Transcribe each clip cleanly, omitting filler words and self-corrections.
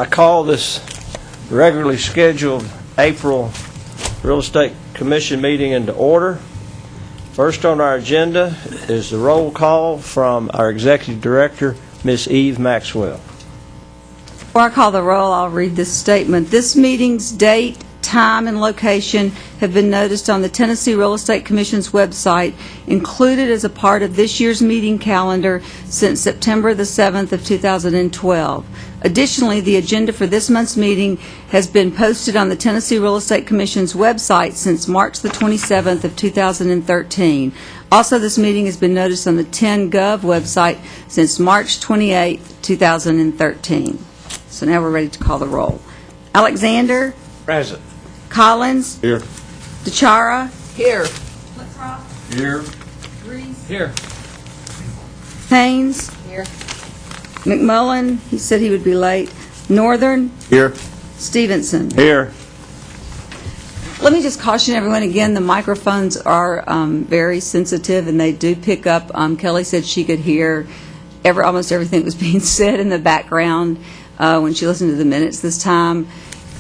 I call this regularly scheduled April Real Estate Commission meeting into order. First on our agenda is the roll call from our Executive Director, Ms. Eve Maxwell. Before I call the roll, I'll read this statement. This meeting's date, time, and location have been noticed on the Tennessee Real Estate Commission's website, included as a part of this year's meeting calendar since September the 7th of 2012. Additionally, the agenda for this month's meeting has been posted on the Tennessee Real Estate Commission's website since March the 27th of 2013. Also, this meeting has been noticed on the 10Gov website since March 28, 2013. So now we're ready to call the roll. Alexander? Present. Collins? Here. DeChara? Here. Here. Reese? Here. Haynes? Here. McMullen, he said he would be late. Northern? Here. Stevenson? Here. Let me just caution everyone again, the microphones are very sensitive and they do pick up. Kelly said she could hear almost everything that was being said in the background when she listened to the minutes this time.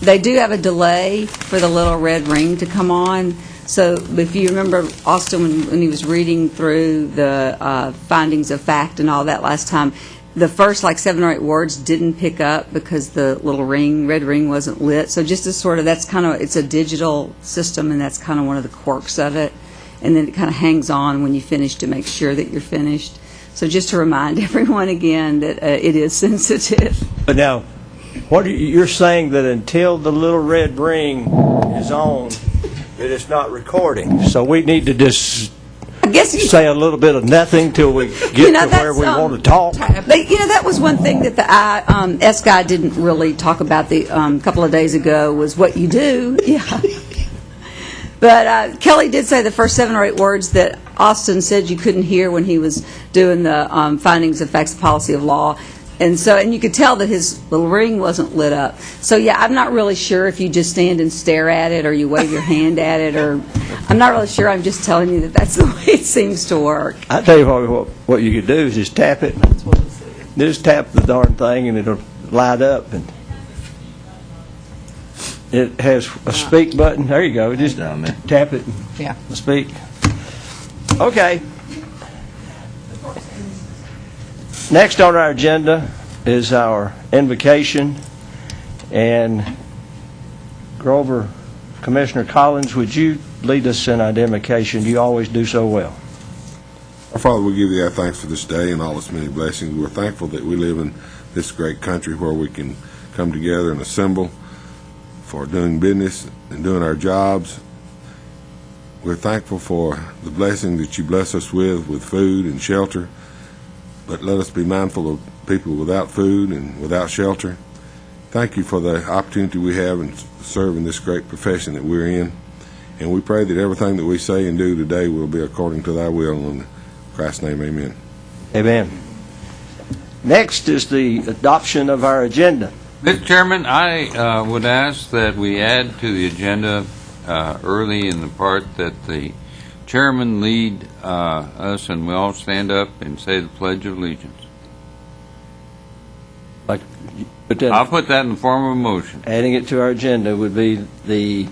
They do have a delay for the little red ring to come on. So if you remember Austin when he was reading through the findings of fact and all that last time, the first 7 or 8 words didn't pick up because the little red ring wasn't lit. So just as it's a digital system, and that's kind of one of the quirks of it. And then it kind of hangs on when you finish to make sure that you're finished. So just to remind everyone again that it is sensitive. But now, you're saying that until the little red ring is on, that it's not recording. So we need to just say a little bit of nothing till we get to where we want to talk. But, that was one thing that the S guy didn't really talk about the couple of days ago was what you do. Yeah. But Kelly did say the first 7 or 8 words that Austin said you couldn't hear when he was doing the findings of facts, policy of law. And you could tell that his little ring wasn't lit up. So, yeah, I'm not really sure if you just stand and stare at it or you wave your hand at it, or I'm not really sure. I'm just telling you that that's the way it seems to work. I tell you what you could do is just tap it. Just tap the darn thing and it'll light up. And it has a speak button. There you go. Just down there. Tap it and speak. Okay. Next on our agenda is our invocation, and Grover, Commissioner Collins, would you lead us in our invocation? You always do so well. Our Father, we give you our thanks for this day and all its many blessings. We're thankful that we live in this great country where we can come together and assemble for doing business and doing our jobs. We're thankful for the blessing that you bless us with food and shelter. But let us be mindful of people without food and without shelter. Thank you for the opportunity we have in serving this great profession that we're in. And we pray that everything that we say and do today will be according to thy will. In Christ's name, amen. Amen. Next is the adoption of our agenda. Mr. Chairman, I would ask that we add to the agenda early in the part that the Chairman lead us and we all stand up and say the Pledge of Allegiance. I'll put that in the form of a motion. Adding it to our agenda would be the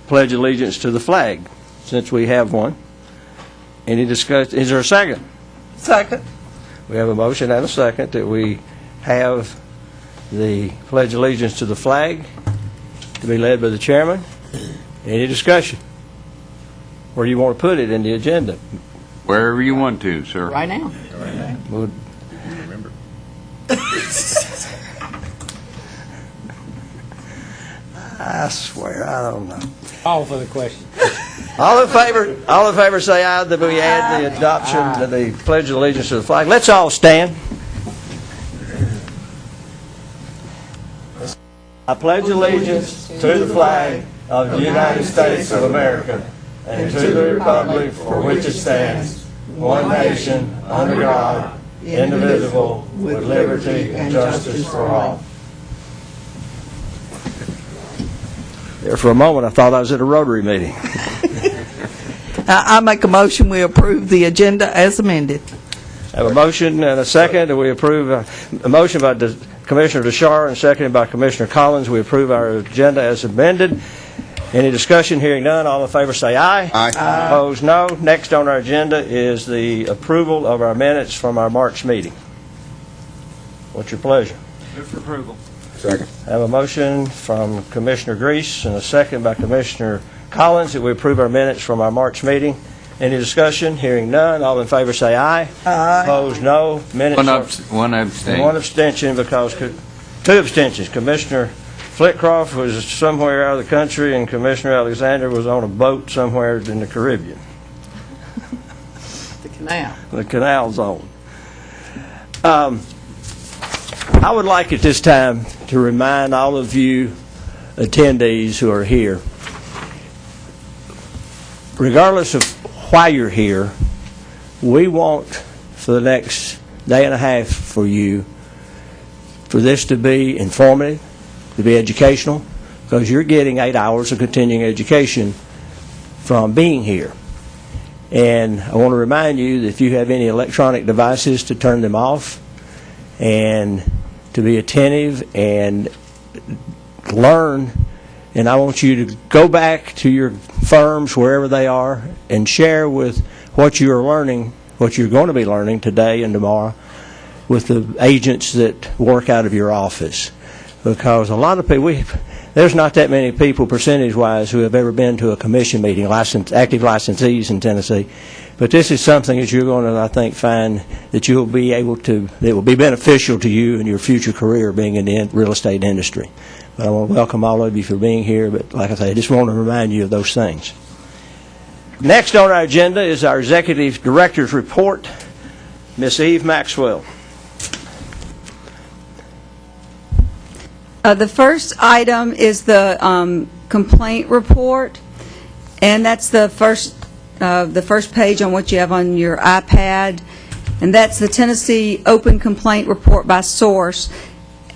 Pledge of Allegiance to the flag, since we have one. Any discussion? Is there a second? Second. We have a motion and a second that we have the Pledge of Allegiance to the flag to be led by the Chairman. Any discussion? Where do you want to put it in the agenda? Wherever you want to, sir. Right now. Well, Remember. I swear, I don't know. Call for the question. All in favor say aye that we add the adoption of the Pledge of Allegiance to the flag. Let's all stand. I pledge allegiance to the flag of the United States of America and to the republic for which it stands, one nation, under God, indivisible, with liberty and justice for all. There for a moment I thought I was at a Rotary meeting. I make a motion we approve the agenda as amended. I have a motion and a second that we approve a motion by Commissioner DeShar and seconded by Commissioner Collins. We approve our agenda as amended. Any discussion? Hearing none, all in favor say aye. Aye. Opposed, no. Next on our agenda is the approval of our minutes from our March meeting. What's your pleasure? Move for approval. Second. I have a motion from Commissioner Grease and a second by Commissioner Collins that we approve our minutes from our March meeting. Any discussion? Hearing none, all in favor say aye. Aye. Opposed, no. Minutes One are- one and abstain. one abstention because, two abstentions. Commissioner Flitcroft was somewhere out of the country and Commissioner Alexander was on a boat somewhere in the Caribbean, The canal. the canal zone. I would like at this time to remind all of you attendees who are here, regardless of why you're here, we want for the next day and a half for you, for this to be informative, to be educational, because you're getting 8 hours of continuing education from being here. And I want to remind you that if you have any electronic devices, to turn them off and to be attentive and learn. And I want you to go back to your firms, wherever they are, and share with what you are learning, what you're going to be learning today and tomorrow, with the agents that work out of your office. Because a lot of people, there's not that many people percentage-wise who have ever been to a commission meeting, active licensees in Tennessee. But this is something that you're going to, I think, find that you'll be able to, that will be beneficial to you in your future career being in the real estate industry. But I want to welcome all of you for being here. But like I say, I just want to remind you of those things. Next on our agenda is our Executive Director's Report. Ms. Eve Maxwell. The first item is the complaint report, and that's the first page on what you have on your iPad, and that's the Tennessee Open Complaint Report by Source.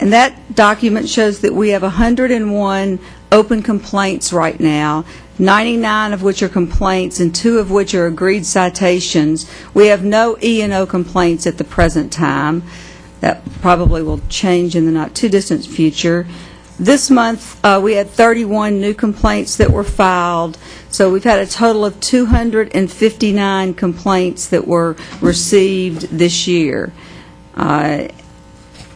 And that document shows that we have 101 open complaints right now, 99 of which are complaints and 2 of which are agreed citations. We have no E&O complaints at the present time. That probably will change in the not-too-distant future. This month, we had 31 new complaints that were filed, so we've had a total of 259 complaints that were received this year.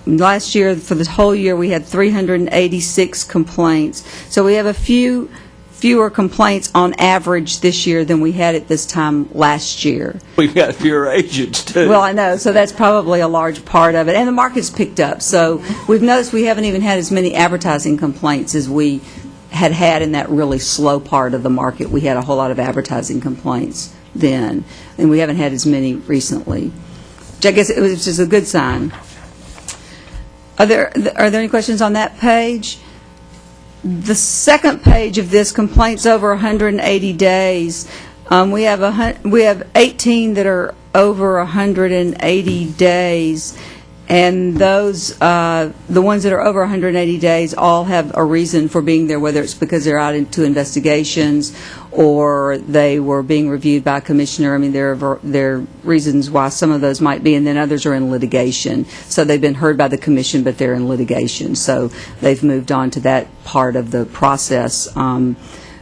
Last year, for the whole year, we had 386 complaints. So we have a fewer complaints on average this year than we had at this time last year. We've got fewer agents, too. Well, I know, so that's probably a large part of it. And the market's picked up, so we've noticed we haven't even had as many advertising complaints as we had in that really slow part of the market. We had a whole lot of advertising complaints then, and we haven't had as many recently, which I guess it was just a good sign. Are there any questions on that page? The second page of this, complaints over 180 days, we have 18 that are over 180 days, and those the ones that are over 180 days all have a reason for being there, whether it's because they're out into investigations or they were being reviewed by a commissioner. I mean, there are reasons why some of those might be, and then others are in litigation. So they've been heard by the commission, but they're in litigation. So they've moved on to that part of the process,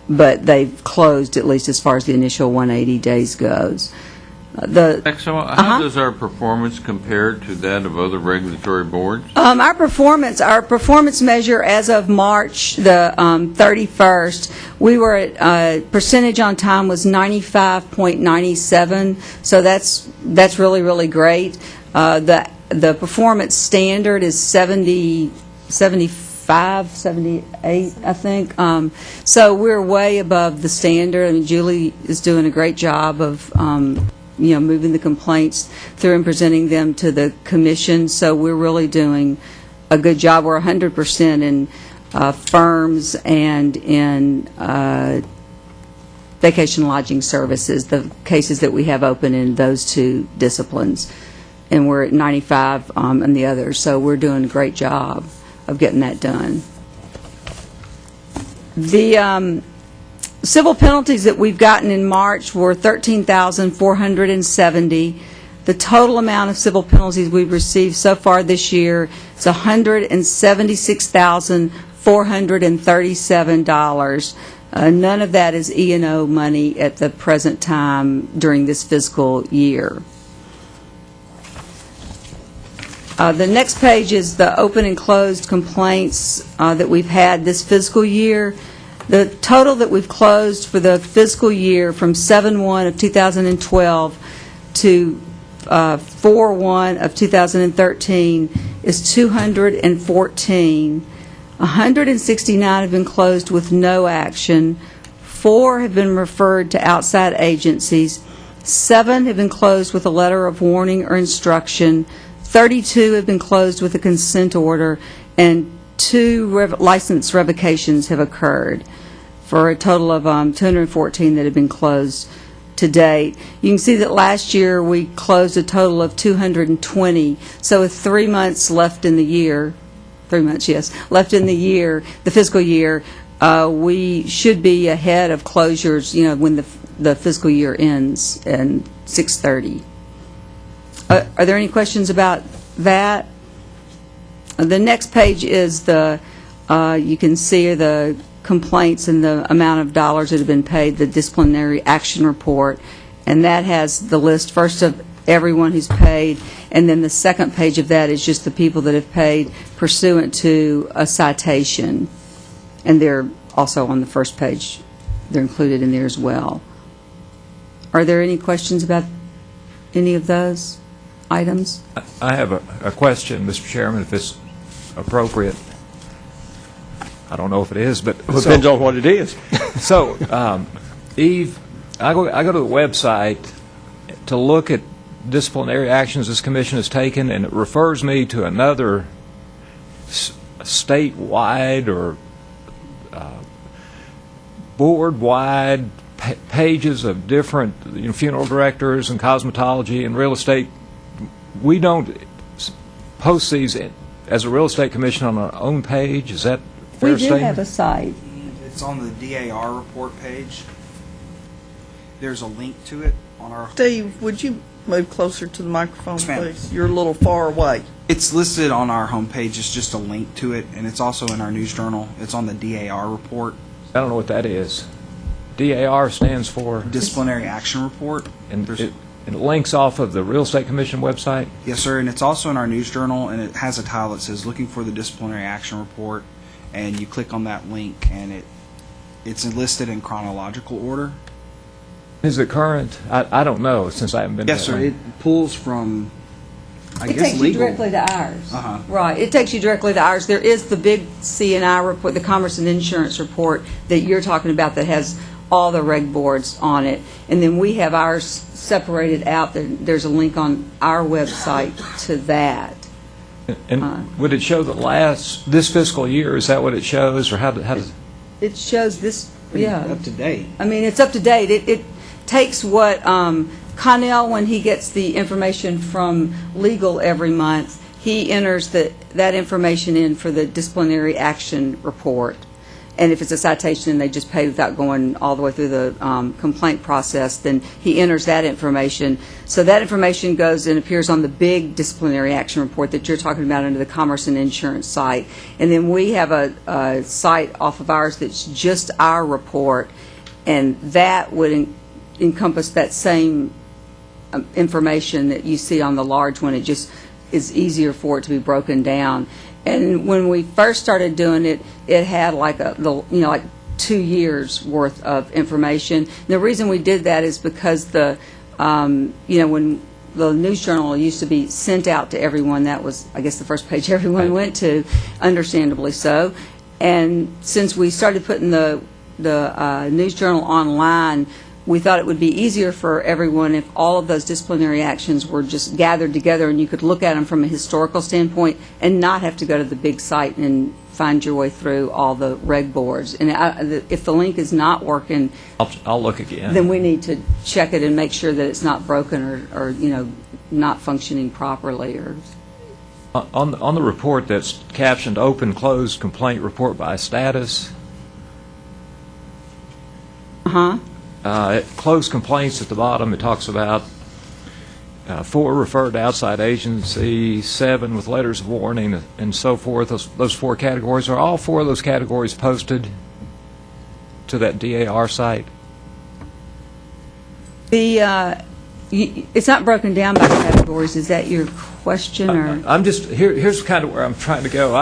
but they've closed, at least as far as the initial 180 days goes. How does our performance compare to that of other regulatory boards? Our performance measure as of March the 31st, we were at percentage on time was 95.97, so that's really, really great. The performance standard is 75, 78, I think. So we're way above the standard. I mean, Julie is doing a great job of moving the complaints through and presenting them to the commission. So we're really doing a good job. We're 100% in firms and in vacation lodging services, the cases that we have open in those 2 disciplines. And we're at 95 in the others. So we're doing a great job of getting that done. The civil penalties that we've gotten in March were 13,470. The total amount of civil penalties we've received so far this year is $176,437. None of that is E&O money at the present time during this fiscal year. The next page is the open and closed complaints that we've had this fiscal year. The total that we've closed for the fiscal year from 7/1 of 2012 to 4/1 of 2013 is 214. 169 have been closed with no action. 4 have been referred to outside agencies. 7 have been closed with a letter of warning or instruction. 32 have been closed with a consent order, and 2 license revocations have occurred, for a total of 214 that have been closed to date. You can see that last year we closed a total of 220, so with 3 months left in the year, 3 months, yes, left in the year, the fiscal year, we should be ahead of closures, when the fiscal year ends in 6/30. Are there any questions about that? The next page is you can see the complaints and the amount of dollars that have been paid, the disciplinary action report, and that has the list first of everyone who's paid, and then the second page of that is just the people that have paid pursuant to a citation, and they're also on the first page. They're included in there as well. Are there any questions about any of those items? I have a question, Mr. Chairman, if it's appropriate. I don't know if it is, but Depends on what it is. so Eve, I go to the website to look at disciplinary actions this commission has taken, and it refers me to another statewide or board-wide pages of different funeral directors and cosmetology and real estate. We don't post these as a real estate commission on our own page. Is that a fair We do statement? have a site. It's on the DAR report page. There's a link to it on our. Steve, would you move closer to the microphone, Yes, ma'am. please? You're a little far away. It's listed on our homepage. It's just a link to it, and it's also in our news journal. It's on the DAR report, I don't know what that is. DAR stands for, disciplinary action report. and There's- it links off of the Real Estate Commission website. Yes, sir, and it's also in our news journal, and it has a tile that says "Looking for the disciplinary action report," and you click on that link, and it's listed in chronological order. Is it current? I don't know, since I haven't been Yes, that sir. long. It pulls from, I It guess, takes legal. you directly to ours. Uh-huh. Right. It takes you directly to ours. There is the big C&I report, the Commerce and Insurance report that you're talking about that has all the reg boards on it. And then we have ours separated out. There's a link on our website to that. And would it show this fiscal year? Is that what it shows, or how does? It shows this, yeah. Up to date. I mean, it's up to date. It takes what Connell, when he gets the information from legal every month, he enters that information in for the disciplinary action report. And if it's a citation and they just pay without going all the way through the complaint process, then he enters that information. So that information goes and appears on the big disciplinary action report that you're talking about under the Commerce and Insurance site. And then we have a site off of ours that's just our report, and that would encompass that same information that you see on the large one. It just is easier for it to be broken down. And when we first started doing it, it had like 2 years worth of information. And the reason we did that is because when the news journal used to be sent out to everyone, that was, I guess, the first page everyone went to, understandably so. And since we started putting the news journal online, we thought it would be easier for everyone if all of those disciplinary actions were just gathered together and you could look at them from a historical standpoint and not have to go to the big site and find your way through all the reg boards. And if the link is not working, I'll look again. then we need to check it and make sure that it's not broken or not functioning properly. Or On the report that's captioned "Open Closed Complaint Report by Status," Uh-huh. Closed complaints at the bottom, it talks about 4 referred to outside agency, 7 with letters of warning, and so forth. Those 4 categories, are all 4 of those categories posted to that DAR site? It's not broken down by categories. Is that your question, or? I'm just, here's kind of where I'm trying to go.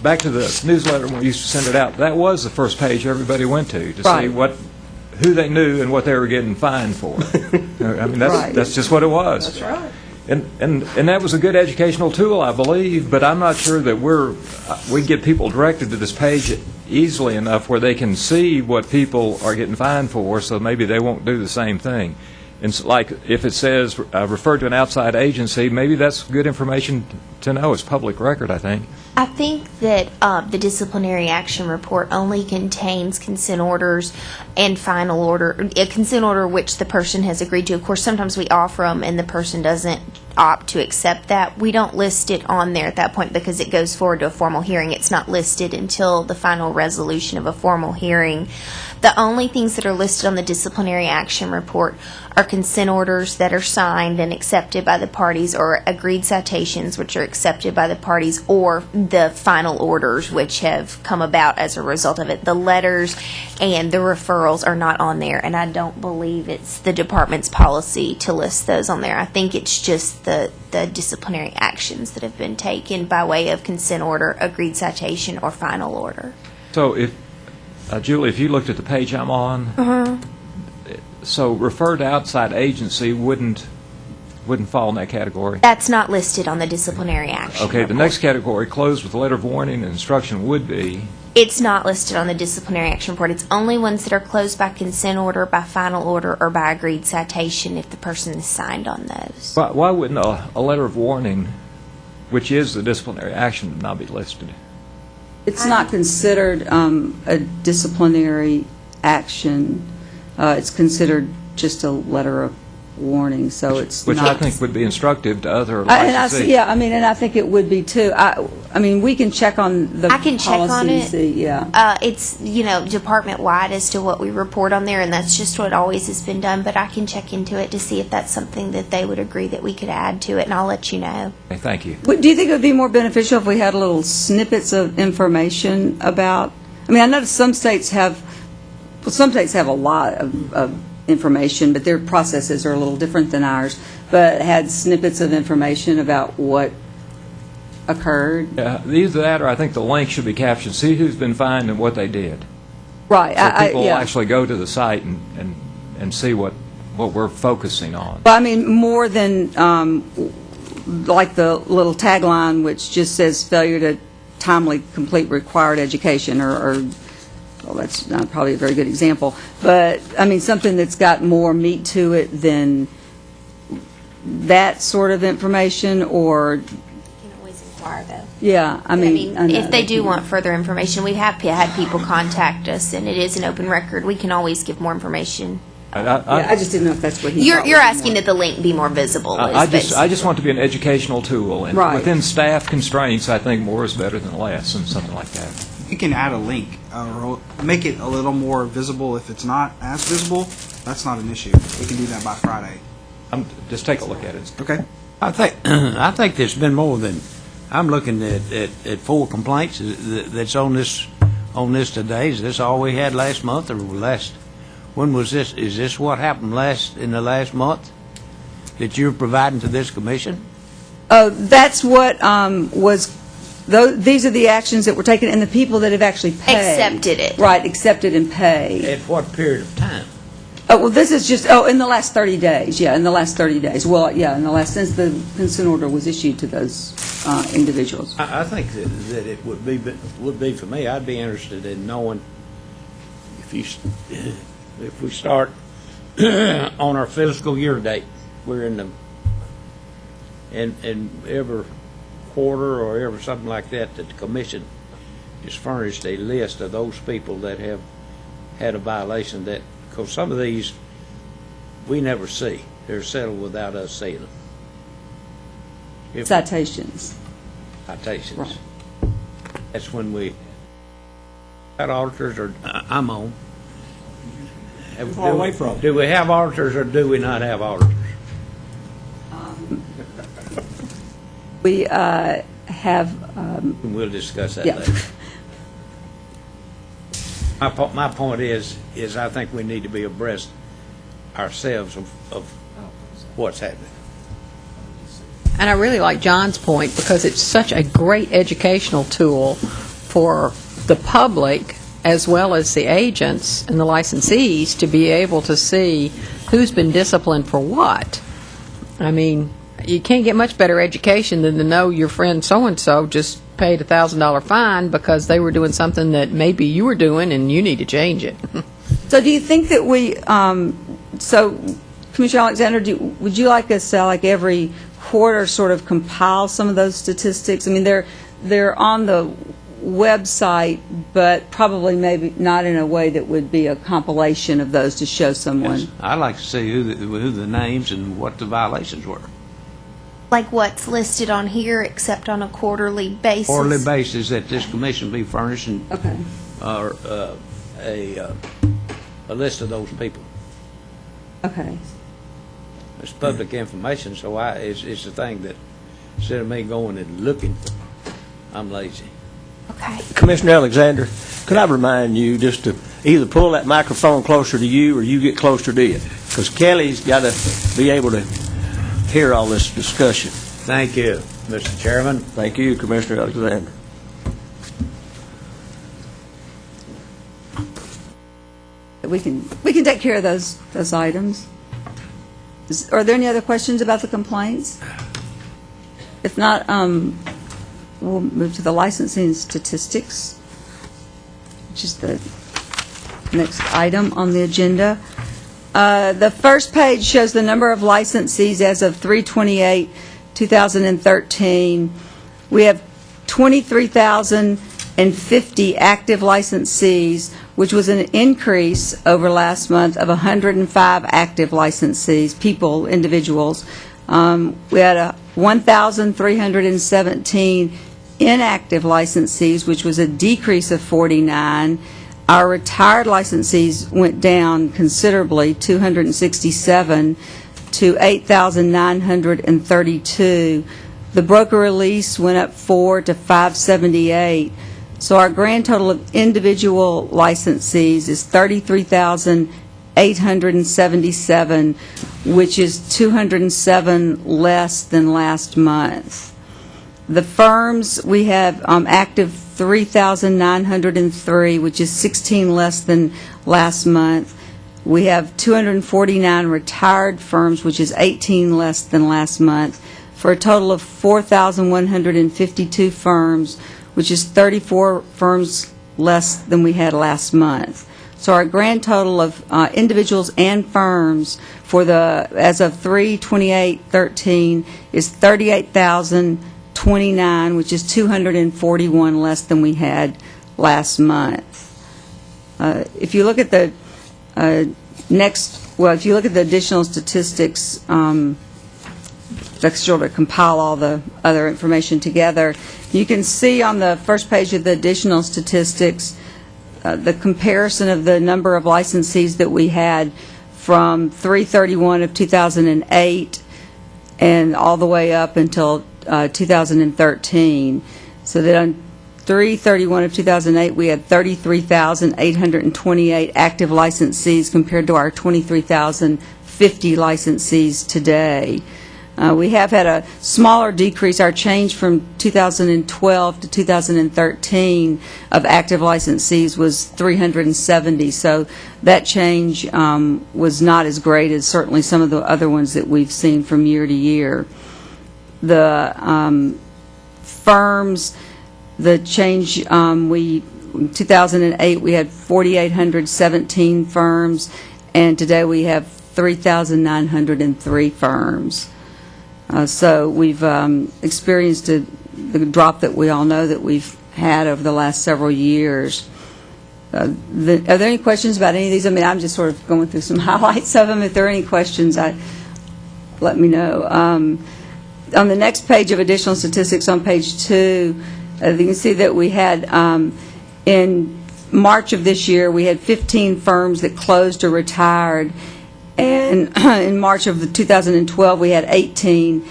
Back to the newsletter when we used to send it out, that was the first page everybody went to see Right. who they knew and what they were getting fined for. I mean, Right. that's just what it was. That's right. And that was a good educational tool, I believe, but I'm not sure that we get people directed to this page easily enough where they can see what people are getting fined for, so maybe they won't do the same thing. And so, like, if it says refer to an outside agency, maybe that's good information to know. It's public record, I think. I think that the disciplinary action report only contains consent orders and final order, a consent order which the person has agreed to. Of course, sometimes we offer them and the person doesn't opt to accept that. We don't list it on there at that point because it goes forward to a formal hearing. It's not listed until the final resolution of a formal hearing. The only things that are listed on the disciplinary action report are consent orders that are signed and accepted by the parties, or agreed citations which are accepted by the parties, or the final orders which have come about as a result of it. The letters and the referrals are not on there, and I don't believe it's the department's policy to list those on there. I think it's just the disciplinary actions that have been taken by way of consent order, agreed citation, or final order. So if, Julie, if you looked at the page I'm on, so refer to outside agency wouldn't fall in that category? That's not listed on the disciplinary action Okay, the report. next category, closed with a letter of warning and instruction, would be? It's not listed on the disciplinary action report. It's only ones that are closed by consent order, by final order, or by agreed citation if the person is signed on those. Why wouldn't a letter of warning, which is the disciplinary action, not be listed? It's not considered a disciplinary action. It's considered just a letter of warning, so it's Which not. I think would be instructive to other And I licensees. see, yeah, I mean, and I think it would be too. I mean, we can check on the I can check policy on and it. see, yeah. It's, department-wide as to what we report on there, and that's just what always has been done, but I can check into it to see if that's something that they would agree that we could add to it, and I'll let you know. Okay, thank you. Do you think it would be more beneficial if we had little snippets of information about, I mean, I know some states have a lot of information, but their processes are a little different than ours, but had snippets of information about what occurred? Either that or I think the link should be captioned, see who's been fined and what they did. Right. So people will yeah. actually go to the site and see what we're focusing on. But I mean, more than like the little tagline which just says failure to timely complete required education, or well, that's not probably a very good example, but I mean, something that's got more meat to it than that sort of information, or, You can always inquire, though. yeah, I mean. I know if they do can- want further information, we have had people contact us, and it is an open record. We can always give more information. Yeah, I just didn't know if that's what he You're thought you're was asking more. that the link be more visible. I is just basically- want to be an educational tool, and Right. within staff constraints, I think more is better than less, and something like that. You can add a link or make it a little more visible. If it's not as visible, that's not an issue. We can do that by Friday. Just take a look at it. Okay. I think there's been more than, I'm looking at 4 complaints that's on this today. Is this all we had last month or last, when was this? Is this what happened in the last month that you're providing to this commission? Oh, that's what was, these are the actions that were taken, and the people that have actually paid. Accepted it. Right, accepted and paid. At what period of time? Oh, well, this is just, in the last 30 days, yeah, in the last 30 days. Well, yeah, since the consent order was issued to those individuals. I think that it would be for me, I'd be interested in knowing if we start on our fiscal year date, we're in the, and every quarter or every something like that, that the commission is furnished a list of those people that have had a violation, that, because some of these we never see. They're settled without us seeing them. Citations. Citations. Right. That's when we, got auditors, or I'm on. Far away from. Do we have auditors or do we not have auditors? We have, We'll discuss that yeah. later. My point is I think we need to be abreast ourselves of what's happening. And I really like John's point because it's such a great educational tool for the public as well as the agents and the licensees to be able to see who's been disciplined for what. I mean, you can't get much better education than to know your friend so-and-so just paid a $1,000 fine because they were doing something that maybe you were doing and you need to change it. So do you think that so Commissioner Alexander, would you like us to, like every quarter, sort of compile some of those statistics? I mean, they're on the website, but probably maybe not in a way that would be a compilation of those to show someone. Yes. I'd like to see who the names and what the violations were. Like what's listed on here, except on a quarterly basis. Quarterly basis that this commission be furnishing Okay. a list of those people. Okay. It's public information, so it's the thing that instead of me going and looking, I'm lazy. Okay. Commissioner Alexander, could I remind you just to either pull that microphone closer to you or you get closer to it? Because Kelly's got to be able to hear all this discussion. Thank you, Mr. Chairman. Thank you, Commissioner Alexander. We can take care of those items. Are there any other questions about the complaints? If not, we'll move to the licensing statistics, which is the next item on the agenda. The first page shows the number of licensees as of 3/28/2013. We have 23,050 active licensees, which was an increase over last month of 105 active licensees, individuals. We had 1,317 inactive licensees, which was a decrease of 49. Our retired licensees went down considerably, 267 to 8,932. The broker release went up 4 to 578. So our grand total of individual licensees is 33,877, which is 207 less than last month. The firms, we have active 3,903, which is 16 less than last month. We have 249 retired firms, which is 18 less than last month, for a total of 4,152 firms, which is 34 firms less than we had last month. So our grand total of individuals and firms as of 3/28/13 is 38,029, which is 241 less than we had last month. If you look at the if you look at the additional statistics, that's sort of compile all the other information together. You can see on the first page of the additional statistics the comparison of the number of licensees that we had from 3/31/2008 and all the way up until 2013. So that on 3/31/2008 we had 33,828 active licensees compared to our 23,050 licensees today. We have had a smaller decrease. Our change from 2012 to 2013 of active licensees was 370. So that change was not as great as certainly some of the other ones that we've seen from year to year. The firms, the change, in 2008 we had 4,817 firms, and today we have 3,903 firms. So we've experienced the drop that we all know that we've had over the last several years. Are there any questions about any of these? I mean, I'm just sort of going through some highlights of them. If there are any questions, let me know. On the next page of additional statistics on page 2, you can see that we had, in March of this year, we had 15 firms that closed or retired. And in March of 2012, we had 18.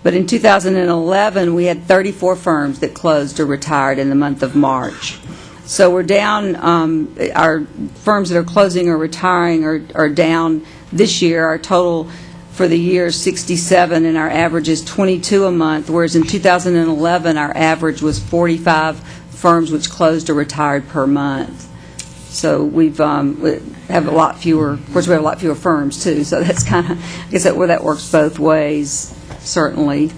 But in 2011, we had 34 firms that closed or retired in the month of March. So we're down, our firms that are closing or retiring are down this year. Our total for the year is 67, and our average is 22 a month, whereas in 2011, our average was 45 firms which closed or retired per month. So we have a lot fewer, of course, we have a lot fewer firms, too, so that's kind of, I guess that works both ways, certainly.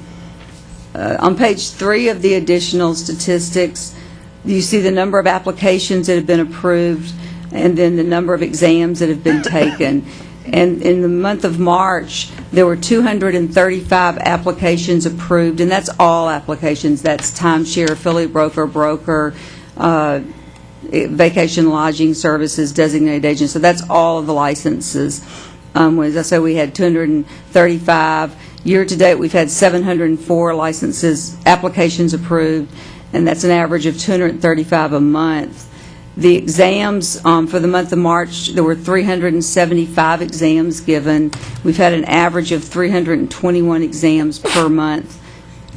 On page 3 of the additional statistics, you see the number of applications that have been approved and then the number of exams that have been taken. And in the month of March, there were 235 applications approved, and that's all applications. That's timeshare, affiliate broker, vacation lodging services, designated agent. So that's all of the licenses. As I said, we had 235. Year-to-date, we've had 704 licenses, applications approved, and that's an average of 235 a month. The exams for the month of March, there were 375 exams given. We've had an average of 321 exams per month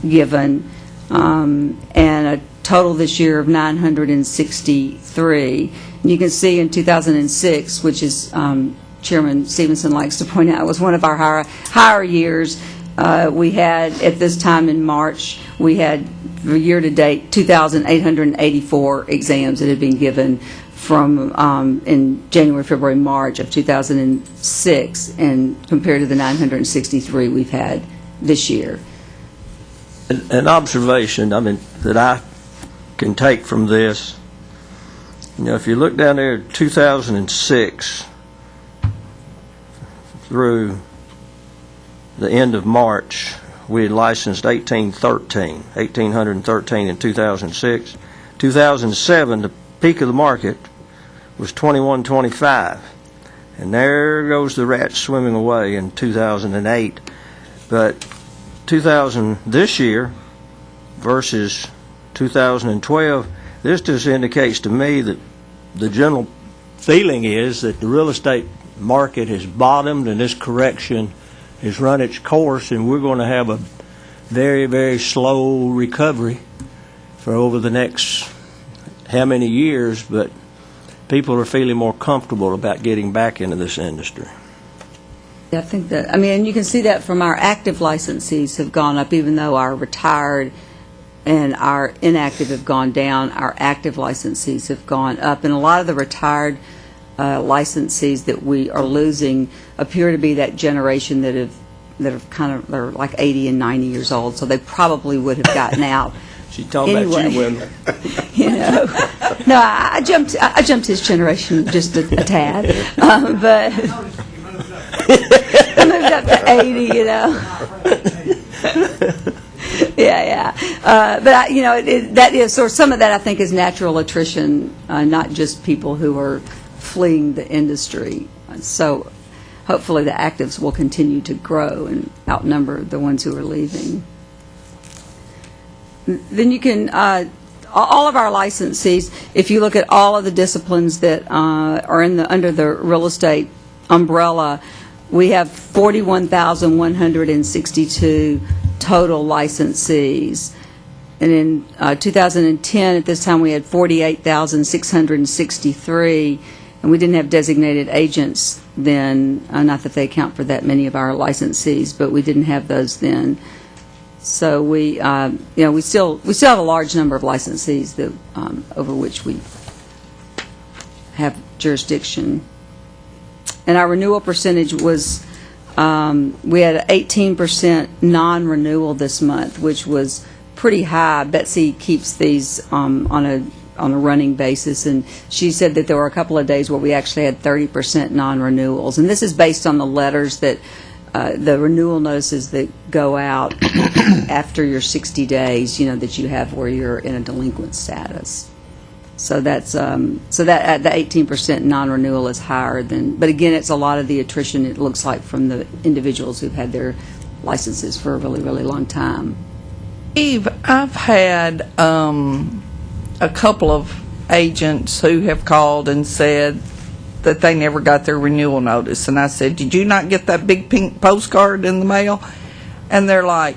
given, and a total this year of 963. And you can see in 2006, which is Chairman Stevenson likes to point out, was one of our higher years. We had, at this time in March, we had, for year-to-date, 2,884 exams that had been given from in January, February, March of 2006, and compared to the 963 we've had this year. An observation, that I can take from this, if you look down there at 2006 through the end of March, we had licensed 1,813 in 2006. 2007, the peak of the market was 2125. And there goes the rat swimming away in 2008. But this year versus 2012, this just indicates to me that the general feeling is that the real estate market has bottomed and this correction has run its course, and we're going to have a very, very slow recovery for over the next how many years, but people are feeling more comfortable about getting back into this industry. I think that, and you can see that from our active licensees have gone up, even though our retired and our inactive have gone down, our active licensees have gone up. And a lot of the retired licensees that we are losing appear to be that generation that have they're like 80 and 90 years old, so they probably would have gotten out. She's talking anyway. about you, Wendell. No, I jumped his generation just a tad, but I moved up to 80, Yeah. But that is, or some of that I think is natural attrition, not just people who are fleeing the industry. So hopefully the actives will continue to grow and outnumber the ones who are leaving. Then you can, all of our licensees, if you look at all of the disciplines that are under the real estate umbrella, we have 41,162 total licensees. And in 2010, at this time, we had 48,663, and we didn't have designated agents then. Not that they account for that many of our licensees, but we didn't have those then. So we still have a large number of licensees that over which we have jurisdiction. And our renewal percentage was, we had an 18% non-renewal this month, which was pretty high. Betsy keeps these on a running basis, and she said that there were a couple of days where we actually had 30% non-renewals. And this is based on the letters that, the renewal notices that go out after your 60 days, that you have where you're in a delinquent status. So that's the 18% non-renewal is higher than, but again, it's a lot of the attrition, it looks like, from the individuals who've had their licenses for a really, really long time. Eve, I've had a couple of agents who have called and said that they never got their renewal notice. And I said, did you not get that big pink postcard in the mail? And they're like,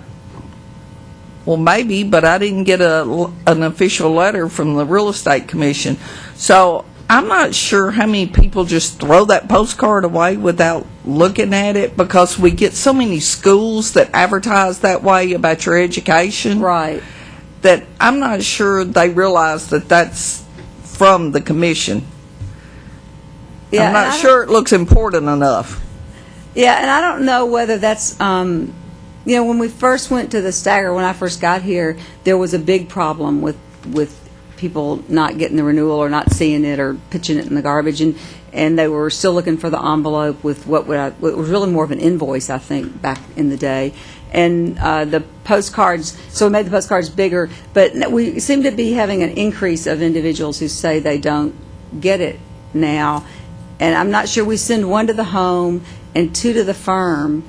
Well, maybe, but I didn't get an official letter from the Real Estate Commission. So I'm not sure how many people just throw that postcard away without looking at it, because we get so many schools that advertise that way about your education. Right. That I'm not sure they realize that that's from the commission. Yeah, I'm not sure it looks important enough. Yeah, and I don't know whether that's, when we first went to the Stagger, when I first got here, there was a big problem with people not getting the renewal or not seeing it or pitching it in the garbage, and they were still looking for the envelope with what was really more of an invoice, I think, back in the day. And the postcards, so we made the postcards bigger, but we seem to be having an increase of individuals who say they don't get it now. And I'm not sure, we send one to the home and two to the firm.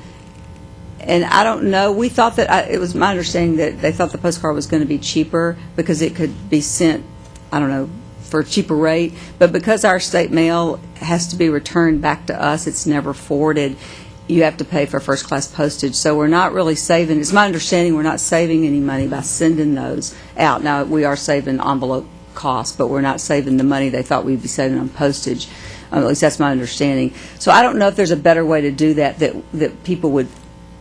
And I don't know, we thought that, it was my understanding that they thought the postcard was going to be cheaper because it could be sent, I don't know, for a cheaper rate. But because our state mail has to be returned back to us, it's never forwarded, you have to pay for first-class postage. So we're not really saving, it's my understanding we're not saving any money by sending those out. Now, we are saving envelope costs, but we're not saving the money they thought we'd be saving on postage. At least that's my understanding. So I don't know if there's a better way to do that people would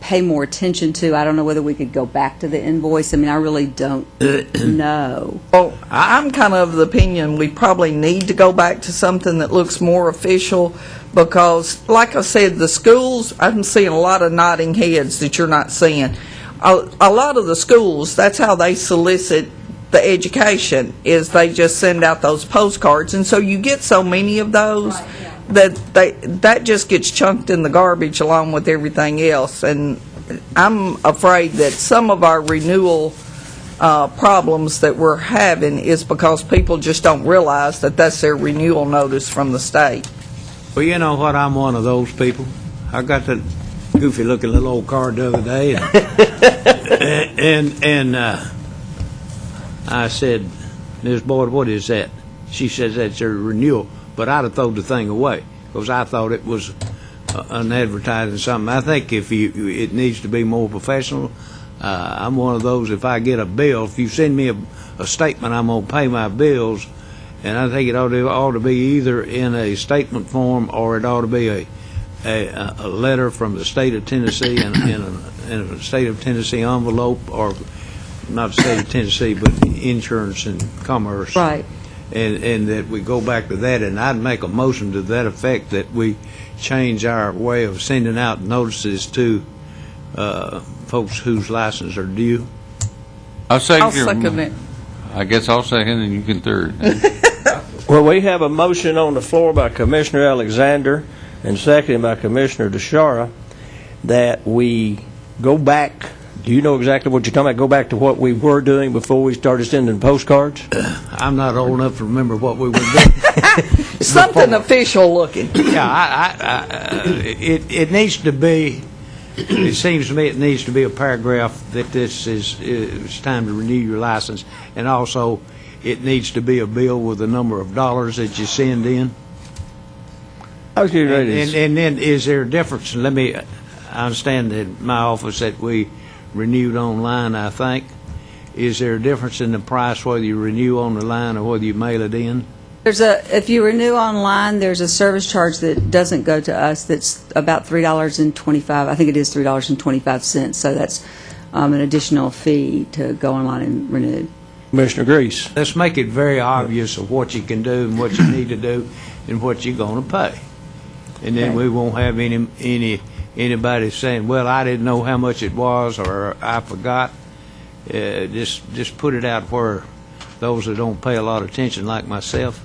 pay more attention to. I don't know whether we could go back to the invoice. I mean, I really don't know. Well, I'm kind of the opinion we probably need to go back to something that looks more official, because, like I said, the schools, I'm seeing a lot of nodding heads that you're not seeing. A lot of the schools, that's how they solicit the education, is they just send out those postcards, and so you get so many of those. Right, yeah. that just gets chunked in the garbage along with everything else. And I'm afraid that some of our renewal problems that we're having is because people just don't realize that that's their renewal notice from the state. Well, you know what? I'm one of those people. I got that goofy-looking little old card the other day, and I said, "Miss Boyd, what is that?" She says, "That's your renewal." But I'd have thrown the thing away because I thought it was an advertising something. I think it needs to be more professional. I'm one of those, if I get a bill, if you send me a statement, I'm going to pay my bills, and I think it ought to be either in a statement form or it ought to be a letter from the state of Tennessee in a state of Tennessee envelope, or not the state of Tennessee, but insurance and commerce. Right. And that we go back to that, and I'd make a motion to that effect, that we change our way of sending out notices to folks whose license are due. I'll second it. I guess I'll second, and you can third. Well, we have a motion on the floor by Commissioner Alexander and seconded by Commissioner DeShara that we go back. Do you know exactly what you're talking about? Go back to what we were doing before we started sending postcards? I'm not old enough to remember what we were doing. Something official looking. Yeah, it needs to be, it seems to me it needs to be a paragraph that this is it's time to renew your license, and also it needs to be a bill with the number of dollars that you send in. I was getting ready to... And then is there a difference? I understand that my office that we renewed online, I think. Is there a difference in the price whether you renew on the line or whether you mail it in? If you renew online, there's a service charge that doesn't go to us that's about $3.25. I think it is $3.25. So that's an additional fee to go online and renew. Commissioner Grease. Let's make it very obvious of what you can do and what you need to do and what you're going to pay. And then we won't have anybody saying, well, I didn't know how much it was, or I forgot. Just put it out where those that don't pay a lot of attention, like myself,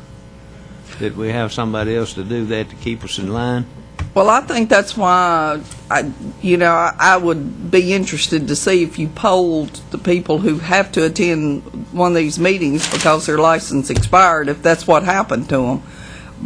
that we have somebody else to do that to keep us in line. Well, I think that's why I would be interested to see if you polled the people who have to attend one of these meetings because their license expired, if that's what happened to them.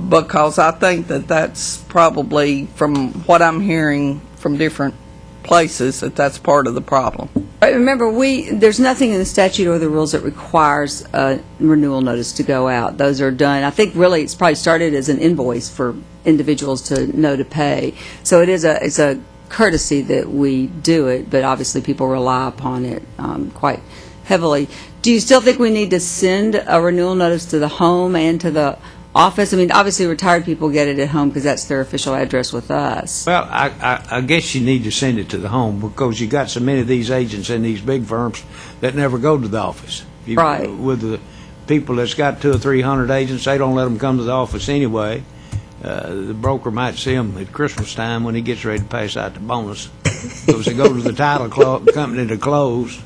Because I think that's probably, from what I'm hearing from different places, that's part of the problem. Right, remember, there's nothing in the statute or the rules that requires a renewal notice to go out. Those are done. I think really it's probably started as an invoice for individuals to know to pay. So it's a courtesy that we do it, but obviously people rely upon it quite heavily. Do you still think we need to send a renewal notice to the home and to the office? I mean, obviously retired people get it at home because that's their official address with us. Well, I guess you need to send it to the home because you got so many of these agents in these big firms that never go to the office. Right. With the people that's got 200 or 300 agents, they don't let them come to the office anyway. The broker might see them at Christmas time when he gets ready to pass out the bonus because they go to the title company to close,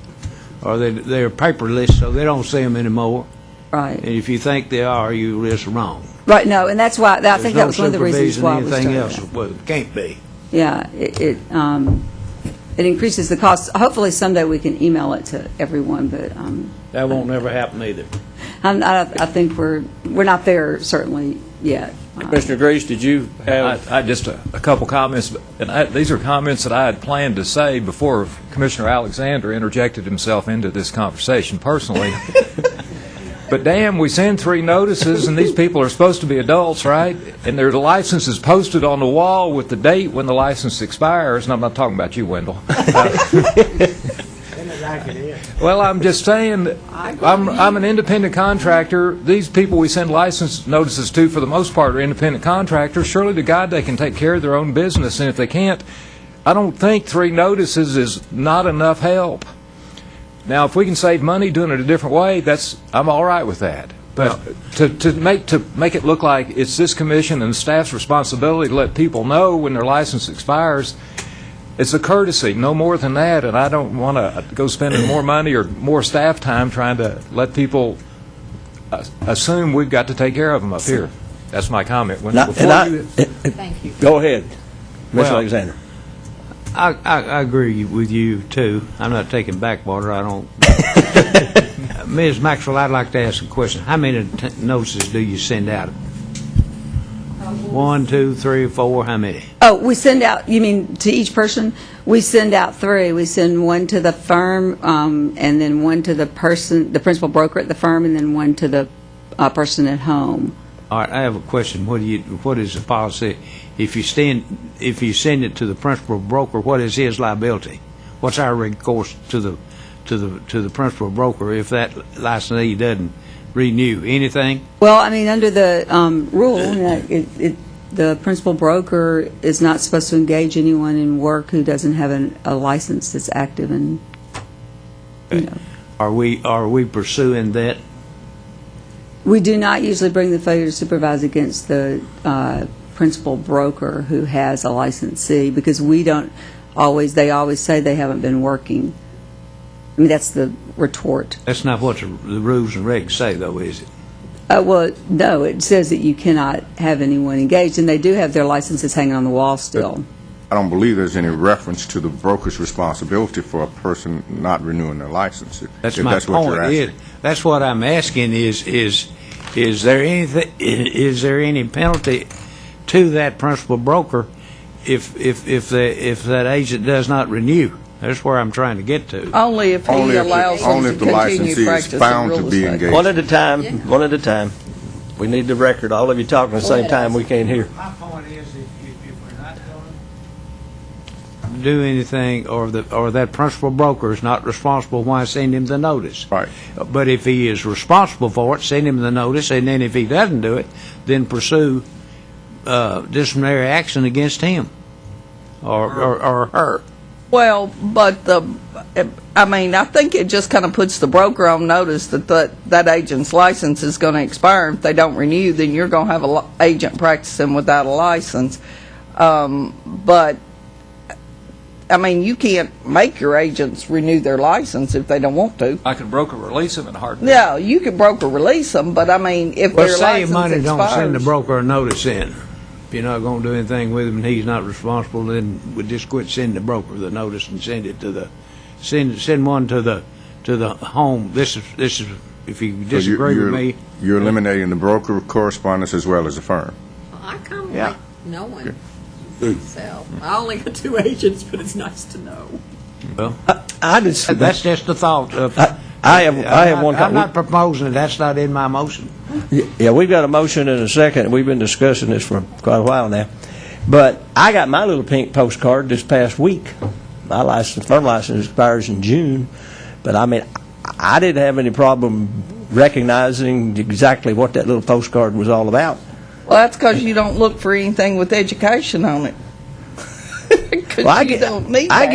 or they're paperless, so they don't see them anymore. Right. And if you think they are, you're just wrong. Right, no, and that's why, I think that was There's one of no the reasons why we supervision, started anything else. that. Well, it can't be. Yeah, it increases the cost. Hopefully someday we can email it to everyone, but That won't never happen either. I think we're not there certainly yet. Commissioner Grease, did you have? I just a couple comments, and these are comments that I had planned to say before Commissioner Alexander interjected himself into this conversation personally. But damn, we send 3 notices, and these people are supposed to be adults, right? And their license is posted on the wall with the date when the license expires, and I'm not talking about you, Wendell. Well, I'm just saying, I'm an independent contractor. These people we send license notices to, for the most part, are independent contractors. Surely to God they can take care of their own business, and if they can't, I don't think 3 notices is not enough help. Now, if we can save money doing it a different way, I'm all right with that. But to make it look like it's this commission and the staff's responsibility to let people know when their license expires, it's a courtesy, no more than that, and I don't want to go spending more money or more staff time trying to let people assume we've got to take care of them up here. That's my comment. Thank you. Go ahead, Mr. Well, Alexander. I agree with you, too. I'm not taking backwater. I don't. Ms. Maxwell, I'd like to ask a question. How many notices do you send out? 1, 2, 3, 4, how many? Oh, we send out, you mean to each person? We send out 3. We send one to the firm, and then one to the person, the principal broker at the firm, and then one to the person at home. All right, I have a question. What is the policy? If you send it to the principal broker, what is his liability? What's our recourse to the principal broker if that licensee doesn't renew anything? Well, I mean, under the rule, the principal broker is not supposed to engage anyone in work who doesn't have a license that's active, and Are we pursuing that? we do not usually bring the failure to supervise against the principal broker who has a licensee, because they always say they haven't been working. I mean, that's the retort. That's not what the rules and regs say, though, is it? Well, no, it says that you cannot have anyone engaged, and they do have their licenses hanging on the wall still. I don't believe there's any reference to the broker's responsibility for a person not renewing their license. That's if my that's what point. you're asking. That's what I'm asking. Is there anything? Is there any penalty to that principal broker if that agent does not renew? That's where I'm trying to get to. Only if he allows them only to if the continue licensee is practicing found to real be estate. engaged. One at a time, one at a time. We need the record. All of you talking at the same time, we can't hear. My point is, if we're not going to do anything, or that principal broker is not responsible, why send him the notice? Right. But if he is responsible for it, send him the notice, and then if he doesn't do it, then pursue disciplinary action against him or her. Well, but I think it just kind of puts the broker on notice that agent's license is going to expire. If they don't renew, then you're going to have an agent practicing without a license. But, I mean, you can't make your agents renew their license if they don't want to. I could broker release them in a heartbeat. Yeah, you could broker release them, but, I mean, if Well, their save license money, expires... don't send the broker a notice in. If you're not going to do anything with him and he's not responsible, then we just quit sending the broker the notice and send it to the send one to the home. This is if you disagree with me. You're eliminating the broker correspondence as well as the firm. I kind of Yeah. like knowing myself. I only got 2 agents, but it's nice to know. Well, That's just the thought. I have one. I'm not proposing it. That's not in my motion. Yeah, we've got a motion and a second. We've been discussing this for quite a while now. But I got my little pink postcard this past week. My firm license expires in June, but I mean, I didn't have any problem recognizing exactly what that little postcard was all about. Well, that's because you don't look for anything with education on it. 'Cause Well, you don't need I that.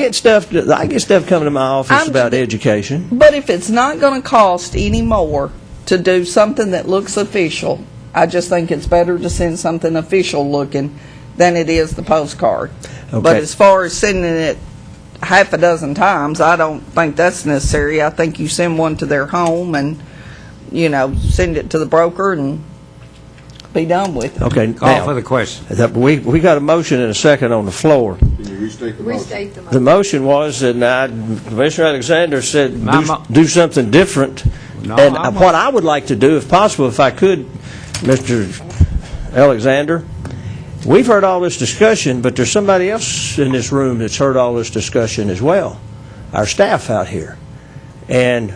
get stuff coming to my office about education. But if it's not going to cost any more to do something that looks official, I just think it's better to send something official looking than it is the postcard. But Okay. as far as sending it half a dozen times, I don't think that's necessary. I think you send one to their home and, send it to the broker and be done with it. Okay, Call for now, the question. we got a motion and a second on the floor. Can you restate the motion? Restate the The motion was that Commissioner Alexander said do something different. No, And I'm- what I would like to do, if possible, if I could, Mr. Alexander, we've heard all this discussion, but there's somebody else in this room that's heard all this discussion as well, our staff out here. And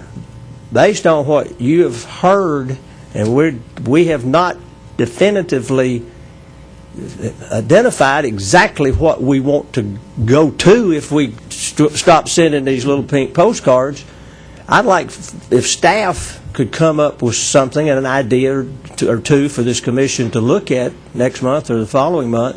based on what you have heard, and we have not definitively identified exactly what we want to go to if we stop sending these little pink postcards. I'd like if staff could come up with something, an idea or two for this commission to look at next month or the following month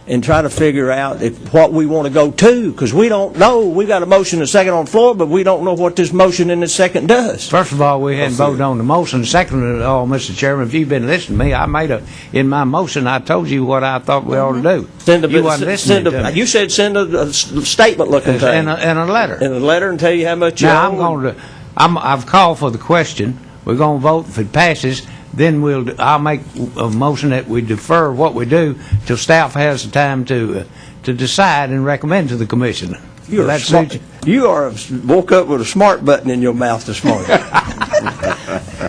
and try to figure out what we want to go to, because we don't know. We've got a motion and a second on the floor, but we don't know what this motion and the second does. First of all, we hadn't voted on the motion. Second of all, Mr. Chairman, if you've been listening to me, in my motion, I told you what I thought we ought to do. You wasn't listening to me. You said send a statement-looking thing. And a letter. And a letter and tell you how much you Now, owe. I've called for the question. We're going to vote. If it passes, then I'll make a motion that we defer what we do till staff has the time to decide and recommend to the commission. You woke up with a smart button in your mouth this morning.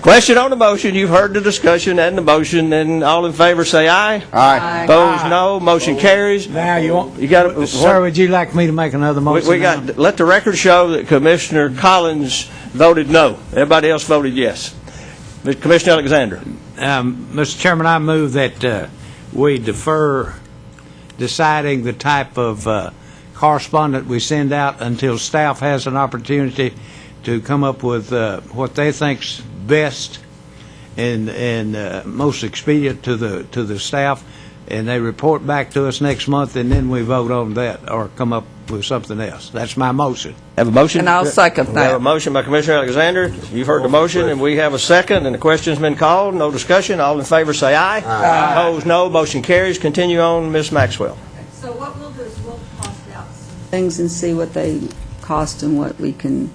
Question on the motion. You've heard the discussion and the motion, and all in favor say aye. Aye. Opposed, no. Motion carries. Now you want, You got sir, would you like me to make another motion? we got. Let the record show that Commissioner Collins voted no. Everybody else voted yes. Commissioner Alexander. Mr. Chairman, I move that we defer deciding the type of correspondent we send out until staff has an opportunity to come up with what they think's best and most expedient to the staff, and they report back to us next month, and then we vote on that or come up with something else. That's my motion. Have a motion? And I'll second We have a that. motion by Commissioner Alexander. You've heard the motion, and we have a second, and the question's been called. No discussion. All in favor say aye. Aye. Opposed, no. Motion carries. Continue on, Ms. Maxwell. So what we'll do is we'll cost out some things and see what they cost and what we can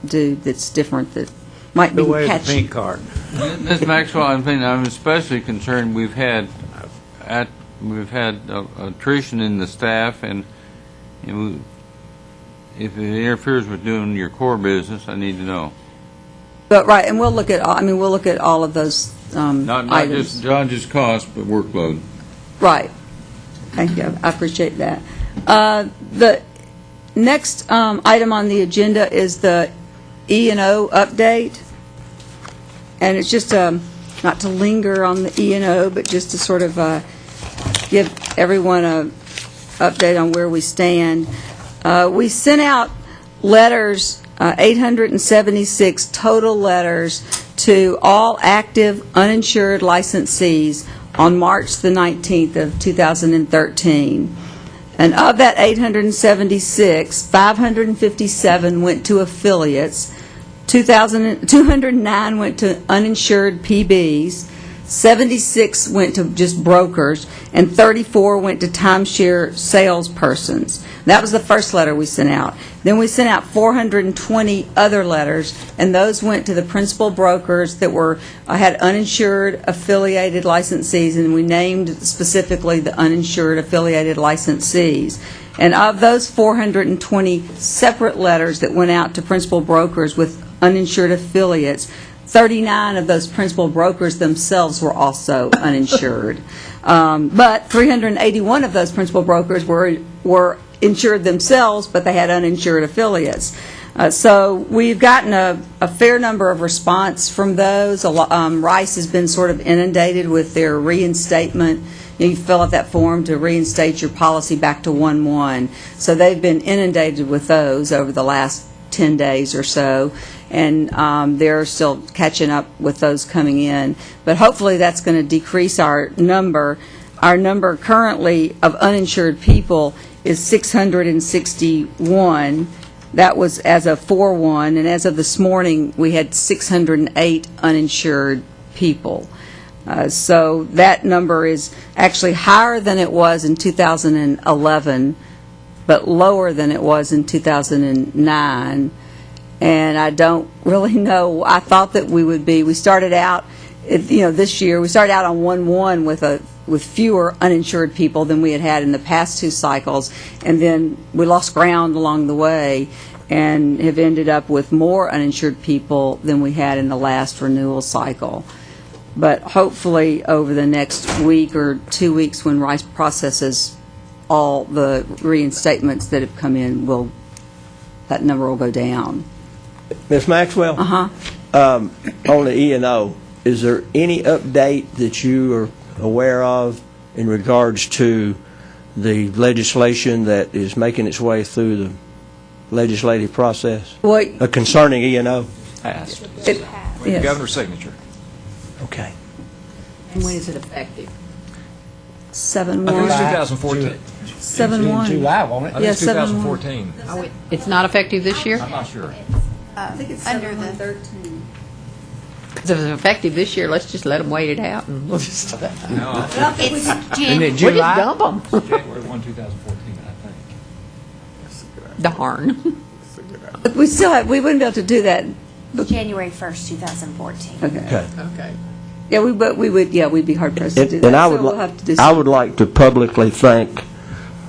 do that's different, that might be The way the catchy. pink card. Ms. Maxwell, I'm especially concerned, we've had attrition in the staff, and if it interferes with doing your core business, I need to know. But, right, and we'll look at all of those Not items. just cost, but workload. Right. Thank you. I appreciate that. The next item on the agenda is the E&O update. And it's just not to linger on the E&O, but just to sort of give everyone a update on where we stand. We sent out letters, 876 total letters to all active uninsured licensees on March the 19th of 2013. And of that 876, 557 went to affiliates, 209 went to uninsured PBs, 76 went to just brokers, and 34 went to timeshare salespersons. That was the first letter we sent out. Then we sent out 420 other letters, and those went to the principal brokers that had uninsured affiliated licensees, and we named specifically the uninsured affiliated licensees. And of those 420 separate letters that went out to principal brokers with uninsured affiliates, 39 of those principal brokers themselves were also uninsured. But 381 of those principal brokers were insured themselves, but they had uninsured affiliates. So we've gotten a fair number of response from those. Rice has been sort of inundated with their reinstatement, You fill out that form to reinstate your policy back to 1/1. So they've been inundated with those over the last 10 days or so, and they're still catching up with those coming in. But hopefully that's going to decrease our number. Our number currently of uninsured people is 661. That was as of 4/1, and as of this morning, we had 608 uninsured people. So that number is actually higher than it was in 2011, but lower than it was in 2009. And I don't really know. I thought that we would be. We started out, this year. We started out on 1/1 with fewer uninsured people than we had had in the past two cycles, and then we lost ground along the way, and have ended up with more uninsured people than we had in the last renewal cycle. But hopefully, over the next week or 2 weeks, when Rice processes all the reinstatements that have come in, that number will go down. Ms. Maxwell? On the E&O, is there any update that you are aware of in regards to the legislation that is making its way through the legislative process concerning E&O? Passed. Yes. Governor's signature. Okay. And when is it effective? I think 7/1. it's 2014. 7/1. July, won't it? I think it's Yeah, 2014. It's not effective this year? I'm not sure. I think it's Under the- 7/13. Because if it's effective this year, let's just let them wait it out, and we'll just, But I think we It's can- Isn't it we'll just July? dump them. January 1, 2014, I think. Darn. But we wouldn't be able to do that. January 1st, 2014. Okay. Okay. Yeah, we'd be hard pressed to do that. And I So would, we'll have to do I something. would like to publicly thank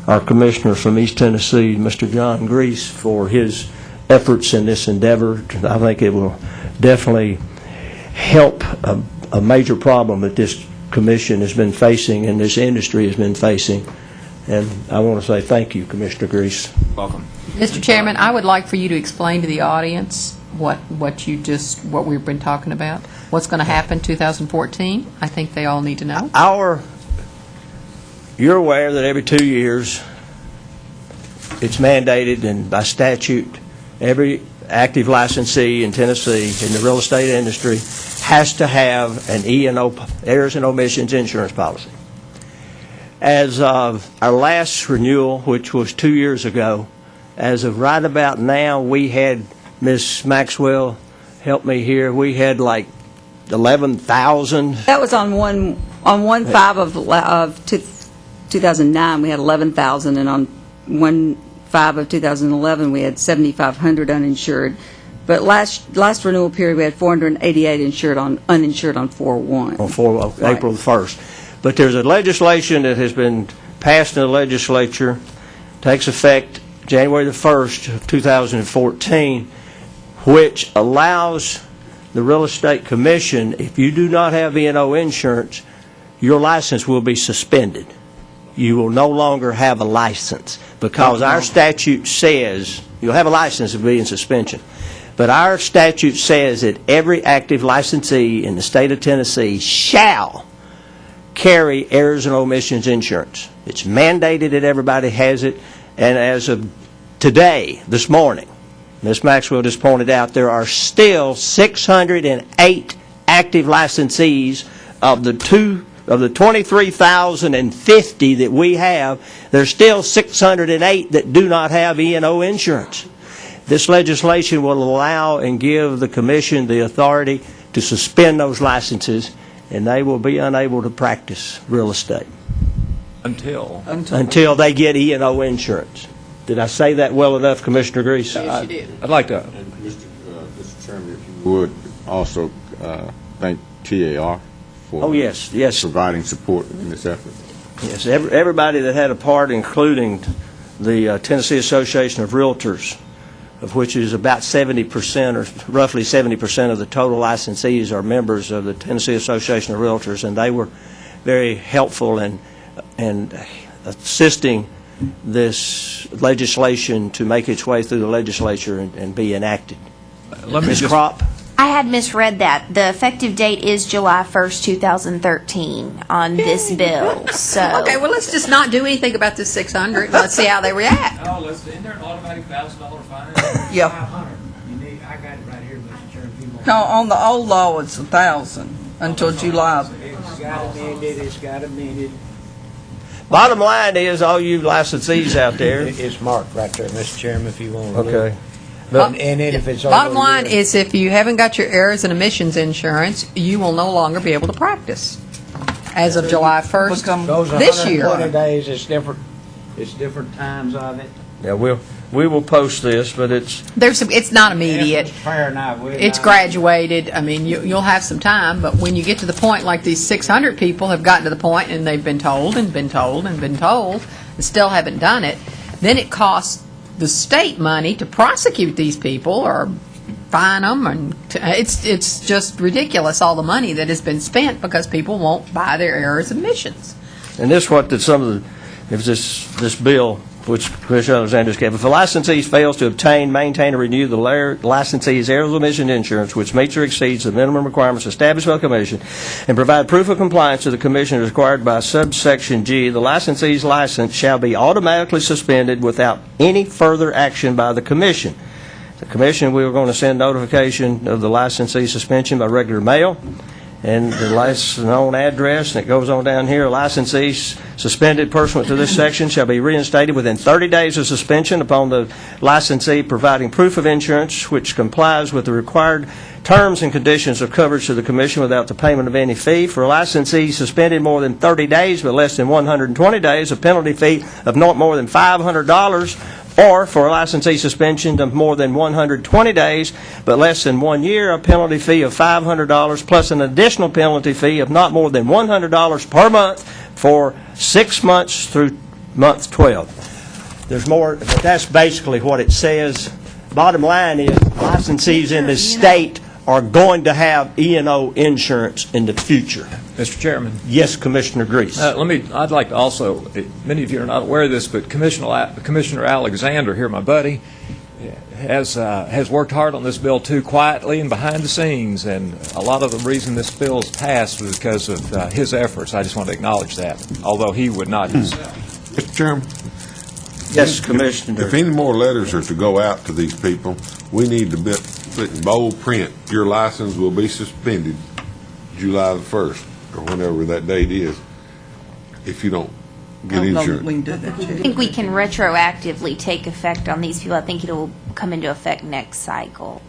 our commissioner from East Tennessee, Mr. John Grease, for his efforts in this endeavor. I think it will definitely help a major problem that this commission has been facing and this industry has been facing. And I want to say thank you, Commissioner Grease. Welcome. Mr. Chairman, I would like for you to explain to the audience what we've been talking about. What's going to happen 2014? I think they all need to know. You're aware that every 2 years, it's mandated and by statute, every active licensee in Tennessee in the real estate industry has to have an E&O, errors and omissions insurance policy. As of our last renewal, which was 2 years ago, as of right about now, we had, Ms. Maxwell, help me here, we had like 11,000. That was on 1/5 of 2009, we had 11,000, and on 1/5 of 2011, we had 7,500 uninsured. But last renewal period, we had 488 uninsured on 4/1. On April the 1st. But there's a legislation that has been passed in the legislature, takes effect January the 1st of 2014, which allows the Real Estate Commission, if you do not have E&O insurance, your license will be suspended. You will no longer have a license, because our statute says, you'll have a license and be in suspension. But our statute says that every active licensee in the state of Tennessee shall carry errors and omissions insurance. It's mandated that everybody has it, and as of today, this morning, Ms. Maxwell just pointed out, there are still 608 active licensees of the 23,050 that we have. There's still 608 that do not have E&O insurance. This legislation will allow and give the commission the authority to suspend those licenses, and they will be unable to practice real estate until they get E&O insurance. Did I say that well enough, Commissioner Grease? Yes, you did. I'd like to. Mr. Chairman, if you would also thank TAR for providing support in this effort. Yes, everybody that had a part, including the Tennessee Association of Realtors, of which is about 70% or roughly 70% of the total licensees are members of the Tennessee Association of Realtors, and they were very helpful in assisting this legislation to make its way through the legislature and be enacted. Let me Ms. just- Kropp? I had misread that. The effective date is July 1st, 2013 on this bill, so. Okay, well, let's just not do anything about this 600, and let's see how they react. No, isn't there an automatic $1,000 fine? Yeah. 500. You need, I got it right here, Mr. Chairman. if you want. No, on the old law, it's 1,000 until July. It's got amended, it's got amended. Bottom line is, all you licensees out there, It's marked right there, Mr. Chairman, if you want to look. okay, And then if it's over. Bottom line a year- is if you haven't got your errors and omissions insurance, you will no longer be able to practice as of July 1st Those this year. 120 days, it's different times of it. yeah, we will post this, but it's, It's not immediate. It's fair enough. It's graduated. I mean, you'll have some time, but when you get to the point like these 600 people have gotten to the point and they've been told and been told and been told and still haven't done it, then it costs the state money to prosecute these people or fine them, and it's just ridiculous, all the money that has been spent because people won't buy their errors and omissions. and this what that some of the, if this bill, which Commissioner Alexander gave, if a licensee fails to obtain, maintain, or renew the licensee's errors and omission insurance, which meets or exceeds the minimum requirements established by the Commission, and provide proof of compliance to the Commission as required by subsection G, the licensee's license shall be automatically suspended without any further action by the Commission. The Commission, we are going to send notification of the licensee suspension by regular mail, and the license known address, and it goes on down here, a licensee suspended pursuant to this section shall be reinstated within 30 days of suspension upon the licensee providing proof of insurance which complies with the required terms and conditions of coverage to the Commission without the payment of any fee. For a licensee suspended more than 30 days but less than 120 days, a penalty fee of not more than $500, or for a licensee suspension of more than 120 days but less than 1 year, a penalty fee of $500 plus an additional penalty fee of not more than $100 per month for 6 months through month 12. There's more, but that's basically what it says. Bottom line is, licensees in this state are going to have E&O insurance in the future. Mr. Chairman. Yes, Commissioner Grease. I'd like to also, many of you are not aware of this, but Commissioner Alexander here, my buddy, has worked hard on this bill too, quietly and behind the scenes, and a lot of the reason this bill is passed was because of his efforts. I just want to acknowledge that, although he would not himself. Mr. Chairman? Yes, Commissioner. If any more letters are to go out to these people, we need to put in bold print, your license will be suspended July the 1st, or whenever that date is, if you don't get insurance. We can do that, I think we can retroactively take effect on these people. I think it will come into effect next cycle.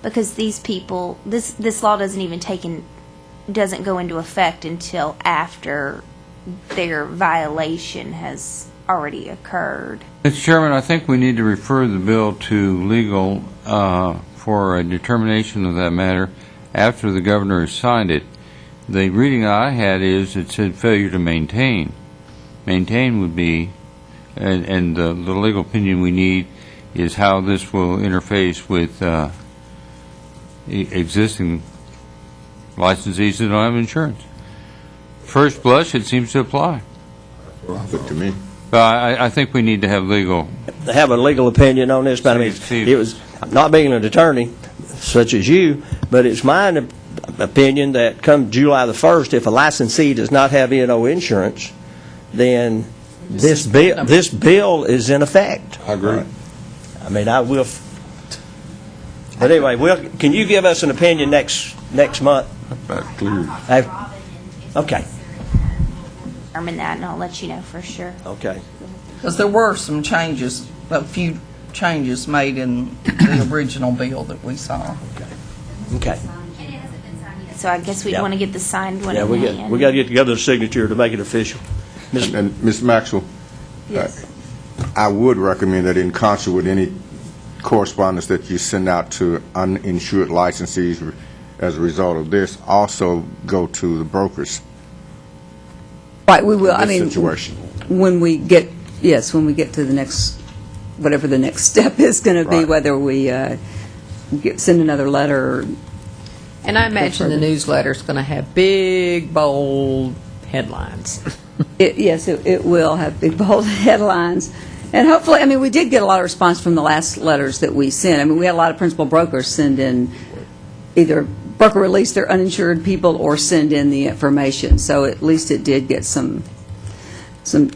Because these people, this law doesn't go into effect until after their violation has already occurred. Mr. Chairman, I think we need to refer the bill to legal for a determination of that matter after the governor has signed it. The reading I had is it said failure to maintain. Maintain would be, and the legal opinion we need is how this will interface with existing licensees that don't have insurance. First blush, it seems to apply. Good to me. But I think we need to have legal. Have a legal opinion on this, but I mean, it was, not being an attorney such as you, but it's my opinion that come July the 1st, if a licensee does not have E&O insurance, then this bill is in effect. I agree. I mean, I will, but anyway, can you give us an opinion next month? About clear. Okay. Determine that, and I'll let you know for sure. Okay. Because there were some changes, a few changes made in the original bill that we saw. Okay. So I guess we'd Yeah. want to get the signed one Yeah, in hand. we got to get together a signature to make it official. And Ms. Maxwell, Yes. I would recommend that in concert with any correspondence that you send out to uninsured licensees as a result of this, also go to the brokers. Right, we will, I This mean, situation. when we get to the next, whatever the next step is going to be, Right. whether we send another letter or And I imagine the newsletter's going to have big, bold headlines. Yes, it will have big, bold headlines. And hopefully, I mean, we did get a lot of response from the last letters that we sent. I mean, we had a lot of principal brokers send in either broker release their uninsured people or send in the information. So at least it did get some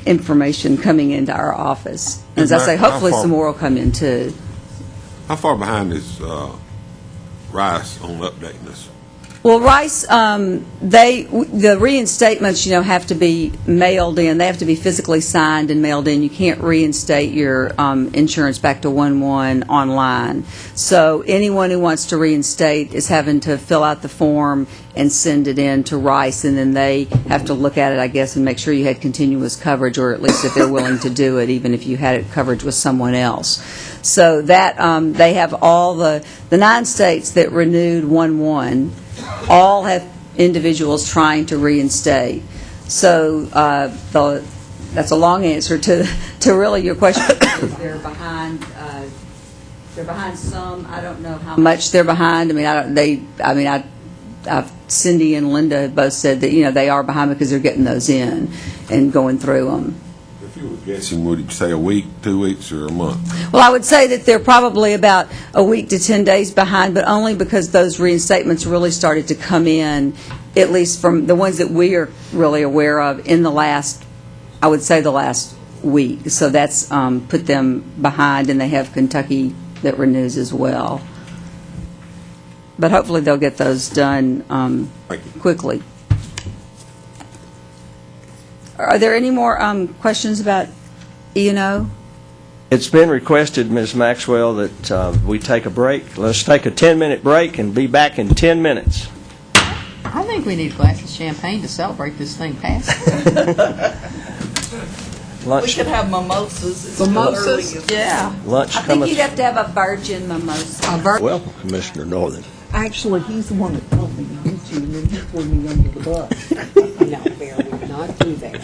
information coming into our office. As I say, hopefully some more will come in too. How far behind is Rice on updating this? Well, Rice, the reinstatements, have to be mailed in. They have to be physically signed and mailed in. You can't reinstate your insurance back to 1/1 online. So anyone who wants to reinstate is having to fill out the form and send it in to Rice, and then they have to look at it, I guess, and make sure you had continuous coverage, or at least if they're willing to do it, even if you had it coverage with someone else. So that they have all the 9 states that renewed 1/1. All have individuals trying to reinstate. So that's a long answer to really your question. They're behind. They're behind some. I don't know how much they're behind. Cindy and Linda both said that they are behind because they're getting those in and going through them. If you were guessing, would you say a week, 2 weeks, or a month? Well, I would say that they're probably about a week to 10 days behind, but only because those reinstatements really started to come in, at least from the ones that we are really aware of, in the last, I would say the last week. So that's put them behind, and they have Kentucky that renews as well. But hopefully they'll get those done quickly. Are there any more questions about E&O? It's been requested, Ms. Maxwell, that we take a break. Let's take a 10-minute break and be back in 10 minutes. I think we need a glass of champagne to celebrate this thing passing. Lunch. We could have mimosas. Mimosas? Yeah. Lunch I think cometh. you'd have to have a virgin mimosa. Welcome, Commissioner Northern. Actually, he's the one that told me to get you, and then he threw me under the bus. No, Bear would not do that.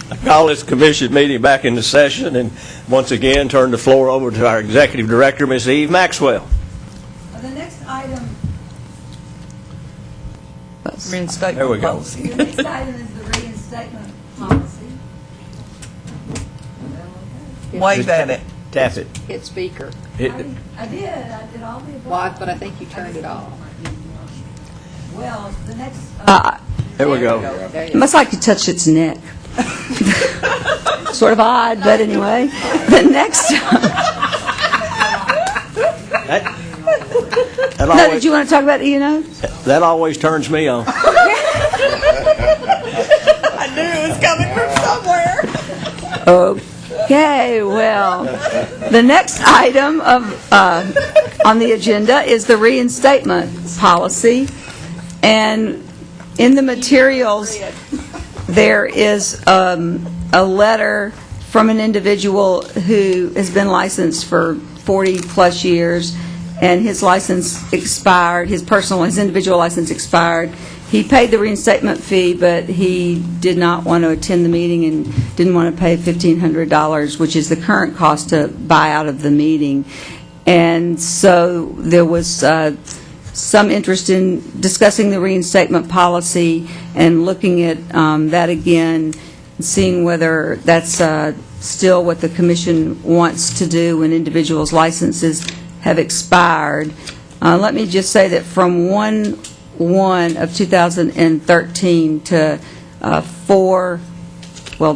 I call this commission meeting back into session, and once again turn the floor over to our executive director, Ms. Eve Maxwell. The next item. Reinstate There we go. policy. The next item is the reinstatement policy. Wave at it. Tap it. Hit speaker. I did all the above. Why? But I think you turned it off. Well, the next. There we go. There It must like to touch its neck. Sort of odd, but anyway. The next. That No, did you want to talk about E&O? That always turns me on. I knew it was coming from somewhere. Okay, well, the next item on the agenda is the reinstatement policy. And in the materials, there is a letter from an individual who has been licensed for 40-plus years, and his license expired, his individual license expired. He paid the reinstatement fee, but he did not want to attend the meeting and didn't want to pay $1,500, which is the current cost to buy out of the meeting. And so there was some interest in discussing the reinstatement policy and looking at that again, and seeing whether that's still what the commission wants to do when individuals' licenses have expired. Let me just say that from 1/1 of 2013 to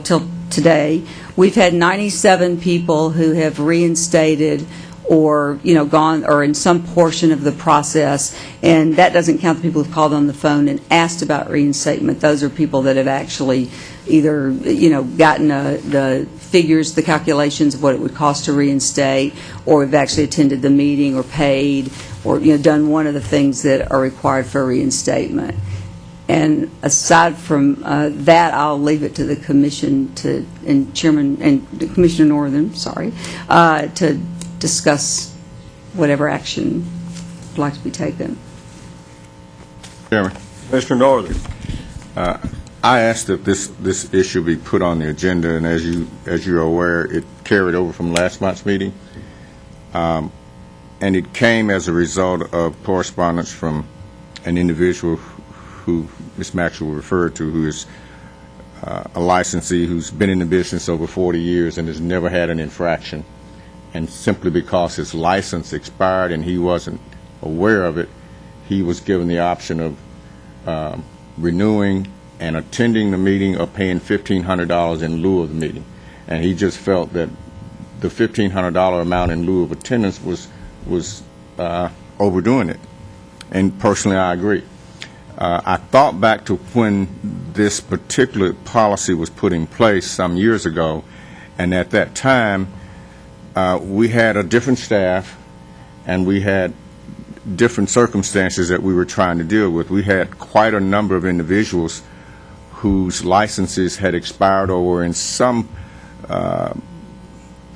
till today, we've had 97 people who have reinstated or gone or in some portion of the process, and that doesn't count the people who've called on the phone and asked about reinstatement. Those are people that have actually either gotten the figures, the calculations of what it would cost to reinstate, or have actually attended the meeting or paid or done one of the things that are required for reinstatement. And aside from that, I'll leave it to the commission and Chairman and Commissioner Northern, to discuss whatever action would like to be taken. Chairman, Mr. Northern. I asked that this issue be put on the agenda, and as you're aware, it carried over from last month's meeting. And it came as a result of correspondence from an individual who Ms. Maxwell referred to, who is a licensee who's been in the business over 40 years and has never had an infraction. And simply because his license expired and he wasn't aware of it, he was given the option of renewing and attending the meeting or paying $1,500 in lieu of the meeting. And he just felt that the $1,500 amount in lieu of attendance was overdoing it. And personally, I agree. I thought back to when this particular policy was put in place some years ago, and at that time, we had a different staff, and we had different circumstances that we were trying to deal with. We had quite a number of individuals whose licenses had expired or were in some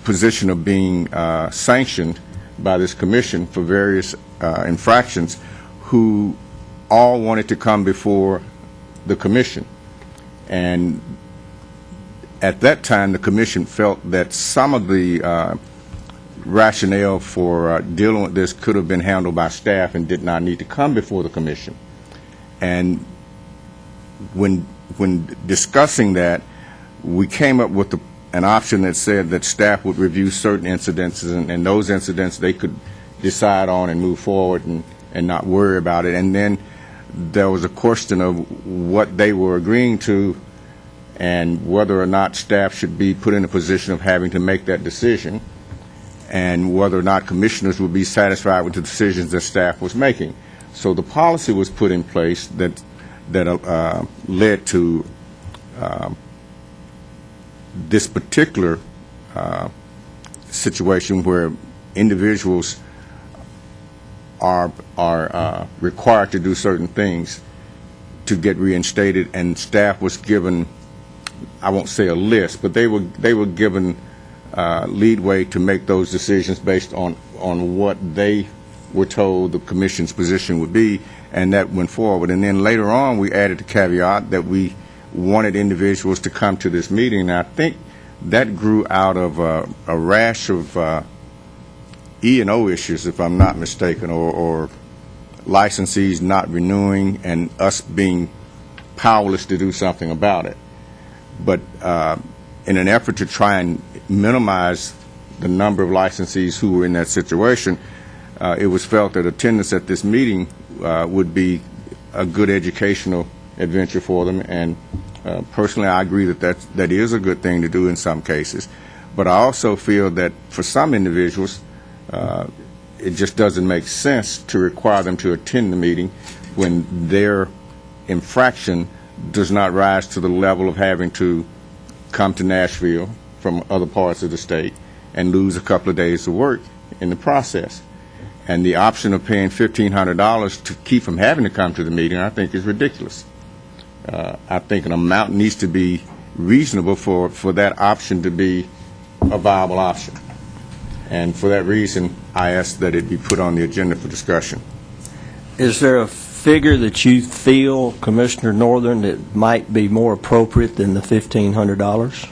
position of being sanctioned by this commission for various infractions, who all wanted to come before the commission. And at that time, the commission felt that some of the rationale for dealing with this could have been handled by staff and did not need to come before the commission. And when discussing that, we came up with an option that said that staff would review certain incidents, and those incidents they could decide on and move forward and not worry about it. And then there was a question of what they were agreeing to and whether or not staff should be put in a position of having to make that decision, and whether or not commissioners would be satisfied with the decisions that staff was making. So the policy was put in place that led to this particular situation where individuals are required to do certain things to get reinstated, and staff was given, I won't say a list, but they were given leadway to make those decisions based on what they were told the commission's position would be, and that went forward. And then later on, we added the caveat that we wanted individuals to come to this meeting, and I think that grew out of a rash of E&O issues, if I'm not mistaken, or licensees not renewing and us being powerless to do something about it. But in an effort to try and minimize the number of licensees who were in that situation, it was felt that attendance at this meeting would be a good educational adventure for them. And personally, I agree that is a good thing to do in some cases. But I also feel that for some individuals, it just doesn't make sense to require them to attend the meeting when their infraction does not rise to the level of having to come to Nashville from other parts of the state and lose a couple of days of work in the process. And the option of paying $1,500 to keep from having to come to the meeting, I think, is ridiculous. I think an amount needs to be reasonable for that option to be a viable option. And for that reason, I ask that it be put on the agenda for discussion. Is there a figure that you feel, Commissioner Northern, that might be more appropriate than the $1,500?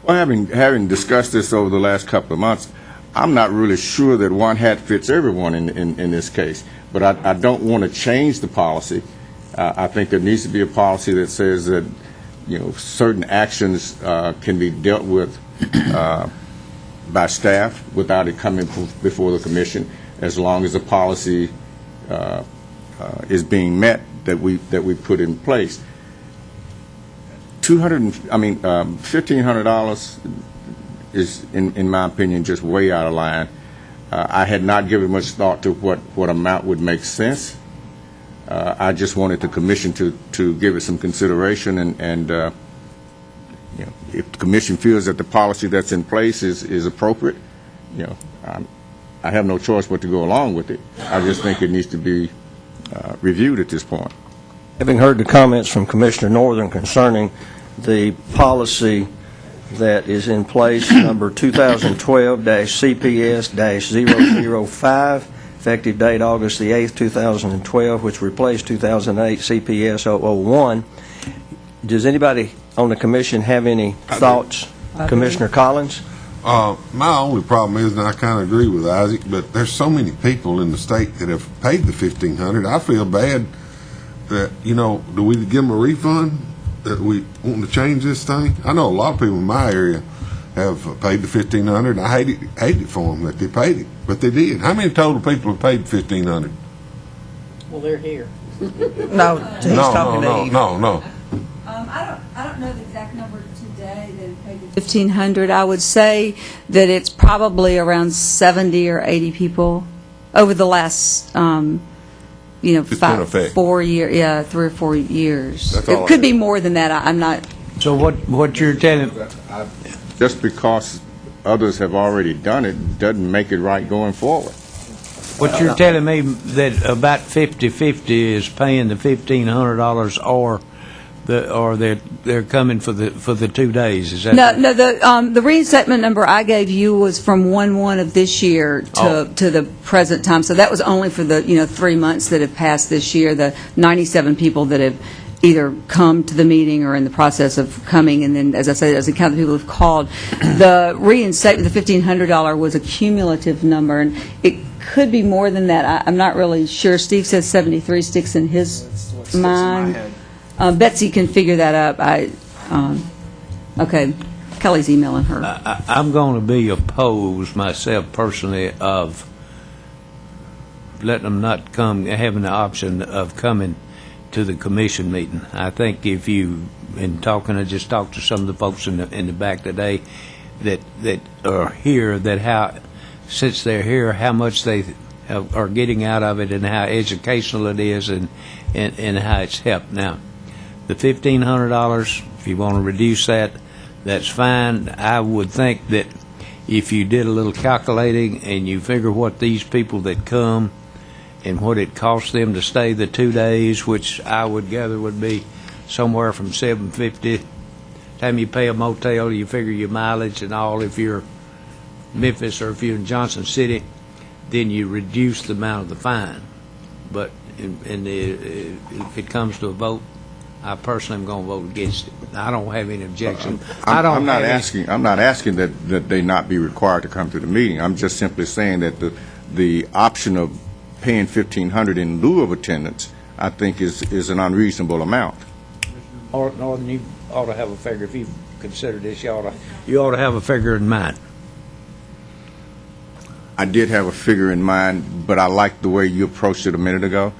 Well, having discussed this over the last couple of months, I'm not really sure that one hat fits everyone in this case. But I don't want to change the policy. I think there needs to be a policy that says that, certain actions can be dealt with by staff without it coming before the commission, as long as the policy is being met that we put in place. $1,500 is, in my opinion, just way out of line. I had not given much thought to what amount would make sense. I just wanted the commission to give it some consideration, and if the commission feels that the policy that's in place is appropriate, I have no choice but to go along with it. I just think it needs to be reviewed at this point. Having heard the comments from Commissioner Northern concerning the policy that is in place, number 2012-CPS-005, effective date August the 8th, 2012, which replaced 2008 CPS 001. Does anybody on the commission have any thoughts? Commissioner Collins? My only problem is, and I kind of agree with Isaac, but there's so many people in the state that have paid the $1,500. I feel bad that, do we give them a refund, that we want to change this thing? I know a lot of people in my area have paid the $1,500, and I hate it for them that they paid it, but they did. How many total people have paid $1,500? Well, they're here. No, he's No, talking to no, Eve. no, no. I don't know the exact number today that it paid 1,500. I would say that it's probably around 70 or 80 people over the last, It's been effect. 4 years, yeah, 3 or 4 years. That's all It I could be have. more than that. I'm not, So what you're telling, Just because others have already done it, doesn't make it right going forward. what you're telling me that about 50/50 is paying the $1,500 or they're coming for the 2 days, is that? no, the reinstatement number I gave you was from 1/1 of this year to the present time. So that was only for the, 3 months that have passed this year, the 97 people that have either come to the meeting or in the process of coming, and then, as I said, as a count of people who've called. The reinstatement, the $1,500 was a cumulative number, and it could be more than that. I'm not really sure. Steve says 73 sticks in his That's what sticks in my mind. head. Betsy can figure that up. Okay, Kelly's emailing her. I'm going to be opposed myself personally of letting them not come, having the option of coming to the commission meeting. I think if you, in talking, I just talked to some of the folks in the back today that are here, that how, since they're here, how much they are getting out of it and how educational it is and how it's helped. Now, the $1,500, if you want to reduce that, that's fine. I would think that if you did a little calculating and you figure what these people that come and what it costs them to stay the 2 days, which I would gather would be somewhere from $750. Time you pay a motel, you figure your mileage and all. If you're Memphis or if you're in Johnson City, then you reduce the amount of the fine. But if it comes to a vote, I personally am going to vote against it. I don't have any objection. I'm not asking that they not be required to come to the meeting. I'm just simply saying that the option of paying $1,500 in lieu of attendance, I think is an unreasonable amount. Northern, you ought to have a figure. If you consider this, you ought to have a figure in mind. I did have a figure in mind, but I liked the way you approached it a minute ago,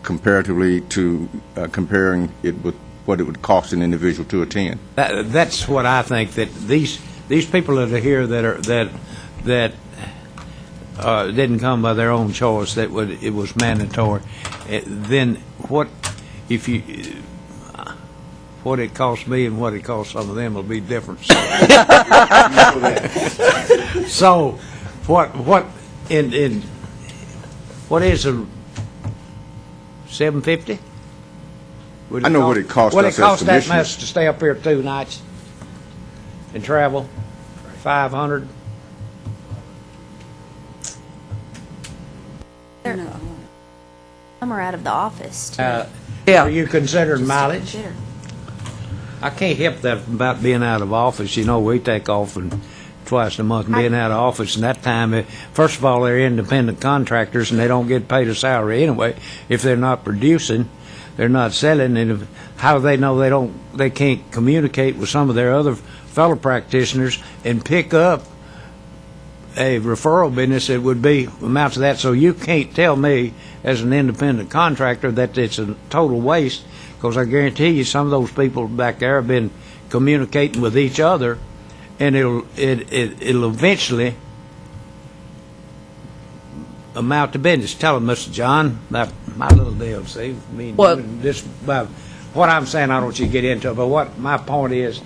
comparatively to comparing it with what it would cost an individual to attend. That's what I think, that these people that are here that didn't come by their own choice, it was mandatory. Then what it cost me and what it cost some of them will be different. So what is a $750? I know what it costs Would it us as cost that commissioners. much to stay up here 2 nights and travel? $500? Some are out of the office, too. Yeah. Are you considering mileage? Consider. I can't help that about being out of office. You know, we take off and twice a month and being out of office, and that time, first of all, they're independent contractors and they don't get paid a salary anyway. If they're not producing, they're not selling, and how do they know they can't communicate with some of their other fellow practitioners and pick up a referral business that would be amount to that? So you can't tell me as an independent contractor that it's a total waste, because I guarantee you some of those people back there have been communicating with each other, and it'll eventually amount to business. Tell them, Mr. John, about my little deal. See, Well- what I'm saying, I don't want you to get into it, but what my point is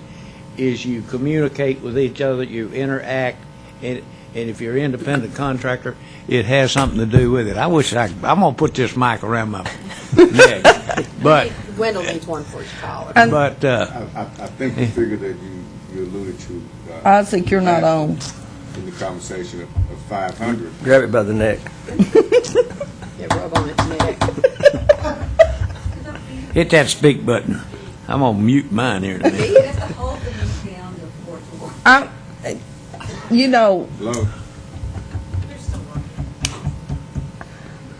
you communicate with each other, you interact, and if you're an independent contractor, it has something to do with it. I'm going to put this mic around my neck, but Wendell needs one for his collar. I think the figure that you alluded to I think you're not on. in the conversation of 500. Grab it by the neck. Yeah, rub on its neck. hit that speak button. I'm going to mute mine here in a minute. Hello?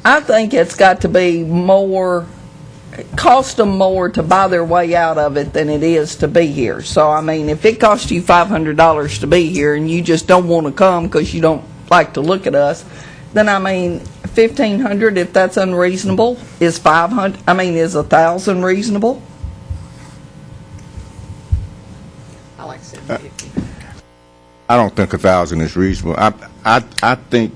I think it's got to be more, cost them more to buy their way out of it than it is to be here. So, I mean, if it costs you $500 to be here and you just don't want to come because you don't like to look at us, then, I mean, 1,500 if that's unreasonable? Is 500, is 1,000 reasonable? I like 750. I don't think 1,000 is reasonable. I think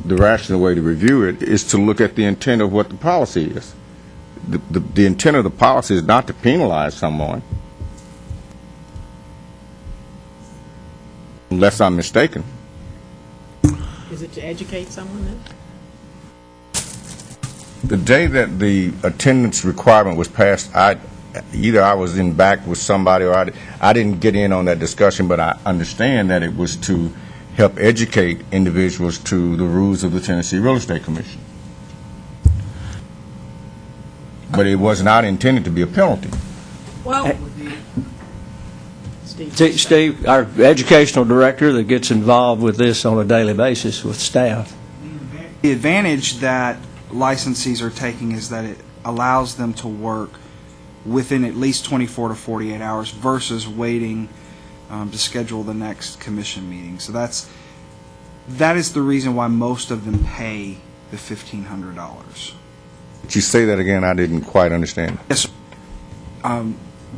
the rational way to review it is to look at the intent of what the policy is. The intent of the policy is not to penalize someone, unless I'm mistaken. Is it to educate someone then? The day that the attendance requirement was passed, either I was in back with somebody or I didn't get in on that discussion, but I understand that it was to help educate individuals to the rules of the Tennessee Real Estate Commission. But it was not intended to be a penalty. Well, Steve, our educational director that gets involved with this on a daily basis with staff. The advantage that licensees are taking is that it allows them to work within at least 24 to 48 hours versus waiting to schedule the next commission meeting. So that is the reason why most of them pay the $1,500. Did you say that again? I didn't quite understand. Yes,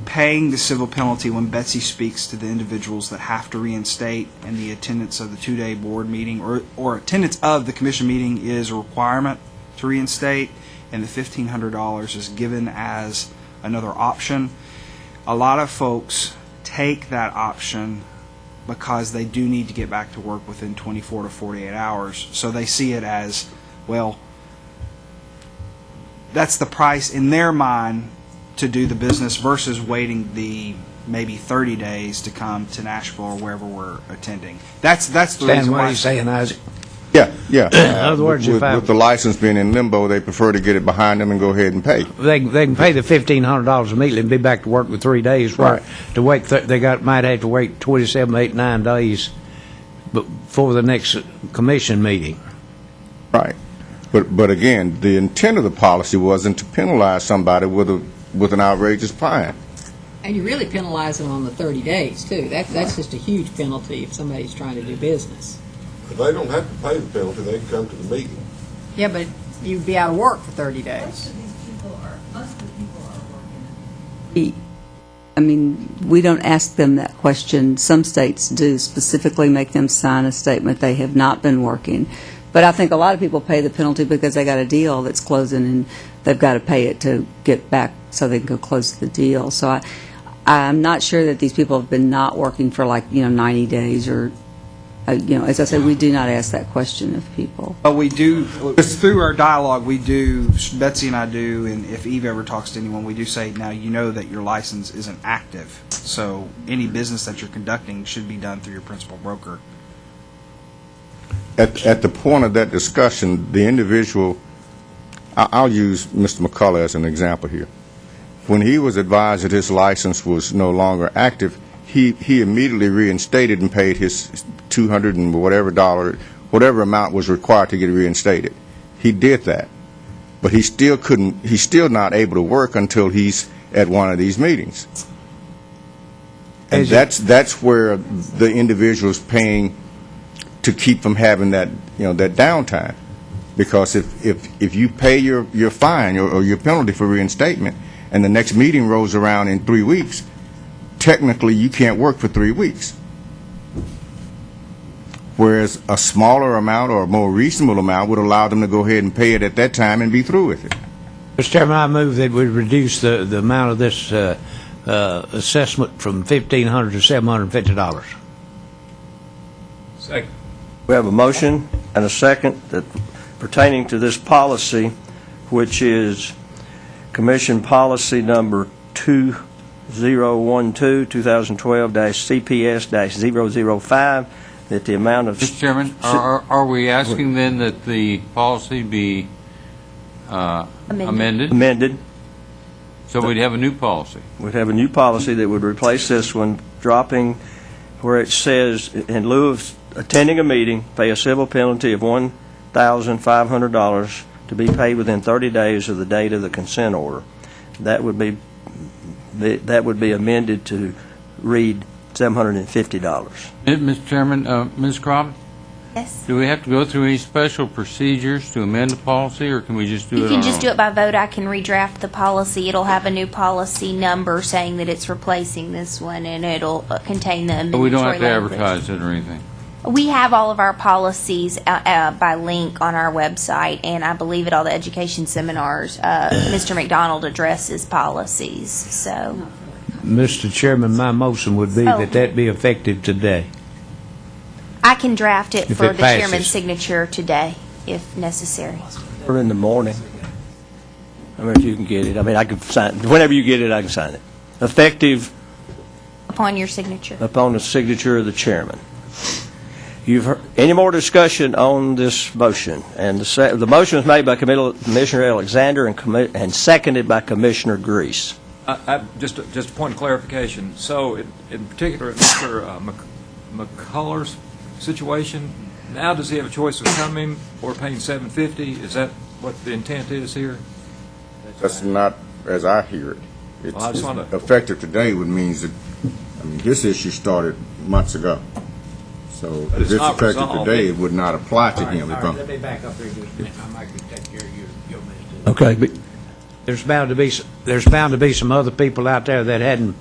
paying the civil penalty when Betsy speaks to the individuals that have to reinstate, and the attendance of the two-day board meeting or attendance of the commission meeting is a requirement to reinstate, and the $1,500 is given as another option. A lot of folks take that option because they do need to get back to work within 24 to 48 hours, so they see it as, well, that's the price in their mind to do the business versus waiting the maybe 30 days to come to Nashville or wherever we're attending. That's the Stan, reason what why. are you saying, Isaac? Yeah. In other words, with the license being in limbo, they prefer to get it behind them and go ahead and pay. They can pay the $1,500 immediately and be back to work with 3 days. Right. To wait, might have to wait 27, 8, 9 days before the next commission meeting. Right. But again, the intent of the policy wasn't to penalize somebody with an outrageous fine. and you really penalize them on the 30 days, too. That's just a huge penalty if somebody's trying to do business. But they don't have to pay the penalty, they can come to the meeting. Yeah, but you'd be out of work for 30 days. I mean, we don't ask them that question. Some states do specifically make them sign a statement they have not been working. But I think a lot of people pay the penalty because they got a deal that's closing and they've got to pay it to get back so they can go close the deal. So I'm not sure that these people have been not working for 90 days or, as I said, we do not ask that question of people. But we do, through our dialogue, we do, Betsy and I do, and if Eve ever talks to anyone, we do say, now you know that your license isn't active. So any business that you're conducting should be done through your principal broker. At the point of that discussion, the individual, I'll use Mr. McCullough as an example here. When he was advised that his license was no longer active, he immediately reinstated and paid his $200 and whatever amount was required to get reinstated. He did that, but he's still not able to work until he's at one of these meetings. And that's where the individual is paying to keep from having that that downtime, because if you pay your fine or your penalty for reinstatement and the next meeting rolls around in 3 weeks, technically you can't work for 3 weeks. Whereas a smaller amount or a more reasonable amount would allow them to go ahead and pay it at that time and be through with it. Mr. Chairman, I move that we reduce the amount of this assessment from $1,500 to $750. Second. We have a motion and a second that pertaining to this policy, which is Commission Policy Number 2012, 2012-CPS-005, that the amount of... Mr. Chairman, are we asking then that the policy be amended? Amended. So we'd have a new policy? We'd have a new policy that would replace this one, dropping where it says, in lieu of attending a meeting, pay a civil penalty of $1,500 to be paid within 30 days of the date of the consent order. That would be amended to read $750. Mr. Chairman, Ms. Crop, Yes. Do we have to go through any special procedures to amend the policy, or can we just do it You on can our just own? do it by vote. I can redraft the policy. It'll have a new policy number saying that it's replacing this one, and it'll contain the But we don't have to language. advertise it or anything? We have all of our policies by link on our website, and I believe at all the education seminars, Mr. McDonald addresses policies, so. Mr. Chairman, my motion would be Oh. that be effective today. I can draft it If for it the chairman's passes. signature today, if necessary. Or in the morning. I mean, if you can get it. I mean, I can sign, whenever you get it, I can sign it. Effective Upon your signature. upon the signature of the chairman. You've heard, any more discussion on this motion? And the motion was made by Commissioner Alexander and seconded by Commissioner Grease. Just a point of clarification. So, in particular, Mr. McCullough's situation, now does he have a choice of coming or paying $750? Is that what the intent is here? That's not, as I hear it. Well, I just wanna- It's effective today, would means that, I mean, this issue started months ago. So But if it's it's not effective resolved. today, it would not apply to him. If I'm- Let me back up here just a minute. I might take care of your business. Okay. But There's bound to be some other people out there that hadn't,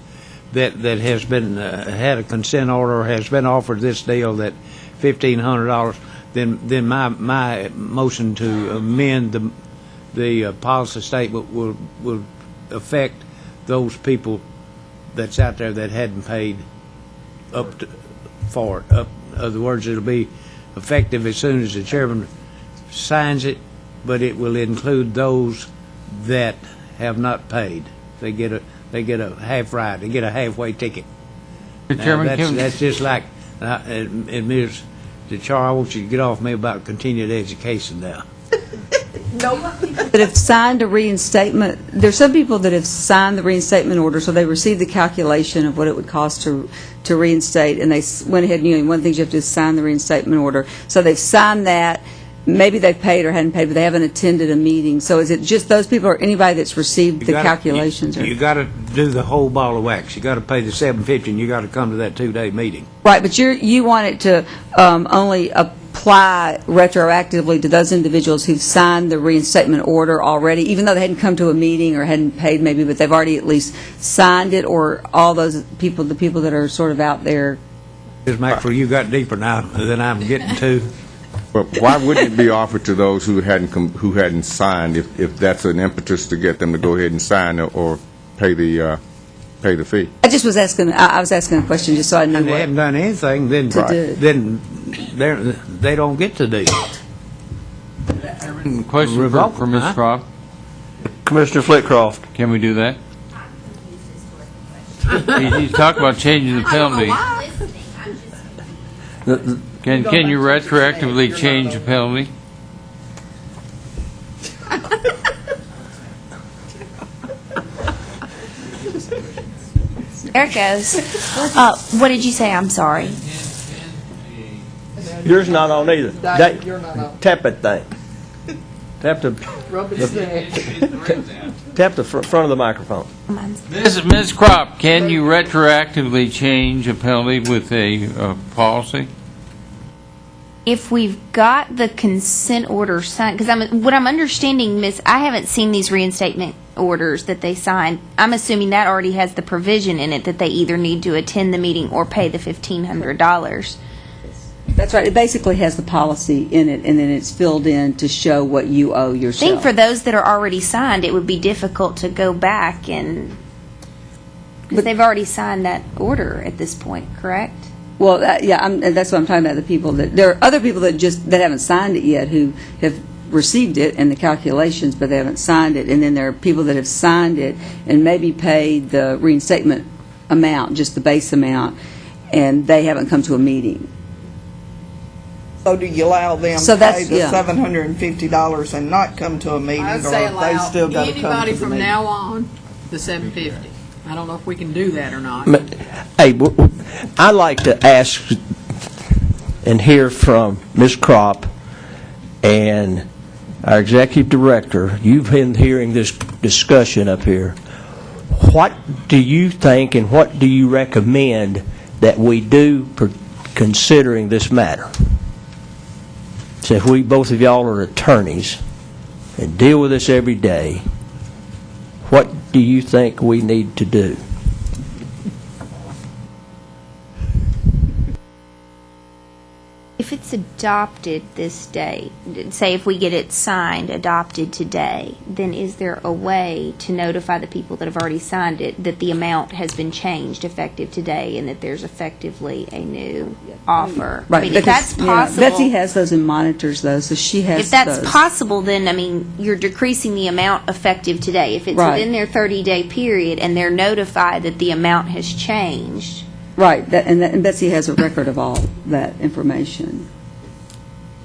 that has been, had a consent order, or has been offered this deal that $1,500, then my motion to amend the policy statement will affect those people that's out there that hadn't paid up to, for it. In other words, it'll be effective as soon as the chairman signs it, but it will include those that have not paid. They get a half ride. They get a halfway ticket. Mr. Now, Chairman, can- that's just like, and Ms. DeChar, I want you to get off me about continued education now. That have signed a reinstatement, there's some people that have signed the reinstatement order, so they received the calculation of what it would cost to reinstate, and they went ahead and, you know, one of the things you have to do is sign the reinstatement order. So they've signed that, maybe they've paid or hadn't paid, but they haven't attended a meeting. So is it just those people or anybody that's received the calculations? You got to do the whole ball of wax. You got to pay the $750, and you got to come to that 2-day meeting. Right, but you want it to only apply retroactively to those individuals who've signed the reinstatement order already, even though they hadn't come to a meeting or hadn't paid maybe, but they've already at least signed it, or all those people, the people that are sort of out there? Ms. Maxwell, you got deeper now than I'm getting to. But why wouldn't it be offered to those who hadn't signed, if that's an impetus to get them to go ahead and sign or pay the fee? I just was asking, I was asking a question just so I knew And they what. haven't done anything, then do. they don't get to do. Question Revoke for them, Ms. huh? Croft. Commissioner Flitcroft. Can we do that? He's talking about changing the penalty. Can you retroactively change the penalty? There it goes. What did you say? I'm sorry. Yours not on either. Dave, you're not on. Tap that thing. Tap the Rub his neck. tap the front of the microphone. Ms. Croft, can you retroactively change a penalty with a policy? If we've got the consent order signed, because what I'm understanding, Miss, I haven't seen these reinstatement orders that they signed. I'm assuming that already has the provision in it that they either need to attend the meeting or pay the $1,500. That's right, it basically has the policy in it, and then it's filled in to show what you owe I yourself. think for those that are already signed, it would be difficult to go back and, because they've already signed that order at this point, correct? Well, and that's what I'm talking about, the people that, there are other people that haven't signed it yet who have received it and the calculations, but they haven't signed it. And then there are people that have signed it and maybe paid the reinstatement amount, just the base amount, and they haven't come to a meeting. So do you allow them So to that's- pay the yeah. $750 and not come to a meeting, I'd or say have they still allow got to come anybody to the from meeting? now on the $750. I don't know if we can do that or not. Hey, I'd like to ask and hear from Ms. Kropp and our executive director. You've been hearing this discussion up here. What do you think and what do you recommend that we do considering this matter? So if we, both of y'all are attorneys and deal with this every day, what do you think we need to do? If it's adopted this day, say if we get it signed, adopted today, then is there a way to notify the people that have already signed it that the amount has been changed effective today and that there's effectively a new offer? Right. I mean, if that's because, possible. Betsy has those and monitors those, so she has If that's those. possible, then, I mean, you're decreasing the amount effective today. If it's Right. within their 30-day period and they're notified that the amount has changed, Right, and Betsy has a record of all that information.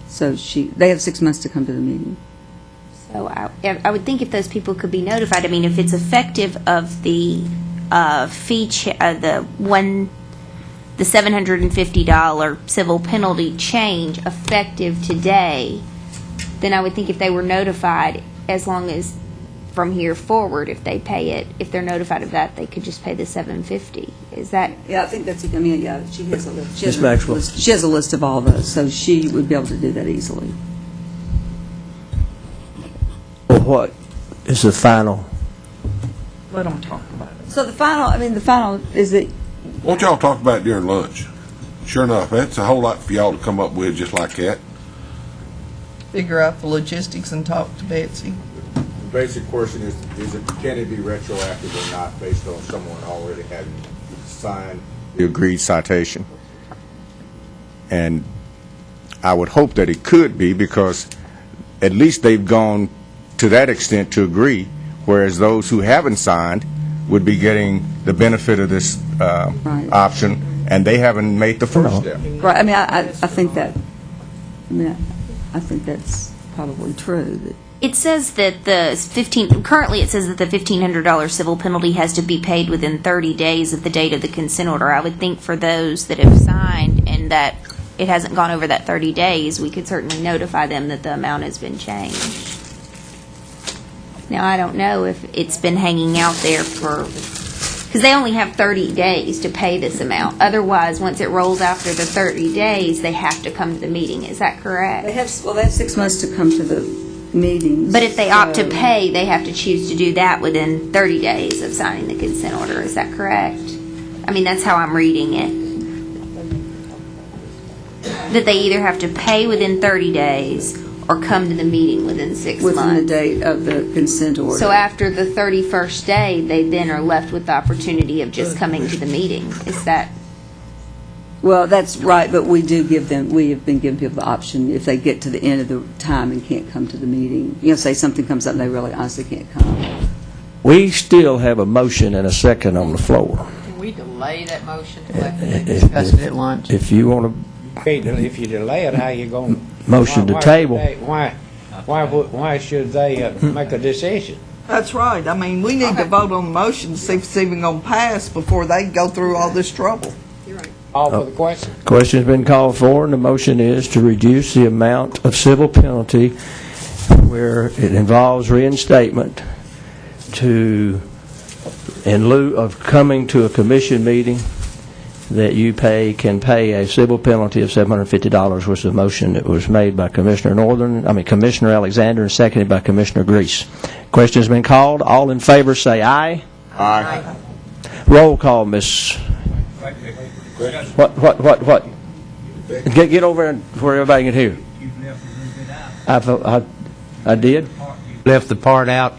So they have 6 months to come to the meeting. so I would think if those people could be notified, I mean, if it's effective of the fee, the $750 civil penalty change effective today, then I would think if they were notified, as long as from here forward, if they pay it, if they're notified of that, they could just pay the $750. Is that? Yeah, I think Betsy, yeah, she has a list. Ms. Maxwell. She has a list of all those, so she would be able to do that easily. Well, what is the final? Let them talk about it. So the final is that, Won't y'all talk about it during lunch? Sure enough, that's a whole lot for y'all to come up with just like that. Figure out the logistics and talk to Betsy. The basic question is can it be retroactive or not based on someone already having signed the agreed citation? And I would hope that it could be, because at least they've gone to that extent to agree, whereas those who haven't signed would be getting the benefit of this Right. option, and they haven't made the first step. right, I mean, I think that, I think that's probably true. That It says that currently it says that the $1,500 civil penalty has to be paid within 30 days of the date of the consent order. I would think for those that have signed and that it hasn't gone over that 30 days, we could certainly notify them that the amount has been changed. Now, I don't know if it's been hanging out there because they only have 30 days to pay this amount. Otherwise, once it rolls after the 30 days, they have to come to the meeting. Is that correct? They have 6 months to come to the meetings. But if they opt to pay, they have to choose to do that within 30 days of signing the consent order. Is that correct? I mean, that's how I'm reading it. That they either have to pay within 30 days or come to the meeting within 6 months. Within the date of the consent order. So after the 31st day, they then are left with the opportunity of just coming to the meeting. Is that? Well, that's right, but we have been giving people the option, if they get to the end of the time and can't come to the meeting, say something comes up and they really honestly can't come. We still have a motion and a second on the floor. Can we delay that motion to let them discuss it at lunch? If you want If you delay it, how you going? to motion to table, Why should they make a decision? That's right. I mean, we need to vote on the motion to see if it's even going to pass before they go through all this trouble. All for the question. question's been called for, and the motion is to reduce the amount of civil penalty where it involves reinstatement to, in lieu of coming to a commission meeting, that you can pay a civil penalty of $750, was the motion that was made by Commissioner Alexander and seconded by Commissioner Grease. Question's been called. All in favor say aye. Aye. Roll call, Miss. What? Get over where everybody can hear. I did. Left the part out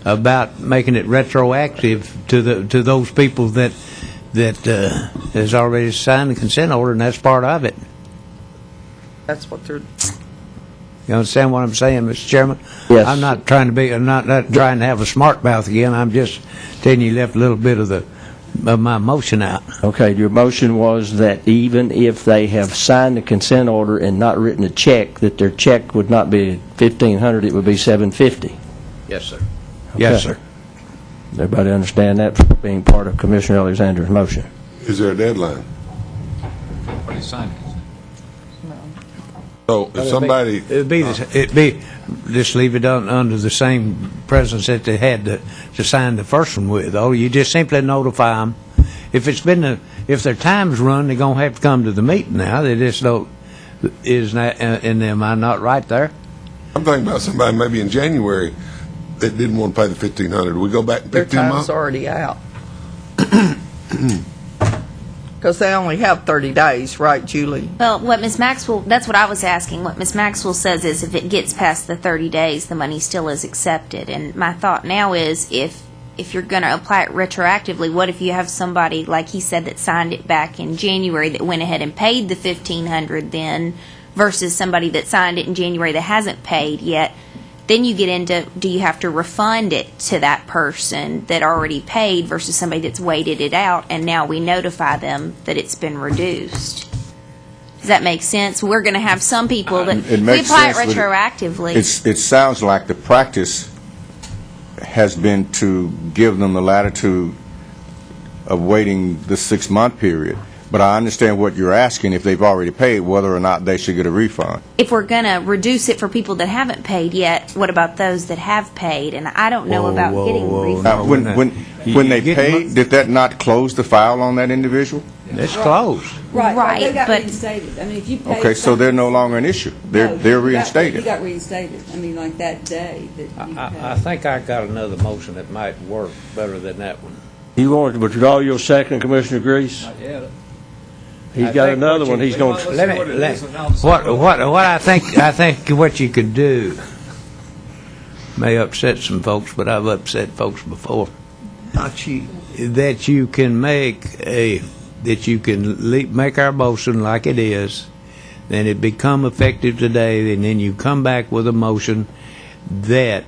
about making it retroactive to those people that has already signed the consent order, and that's part of it. That's what they're... You understand what I'm saying, Mr. Chairman? Yes. I'm not trying to have a smart mouth again. I'm just telling you, left a little bit of my motion out. Okay, your motion was that even if they have signed the consent order and not written a check, that their check would not be $1,500, it would be $750. Yes, sir. Okay. Yes, sir. Everybody understand that for being part of Commissioner Alexander's motion? Is there a deadline? What is signed? So if somebody, It'd be just leave it under the same presence that they had to sign the first one with. Oh, you just simply notify them. If their time's run, they're gonna have to come to the meeting now. They just don't. is that, and am I not right there? I'm thinking about somebody maybe in January that didn't want to pay the $1,500. Do we go back and Their pick them time's up? already out. Because they only have 30 days, right, Julie? Well, what Ms. Maxwell, that's what I was asking. What Ms. Maxwell says is if it gets past the 30 days, the money still is accepted. And my thought now is if you're going to apply it retroactively, what if you have somebody, like he said, that signed it back in January that went ahead and paid the $1,500 then versus somebody that signed it in January that hasn't paid yet? Then you get into, do you have to refund it to that person that already paid versus somebody that's waited it out and now we notify them that it's been reduced? Does that make sense? We're going to have some people that, It if we makes apply it sense, but retroactively. It sounds like the practice has been to give them the latitude of waiting the 6-month period. But I understand what you're asking, if they've already paid, whether or not they should get a refund. If we're going to reduce it for people that haven't paid yet, what about those that have paid? And I don't know about getting refunds. Now, when they paid, did that not close the file on that individual? It's closed. Right, They got but- reinstated. I mean, if you paid Okay, so they're no something- longer an issue. They're No, he reinstated. got reinstated. I mean, like that day that you paid. I think I got another motion that might work better than that one. You want to withdraw your second, Commissioner Grease? He's got another one, he's going to... What I think what you could do may upset some folks, but I've upset folks before. That you can make make our motion like it is, then it become effective today, and then you come back with a motion that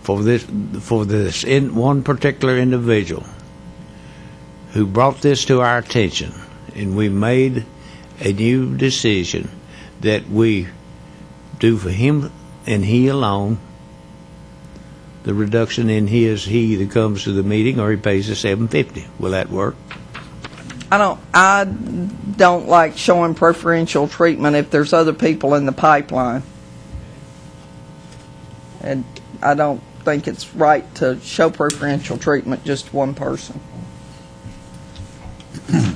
for this in one particular individual who brought this to our attention, and we made a new decision that we do for him and he alone the reduction in he either comes to the meeting or he pays the $750. Will that work? I don't like showing preferential treatment if there's other people in the pipeline. And I don't think it's right to show preferential treatment just to one person.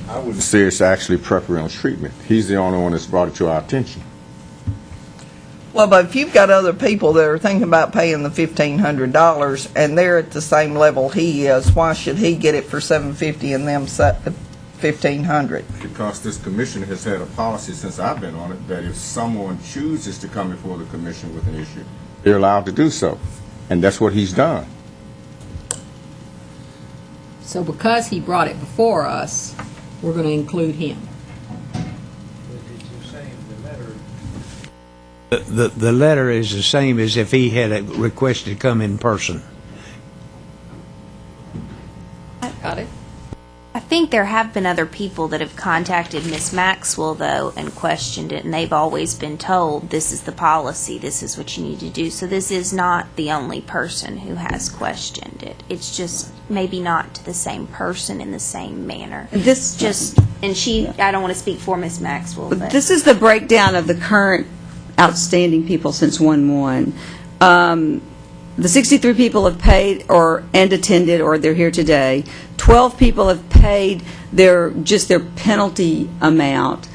I wouldn't say it's actually preferential treatment. He's the only one that's brought it to our attention. Well, but if you've got other people that are thinking about paying the $1,500 and they're at the same level he is, why should he get it for $750 and them $1,500? Because this commission has had a policy since I've been on it that if someone chooses to come before the commission with an issue, they're allowed to do so. And that's what he's done. So because he brought it before us, we're going to include him. The letter is the same as if he had requested to come in person. Got it? I think there have been other people that have contacted Ms. Maxwell, though, and questioned it, and they've always been told, this is the policy, this is what you need to do. So this is not the only person who has questioned it. It's just maybe not to the same person in the same manner. This Just, and I don't want to speak for Ms. Maxwell, but. This is the breakdown of the current outstanding people since 1/1. The 63 people have paid and attended, or they're here today. 12 people have paid their penalty amount,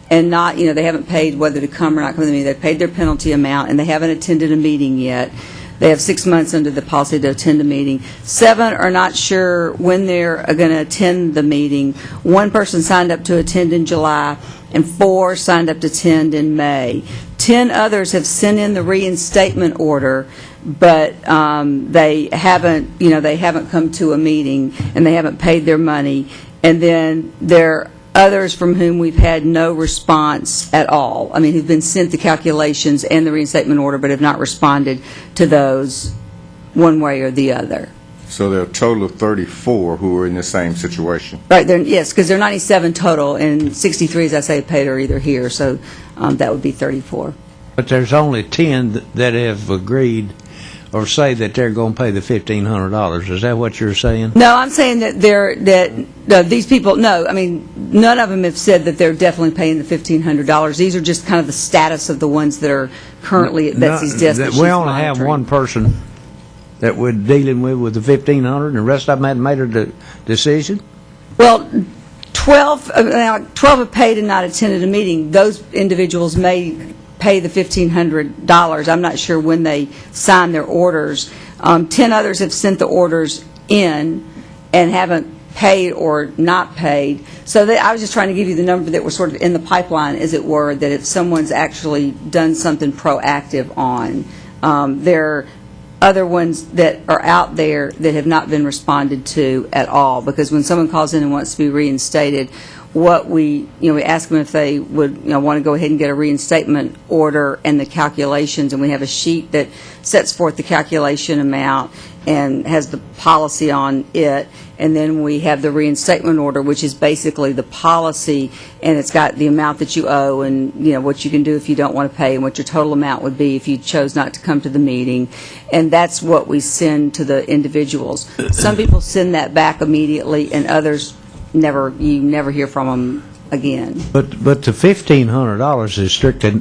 and not, they haven't paid whether to come or not come to the meeting. They've paid their penalty amount, and they haven't attended a meeting yet. They have 6 months under the policy to attend a meeting. 7 are not sure when they're going to attend the meeting. 1 person signed up to attend in July, and 4 signed up to attend in May. 10 others have sent in the reinstatement order, but they haven't come to a meeting, and they haven't paid their money. And then there are others from whom we've had no response at all. I mean, who've been sent the calculations and the reinstatement order, but have not responded to those one way or the other. So there are a total of 34 who are in the same situation. Right, yes, because there are 97 total, and 63, as I say, paid are either here, so that would be 34. But there's only 10 that have agreed or say that they're going to pay the $1,500. Is that what you're saying? No, I'm saying that these people, no, I mean, none of them have said that they're definitely paying the $1,500. These are just kind of the status of the ones that are currently at Betsy's desk that she's We only have monitoring. one person that we're dealing with the $1,500, and the rest of them hadn't made a decision? Well, 12 have paid and not attended a meeting. Those individuals may pay the $1,500. I'm not sure when they sign their orders. 10 others have sent the orders in and haven't paid or not paid. So I was just trying to give you the number that were sort of in the pipeline, as it were, that if someone's actually done something proactive on. There are other ones that are out there that have not been responded to at all, because when someone calls in and wants to be reinstated, we ask them if they would want to go ahead and get a reinstatement order and the calculations, and we have a sheet that sets forth the calculation amount and has the policy on it, and then we have the reinstatement order, which is basically the policy, and it's got the amount that you owe and what you can do if you don't want to pay and what your total amount would be if you chose not to come to the meeting, and that's what we send to the individuals. Some people send that back immediately, and others you never hear from them again. But the $1,500 is strictly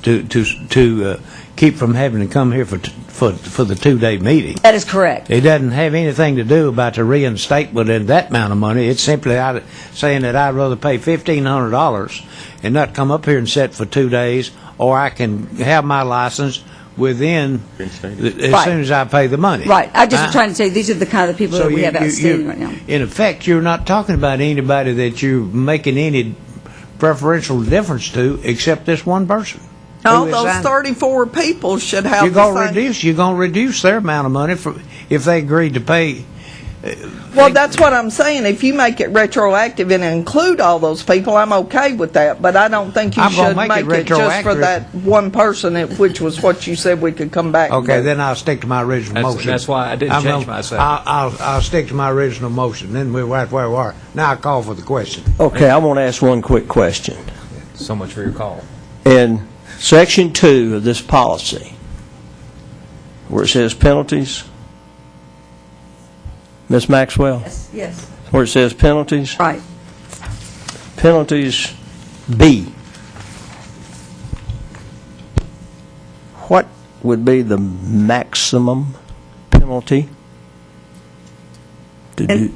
to keep from having to come here for the 2-day meeting. That is correct. It doesn't have anything to do about the reinstatement and that amount of money. It's simply saying that I'd rather pay $1,500 and not come up here and sit for 2 days, or I can have my license within as Right. soon as I pay the money. Right. I just was trying to say these are the kind of people that we have outstanding right now. In effect, you're not talking about anybody that you're making any preferential difference to except this one person. No, Who is those signed- 34 people should have You're the going same. to reduce their amount of money if they agreed to pay. Well, that's what I'm saying. If you make it retroactive and include all those people, I'm okay with that. But I don't think you I'm gonna should make it make it just for retroactive. that one person, which was what you said we could come back. Okay, with. then I'll stick to my original motion. That's why I didn't change my second. I'll stick to my original motion. Then we're right where we are. Now I call for the question. Okay, I want to ask one quick question. So much for your call. In Section 2 of this policy, where it says penalties, Ms. Maxwell, Yes. where it says penalties, Right. penalties B, what would be the maximum penalty to do,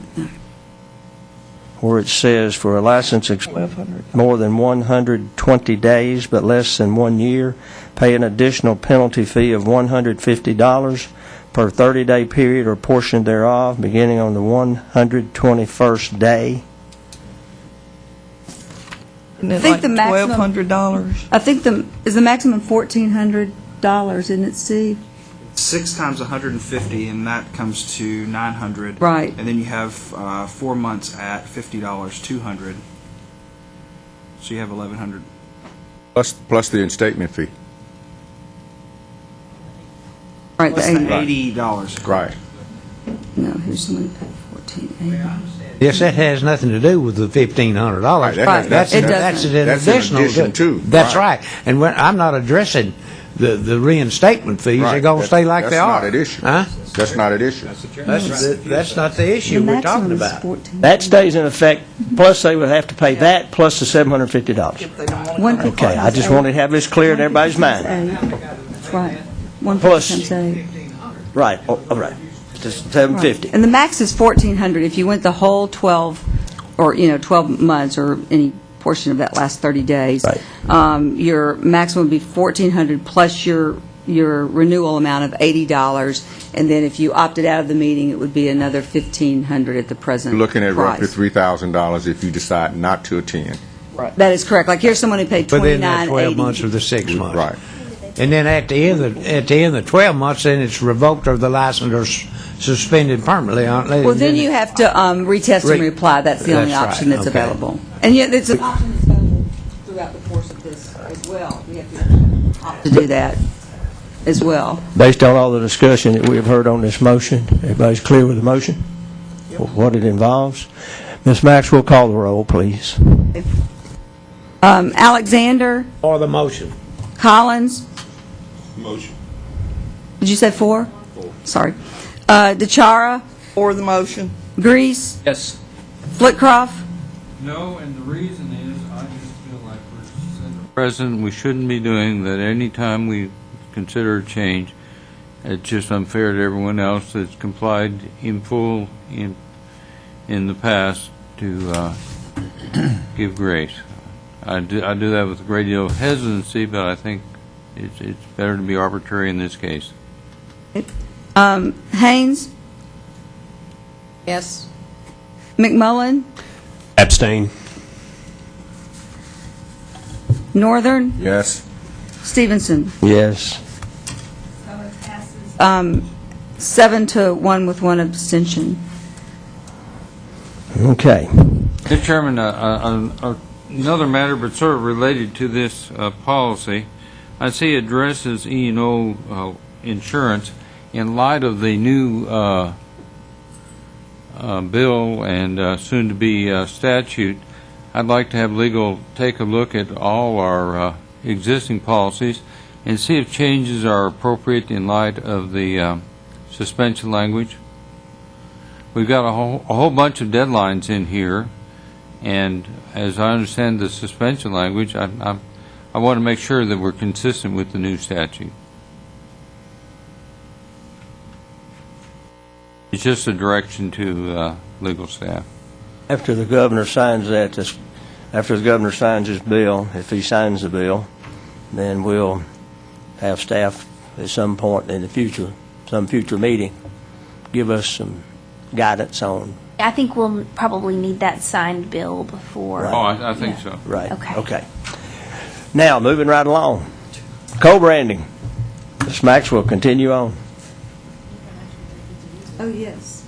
where it says for a license more than 120 days but less than 1 year, pay an additional penalty fee of $150 per 30-day period or portion thereof, beginning on the 121st day. Isn't it I think like the maximum- $1,200? I think is the maximum $1,400, isn't it, Steve? 6 times 150, and that comes to 900. Right. And then you have 4 months at $50, 200. So you have 1,100. Plus the instatement fee. Right. Less The than eight- $80. Right. No, here's someone who paid $1,480. Yes, that has nothing to do with the $1,500. Right, that Right. That's It that's doesn't. an That's an additional. addition too. That's Right. right. And I'm not addressing the reinstatement fees. They're Right. going to stay like they are. That's not at issue. Huh? That's not at issue. That's not the issue The we're talking maximum is about. $1,400. That stays in effect, plus they would have to pay that plus the $750. If they don't want to. 150 Okay, I just wanted to have this clear in everybody's mind. That's right. 150 Plus- times 8. Right, all right, just 750. And the max is $1,400 if you went the whole 12, or 12 months, or any portion of that last 30 days. Right. Your maximum would be $1,400 plus your renewal amount of $80, and then if you opted out of the meeting, it would be another $1,500 at the present You're looking at roughly price. $3,000 if you decide not to attend. That is correct. Like here's someone who paid Within that 12 $29.80. months or the 6 months. Right. And then at the end of the 12 months, then it's revoked or the license or suspended permanently, aren't they? Well, then you have to retest and Re- reapply. That's the only That's right, option that's okay. available. And yet, it's an option that's available throughout the course of this as well. We have to opt to do that as well. Based on all the discussion that we have heard on this motion, everybody's clear with the motion? What it involves? Ms. Maxwell, call the roll, please. Alexander, For the motion. Collins. Motion. Did you say 4? Sorry. DeChara, For the motion. Grease, Yes. Flitcroft. No, and the reason is, I just feel like President, we shouldn't be doing that any time we consider a change. It's just unfair to everyone else that's complied in full in the past to give grace. I do that with a great deal of hesitancy, but I think it's better to be arbitrary in this case. Haynes, Yes. McMullen, Abstain. Northern, Yes. Stevenson. Yes. 7-1 with one abstention. Okay. Mr. Chairman, another matter, but sort of related to this policy, I see it addresses E&O insurance in light of the new bill and soon-to-be statute. I'd like to have legal take a look at all our existing policies and see if changes are appropriate in light of the suspension language. We've got a whole bunch of deadlines in here, and as I understand the suspension language, I want to make sure that we're consistent with the new statute. It's just a direction to legal staff. After the governor signs after the governor signs his bill, if he signs the bill, then we'll have staff at some point in the future, some future meeting, give us some guidance on. I think we'll probably need that signed bill before. Oh, I think so. Right. Okay. Now, moving right along. Co-branding. Ms. Maxwell, continue on. Oh, yes.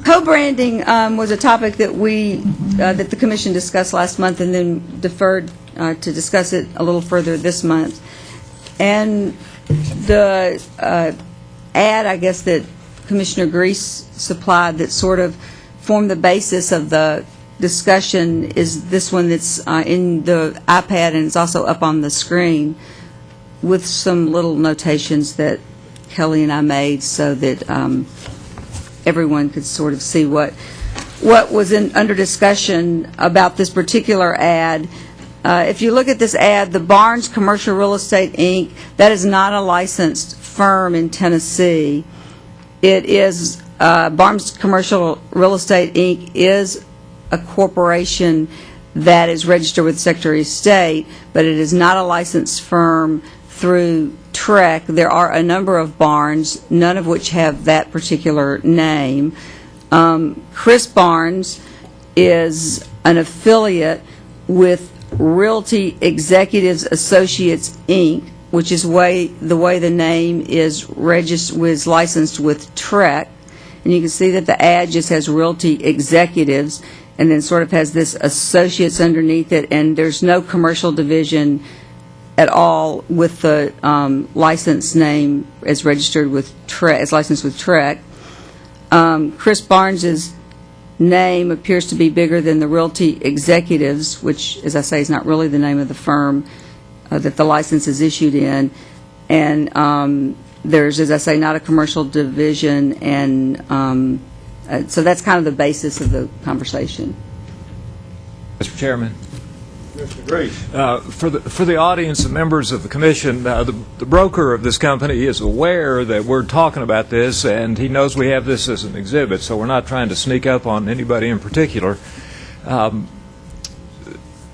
Co-branding was a topic that that the commission discussed last month and then deferred to discuss it a little further this month. And the ad, I guess, that Commissioner Grease supplied that sort of formed the basis of the discussion is this one that's in the iPad, and it's also up on the screen with some little notations that Kelly and I made so that everyone could sort of see what was under discussion about this particular ad. If you look at this ad, the Barnes Commercial Real Estate, Inc., that is not a licensed firm in Tennessee. It is, Barnes Commercial Real Estate, Inc. is a corporation that is registered with the Secretary of State, but it is not a licensed firm through TREC. There are a number of Barnes, none of which have that particular name. Chris Barnes is an affiliate with Realty Executives Associates, Inc., which is the way the name is was licensed with TREC. And you can see that the ad just has Realty Executives and then sort of has this associates underneath it, and there's no commercial division at all with the license name as registered with TREC, as licensed with TREC. Chris Barnes's name appears to be bigger than the Realty Executives, which, as I say, is not really the name of the firm that the license is issued in. And there's, as I say, not a commercial division, and so that's kind of the basis of the conversation. Mr. Chairman. Mr. Grease. For the audience and members of the commission, the broker of this company is aware that we're talking about this, and he knows we have this as an exhibit, so we're not trying to sneak up on anybody in particular.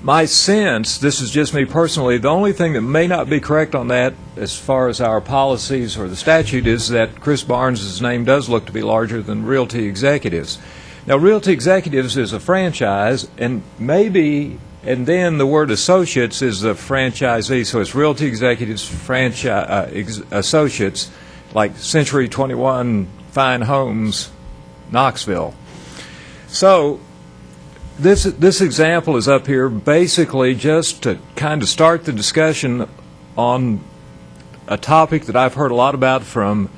My sense, this is just me personally, the only thing that may not be correct on that as far as our policies or the statute is that Chris Barnes' name does look to be larger than Realty Executives. Now, Realty Executives is a franchise, and maybe, and then the word associates is the franchisee, so it's Realty Executives Associates, like Century 21 Fine Homes, Knoxville. So this example is up here basically just to kind of start the discussion on a topic that I've heard a lot about from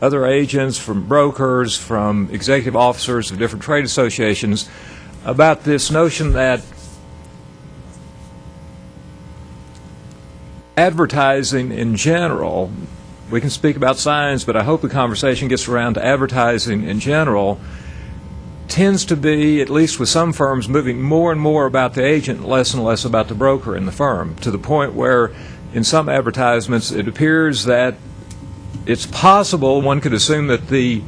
other agents, from brokers, from executive officers of different trade associations, about this notion that advertising in general, we can speak about signs, but I hope the conversation gets around to advertising in general, tends to be, at least with some firms, moving more and more about the agent, less and less about the broker in the firm, to the point where in some advertisements it appears that it's possible one could assume that the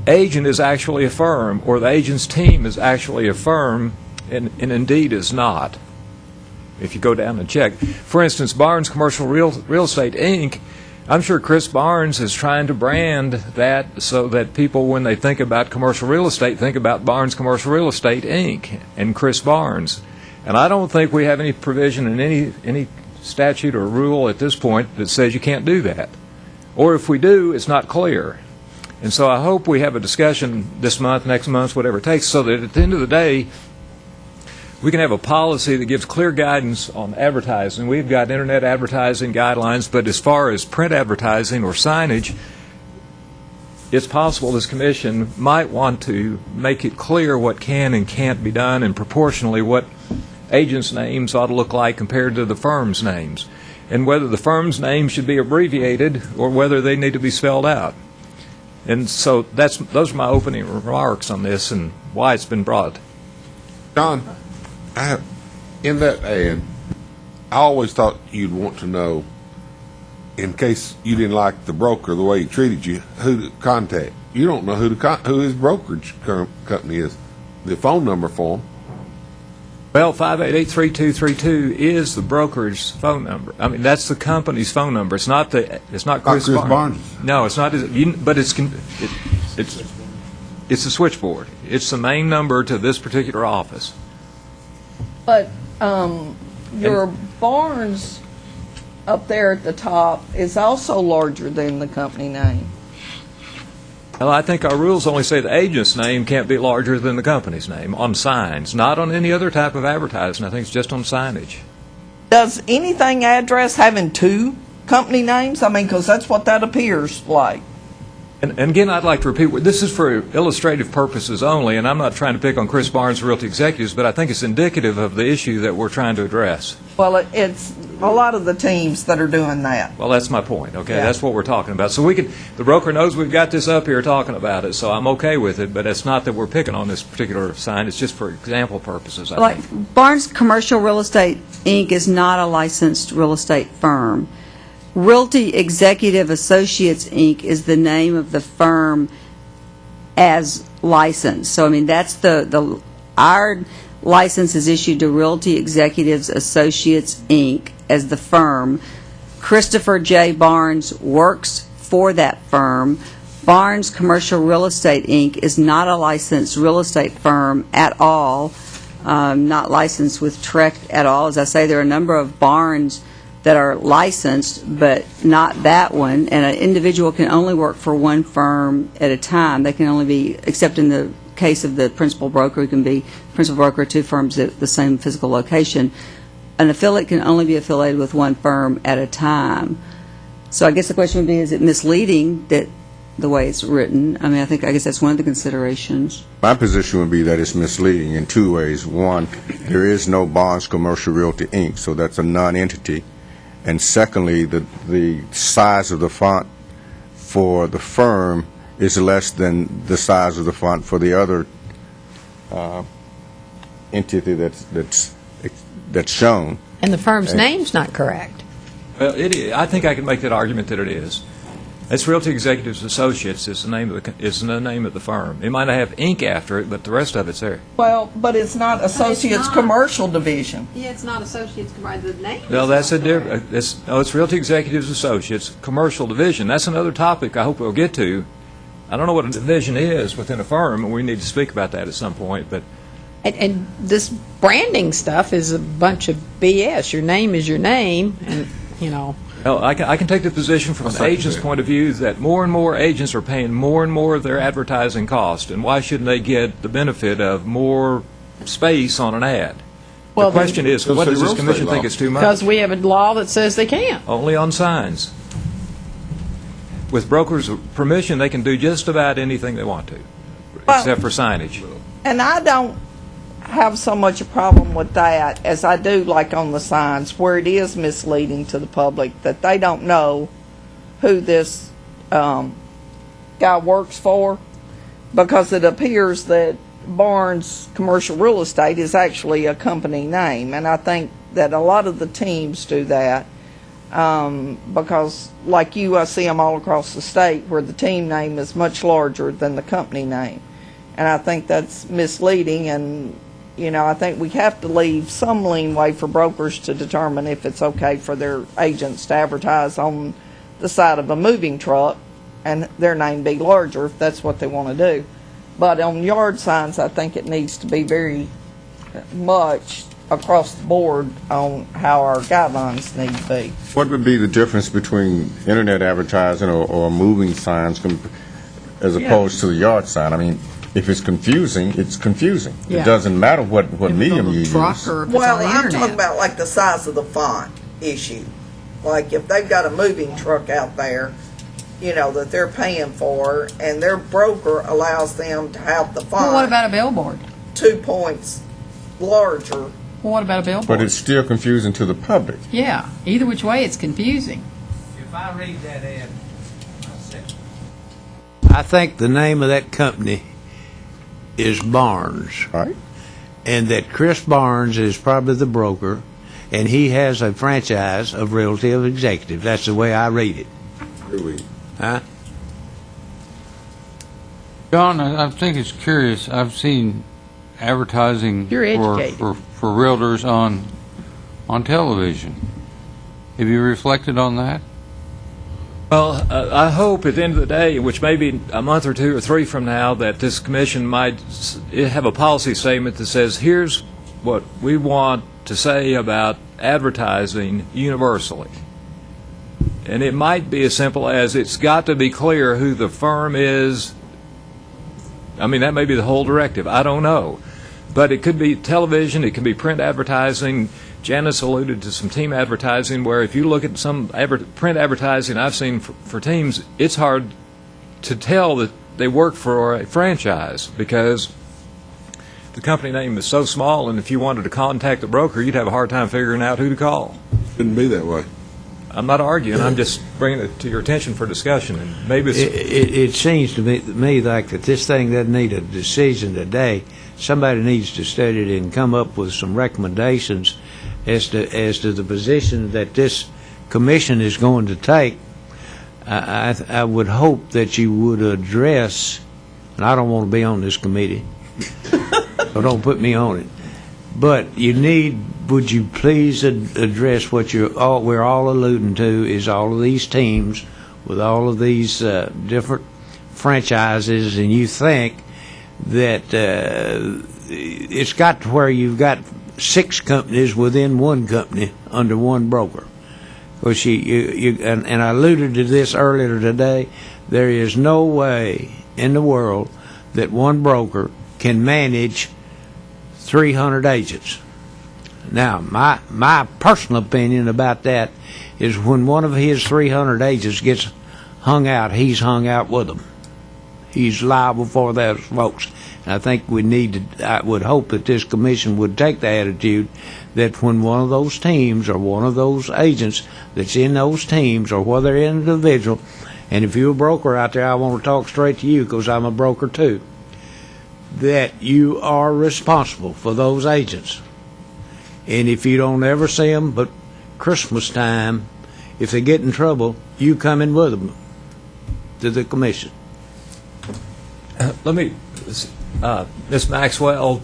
agent is actually a firm or the agent's team is actually a firm and Indeed is not. If you go down and check. For instance, Barnes Commercial Real Estate, Inc., I'm sure Chris Barnes is trying to brand that so that people, when they think about commercial real estate, think about Barnes Commercial Real Estate, Inc. and Chris Barnes. And I don't think we have any provision in any statute or rule at this point that says you can't do that. Or if we do, it's not clear. And so I hope we have a discussion this month, next month, whatever it takes, so that at the end of the day, we can have a policy that gives clear guidance on advertising. We've got internet advertising guidelines, but as far as print advertising or signage, it's possible this commission might want to make it clear what can and can't be done, and proportionally what agents' names ought to look like compared to the firms' names, and whether the firm's name should be abbreviated or whether they need to be spelled out. And so those are my opening remarks on this and why it's been brought. John, in that ad, I always thought you'd want to know, in case you didn't like the broker the way he treated you, who to contact. You don't know who his brokerage company is. The phone number for him. Well, 588-3232 is the broker's phone number. I mean, that's the company's phone number. It's not Chris Barnes. No, it's not. But it's a switchboard. It's the main number to this particular office. But your Barnes up there at the top is also larger than the company name. Well, I think our rules only say the agent's name can't be larger than the company's name on signs, not on any other type of advertising. I think it's just on signage. Does anything address having two company names? I mean, because that's what that appears like. And again, I'd like to repeat, this is for illustrative purposes only, and I'm not trying to pick on Chris Barnes, Realty Executives, but I think it's indicative of the issue that we're trying to address. Well, it's a lot of the teams that are doing that. Well, that's my point, okay? Yeah. That's what we're talking about. So the broker knows we've got this up here talking about it, so I'm okay with it, but it's not that we're picking on this particular sign. It's just for example purposes, I think. Barnes Commercial Real Estate, Inc. is not a licensed real estate firm. Realty Executive Associates, Inc. is the name of the firm as licensed. So, I mean, that's our license is issued to Realty Executives Associates, Inc. as the firm. Christopher J. Barnes works for that firm. Barnes Commercial Real Estate, Inc. is not a licensed real estate firm at all, not licensed with TREC at all. As I say, there are a number of Barnes that are licensed, but not that one, and an individual can only work for one firm at a time. They can only be, except in the case of the principal broker, who can be principal broker at two firms at the same physical location. An affiliate can only be affiliated with one firm at a time. So I guess the question would be, is it misleading that the way it's written? I mean, I guess that's one of the considerations. My position would be that it's misleading in two ways. One, there is no Barnes Commercial Realty, Inc., so that's a non-entity. And secondly, the size of the font for the firm is less than the size of the font for the other entity that's shown. And the firm's name's not correct. Well, it is. I think I can make that argument that it is. It's Realty Executives Associates is the name of the firm. It might not have Inc. after it, but the rest of it's there. Well, but it's not Associates Commercial Division. Yeah, it's not Associates Commercial. The name. No, that's a different. It's Realty Executives Associates Commercial Division. That's another topic I hope we'll get to. I don't know what a division is within a firm, and we need to speak about that at some point. But And this branding stuff is a bunch of BS. Your name is your name, and you know. Well, I can take the position from an agent's point of view that more and more agents are paying more and more of their advertising cost, and why shouldn't they get the benefit of more space on an ad? Well, the question is, what does this commission think is too much? Because we have a law that says they can't. Only on signs. With brokers' permission, they can do just about anything they want to, except for signage. And I don't have so much a problem with that as I do like on the signs, where it is misleading to the public that they don't know who this guy works for, because it appears that Barnes Commercial Real Estate is actually a company name. And I think that a lot of the teams do that because, like you, I see them all across the state where the team name is much larger than the company name. And I think that's misleading, and I think we have to leave some leeway for brokers to determine if it's okay for their agents to advertise on the side of a moving truck and their name be larger if that's what they want to do. But on yard signs, I think it needs to be very much across the board on how our guidelines need to be. What would be the difference between internet advertising or moving signs as opposed to the yard sign? I mean, if it's confusing, it's confusing. Yeah. It doesn't matter what medium you use. Truck or if it's Well, on the I'm internet. talking about like the size of the font issue. Like if they've got a moving truck out there, that they're paying for, and their broker allows them to have the font Well, what about a billboard? 2 points larger. Well, what about a billboard? But it's still confusing to the public. Yeah, either which way, it's confusing. If I read that ad, I think the name of that company is Barnes. Right. And that Chris Barnes is probably the broker, and he has a franchise of Realty Executive. That's the way I read it. Really? Huh? John, I think it's curious. I've seen advertising You're educated. for realtors on television. Have you reflected on that? Well, I hope at the end of the day, which may be a month or 2 or 3 from now, that this commission might have a policy statement that says, here's what we want to say about advertising universally. And it might be as simple as it's got to be clear who the firm is. I mean, that may be the whole directive. I don't know. But it could be television, it could be print advertising. Janice alluded to some team advertising where if you look at some print advertising I've seen for teams, it's hard to tell that they work for a franchise because the company name is so small, and if you wanted to contact the broker, you'd have a hard time figuring out who to call. Shouldn't be that way. I'm not arguing. I'm just bringing it to your attention for discussion. And maybe it's, It seems to me like that this thing doesn't need a decision today. Somebody needs to study it and come up with some recommendations as to the position that this commission is going to take. I would hope that you would address, and I don't want to be on this committee, so don't put me on it. But would you please address what we're all alluding to is all of these teams with all of these different franchises, and you think that it's got to where you've got 6 companies within one company under one broker. Because and I alluded to this earlier today, there is no way in the world that one broker can manage 300 agents. Now, my personal opinion about that is when one of his 300 agents gets hung out, he's hung out with them. He's liable for those folks. And I think I would hope that this commission would take the attitude that when one of those teams or one of those agents that's in those teams or whether they're an individual, and if you're a broker out there, I want to talk straight to you because I'm a broker too, that you are responsible for those agents. And if you don't ever see them but Christmas time, if they get in trouble, you come in with them to the commission. let me, Ms. Maxwell,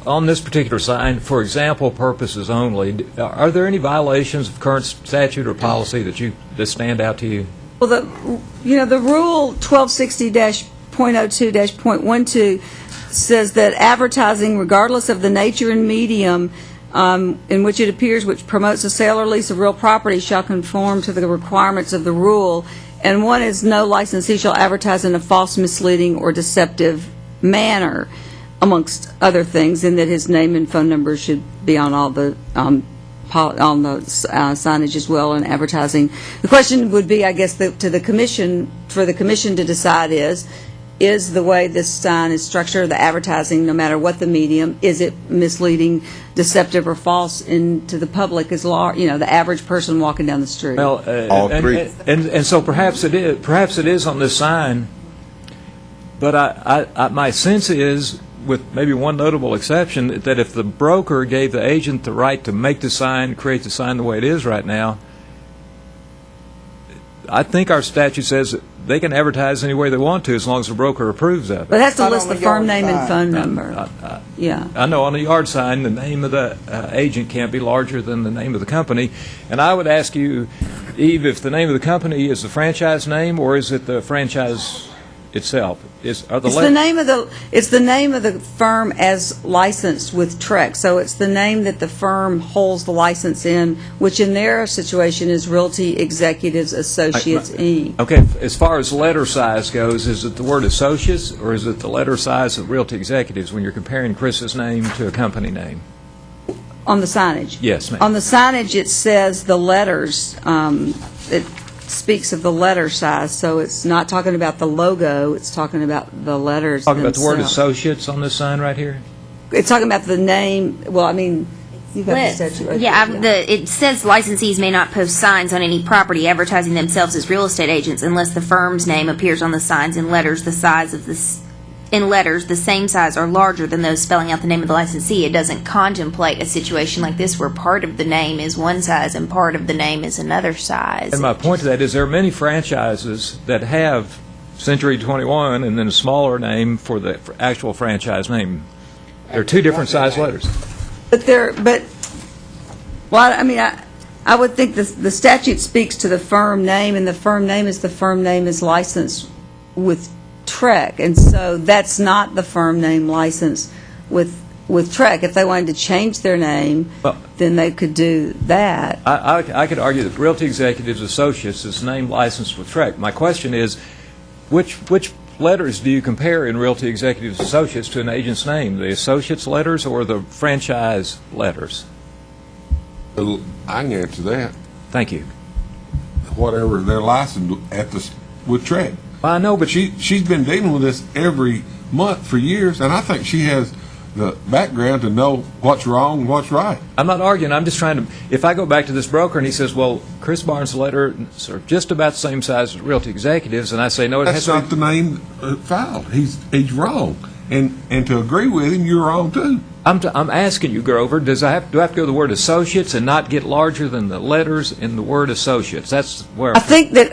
on this particular sign, for example purposes only, are there any violations of current statute or policy that stand out to you? Well, the rule 1260-.02-.12 says that advertising, regardless of the nature and medium in which it appears, which promotes a sale or lease of real property, shall conform to the requirements of the rule. And one is no licensee shall advertise in a false, misleading, or deceptive manner, amongst other things, and that his name and phone number should be on all the signage as well and advertising. The question would be, I guess, to the commission, for the commission to decide is the way this sign is structured, the advertising, no matter what the medium, is it misleading, deceptive, or false to the public, the average person walking down the street? Well, All three. And so perhaps it is on this sign, but my sense is, with maybe one notable exception, that if the broker gave the agent the right to make the sign, create the sign the way it is right now, I think our statute says they can advertise any way they want to as long as the broker approves of But it. it has to Not list on the the firm yard name and sign. phone number. Yeah. I know on a yard sign, the name of the agent can't be larger than the name of the company. And I would ask you, Eve, if the name of the company is the franchise name, or is it the franchise itself? It's the name of the firm as licensed with Trek. So it's the name that the firm holds the license in, which in their situation is Realty Executives Associates, Inc. Okay, as far as letter size goes, is it the word associates, or is it the letter size of Realty Executives when you're comparing Chris's name to a company name? On the signage? Yes, ma'am. On the signage, it says the letters, it speaks of the letter size, so it's not talking about the logo, it's talking about the letters Talking about the word themselves. associates on this sign right here? It's talking about the name, well, I mean, you've got the statute right there. It says licensees may not post signs on any property advertising themselves as real estate agents unless the firm's name appears on the signs in letters the same size or larger than those spelling out the name of the licensee. It doesn't contemplate a situation like this where part of the name is one size and part of the name is another size. And my point to that is there are many franchises that have Century 21 and then a smaller name for the actual franchise name. They're two different size letters. I would think the statute speaks to the firm name, and the firm name is licensed with Trek, and so that's not the firm name license with Trek. If they wanted to change their name, then they could do that. I could argue that Realty Executives Associates is name licensed with Trek. My question is, which letters do you compare in Realty Executives Associates to an agent's name? The associates letters or the franchise letters? I can answer that. Thank you. Whatever they're licensed with Trek. I know, but she's been dealing with this every month for years, and I think she has the background to know what's wrong and what's right. I'm not arguing. I'm just trying to, if I go back to this broker and he says, well, Chris Barnes' letters are just about the same size as Realty Executives, and I say, no, it That's has to not the name filed. He's wrong. And to agree with him, you're wrong too. I'm asking you, Grover, do I have to go to the word associates and not get larger than the letters in the word associates? That's where I think that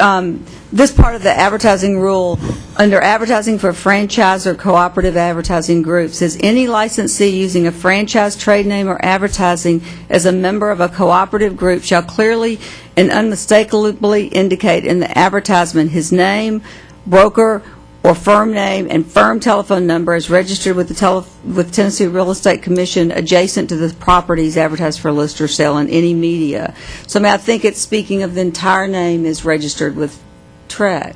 this part of the advertising rule, under advertising for franchise or cooperative advertising groups, says any licensee using a franchise trade name or advertising as a member of a cooperative group shall clearly and unmistakably indicate in the advertisement his name, broker, or firm name and firm telephone number is registered with the Tennessee Real Estate Commission adjacent to the properties advertised for list or sale in any media. So I think it's speaking of the entire name is registered with Trek.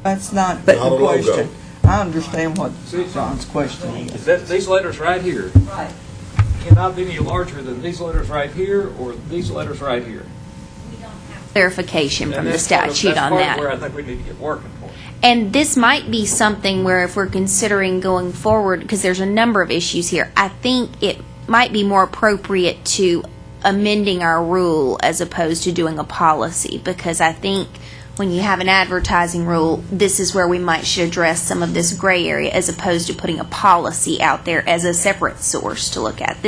That's not But- the question. I understand what John's question is. these letters right here Right. cannot be any larger than these letters right here or these letters right here. Clarification from the statute on that. That's where I think we need to get working for. And this might be something where if we're considering going forward, because there's a number of issues here, I think it might be more appropriate to amending our rule as opposed to doing a policy, because I think when you have an advertising rule, this is where we should address some of this gray area as opposed to putting a policy out there as a separate source to look at.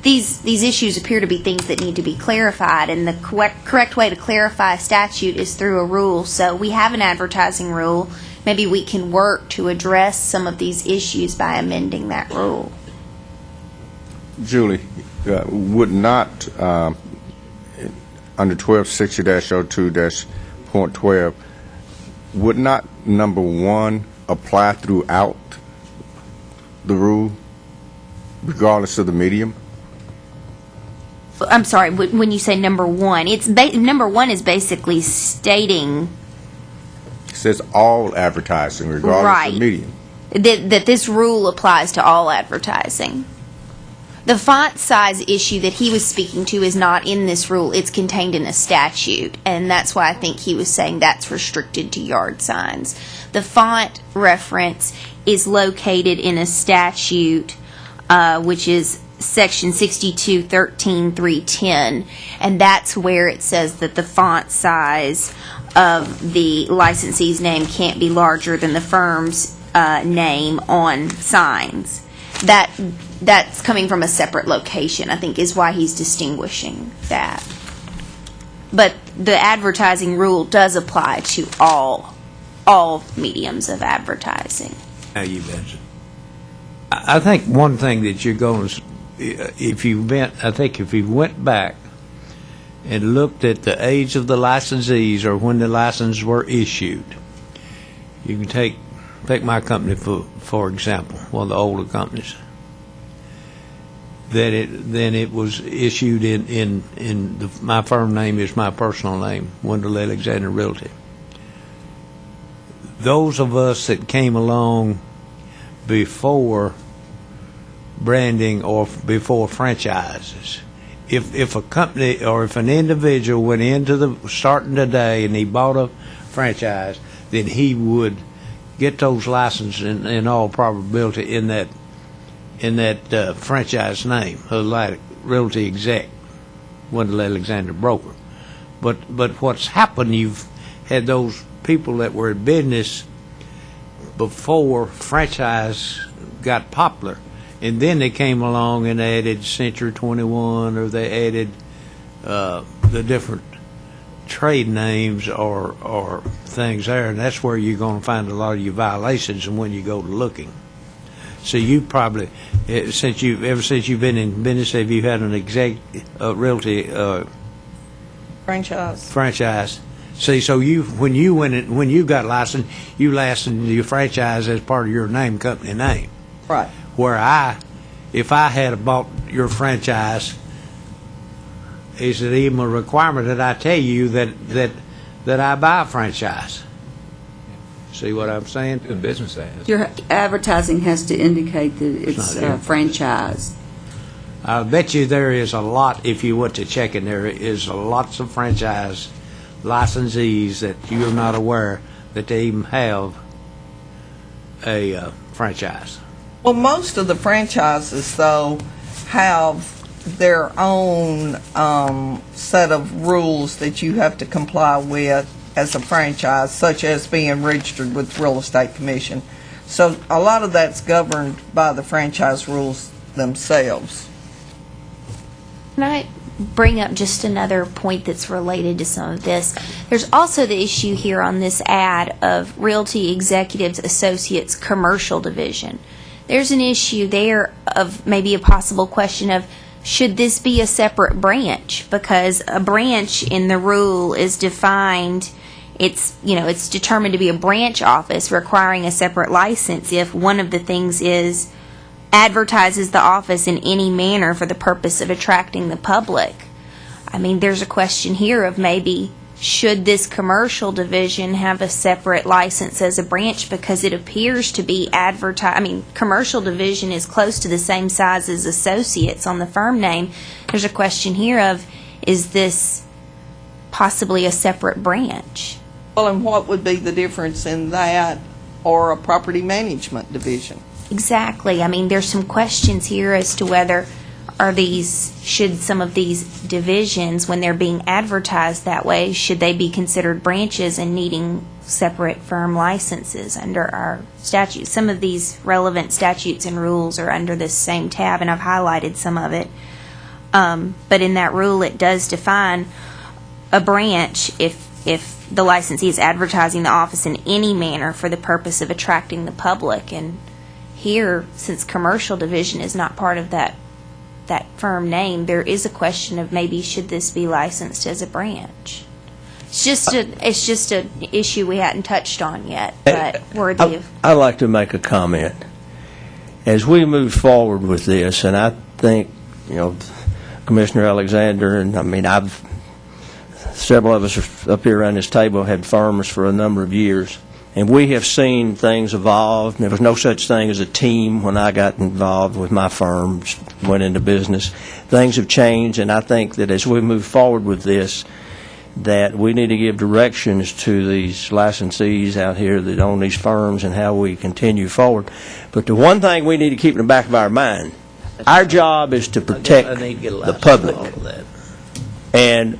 These issues appear to be things that need to be clarified, and the correct way to clarify a statute is through a rule. So we have an advertising rule. Maybe we can work to address some of these issues by amending that rule. Julie, would not, under 1260-02-.12, would not number 1 apply throughout the rule, regardless of the medium? I'm sorry, when you say number 1, number 1 is basically stating It says all advertising, regardless Right. of the medium. that this rule applies to all advertising. The font size issue that he was speaking to is not in this rule. It's contained in a statute, and that's why I think he was saying that's restricted to yard signs. The font reference is located in a statute, which is Section 6213.310, and that's where it says that the font size of the licensee's name can't be larger than the firm's name on signs. That's coming from a separate location, I think, is why he's distinguishing that. But the advertising rule does apply to all all mediums of advertising. Now you betcha. I think one thing that you're going to, if you went back and looked at the age of the licensees or when the licenses were issued, you can take my company for example, one of the older companies. Then it was issued my firm name is my personal name, Wendell Alexander Realty. Those of us that came along before branding or before franchises, if a company or if an individual went into starting today and he bought a franchise, then he would get those licenses in all probability in that franchise name, like Realty Exec, Wendell Alexander Broker. But what's happened, you've had those people that were in business before franchise got popular, and then they came along and added Century 21, or they added the different trade names or things there, and that's where you're going to find a lot of your violations and when you go to looking. So you probably, ever since you've been in business, have you had an realty franchise? See, so when you got licensed, you licensed your franchise as part of your company name. Right. Where if I had bought your franchise, is it even a requirement that I tell you that I buy a franchise? See what I'm saying? In business ads. Your advertising has to indicate that it's a franchise. I bet you there is a lot, if you went to check in, there is lots of franchise licensees that you're not aware that they even have a franchise. Well, most of the franchises, though, have their own set of rules that you have to comply with as a franchise, such as being registered with the Real Estate Commission. So a lot of that's governed by the franchise rules themselves. Can I bring up just another point that's related to some of this? There's also the issue here on this ad of Realty Executives Associates Commercial Division. There's an issue there of maybe a possible question of, should this be a separate branch? Because a branch in the rule is defined, it's determined to be a branch office requiring a separate license if one of the things is advertises the office in any manner for the purpose of attracting the public. I mean, there's a question here of maybe, should this commercial division have a separate license as a branch, because it appears to be commercial division is close to the same size as associates on the firm name. There's a question here of, is this possibly a separate branch? Well, and what would be the difference in that or a property management division? Exactly. I mean, there's some questions here as to whether should some of these divisions, when they're being advertised that way, should they be considered branches and needing separate firm licenses under our statutes? Some of these relevant statutes and rules are under this same tab, and I've highlighted some of it. But in that rule, it does define a branch if the licensee is advertising the office in any manner for the purpose of attracting the public. And here, since commercial division is not part of that firm name, there is a question of maybe should this be licensed as a branch. It's just an issue we hadn't touched on yet, but worthy of. I'd like to make a comment. As we move forward with this, and I think, Commissioner Alexander, and several of us up here around this table had firms for a number of years. And we have seen things evolve. There was no such thing as a team when I got involved with my firm, went into business. Things have changed, and I think that as we move forward with this, that we need to give directions to these licensees out here that own these firms and how we continue forward. But the one thing we need to keep in the back of our mind, our job is to protect the public. And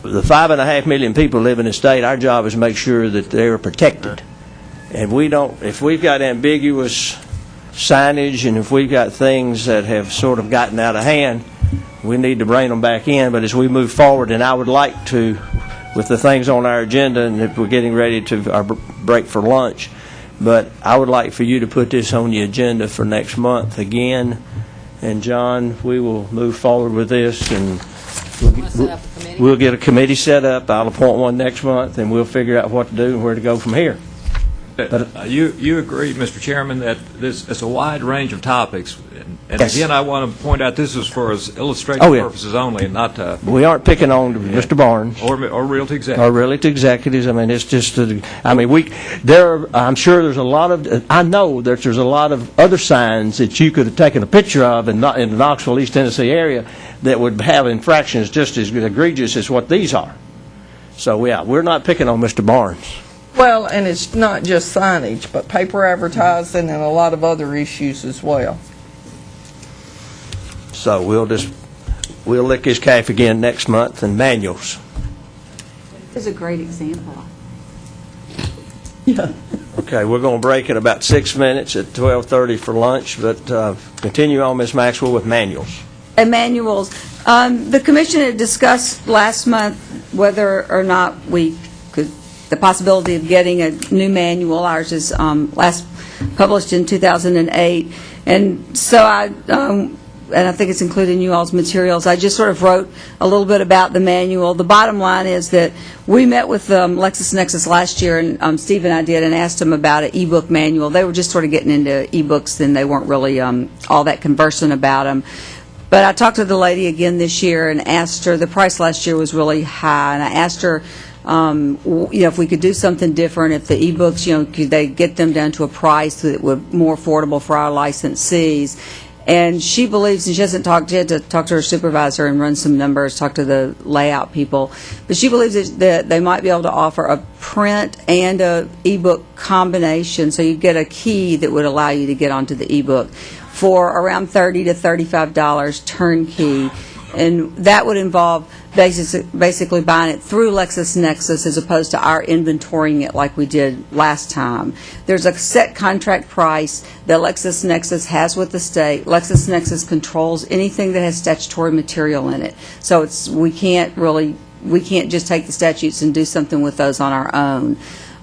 the 5.5 million people live in the state, our job is to make sure that they're protected. And if we've got ambiguous signage and if we've got things that have sort of gotten out of hand, we need to bring them back in. But as we move forward, and I would like to with the things on our agenda, and if we're getting ready to our break for lunch. But I would like for you to put this on the agenda for next month again. And John, we will move forward with this, and we'll get a committee set up. I'll appoint one next month, and we'll figure out what to do and where to go from here. You agree, Mr. Chairman, that it's a wide range of topics. And Yes. again, I want to point out this is for illustrative purposes only, and not We aren't picking on Mr. Barnes. or realty executives. Or really to executives. I mean, it's just, I'm sure there's a lot of, I know that there's a lot of other signs that you could have taken a picture of in the Knoxville, East Tennessee area that would have infractions just as egregious as what these are. So, yeah, we're not picking on Mr. Barnes. Well, and it's not just signage, but paper advertising and a lot of other issues as well. So we'll lick his calf again next month, and manuals. It's a great example. Okay, we're going to break in about 6 minutes at 12:30 for lunch, but continue on, Ms. Maxwell, with manuals. And manuals. The commission had discussed last month whether or not we could, the possibility of getting a new manual. Ours is last published in 2008. And so and I think it's included in you all's materials. I just sort of wrote a little bit about the manual. The bottom line is that we met with LexisNexis last year, and Steve and I did, and asked them about an e-book manual. They were just sort of getting into e-books, and they weren't really all that conversant about them. But I talked to the lady again this year and asked her, the price last year was really high, and I asked her, if we could do something different, if the e-books, could they get them down to a price that would more affordable for our licensees. And she believes, and she had to talk to her supervisor and run some numbers, talk to the layout people, but she believes that they might be able to offer a print and a e-book combination, so you get a key that would allow you to get onto the e-book for around $30 to $35 turnkey. And that would involve basically buying it through LexisNexis as opposed to our inventorying it like we did last time. There's a set contract price that LexisNexis has with the state. LexisNexis controls anything that has statutory material in it. So we can't just take the statutes and do something with those on our own.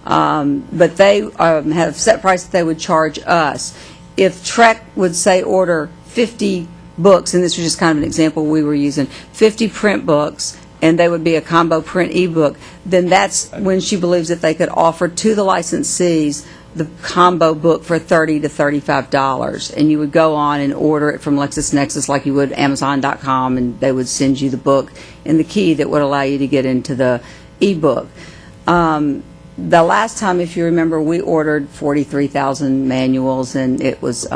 But they have a set price that they would charge us. If Trek would say order 50 books, and this was just kind of an example we were using, 50 print books, and they would be a combo print ebook, then that's when she believes that they could offer to the licensees the combo book for $30 to $35. And you would go on and order it from LexisNexis like you would Amazon.com, and they would send you the book and the key that would allow you to get into the ebook. The last time, if you remember, we ordered 43,000 manuals, and it was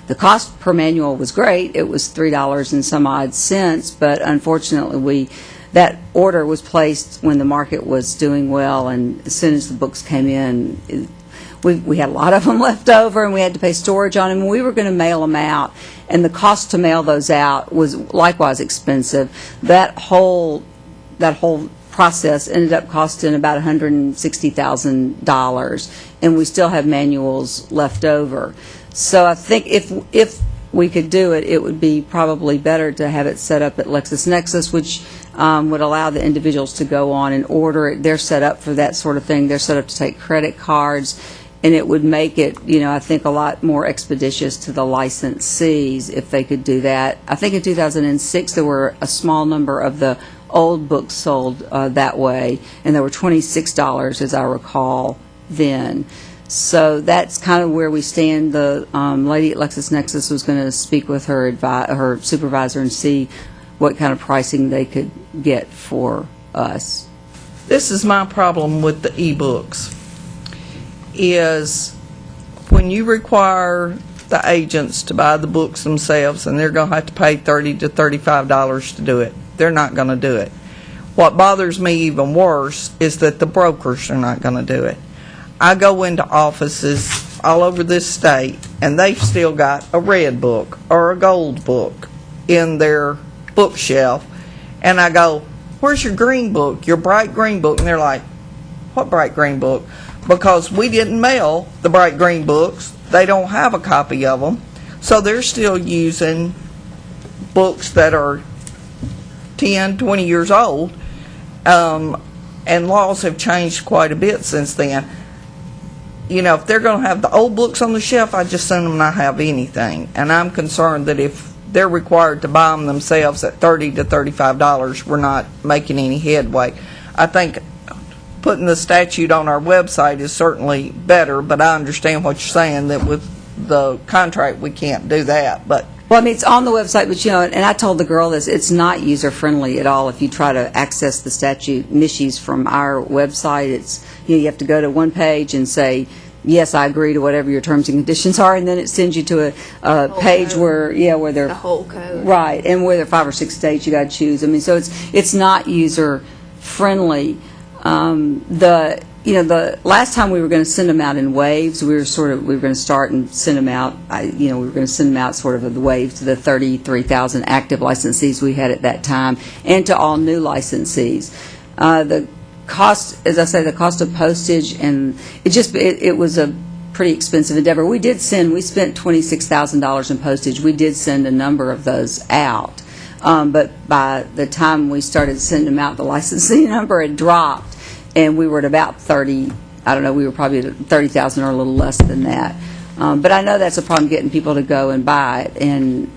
the cost per manual was great. It was $3 and some odd cents, but unfortunately that order was placed when the market was doing well, and as soon as the books came in, we had a lot of them left over, and we had to pay storage on them, and we were going to mail them out, and the cost to mail those out was likewise expensive. That whole process ended up costing about $160,000, and we still have manuals left over. So I think if we could do it, it would be probably better to have it set up at LexisNexis, which would allow the individuals to go on and order it. They're set up for that sort of thing. They're set up to take credit cards, and it would make it, I think, a lot more expeditious to the licensees if they could do that. I think in 2006 there were a small number of the old books sold that way, and there were $26, as I recall, then. So that's kind of where we stand. The lady at LexisNexis was going to speak with her supervisor and see what kind of pricing they could get for us. This is my problem with the e-books, is when you require the agents to buy the books themselves, and they're going to have to pay $30 to $35 to do it, they're not going to do it. What bothers me even worse is that the brokers are not going to do it. I go into offices all over this state, and they've still got a red book or a gold book in their bookshelf, and I go, "Where's your green book, your bright green book?" And they're like, "What bright green book?" Because we didn't mail the bright green books. They don't have a copy of them, so they're still using books that are 10, 20 years old, and laws have changed quite a bit since then. You know, if they're going to have the old books on the shelf, I just assume them not have anything. And I'm concerned that if they're required to buy them themselves at $30 to $35, we're not making any headway. I think putting the statute on our website is certainly better, but I understand what you're saying, that with the contract, we can't do that. But Well, I mean, it's on the website, but, you know, and I told the girl this, it's not user-friendly at all if you try to access the statute niches from our website. It's, you know, you have to go to one page and say, yes, I agree to whatever your terms and conditions are, and then it sends you to a page where, where they're... The whole code. Right, and where there are 5 or 6 states you got to choose. I mean, so it's not user-friendly. The last time we were going to send them out in waves, we were going to start and send them out, we were going to send them out sort of the waves to the 33,000 active licensees we had at that time, and to all new licensees. The cost, as I say, the cost of postage, and it was a pretty expensive endeavor. We spent $26,000 in postage. We did send a number of those out. But by the time we started sending them out, the licensing number had dropped, and we were at about 30, we were probably at 30,000 or a little less than that. But I know that's a problem, getting people to go and buy it. And,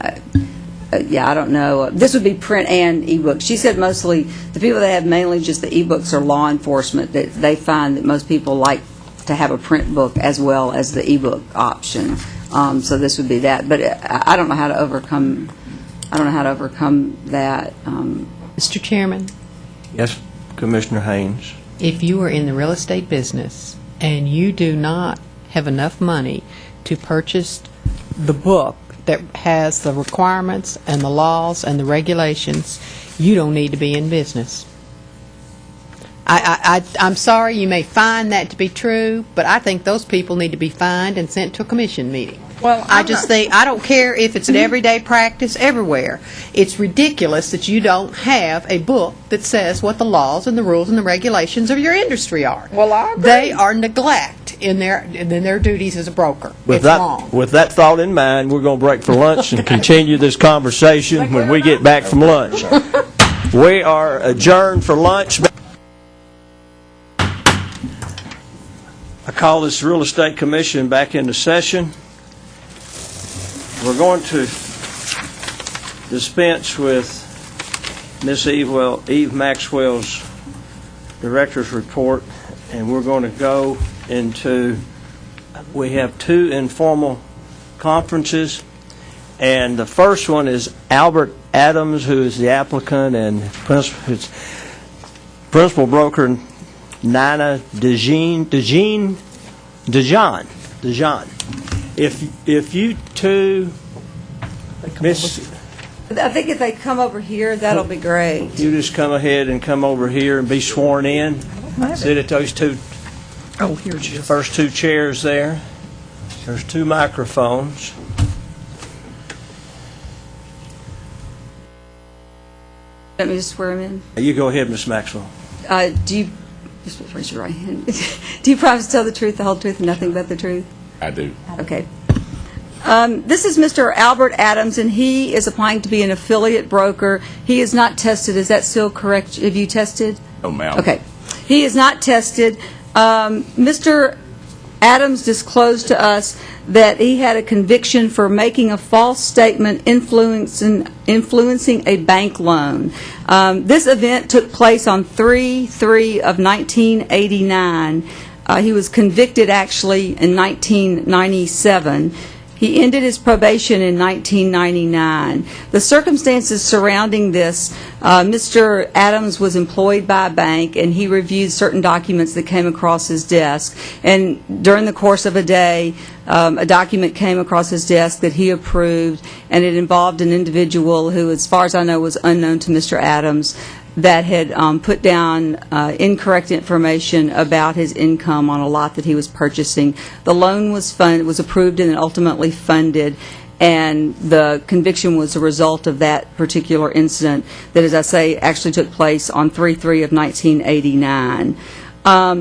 I don't know. This would be print and e-book. She said mostly the people that have mainly just the e-books are law enforcement, that they find that most people like to have a print book as well as the e-book option. So this would be that. But I don't know how to overcome that. Mr. Chairman, Yes, Commissioner Haynes. if you are in the real estate business and you do not have enough money to purchase the book that has the requirements and the laws and the regulations, you don't need to be in business. I'm sorry, you may find that to be true, but I think those people need to be fined and sent to a commission meeting. Well, I don't care if it's an everyday practice everywhere. It's ridiculous that you don't have a book that says what the laws and the rules and the regulations of your industry are. Well, I agree. They are neglect in their duties as a broker. It's wrong. With that thought in mind, we're going to break for lunch and continue this conversation when we get back from lunch. We are adjourned for lunch. I call this Real Estate Commission back into session. We're going to dispense with Ms. Eve Maxwell's director's report, and we're going to go into, we have 2 informal conferences, and the first one is Albert Adams, who is the applicant, and principal broker Nina DeJean. If you two, Miss, I think if they come over here, that'll be great. you just come ahead and come over here and be sworn in. Sit at those first 2 chairs there. There's 2 microphones. Let me just swear him in. You go ahead, Miss Maxwell. Do you, just raise your right hand. Do you promise to tell the truth, the whole truth, and nothing but the truth? I do. Okay. This is Mr. Albert Adams, and he is applying to be an affiliate broker. He is not tested. Is that still correct? Have you tested? No, ma'am. Okay. He is not tested. Mr. Adams disclosed to us that he had a conviction for making a false statement influencing a bank loan. This event took place on 3/3 of 1989. He was convicted actually in 1997. He ended his probation in 1999. The circumstances surrounding this, Mr. Adams was employed by a bank, and he reviewed certain documents that came across his desk. And during the course of a day, a document came across his desk that he approved, and it involved an individual who, as far as I know, was unknown to Mr. Adams, that had put down incorrect information about his income on a lot that he was purchasing. The loan was approved and ultimately funded, and the conviction was a result of that particular incident that, as I say, actually took place on 3/3 of 1989.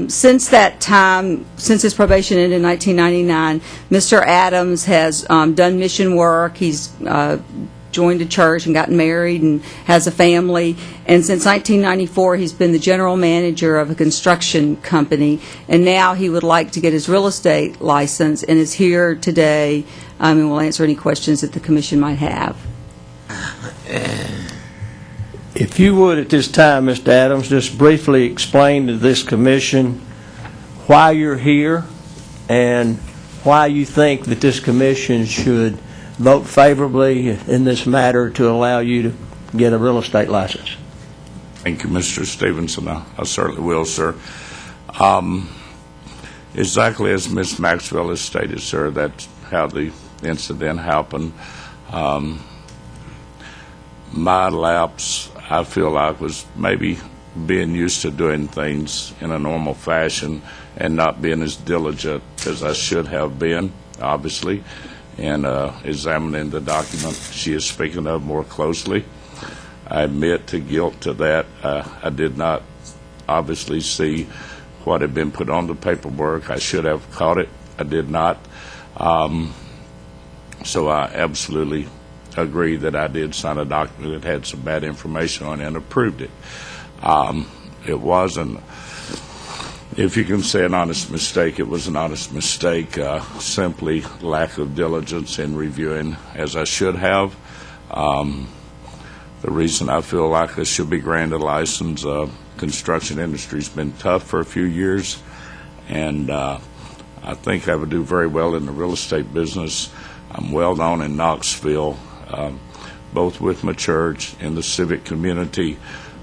Since that time, since his probation ended in 1999, Mr. Adams has done mission work. He's joined a church and gotten married and has a family. And since 1994, he's been the general manager of a construction company. And now he would like to get his real estate license and is here today and will answer any questions that the commission might have. If you would, at this time, Mr. Adams, just briefly explain to this commission why you're here and why you think that this commission should vote favorably in this matter to allow you to get a real estate license. Thank you, Mr. Stevenson. I certainly will, sir. Exactly as Ms. Maxwell has stated, sir, that's how the incident happened. My lapse, I feel like, was maybe being used to doing things in a normal fashion and not being as diligent as I should have been, obviously, and examining the document she is speaking of more closely. I admit to guilt to that. I did not obviously see what had been put on the paperwork. I should have caught it. I did not. So I absolutely agree that I did sign a document that had some bad information on it and approved it. It wasn't, if you can say an honest mistake, it was an honest mistake, simply lack of diligence in reviewing as I should have. The reason I feel like I should be granted a license, construction industry's been tough for a few years, and I think I would do very well in the real estate business. I'm well known in Knoxville, both with my church and the civic community.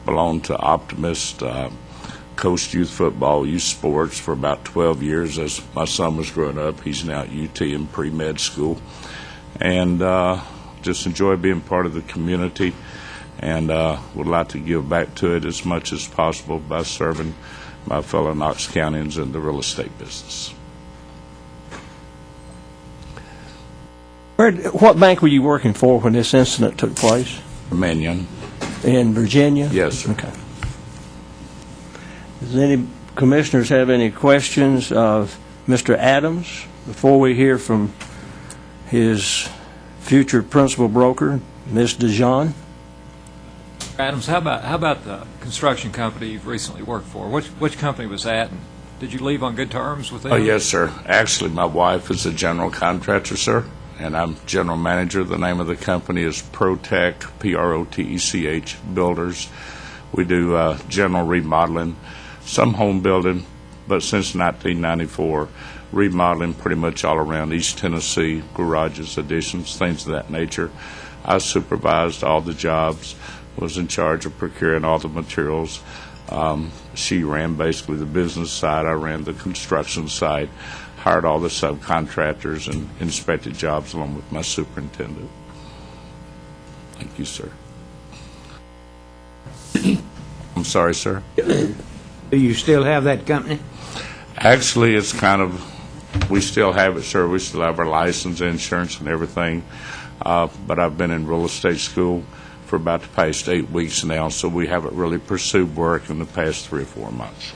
Belonged to Optimist, coached youth football, youth sports for about 12 years as my son was growing up. He's now at UT in pre-med school. And just enjoy being part of the community and would like to give back to it as much as possible by serving my fellow Knox Countyans in the real estate business. What bank were you working for when this incident took place? Dominion. In Virginia? Yes, sir. Okay. Does any commissioners have any questions of Mr. Adams before we hear from his future principal broker, Ms. DeJean? Adams, how about the construction company you've recently worked for? Which company was that, and did you leave on good terms with them? Oh, yes, sir. Actually, my wife is a general contractor, sir, and I'm general manager. The name of the company is Protech, P-R-O-T-E-C-H, Builders. We do general remodeling, some home building, but since 1994, remodeling pretty much all around East Tennessee, garages, additions, things of that nature. I supervised all the jobs, was in charge of procuring all the materials. She ran basically the business side. I ran the construction side, hired all the subcontractors, and inspected jobs along with my superintendent. Thank you, sir. I'm sorry, sir. Do you still have that company? Actually, it's kind of, we still have it, sir. We still have our license, insurance, and everything. But I've been in real estate school for about the past 8 weeks now, so we haven't really pursued work in the past 3 or 4 months.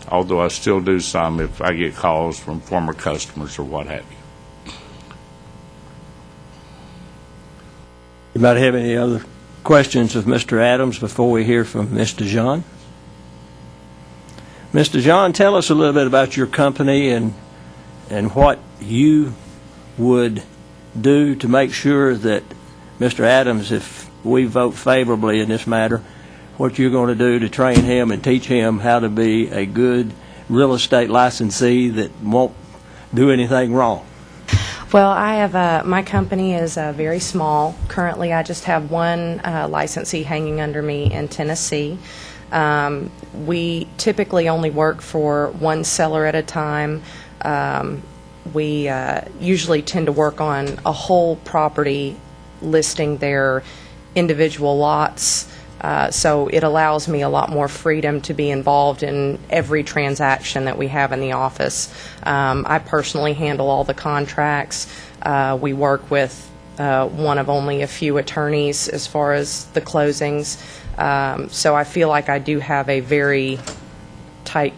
Although I still do some if I get calls from former customers or what have you. You might have any other questions of Mr. Adams before we hear from Ms. DeJean? Ms. DeJean, tell us a little bit about your company and what you would do to make sure that Mr. Adams, if we vote favorably in this matter, what you're going to do to train him and teach him how to be a good real estate licensee that won't do anything wrong. Well, I have my company is very small. Currently, I just have one licensee hanging under me in Tennessee. We typically only work for one seller at a time. We usually tend to work on a whole property, listing their individual lots. So it allows me a lot more freedom to be involved in every transaction that we have in the office. I personally handle all the contracts. We work with one of only a few attorneys as far as the closings. So I feel like I do have a very tight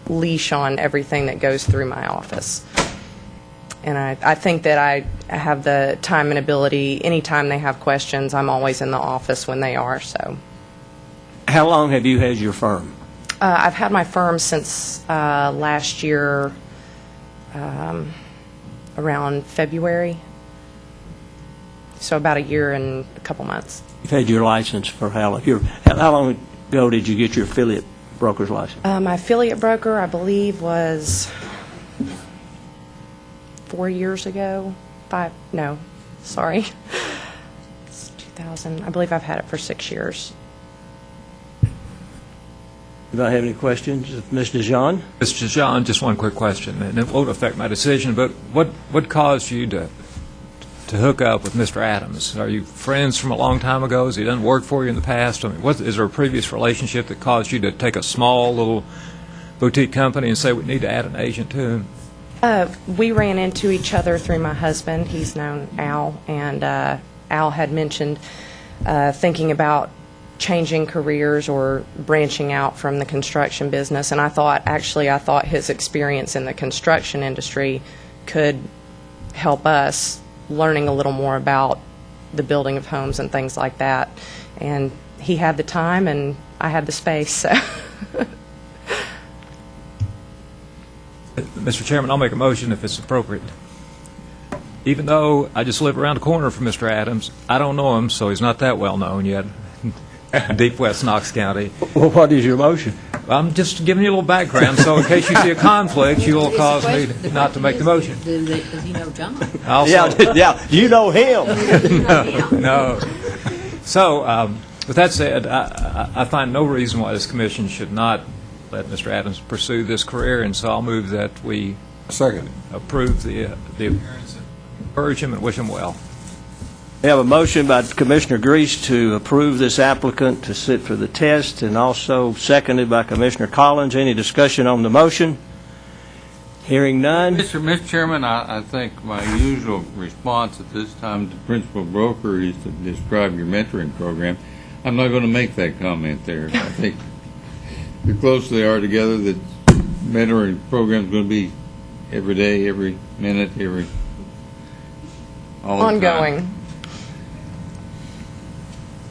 leash on everything that goes through my office. And I think that I have the time and ability, anytime they have questions, I'm always in the office when they are, so. How long have you had your firm? I've had my firm since last year, around February, so about a year and a couple months. You've had your license for how long? How long ago did you get your affiliate broker's license? My affiliate broker, I believe, was 4 years ago. It's 2000. I believe I've had it for 6 years. Do I have any questions of Ms. DeJean? Mr. John, just one quick question, and it won't affect my decision, but what caused you to hook up with Mr. Adams? Are you friends from a long time ago? Has he done work for you in the past? I mean, is there a previous relationship that caused you to take a small little boutique company and say we need to add an agent to him? We ran into each other through my husband. He's known Al, and Al had mentioned thinking about changing careers or branching out from the construction business, and I thought his experience in the construction industry could help us learning a little more about the building of homes and things like that. And he had the time and I had the space, so. Mr. Chairman, I'll make a motion if it's appropriate. Even though I just live around the corner from Mr. Adams, I don't know him, so he's not that well known yet. Deep West Knox County. Well, what is your motion? I'm just giving you a little background, so in case you see a conflict, you'll cause me not to make the motion. Does he know John? Yeah, you know him. No. So, with that said, I find no reason why this commission should not let Mr. Adams pursue this career, and so I'll move that we approve the appearance and encourage him and wish him well. We have a motion by Commissioner Grease to approve this applicant to sit for the test, and also seconded by Commissioner Collins. Any discussion on the motion? Hearing none. Mr. Chairman, I think my usual response at this time to principal broker is to describe your mentoring program. I'm not going to make that comment there. I think the closer they are together, the mentoring program is going to be every day, every minute, all the ongoing. Time.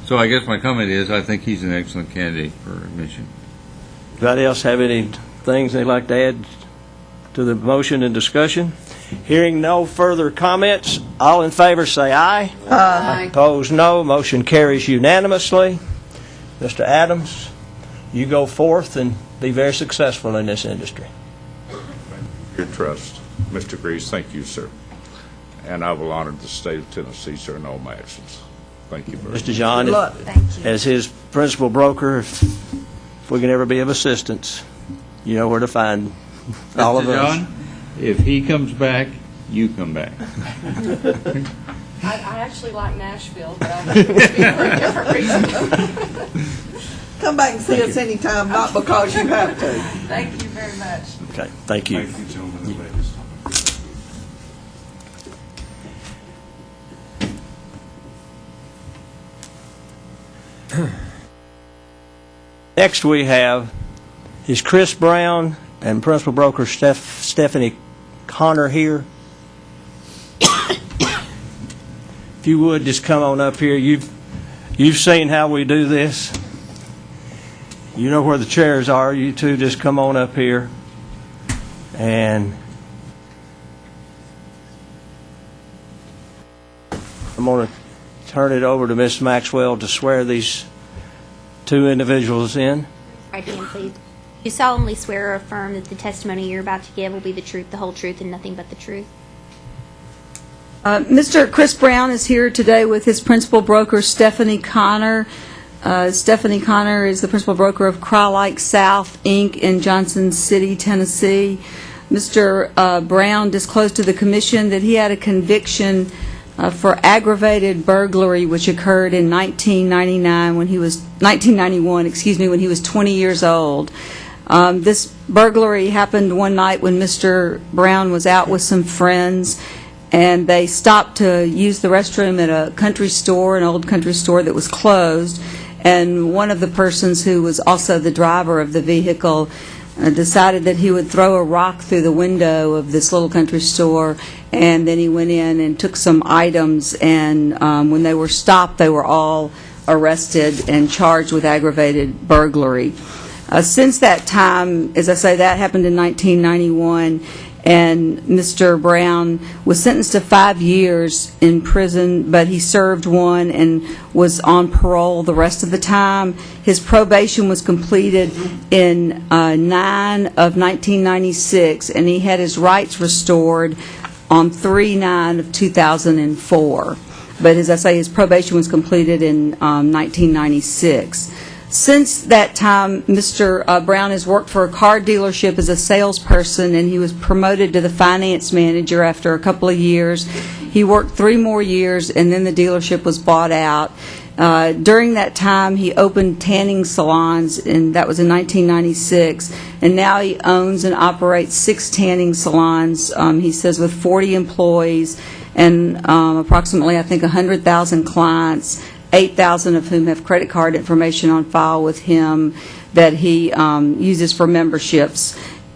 So I guess my comment is I think he's an excellent candidate for admission. Anybody else have any things they'd like to add to the motion and discussion? Hearing no further comments, all in favor say aye. Aye. Opposed, no. Motion carries unanimously. Mr. Adams, you go forth and be very successful in this industry. Your trust. Mr. Grease, thank you, sir. And I will honor the state of Tennessee, sir, in all my actions. Thank you very much. Mr. John, as his principal broker, if we can ever be of assistance, you know where to find all of us. John, if he comes back, you come back. I actually like Nashville, but I think it would be for a different reason. Come back and see us anytime, not because you have to. Thank you very much. Okay, thank you. Thank you, gentlemen and ladies. Next we have is Chris Brown and principal broker Stephanie Connor here. If you would just come on up here. You've seen how we do this. You know where the chairs are. You two just come on up here. And I'm going to turn it over to Ms. Maxwell to swear these two individuals in. Right hand, please. You solemnly swear or affirm that the testimony you're about to give will be the truth, the whole truth, and nothing but the truth? Mr. Chris Brown is here today with his principal broker, Stephanie Connor. Stephanie Connor is the principal broker of Crylike South, Inc. in Johnson City, Tennessee. Mr. Brown disclosed to the commission that he had a conviction for aggravated burglary, which occurred in 1991, when he was 20 years old. This burglary happened one night when Mr. Brown was out with some friends, and they stopped to use the restroom at a country store, an old country store that was closed, and one of the persons who was also the driver of the vehicle decided that he would throw a rock through the window of this little country store and then he went in and took some items, and when they were stopped, they were all arrested and charged with aggravated burglary. Since that time, as I say, that happened in 1991, and Mr. Brown was sentenced to 5 years in prison, but he served one and was on parole the rest of the time. His probation was completed in 9 of 1996, and he had his rights restored on 3/9 of 2004. But as I say, his probation was completed in 1996. Since that time, Mr. Brown has worked for a car dealership as a salesperson, and he was promoted to the finance manager after a couple of years. He worked 3 more years, and then the dealership was bought out. During that time, he opened tanning salons, and that was in 1996. And now he owns and operates 6 tanning salons, he says, with 40 employees and approximately, I think, 100,000 clients, 8,000 of whom have credit card information on file with him that he uses for memberships.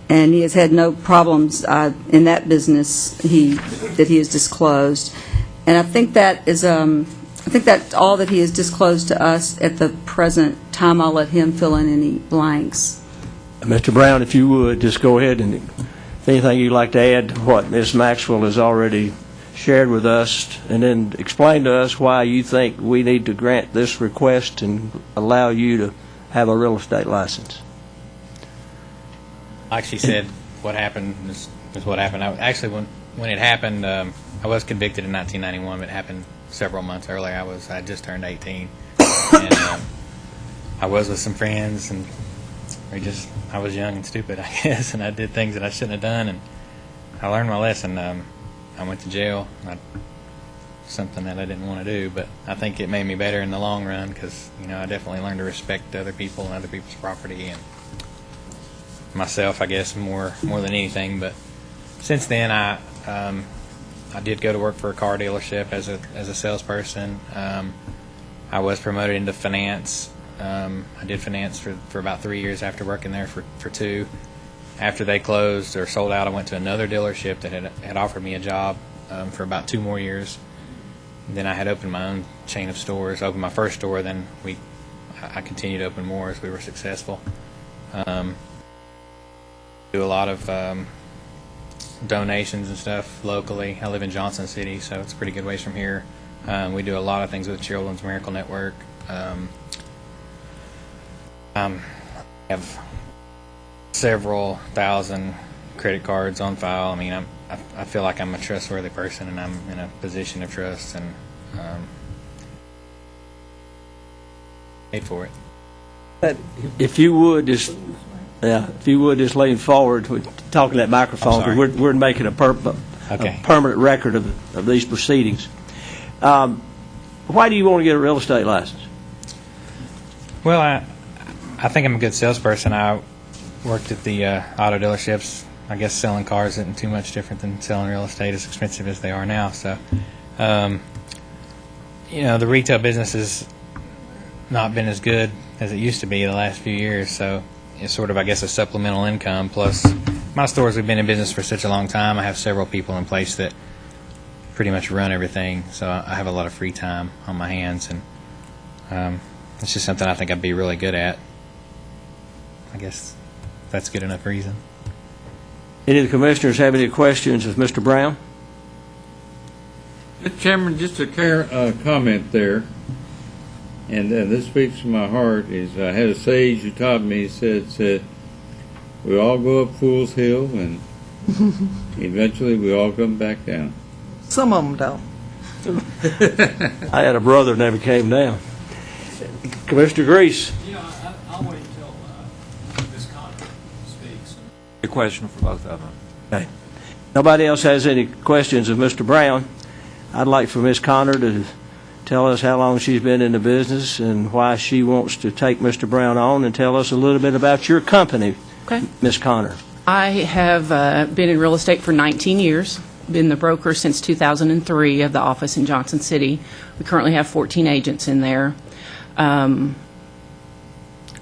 And he has had no problems in that business that he has disclosed. And I think that is that's all that he has disclosed to us at the present time. I'll let him fill in any blanks. Mr. Brown, if you would, just go ahead and if anything you'd like to add to what Ms. Maxwell has already shared with us, and then explain to us why you think we need to grant this request and allow you to have a real estate license. Like she said, what happened is what happened. Actually, when it happened, I was convicted in 1991, but it happened several months earlier. I just turned 18, and I was with some friends, and I was young and stupid, I guess, and I did things that I shouldn't have done, and I learned my lesson. I went to jail. Something that I didn't want to do, but I think it made me better in the long run because I definitely learned to respect other people and other people's property and myself, I guess, more than anything. But since then, I did go to work for a car dealership as a salesperson. I was promoted into finance. I did finance for about 3 years after working there for 2. After they closed or sold out, I went to another dealership that had offered me a job for about 2 more years. Then I had opened my own chain of stores, opened my first store, then I continued to open more as we were successful. Do a lot of donations and stuff locally. I live in Johnson City, so it's a pretty good ways from here. We do a lot of things with Children's Miracle Network. I have several thousand credit cards on file. I mean, I feel like I'm a trustworthy person, and I'm in a position of trust, and paid for it. But if you would just lean forward, talking to that microphone, because we're making a permanent record of these proceedings. Why do you want to get a real estate license? Well, I think I'm a good salesperson. I worked at the auto dealerships. I guess selling cars isn't too much different than selling real estate, as expensive as they are now. So, the retail business has not been as good as it used to be the last few years. So it's sort of, I guess, a supplemental income. Plus, my stores have been in business for such a long time. I have several people in place that pretty much run everything. So I have a lot of free time on my hands, and it's just something I think I'd be really good at. I guess that's good enough reason. Any of the commissioners have any questions of Mr. Brown? Mr. Chairman, just a comment there, and this speaks from my heart, is I had a sage who taught me, he said, we all go up Fool's Hill, and eventually we all come back down. Some of them don't. I had a brother that never came down. Commissioner Grease. I'll wait until Ms. Conner speaks. A question for both of them. Okay. Nobody else has any questions of Mr. Brown. I'd like for Ms. Conner to tell us how long she's been in the business and why she wants to take Mr. Brown on, and tell us a little bit about your company, Okay. Ms. Conner. I have been in real estate for 19 years, been the broker since 2003 of the office in Johnson City. We currently have 14 agents in there.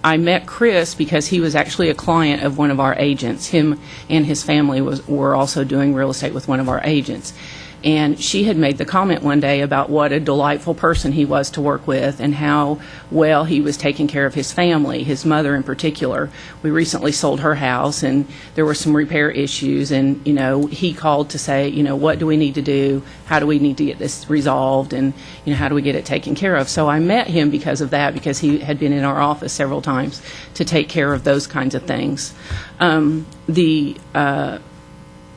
I met Chris because he was actually a client of one of our agents. Him and his family were also doing real estate with one of our agents. And she had made the comment one day about what a delightful person he was to work with and how well he was taking care of his family, his mother in particular. We recently sold her house, and there were some repair issues, and, he called to say, what do we need to do? How do we need to get this resolved? And, how do we get it taken care of? So I met him because of that, because he had been in our office several times to take care of those kinds of things.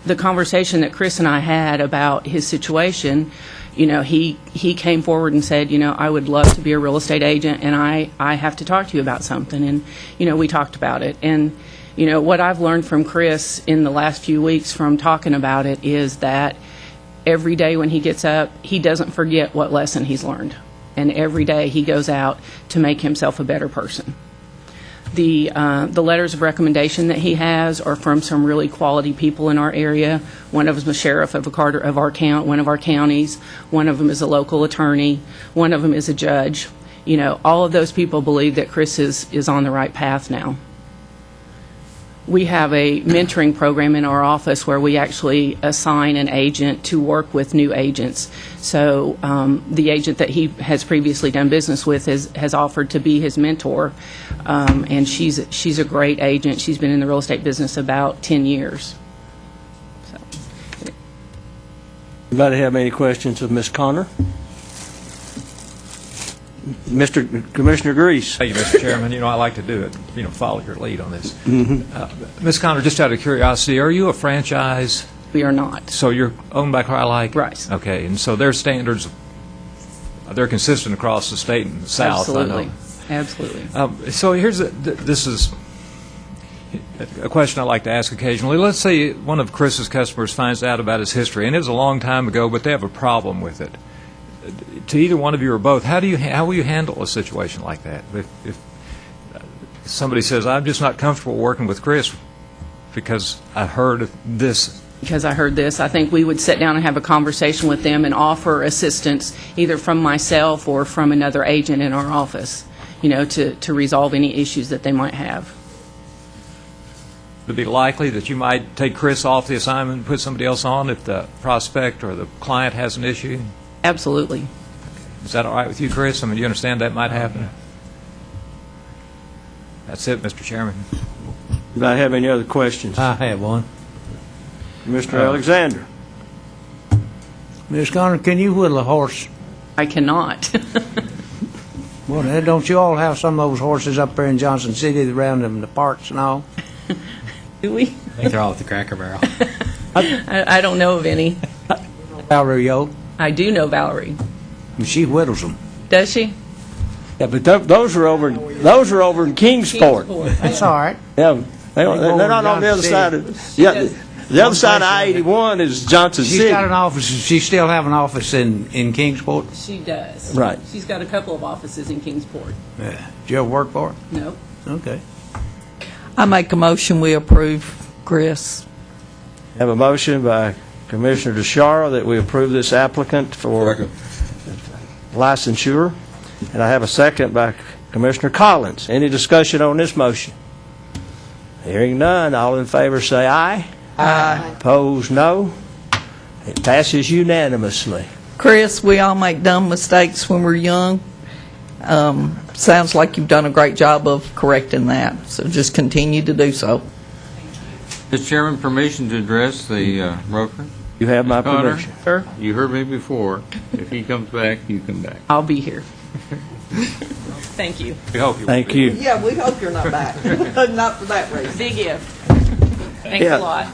The conversation that Chris and I had about his situation, he came forward and said, I would love to be a real estate agent, and I have to talk to you about something. And, we talked about it. And, what I've learned from Chris in the last few weeks from talking about it is that every day when he gets up, he doesn't forget what lesson he's learned. And every day he goes out to make himself a better person. The letters of recommendation that he has are from some really quality people in our area. One of them is a sheriff of one of our counties. One of them is a local attorney. One of them is a judge. All of those people believe that Chris is on the right path now. We have a mentoring program in our office where we actually assign an agent to work with new agents. So the agent that he has previously done business with has offered to be his mentor, and she's a great agent. She's been in the real estate business about 10 years. Anybody have any questions of Ms. Connor? Commissioner Grease. Thank you, Mr. Chairman. I like to do it, follow your lead on this. Ms. Connor, just out of curiosity, are you a franchise? We are not. So you're owned by Crye-Leike? Right. Okay, and so their standards, they're consistent across the state and the South, Absolutely. I know. Absolutely. So this is a question I like to ask occasionally. Let's say one of Chris's customers finds out about his history, and it was a long time ago, but they have a problem with it. To either one of you or both, how will you handle a situation like that? If somebody says, I'm just not comfortable working with Chris because I heard this. Because I heard this, I think we would sit down and have a conversation with them and offer assistance either from myself or from another agent in our office, to resolve any issues that they might have. Would it be likely that you might take Chris off the assignment and put somebody else on if the prospect or the client has an issue? Absolutely. Is that all right with you, Chris? I mean, you understand that might happen? That's it, Mr. Chairman. Do I have any other questions? I have one. Mr. Alexander. Ms. Connor, can you whittle a horse? I cannot. Well, then, don't you all have some of those horses up there in Johnson City around them in the parks and all? Do we? I think they're all at the Cracker Barrel. I don't know of any. Valerie Yoke? I do know Valerie. She whittles them. Does she? Yeah, but those are over in Kingsport. That's all right. Yeah, they're not on the other side of. Yeah, the other side of I-81 is Johnson City. She's got an office. She still have an office in Kingsport. She does. Right. She's got a couple of offices in Kingsport. Yeah. Did you ever work for her? No. Okay. I make a motion we approve Chris. Have a motion by Commissioner DeShara that we approve this applicant for licensure, and I have a second by Commissioner Collins. Any discussion on this motion? Hearing none, all in favor say aye. Aye. Opposed, no. It passes unanimously. Chris, we all make dumb mistakes when we're young. Sounds like you've done a great job of correcting that, so just continue to do so. Mr. Chairman, permission to address the broker? You have my Connor, permission. Sir? You heard me before. If he comes back, you come back. I'll be here. Thank you. We hope you. Thank you. Yeah, we hope you're not back. Not for that reason. Big if. Thanks Yeah. a lot.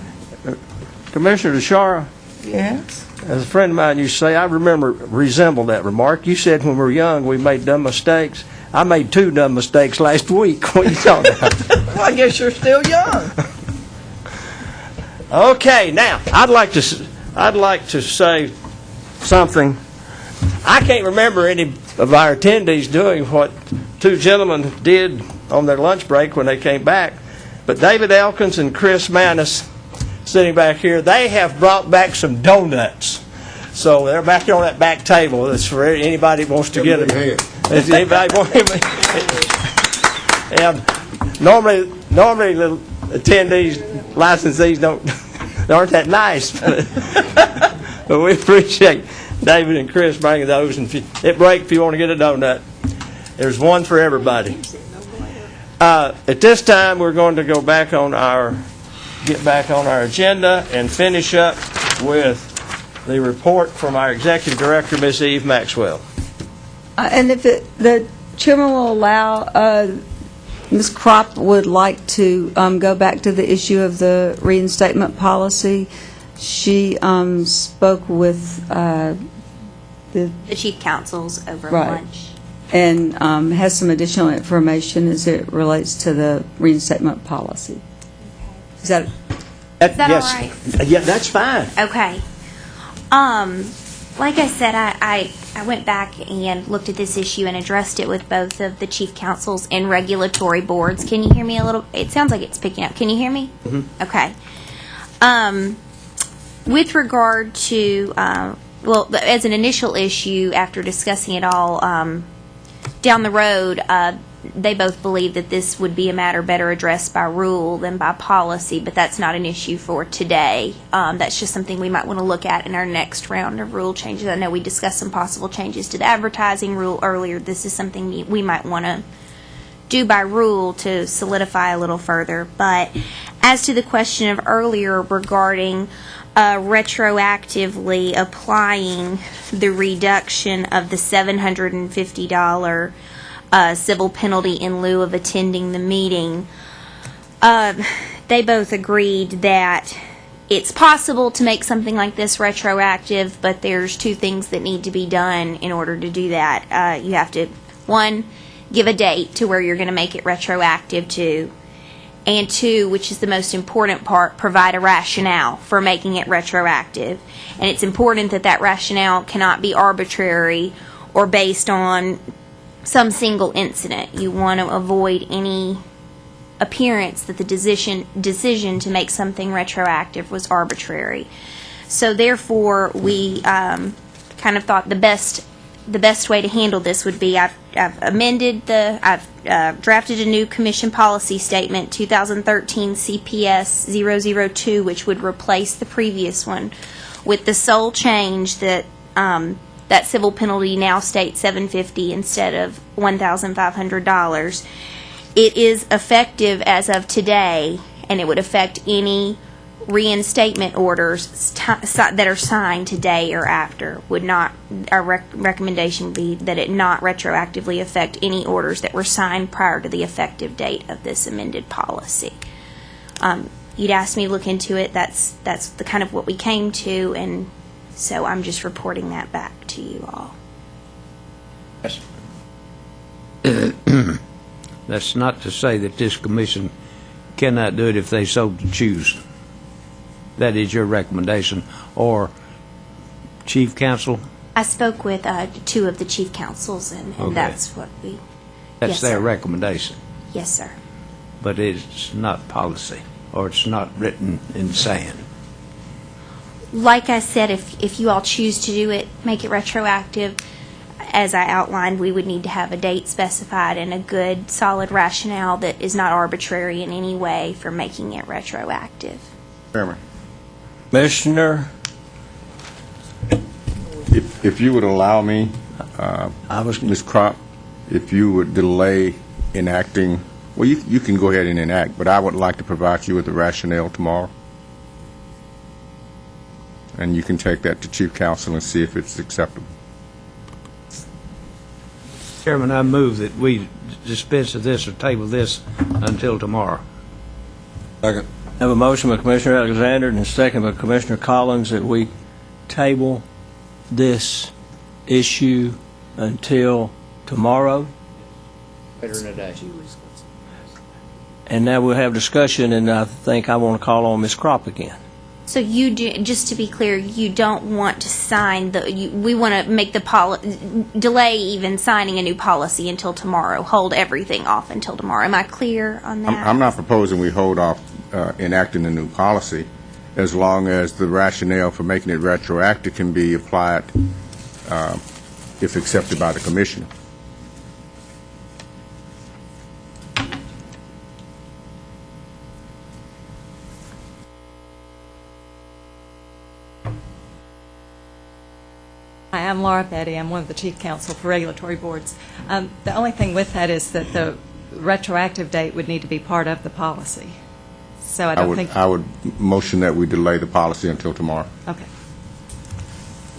Commissioner DeShara, Yes. as a friend of mine used to say, resemble that remark. You said when we were young we made dumb mistakes. I made 2 dumb mistakes last week. What are you talking about? Well, I guess you're still young. Okay, now I'd like to say something. I can't remember any of our attendees doing what 2 gentlemen did on their lunch break when they came back, but David Elkins and Chris Manis, sitting back here, they have brought back some donuts. So they're back there on that back table. It's for anybody who wants to get them. Normally the attendees, licensees aren't that nice, but we appreciate David and Chris bringing those. And at break, if you want to get a donut, there's one for everybody. At this time, we're going to get back on our agenda and finish up with the report from our Executive Director, Ms. Eve Maxwell. And if the chairman will allow, Ms. Kropp would like to go back to the issue of the reinstatement policy. She spoke with The chief counsels over Right. lunch. and has some additional information as it relates to the reinstatement policy. Is that Is that yes. all right? Yeah, that's fine. Okay. Like I said, I went back and looked at this issue and addressed it with both of the chief counsels and regulatory boards. Can you hear me a little? It sounds like it's picking up. Can you hear me? Mm-hmm. Okay. With regard to, well, as an initial issue, after discussing it all down the road, they both believe that this would be a matter better addressed by rule than by policy, but that's not an issue for today. That's just something we might want to look at in our next round of rule changes. I know we discussed some possible changes to the advertising rule earlier. This is something we might want to do by rule to solidify a little further. But as to the question of earlier regarding retroactively applying the reduction of the $750 civil penalty in lieu of attending the meeting, they both agreed that it's possible to make something like this retroactive, but there's two things that need to be done in order to do that. You have to, one, give a date to where you're going to make it retroactive to, and two, which is the most important part, provide a rationale for making it retroactive. And it's important that that rationale cannot be arbitrary or based on some single incident. You want to avoid any appearance that the decision to make something retroactive was arbitrary. So therefore, we kind of thought the best way to handle this would be I've drafted a new commission policy statement, 2013 CPS 002, which would replace the previous one, with the sole change that that civil penalty now states $750 instead of $1,500. It is effective as of today, and it would affect any reinstatement orders that are signed today or after. Our recommendation would be that it not retroactively affect any orders that were signed prior to the effective date of this amended policy. You'd asked me to look into it. That's the kind of what we came to, and so I'm just reporting that back to you all. That's not to say that this commission cannot do it if they so choose. That is your recommendation, or chief counsel? I spoke with two of the chief counsels, and Okay. that's what we... That's Yes, their sir. recommendation, Yes, sir. but it's not policy, or it's not written in sand. Like I said, if you all choose to do it, make it retroactive, as I outlined, we would need to have a date specified and a good, solid rationale that is not arbitrary in any way for making it retroactive. Chairman, Commissioner? if you would allow me, Ms. Kropp, if you would delay enacting, well, you can go ahead and enact, but I would like to provide you with the rationale tomorrow. And you can take that to Chief Counsel and see if it's acceptable. Chairman, I move that we dispense of this or table this until tomorrow. Second. I have a motion by Commissioner Alexander and a second by Commissioner Collins that we table this issue until tomorrow. Later in the day. And now we'll have discussion, and I think I want to call on Ms. Kropp again. So you do, just to be clear, you don't want to sign we want to make the delay even signing a new policy until tomorrow, hold everything off until tomorrow. Am I clear on that? I'm not proposing we hold off enacting the new policy as long as the rationale for making it retroactive can be applied if accepted by the Commissioner. Hi, I'm Laura Betty. I'm one of the chief counsel for regulatory boards. The only thing with that is that the retroactive date would need to be part of the policy. So I don't think... I would motion that we delay the policy until tomorrow. Okay.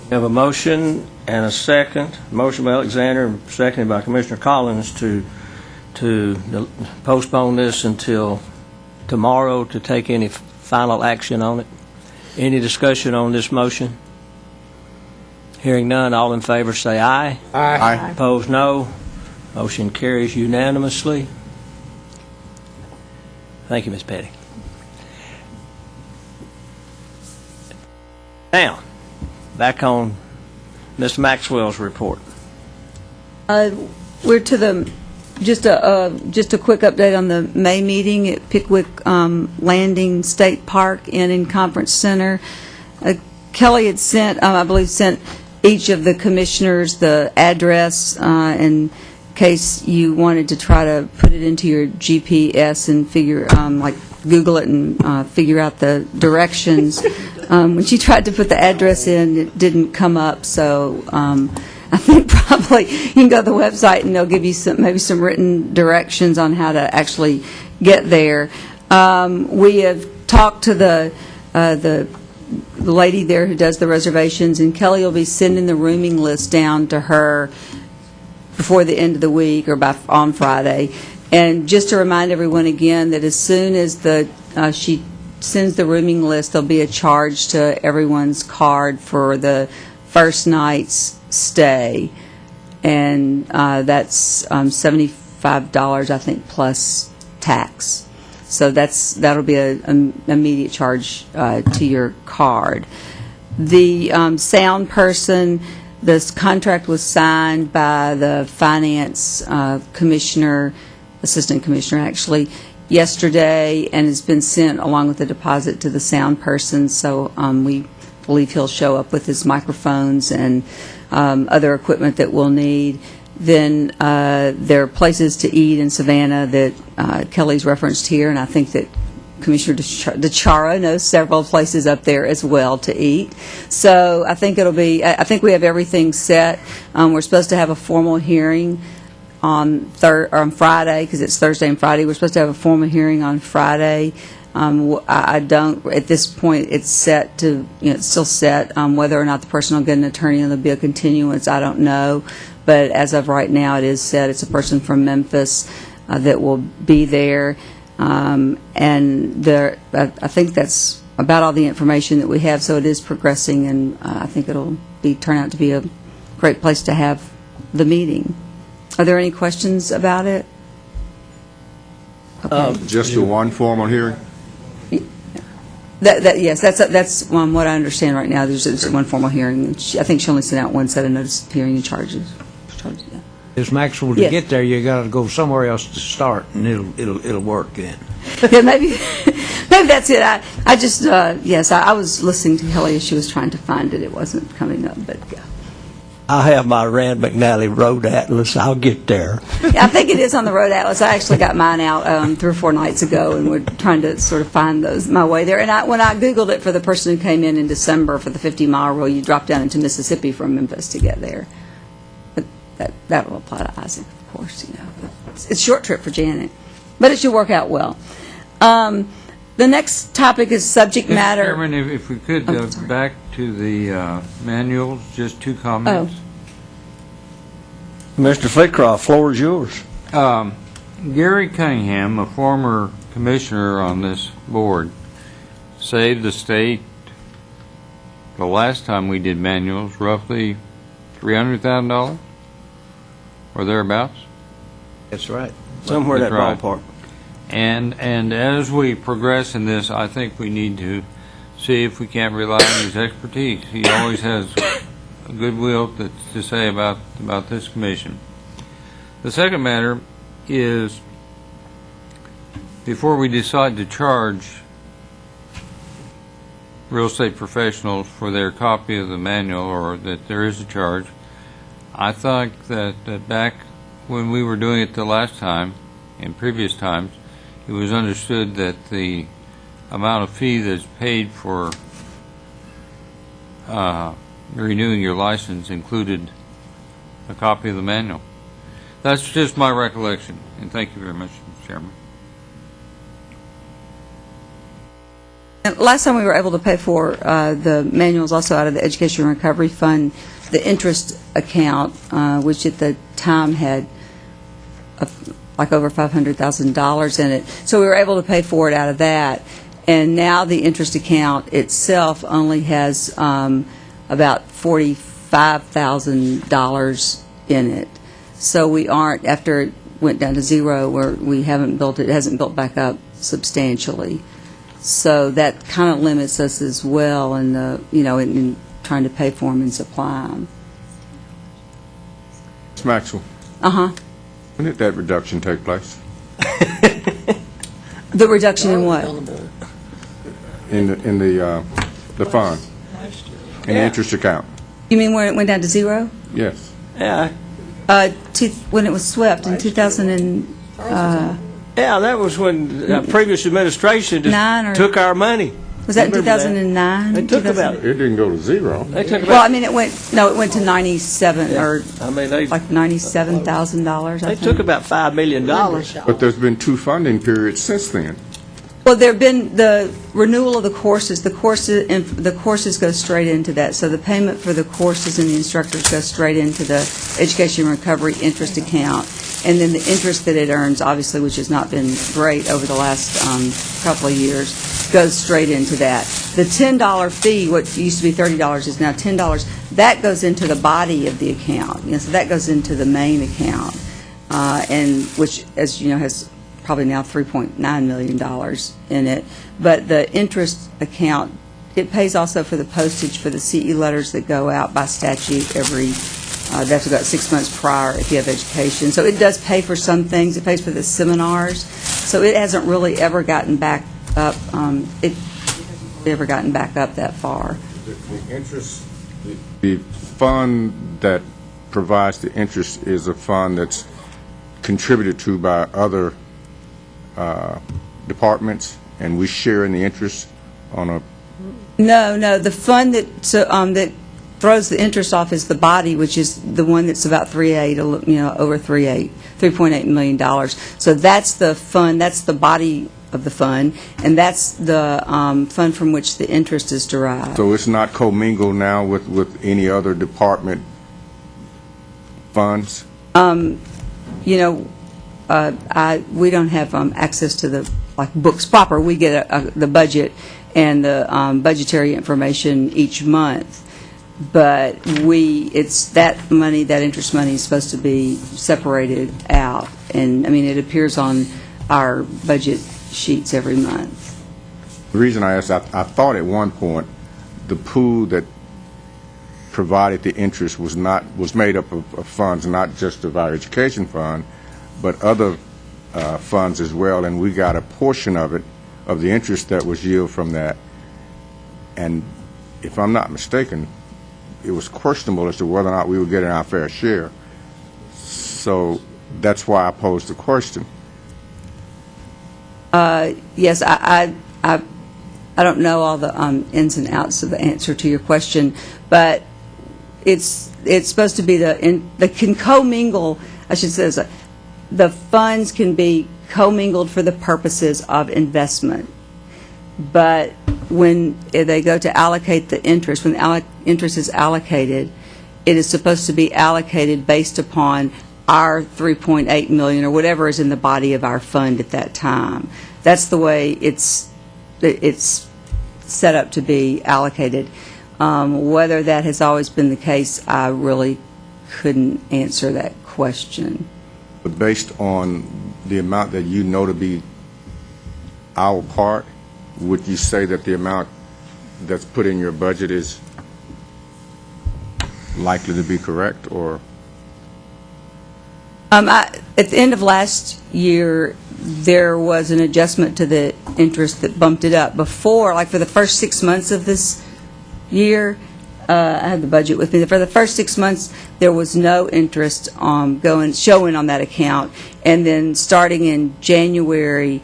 We have a motion and a second. Motion by Alexander, seconded by Commissioner Collins to postpone this until tomorrow to take any final action on it. Any discussion on this motion? Hearing none, all in favor say aye. Aye. Opposed, no. Motion carries unanimously. Thank you, Ms. Petty. Now, back on Ms. Maxwell's report. We're to the, just a quick update on the May meeting at Pickwick Landing State Park Inn and Conference Center. Kelly had sent, I believe, sent each of the commissioners the address in case you wanted to try to put it into your GPS and figure, like Google it and figure out the directions. When she tried to put the address in, it didn't come up, so I think probably you can go to the website and they'll give you maybe some written directions on how to actually get there. We have talked to the lady there who does the reservations, and Kelly will be sending the rooming list down to her before the end of the week or on Friday. And just to remind everyone again that as soon as she sends the rooming list, there'll be a charge to everyone's card for the first night's stay, and that's $75, I think, plus tax. So that'll be an immediate charge to your card. The sound person, this contract was signed by the finance commissioner, assistant commissioner actually, yesterday, and has been sent along with the deposit to the sound person. So we believe he'll show up with his microphones and other equipment that we'll need. Then there are places to eat in Savannah that Kelly's referenced here, and I think that Commissioner DeChara knows several places up there as well to eat. So I think I think we have everything set. We're supposed to have a formal hearing on Friday, because it's Thursday and Friday. We're supposed to have a formal hearing on Friday. I don't, at this point, it's set to, it's still set. Whether or not the person will get an attorney and there'll be a continuance, I don't know. But as of right now, it is set. It's a person from Memphis that will be there. And I think that's about all the information that we have. So it is progressing, and I think it'll turn out to be a great place to have the meeting. Are there any questions about it? Okay. Just the one formal hearing? Yes, that's what I understand right now. There's just one formal hearing. I think she only sent out one set of notice of hearing and charges. Yeah. Ms. Maxwell, to Yes. get there, you got to go somewhere else to start, and it'll work then. Yeah, maybe that's it. I just yes, I was listening to Kelly as she was trying to find it. It wasn't coming up, but yeah. I have my Rand McNally Road Atlas. I'll get there. Yeah, I think it is on the Road Atlas. I actually got mine out 3 or 4 nights ago, and we're trying to sort of find my way there. And when I Googled it for the person who came in December for the 50-mile rule, you drop down into Mississippi from Memphis to get there. But that will apply to Isaac, of course. It's a short trip for Janet, but it should work out well. The next topic is subject matter. Mr. Chairman, if we could go back to the manuals, just 2 comments. Mr. Flitcroft, floor is yours. Gary Cunningham, a former commissioner on this board, saved the state, the last time we did manuals, roughly $300,000 or thereabouts. That's right. Somewhere in that ballpark. And as we progress in this, I think we need to see if we can't rely on his expertise. He always has a goodwill to say about this commission. The second matter is, before we decide to charge real estate professionals for their copy of the manual, or that there is a charge, I thought that back when we were doing it the last time, in previous times, it was understood that the amount of fee that's paid for renewing your license included a copy of the manual. That's just my recollection, and thank you very much, Mr. Chairman. And last time we were able to pay for the manuals also out of the Education Recovery Fund, the interest account, which at the time had like over $500,000 in it. So we were able to pay for it out of that. And now the interest account itself only has about $45,000 in it. So we aren't, after it went down to zero, we haven't built it, hasn't built back up substantially. So that kind of limits us as well in the, in trying to pay for them and supply them. Ms. Maxwell, Uh-huh. when did that reduction take place? The reduction in what? In the fund? In the interest account? You mean when it went down to zero? Yes. Yeah, When it was swept in 2000 and, yeah, that was when the previous administration just took our money. was that in Remember 2009? They took about, It didn't go to zero. they took Well, I about, mean, it went to 97, or I mean, they like $97,000, I think. took about $5 million. But there's been 2 funding periods since then. Well, there have been the renewal of the courses. The courses go straight into that. So the payment for the courses and the instructors goes straight into the Education Recovery interest account. And then the interest that it earns, obviously, which has not been great over the last couple of years, goes straight into that. The $10 fee, what used to be $30 is now $10, that goes into the body of the account. So that goes into the main account, and which, as you know, has probably now $3.9 million in it. But the interest account, it pays also for the postage for the CE letters that go out by statute every, they have to go out 6 months prior if you have education. So it does pay for some things. It pays for the seminars. So it hasn't really ever gotten back up, that far. The interest, the fund that provides the interest is a fund that's contributed to by other departments, and we share in the interest on a... No, the fund that throws the interest off is the body, which is the one that's about over $3.8 million. So that's the fund, that's the body of the fund, and that's the fund from which the interest is derived. So it's not commingled now with any other department funds? We don't have access to the books proper. We get the budget and the budgetary information each month, but it's that money, that interest money, is supposed to be separated out, and I mean it appears on our budget sheets every month. The reason I asked, I thought at one point the pool that provided the interest was made up of funds, not just of our education fund, but other funds as well, and we got a portion of it, of the interest that was yielded from that. And if I'm not mistaken, it was questionable as to whether or not we were getting our fair share. So that's why I posed the question. Yes, I don't know all the ins and outs of the answer to your question, but it's supposed to be can commingle. I should say the funds can be commingled for the purposes of investment, but when they go to allocate the interest, when the interest is allocated, it is supposed to be allocated based upon our $3.8 million or whatever is in the body of our fund at that time. That's the way it's set up to be allocated. Whether that has always been the case, I really couldn't answer that question. But based on the amount that you know to be our part, would you say that the amount that's put in your budget is likely to be correct, or? At the end of last year, there was an adjustment to the interest that bumped it up. Before, like for the first 6 months of this year, I have the budget with me. For the first 6 months, there was no interest showing on that account, and then starting in January,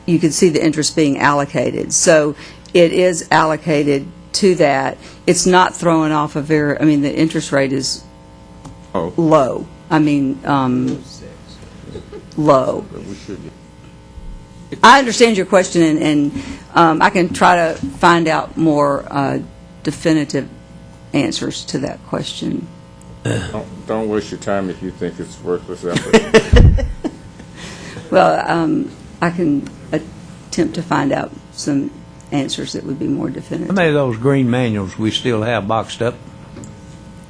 you could see the interest being allocated. So it is allocated to that, it's not throwing off a very, I mean, the interest rate is low. I mean, low. I understand your question, and I can try to find out more definitive answers to that question. Don't waste your time if you think it's worthless effort. Well, I can attempt to find out some answers that would be more definitive. How many of those green manuals we still have boxed up?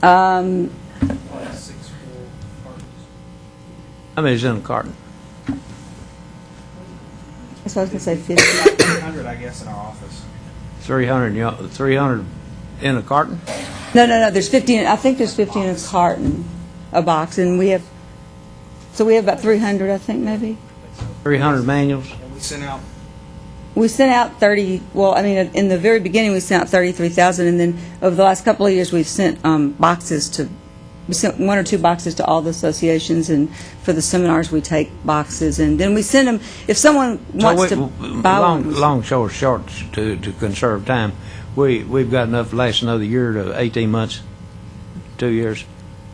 How many's in a carton? That's what I was going to say, 50. 300, I guess, in our office. 300 in a carton? No, there's 15, I think there's 15 in a carton, a box, and we have about 300, I think, maybe. 300 manuals? And we sent out 30, well, I mean, in the very beginning, we sent out 33,000, and then over the last couple of years, we've sent we sent 1 or 2 boxes to all the associations, and for the seminars, we take boxes, and then we send them, if someone wants to buy one. Long, short, to conserve time, we've got enough to last another year to 18 months, 2 years?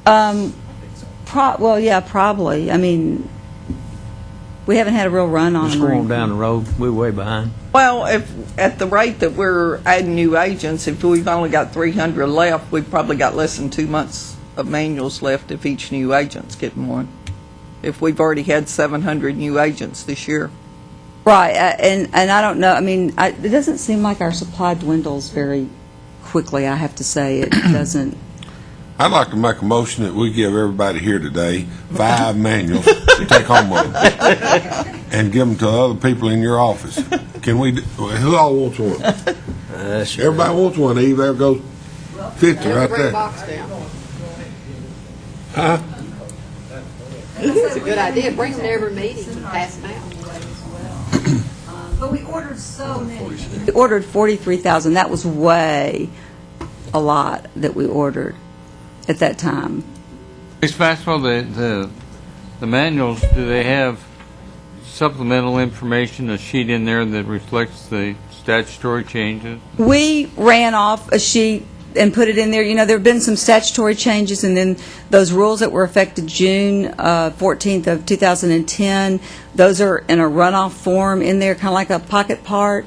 Well, yeah, probably. I mean, we haven't had a real run on them. Just going down the road, we're way behind. Well, if at the rate that we're adding new agents, if we've only got 300 left, we've probably got less than 2 months of manuals left if each new agent's getting one. If we've already had 700 new agents this year. Right, and I don't know, I mean, it doesn't seem like our supply dwindles very quickly, I have to say. It doesn't. I'd like to make a motion that we give everybody here today 5 manuals to take home with them and give them to other people in your office. Can we, who all wants one? Everybody wants one, Eve. There goes 50 right there. Huh? That's a good idea. Bring them to every meeting and pass them out. But we ordered so many. We ordered 43,000. That was way a lot that we ordered at that time. Ms. Maxwell, the manuals, do they have supplemental information, a sheet in there that reflects the statutory changes? We ran off a sheet and put it in there. You know, there have been some statutory changes, and then those rules that were effective June 14th of 2010, those are in a runoff form in there, kind of like a pocket part.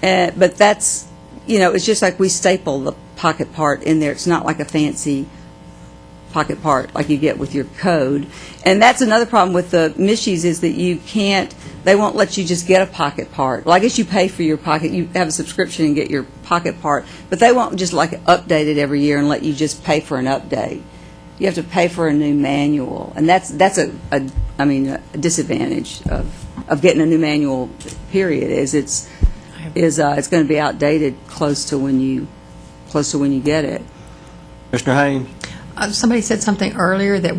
But that's, you know, it's just like we staple the pocket part in there. It's not like a fancy pocket part like you get with your code. And that's another problem with the MISHIs, is that you can't, they won't let you just get a pocket part. Well, I guess you pay for your pocket, you have a subscription and get your pocket part, but they won't just like update it every year and let you just pay for an update. You have to pay for a new manual, and that's a disadvantage of getting a new manual, period, is it's going to be outdated close to when you get it. Mr. Haynes? Somebody said something earlier that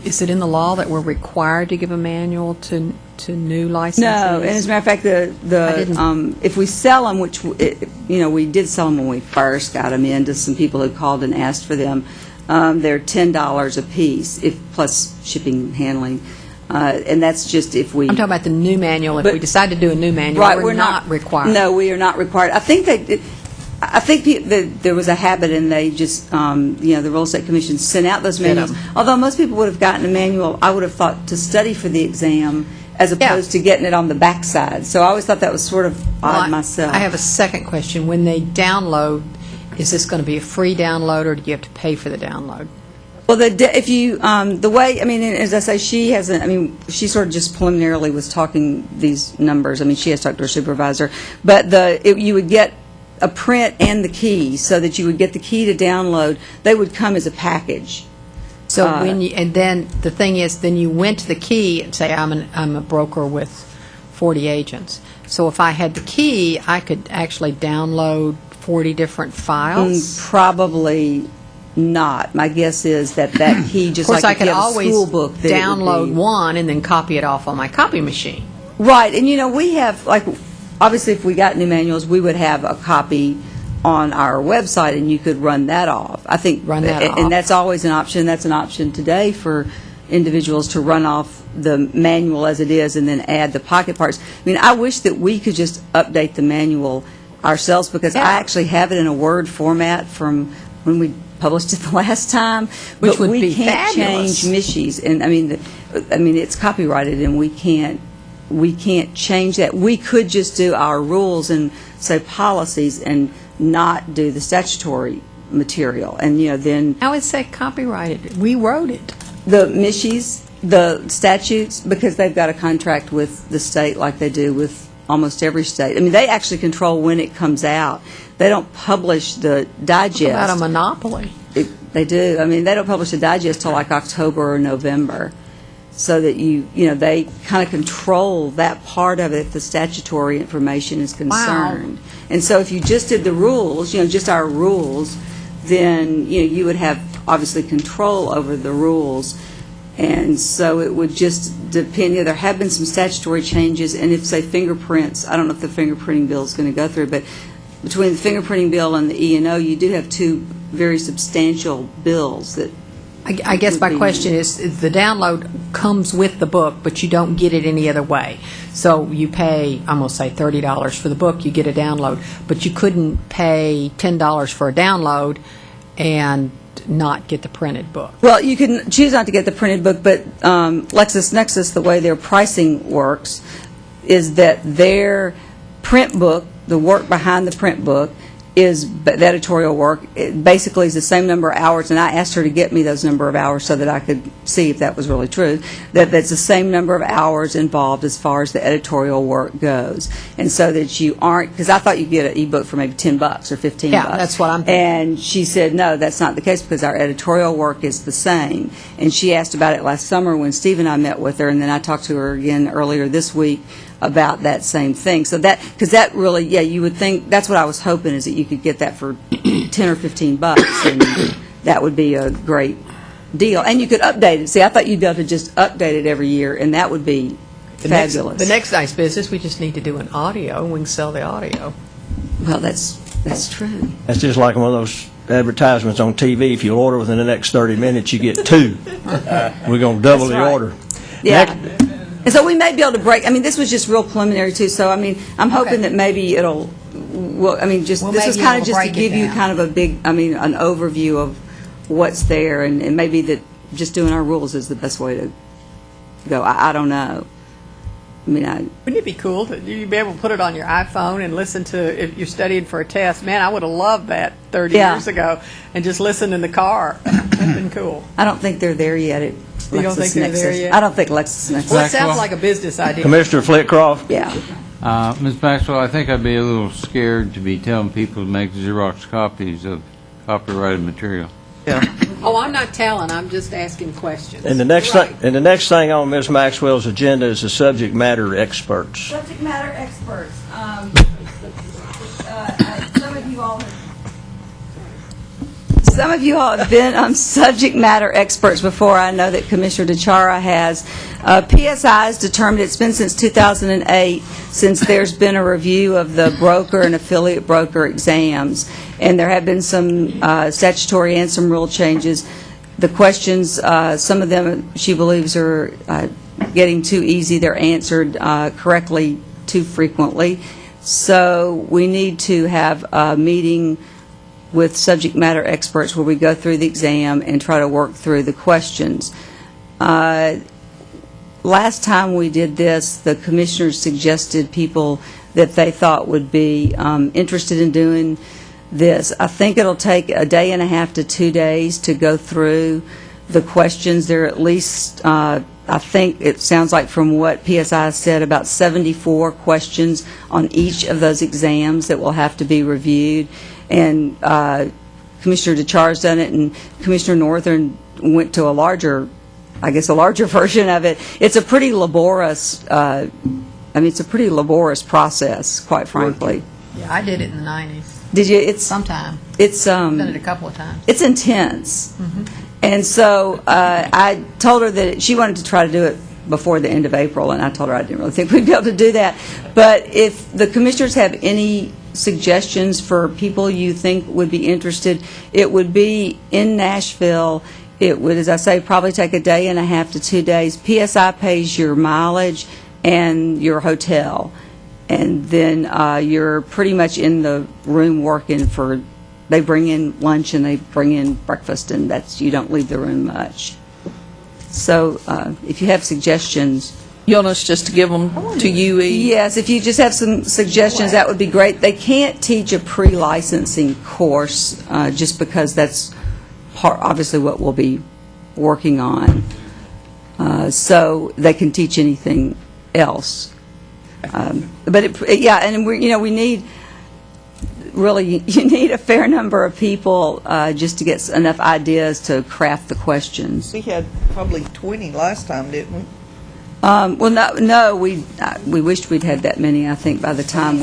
is it in the law that we're required to give a manual to new licensees? No, and as a matter of fact, if we sell them, which, we did sell them when we first got them in to some people who called and asked for them, they're $10 a piece, plus shipping and handling. And that's just if we... I'm talking about the new manual. If we decide to do a new manual, right, we're not required. No, we are not required. I think that there was a habit, and they just, the Real Estate Commission sent out those manuals. Although most people would have gotten a manual, I would have thought, to study for the exam as opposed to getting it on the backside. So I always thought that was sort of odd myself. I have a second question. When they download, is this going to be a free download, or do you have to pay for the download? Well, if you, the way, as I say, she sort of just preliminarily was talking these numbers. She has talked to her supervisor. But you would get a print and the key, so that you would get the key to download. They would come as a package. So and then the thing is, then you went to the key and say, I'm a broker with 40 agents. So if I had the key, I could actually download 40 different files? Probably not. My guess is that key, just like if you have a school book, of course, I could always download one and then copy it off on my copy machine. Right, and we have, obviously if we got new manuals, we would have a copy on our website, and you could run that off. I think run that off. And that's always an option. That's an option today for individuals to run off the manual as it is and then add the pocket parts. I wish that we could just update the manual ourselves, because I actually have it in a Word format from when we published it the last time. Which but would we be can't fabulous. change Mishy's, and I mean, it's copyrighted, and we can't change that. We could just do our rules and say policies and not do the statutory material, and then How is that copyrighted? We wrote it. the Mishy's, the statutes, because they've got a contract with the state like they do with almost every state. I mean, they actually control when it comes out. They don't publish the digest. Talk about a monopoly. They do. I mean, they don't publish the digest till like October or November, so that they kind of control that part of it if the statutory information is concerned. And so if you just did the rules, just our rules, then you would have obviously control over the rules. And so it would just depend. There have been some statutory changes, and if, say, fingerprints, I don't know if the fingerprinting bill is going to go through, but between the fingerprinting bill and the E&O, you do have two very substantial bills that I guess my question is the download comes with the book, but you don't get it any other way. So you pay, I'm going to say $30 for the book, you get a download, but you couldn't pay $10 for a download and not get the printed book. Well, you can choose not to get the printed book, but LexisNexis, the way their pricing works, is that their print book, the work behind the print book, is the editorial work. It basically is the same number of hours, and I asked her to get me those number of hours so that I could see if that was really true, that's the same number of hours involved as far as the editorial work goes. And so that you aren't, because I thought you'd get an ebook for maybe $10 or $15. Yeah, that's what I'm thinking. And she said, no, that's not the case, because our editorial work is the same. And she asked about it last summer when Steve and I met with her, and then I talked to her again earlier this week about that same thing. So because that really, you would think, that's what I was hoping, is that you could get that for $10 or $15, and that would be a great deal. And you could update it. See, I thought you'd be able to just update it every year, and that would be fabulous. The next nice business, we just need to do an audio, and we can sell the audio. Well, that's true. That's just like one of those advertisements on TV. If you order within the next 30 minutes, you get two. We're going to double That's the right. order. Yeah. And so we may be able to break, I mean, this was just real preliminary too, so I mean, I'm hoping that maybe it'll, this was kind of just to give you kind of a big, an overview of what's there, and maybe that just doing our rules is the best way to go. I don't know. Wouldn't it be cool to you'd be able to put it on your iPhone and listen to, if you're studying for a test? Man, I would have loved that 30 years ago, and just listen in the car. That'd been cool. I don't think they're there yet at You don't think they're there yet? I don't think LexisNexis. Well, it sounds like a business idea. Commissioner Flitcroft? Yeah. Ms. Maxwell, I think I'd be a little scared to be telling people to make Xerox copies of copyrighted material. Oh, I'm not telling. I'm just asking questions. And the next thing on Ms. Maxwell's agenda is the subject matter experts. Subject matter experts. Some of you all have been subject matter experts before. I know that Commissioner DeChara has. PSI has determined, it's been since 2008 since there's been a review of the broker and affiliate broker exams, and there have been some statutory and some rule changes. The questions, some of them she believes are getting too easy. They're answered correctly too frequently. So we need to have a meeting with subject matter experts where we go through the exam and try to work through the questions. Last time we did this, the commissioners suggested people that they thought would be interested in doing this. I think it'll take a day and a half to 2 days to go through the questions. There are at least, I think it sounds like from what PSI said, about 74 questions on each of those exams that will have to be reviewed. And Commissioner DeChara's done it, and Commissioner Northern went to a larger version of it. It's a pretty laborious, it's a pretty laborious process, quite frankly. Yeah, I did it in the 90s. Did you? It's sometime. It's I've done it a couple of times. It's intense. And so I told her that she wanted to try to do it before the end of April, and I told her I didn't really think we'd be able to do that. But if the commissioners have any suggestions for people you think would be interested, it would be in Nashville. It would, as I say, probably take a day and a half to 2 days. PSI pays your mileage and your hotel. and then you're pretty much in the room working for, they bring in lunch and they bring in breakfast, and you don't leave the room much. So if you have suggestions. You want us just to give them to UE? Yes, if you just have some suggestions, that would be great. They can't teach a pre-licensing course just because that's obviously what we'll be working on. So they can teach anything else. But we need, really, you need a fair number of people just to get enough ideas to craft the questions. We had probably 20 last time, didn't we? We wished we'd had that many. I think by the time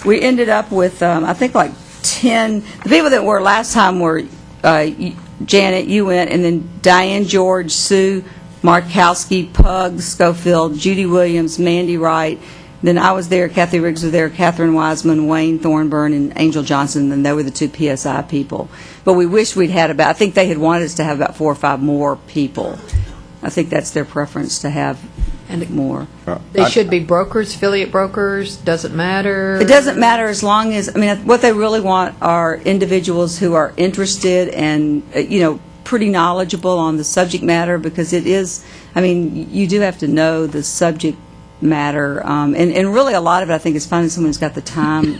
we ended up with, I think like 10. The people that were last time were Janet, you went, and then Diane George, Sue Markowski, Pug Schofield, Judy Williams, Mandy Wright. Then I was there, Kathy Riggs was there, Catherine Wiseman, Wayne Thornburn, and Angel Johnson, and they were the 2 PSI people. But we wish we'd had I think they had wanted us to have about 4 or 5 more people. I think that's their preference, to have more. They should be brokers, affiliate brokers, doesn't matter. It doesn't matter as long as, what they really want are individuals who are interested and, pretty knowledgeable on the subject matter, because it is, you do have to know the subject matter. And really a lot of it, I think, is finding someone who's got the time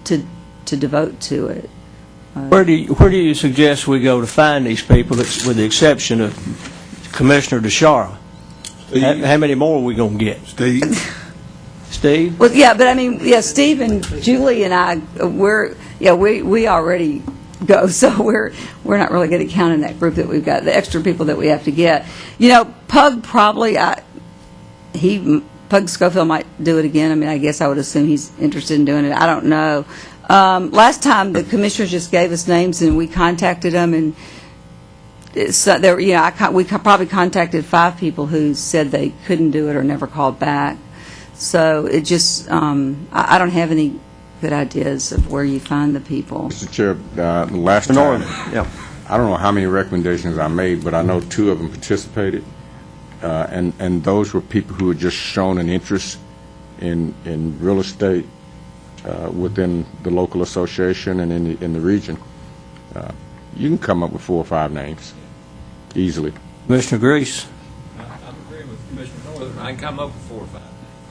to devote to it. Where do you suggest we go to find these people, with the exception of Commissioner DeShara? How many more are we going to get? Steve? Well, yeah, but Steve and Julie and I, we already go, so we're not really going to count in that group that we've got, the extra people that we have to get. Pug probably, Pug Schofield might do it again. I guess I would assume he's interested in doing it. I don't know. Last time the commissioners just gave us names and we contacted them, and so we probably contacted 5 people who said they couldn't do it or never called back. So it just, I don't have any good ideas of where you find the people. Mr. Chair, last time, I don't know how many recommendations I made, but I know 2 of them participated, and those were people who had just shown an interest in real estate within the local association and in the region. You can come up with 4 or 5 names easily. Commissioner Grease? I'm agreeing with Commissioner Northern. I can come up with 4 or 5.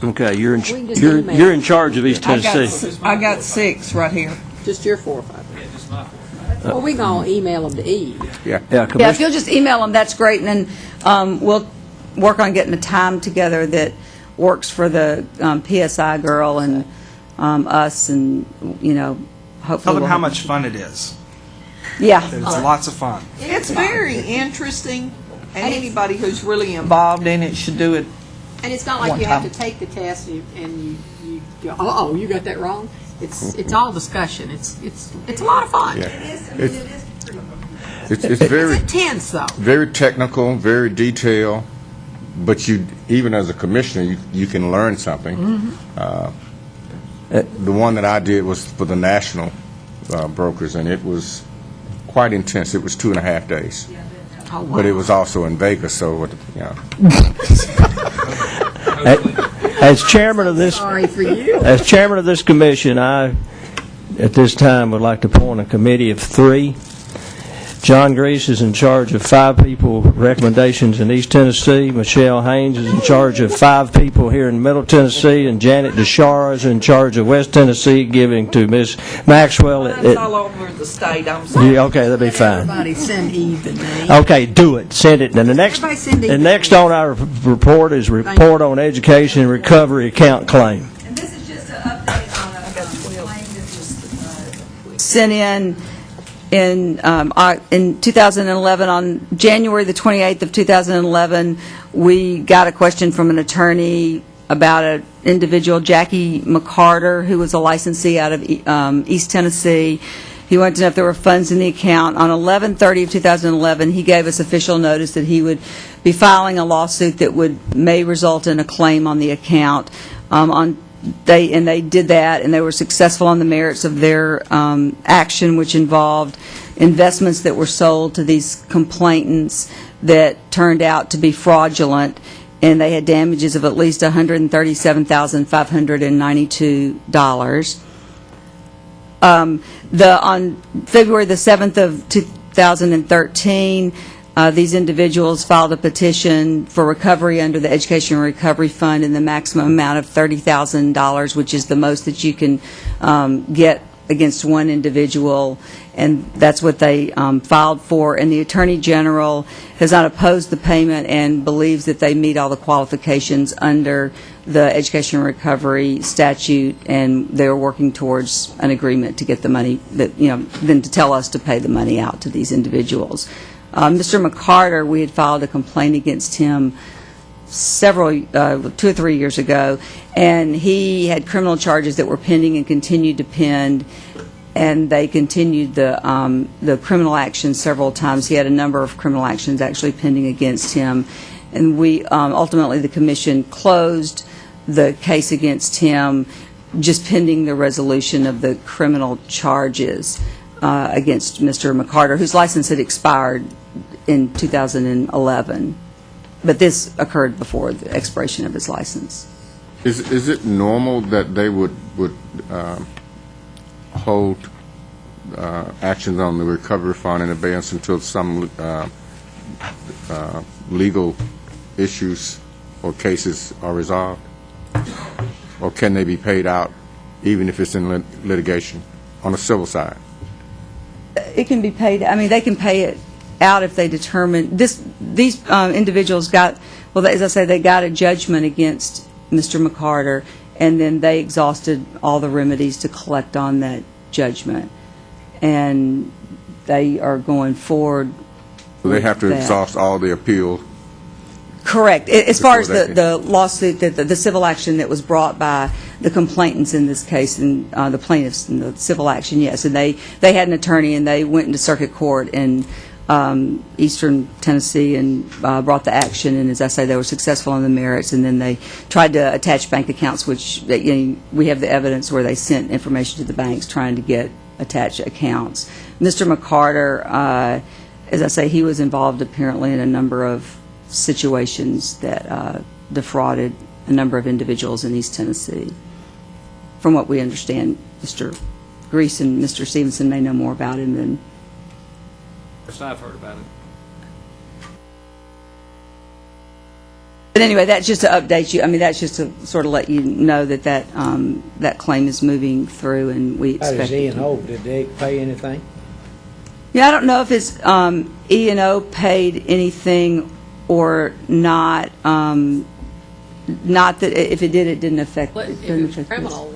Okay, you're in charge of East Tennessee. I got 6 right here. Just your 4 or 5. Yeah, just my 4 or 5. Well, we gonna email them to Eve. Yeah, if you'll just email them, that's great, and then we'll work on getting a time together that works for the PSI girl and us, and hopefully. Tell them how much fun it is. Yeah, That it's lots of fun. It's very interesting, and anybody who's really involved in it should do it. And it's not like One you have time. to take the test and you go, oh, you got that wrong. It's all discussion. It's a lot of fun. Yeah. It's very It's intense though. very technical, very detailed, but even as a commissioner, you can learn something. The one that I did was for the national brokers, and it was quite intense. It was 2.5 days. Oh, wow. But it was also in Vegas, so As chairman of this, Sorry for you. as chairman of this commission, I, at this time, would like to appoint a committee of 3. John Grease is in charge of 5 people recommendations in East Tennessee. Michelle Haynes is in charge of 5 people here in Middle Tennessee, and Janet DeShara is in charge of West Tennessee, giving to Miss Maxwell. Mine's all over the state. I'm sorry. Yeah, okay, that'll be fine. Everybody send Eve the name. Okay, do it. Send it. And the Everybody send Eve the the next name. on our report is report on education and recovery account claim. And this is just an update on a claim that was sent in 2011. On January the 28th of 2011, we got a question from an attorney about an individual, Jackie McCarter, who was a licensee out of East Tennessee. He wanted to know if there were funds in the account. On 11/30 of 2011, he gave us official notice that he would be filing a lawsuit that may result in a claim on the account. They did that, and they were successful on the merits of their action, which involved investments that were sold to these complainants that turned out to be fraudulent. and they had damages of at least $137,592. On February the 7th of 2013, these individuals filed a petition for recovery under the Education Recovery Fund in the maximum amount of $30,000, which is the most that you can get against one individual, and that's what they filed for. And the Attorney General has not opposed the payment and believes that they meet all the qualifications under the Education Recovery Statute, and they're working towards an agreement to get the money, that, then to tell us to pay the money out to these individuals. Mr. McCarter, we had filed a complaint against him 2 or 3 years ago, and he had criminal charges that were pending and continued to pend, and they continued the criminal action several times. He had a number of criminal actions actually pending against him, and we ultimately, the commission closed the case against him, just pending the resolution of the criminal charges against Mr. McCarter, whose license had expired in 2011. But this occurred before the expiration of his license. Is it normal that they would hold actions on the recovery fund in abeyance until some legal issues or cases are resolved? Or can they be paid out even if it's in litigation on the civil side? It can be paid. I mean, they can pay it out if they determine these individuals got, well, as I say, they got a judgment against Mr. McCarter, and then they exhausted all the remedies to collect on that judgment, and they are going forward. So they have to exhaust all the appeal. Correct. As far as the lawsuit, the civil action that was brought by the complainants in this case, and the plaintiffs in the civil action, yes. And they had an attorney, and they went into circuit court in Eastern Tennessee and brought the action. And as I say, they were successful on the merits. And then they tried to attach bank accounts, which we have the evidence where they sent information to the banks trying to get attached accounts. Mr. McCarter, as I say, he was involved apparently in a number of situations that defrauded a number of individuals in East Tennessee. From what we understand, Mr. Grease and Mr. Stevenson may know more about him than... Yes, I've heard about it. But anyway, that's just to update you. I mean, that's just to sort of let you know that that claim is moving through, and we expect... How does E&O, did they pay anything? Yeah, I don't know if it's E&O paid anything or not. Not that if it did, it didn't affect. But if it was criminal,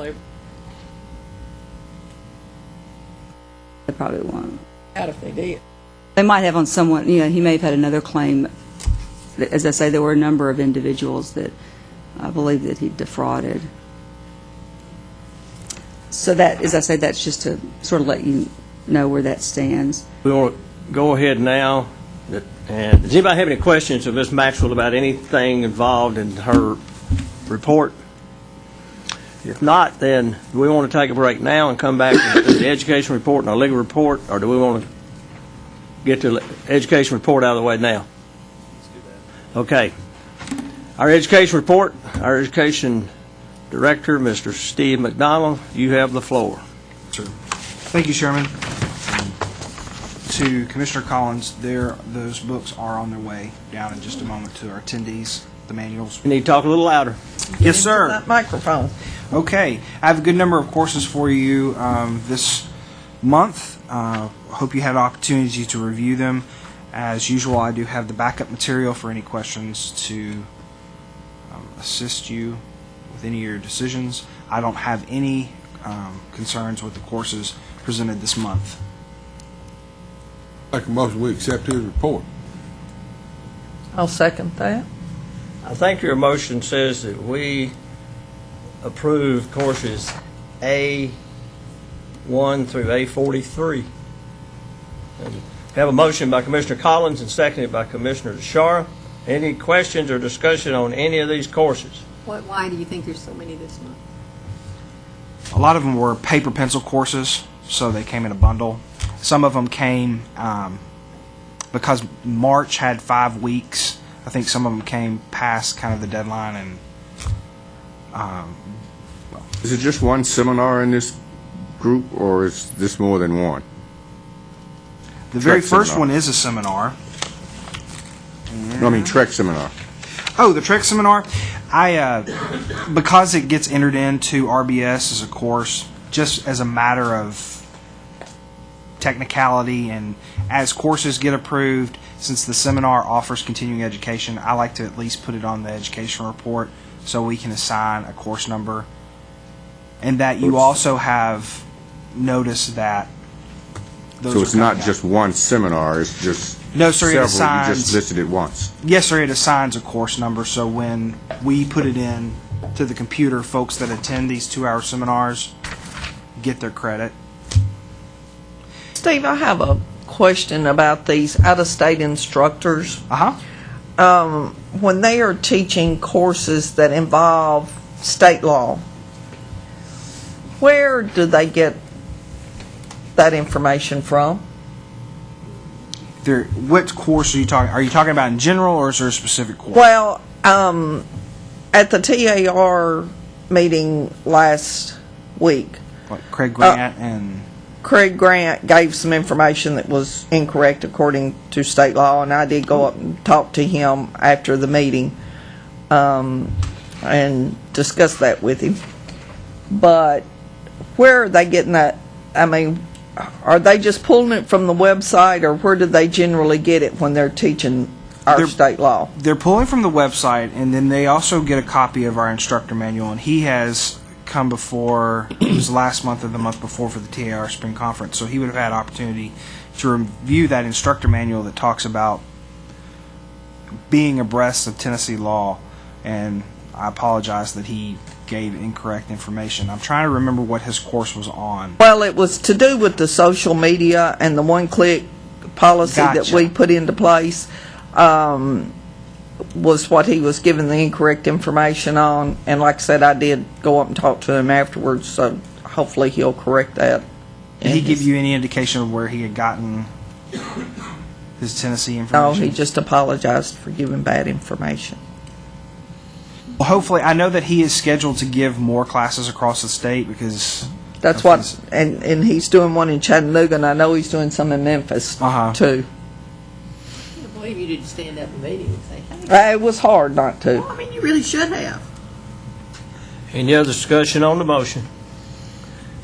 they probably won't. Out if they did. They might have on someone. He may have had another claim. As I say, there were a number of individuals that I believe that he defrauded. So that, as I say, that's just to sort of let you know where that stands. We want to go ahead now. And does anybody have any questions of Ms. Maxwell about anything involved in her report? If not, then do we want to take a break now and come back to the education report and our legal report, or do we want to get to the education report out of the way now? Okay. Our education report, our education director, Mr. Steve McDonald, you have the floor. Sure. Thank you, Chairman. To Commissioner Collins, those books are on their way down in just a moment to our attendees, the manuals. You need to talk a little louder. Yes, sir. That microphone. Okay. I have a good number of courses for you this month. Hope you had an opportunity to review them. As usual, I do have the backup material for any questions to assist you with any of your decisions. I don't have any concerns with the courses presented this month. Make a motion, we accept his report. I'll second that. I think your motion says that we approve courses A1 through A43. And we have a motion by Commissioner Collins and seconded by Commissioner DeShara. Any questions or discussion on any of these courses? Why do you think there's so many this month? A lot of them were paper pencil courses, so they came in a bundle. Some of them came because March had 5 weeks I think some of them came past kind of the deadline, and Is it just one seminar in this group, or is this more than one? the very Trek first seminar. one is a seminar. No, I mean Trek seminar. Oh, the Trek seminar. Because it gets entered into RBS as a course, just as a matter of technicality, and as courses get approved, since the seminar offers continuing education, I like to at least put it on the education report so we can assign a course number. And that you also have notice that those So it's are not coming out. just one seminar, it's just No, sir, it several, you just assigns- listed it once. Yes, sir, it assigns a course number, so when we put it in to the computer, folks that attend these 2-hour seminars get their credit. Steve, I have a question about these out-of-state instructors. When they are teaching courses that involve state law, where do they get that information from? What course are you talking? Are you talking about in general, or is there a specific course? Well, at the TAR meeting last week, Like Craig Grant and Craig Grant gave some information that was incorrect according to state law, and I did go up and talk to him after the meeting and discuss that with him. But where are they getting that? I mean, are they just pulling it from the website, or where do they generally get it when they're teaching our state law? They're pulling from the website, and then they also get a copy of our instructor manual, and he has come before, it was last month or the month before for the TAR Spring Conference, so he would have had opportunity to review that instructor manual that talks about being abreast of Tennessee law, and I apologize that he gave incorrect information. I'm trying to remember what his course was on. Well, it was to do with the social media and the one-click policy that Gotcha. we put into place, was what he was given the incorrect information on. And like I said, I did go up and talk to him afterwards, so hopefully he'll correct that. Did he give you any indication of where he had gotten his Tennessee information? No, he just apologized for giving bad information. Well, hopefully, I know that he is scheduled to give more classes across the state because That's what, and he's doing one in Chattanooga, and I know he's doing some in Memphis, too. I can't believe you didn't stand up in the meeting and say, hey. It was hard not to. I mean, you really should have. Any other discussion on the motion?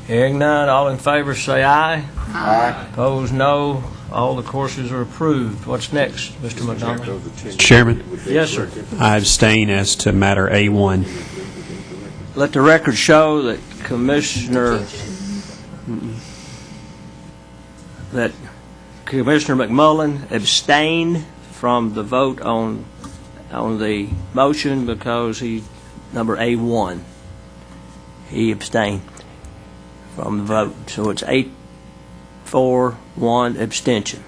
Hearing none, all in favor say aye. Aye. Opposed, no. All the courses are approved. What's next, Mr. McDonald? Chairman? Yes, sir. I abstain as to matter A1. Let the record show that Commissioner McMullen abstained from the vote on the motion because he, number A1, he abstained from the vote. So it's 8-4-1 abstention.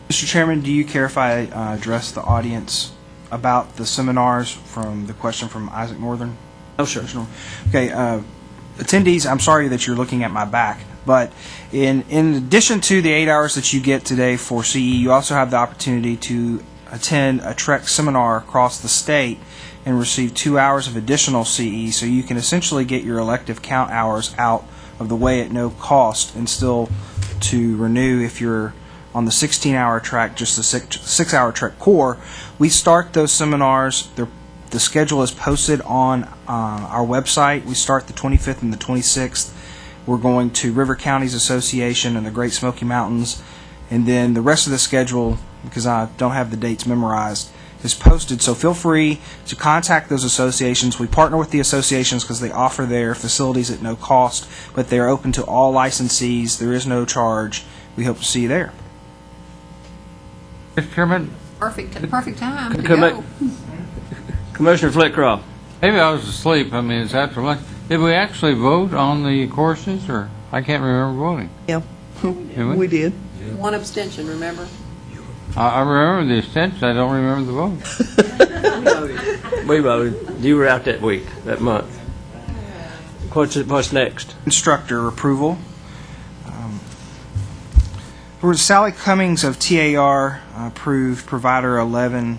Mr. Chairman, do you care if I address the audience about the seminars from the question from Isaac Northern? No, sir. Okay, attendees, I'm sorry that you're looking at my back, but in addition to the 8 hours that you get today for CE, you also have the opportunity to attend a Trek seminar across the state and receive 2 hours of additional CE, so you can essentially get your elective count hours out of the way at no cost and still to renew if you're on the 16-hour track, just the 6-hour track core. We start those seminars. The schedule is posted on our website. We start the 25th and the 26th. We're going to River Counties Association and the Great Smoky Mountains. And then the rest of the schedule, because I don't have the dates memorized, is posted. So feel free to contact those associations. We partner with the associations because they offer their facilities at no cost, but they are open to all licensees. There is no charge. We hope to see you there. Mr. Chairman? Perfect time to Commi- go. Commissioner Flitcroft. Maybe I was asleep. I mean, it's after lunch. Did we actually vote on the courses, or I can't remember voting? Yeah, Did we did. One abstention, remember? I remember the abstention. I don't remember the vote. We voted. You were out that week, that month. What's next? Instructor approval. For Sally Cummings of TAR, approved provider 11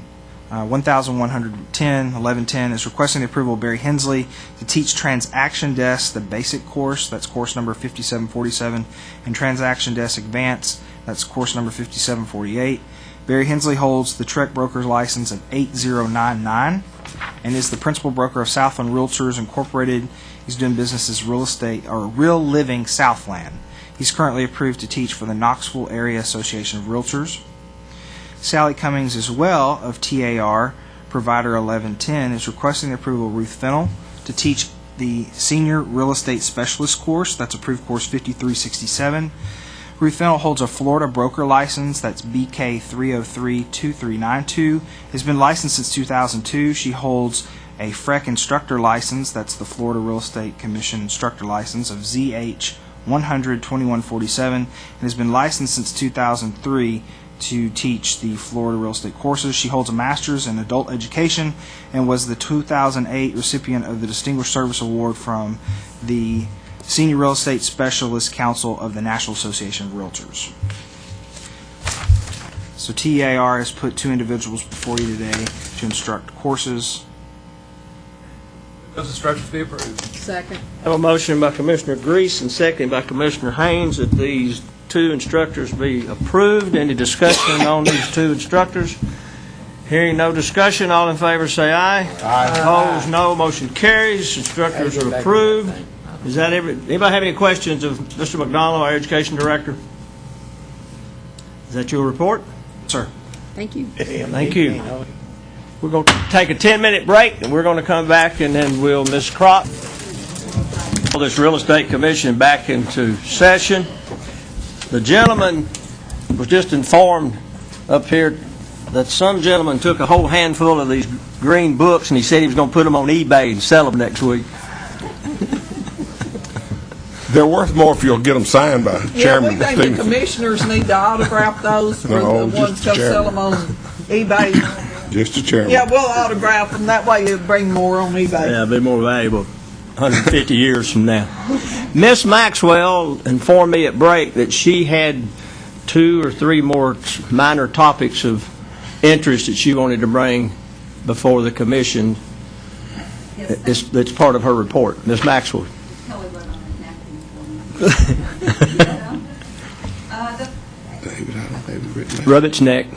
1110 is requesting the approval of Barry Hensley to teach Transaction Desk, the basic course, that's course number 5747, and Transaction Desk Advanced, that's course number 5748. Barry Hensley holds the Trek Broker's license of 8099 and is the principal broker of Southland Realtors Incorporated. He's doing business as Real Living Southland. He's currently approved to teach for the Knoxville Area Association of Realtors. Sally Cummings as well of TAR, provider 1110, is requesting the approval of Ruth Fennell to teach the Senior Real Estate Specialist course, that's approved course 5367. Ruth Fennell holds a Florida broker license, that's BK 3032392, has been licensed since 2002. She holds a FREC instructor license, that's the Florida Real Estate Commission instructor license of ZH 1002147, and has been licensed since 2003 to teach the Florida real estate courses. She holds a master's in adult education and was the 2008 recipient of the Distinguished Service Award from the Senior Real Estate Specialist Council of the National Association of Realtors. So TAR has put two individuals before you today to instruct courses. Those instructions be approved. Second. I have a motion by Commissioner Grease and second by Commissioner Haynes that these two instructors be approved. Any discussion on these two instructors? Hearing no discussion, all in favor say aye. Aye. Opposed, no. Motion carries. Instructors are approved. Is that anybody have any questions of Mr. McDonald, our Education Director? Is that your report? Sir. Thank you. Thank you. We're going to take a 10-minute break, and we're going to come back, and then we'll, Ms. Crop, pull this Real Estate Commission back into session. The gentleman was just informed up here that some gentleman took a whole handful of these green books, and he said he was going to put them on eBay and sell them next week. They're worth more if you'll get them signed by Chairman Yeah, we think Stevens. the commissioners need to autograph those for No, the ones just the to sell them chairman. on eBay. Just the chairman. Yeah, we'll autograph them. That way it'll bring more on eBay. Yeah, it'll be more valuable 150 years from now. Miss Maxwell informed me at break that she had 2 or 3 more minor topics of interest that she wanted to bring before the commission. That's part of her report. Miss Maxwell. David, I don't have it written down. Rub its neck.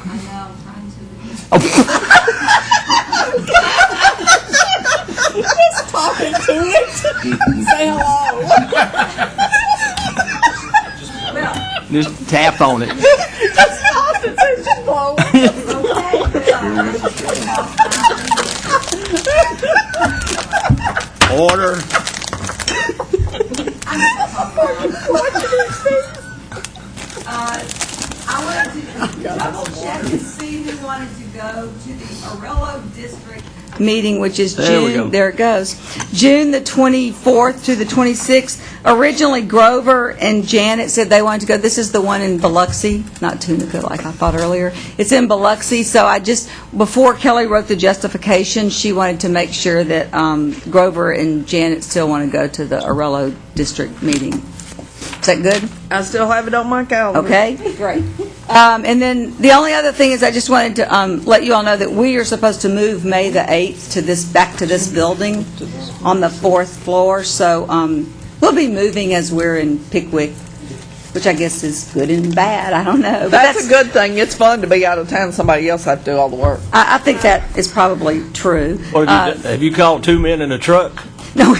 Just talking to it. Say hello. Just tap on it. Just concentration blow. Order. I wanted to double check and see who wanted to go to the Arello District meeting, which is There we go. June, there it goes, June the 24th to the 26th. Originally, Grover and Janet said they wanted to go. This is the one in Biloxi, not Tunica like I thought earlier. It's in Biloxi, so before Kelly wrote the justification, she wanted to make sure that Grover and Janet still want to go to the Arello District meeting. Is that good? I still have it on my calendar. Okay, great. And then the only other thing is I just wanted to let you all know that we are supposed to move May the 8th back to this building on the 4th floor. So we'll be moving as we're in Pickwick, which I guess is good and bad. I don't know. But That's a good thing. It's fun to be out of town. Somebody else have to do all the work. I think that is probably true. What have you called 2 men in a truck? No.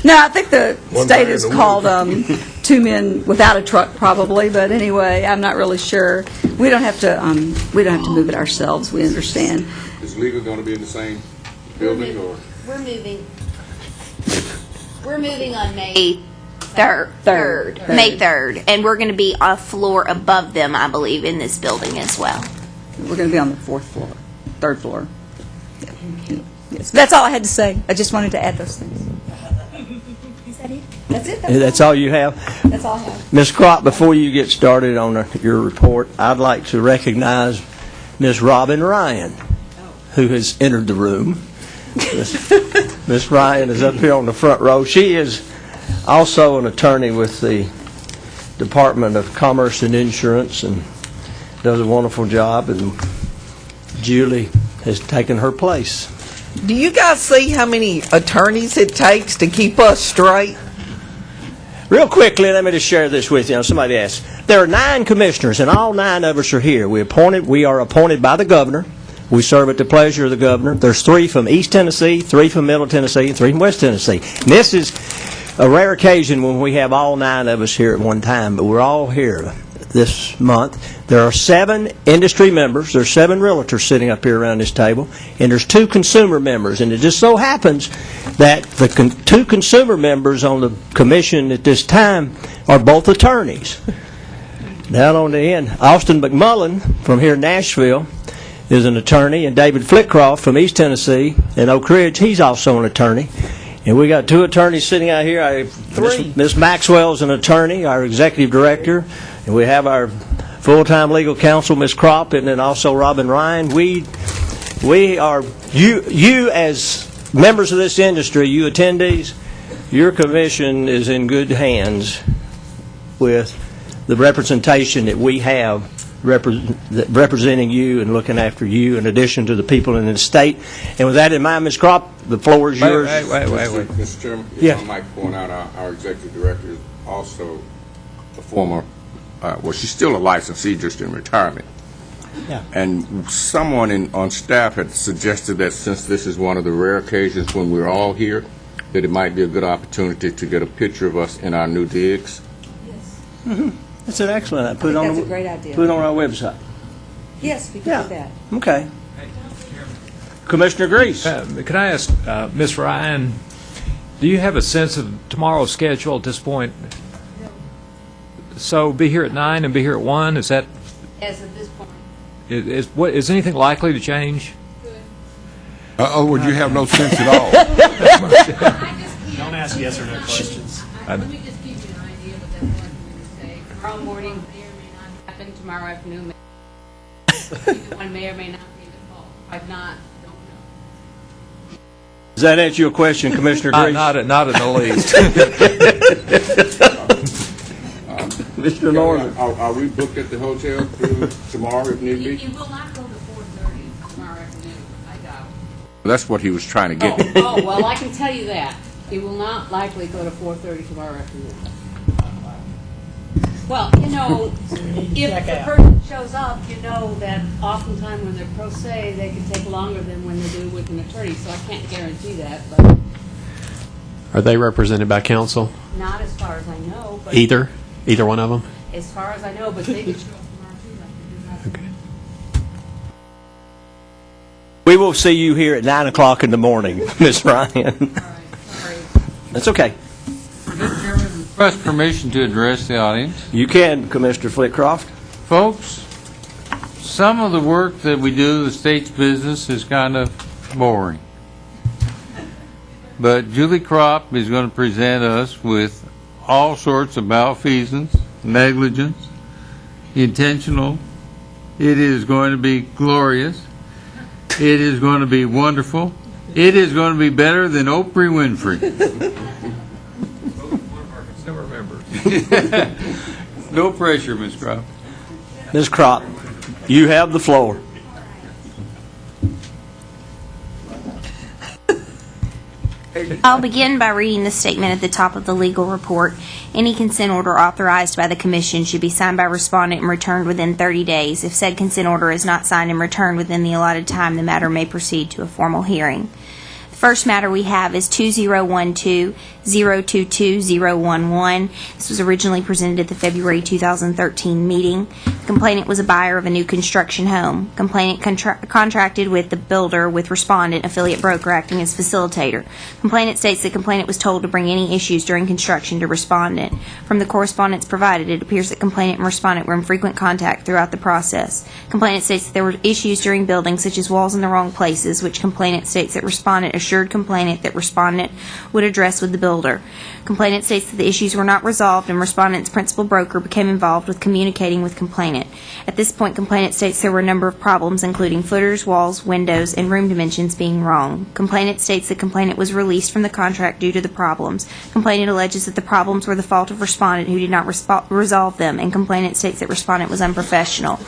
No, I think the state is called 2 men without a truck, probably. But anyway, I'm not really sure. We don't have to move it ourselves. We understand. Is legal going to be in the same building, or? We're moving on May 3rd. May 3rd. And we're going to be a floor above them, I believe, in this building as well. We're going to be on the 4th floor, 3rd floor. Yes. That's all I had to say. I just wanted to add those things. Is that it? That's it. That's all you have? That's all I have. Ms. Crop, before you get started on your report, I'd like to recognize Ms. Robin Ryan, who has entered the room. Ms. Ryan is up here on the front row. She is also an attorney with the Department of Commerce and Insurance and does a wonderful job. And Julie has taken her place. Do you guys see how many attorneys it takes to keep us straight? Real quickly, let me just share this with you. Somebody asked. There are 9 commissioners, and all 9 of us are here. We are appointed by the governor. We serve at the pleasure of the governor. There's 3 from East Tennessee, 3 from Middle Tennessee, and 3 from West Tennessee. And this is a rare occasion when we have all 9 of us here at one time, but we're all here this month. There are 7 industry members. There's 7 realtors sitting up here around this table, and there's 2 consumer members. And it just so happens that the 2 consumer members on the commission at this time are both attorneys. Down on the end, Austin McMullen from here in Nashville is an attorney, and David Flitcroft from East Tennessee in Oak Ridge, he's also an attorney. And we got 2 attorneys sitting out here. 3. Miss Maxwell's an attorney, our executive director, and we have our full-time legal counsel, Miss Kropp, and then also Robin Ryan. We are, you as members of this industry, you attendees, your commission is in good hands with the representation that we have representing you and looking after you in addition to the people in the state. And with that in mind, Ms. Kropp, the floor is yours. Wait. Mr. Chairman, if I might point out, our executive director is also a former, well, she's still a licensee, just in retirement. Yeah. And someone on staff had suggested that since this is one of the rare occasions when we're all here, that it might be a good opportunity to get a picture of us in our new digs. Yes. Mm-hmm. That's an excellent idea. That's a great idea. Put it on our website. Yes, we can do that. Okay. Commissioner Grease. Can I ask Ms. Ryan, do you have a sense of tomorrow's schedule at this point? No. So be here at 9 and be here at 1? Is that? As of this point. Is anything likely to change? Would you have no sense at all? Don't ask yes or no questions. Let me just give you an idea of what that's going to say. Tomorrow morning may or may not happen. Tomorrow afternoon one may or may not be the fall. If not, don't know. Does that answer your question, Commissioner Grease? Not in the least. Mr. Norman. Are we booked at the hotel through tomorrow if need be? You will not go to 4:30 tomorrow afternoon, I doubt. That's what he was trying to get. Oh, well, I can tell you that. He will not likely go to 4:30 tomorrow afternoon. Well, you know, if the person shows up, you know that oftentimes when they're pro se, they can take longer than when they do with an attorney, so I can't guarantee that, but Are they represented by counsel? not as far as I know. But Either one of them? As far as I know, but they can show up tomorrow too, like they do last Okay. We will see you here at 9 o'clock in the morning, Ms. Ryan. That's okay. Mr. Chairman, request permission to address the audience. You can, Commissioner Flitcroft. Folks, some of the work that we do, the state's business, is kind of boring. But Julie Kropp is going to present us with all sorts of malfeasance, negligence, intentional. It is going to be glorious. It is going to be wonderful. It is going to be better than Oprah Winfrey. No pressure, Ms. Kropp. Ms. Kropp, you have the floor. I'll begin by reading the statement at the top of the legal report. Any consent order authorized by the Commission should be signed by respondent and returned within 30 days. If said consent order is not signed and returned within the allotted time, the matter may proceed to a formal hearing. The first matter we have is 2012-022-011. This was originally presented at the February 2013 meeting. The complainant was a buyer of a new construction home. Complainant contracted with the builder with respondent, affiliate broker, acting as facilitator. Complainant states the complainant was told to bring any issues during construction to respondent. From the correspondence provided, it appears that complainant and respondent were in frequent contact throughout the process. Complainant states that there were issues during building, such as walls in the wrong places, which complainant states that respondent assured assured complainant that respondent would address with the builder. Complainant states that the issues were not resolved and respondent's principal broker became involved with communicating with complainant. At this point, complainant states there were a number of problems, including footers, walls, windows, and room dimensions being wrong. Complainant states the complainant was released from the contract due to the problems. Complainant alleges that the problems were the fault of respondent who did not resolve them, and complainant states that respondent was unprofessional.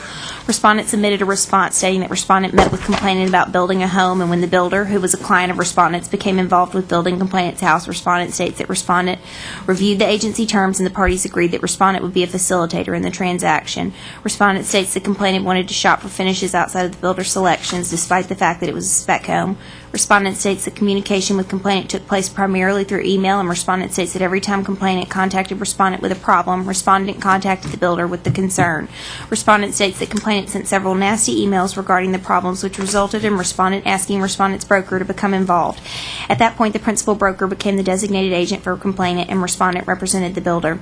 Respondent submitted a response stating that respondent met with complainant about building a home, and when the builder, who was a client of respondent's, became involved with building complainant's house, respondent states that respondent reviewed the agency terms and the parties agreed that respondent would be a facilitator in the transaction. Respondent states the complainant wanted to shop for finishes outside of the builder's selections despite the fact that it was a spec home. Respondent states that communication with complainant took place primarily through email, and respondent states that every time complainant contacted respondent with a problem, respondent contacted the builder with the concern. Respondent states that complainant sent several nasty emails regarding the problems, which resulted in respondent asking respondent's broker to become involved. At that point, the principal broker became the designated agent for complainant, and respondent represented the builder.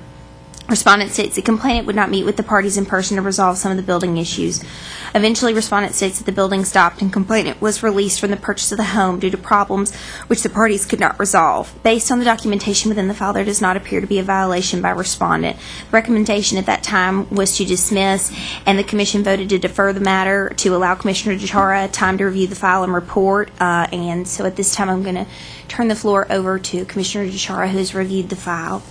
Respondent states the complainant would not meet with the parties in person to resolve some of the building issues. Eventually, respondent states that the building stopped and complainant was released from the purchase of the home due to problems which the parties could not resolve. Based on the documentation within the file, there does not appear to be a violation by respondent. The recommendation at that time was to dismiss, and the commission voted to defer the matter to allow Commissioner DeChara time to review the file and report. And so at this time, I'm going to turn the floor over to Commissioner DeChara, who has reviewed the file.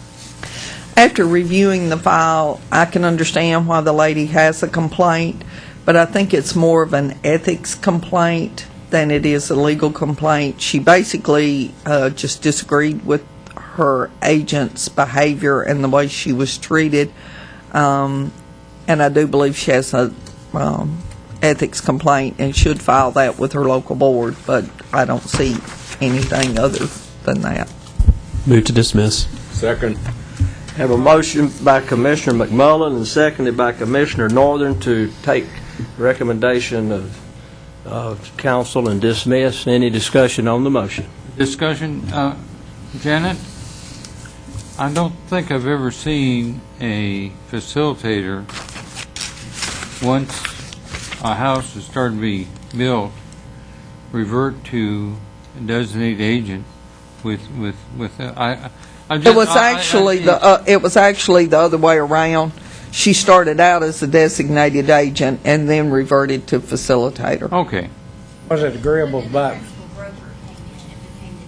After reviewing the file, I can understand why the lady has a complaint, but I think it's more of an ethics complaint than it is a legal complaint. She basically just disagreed with her agent's behavior and the way she was treated, and I do believe she has a ethics complaint and should file that with her local board, but I don't see anything other than that. Move to dismiss. Second. Have a motion by Commissioner McMullen and seconded by Commissioner Northern to take recommendation of council and dismiss. Any discussion on the motion? Discussion, Janet? I don't think I've ever seen a facilitator, once a house has started to be built, revert to a designated agent with It was actually the other way around. She started out as a designated agent and then reverted to facilitator. Okay. Was it agreeable by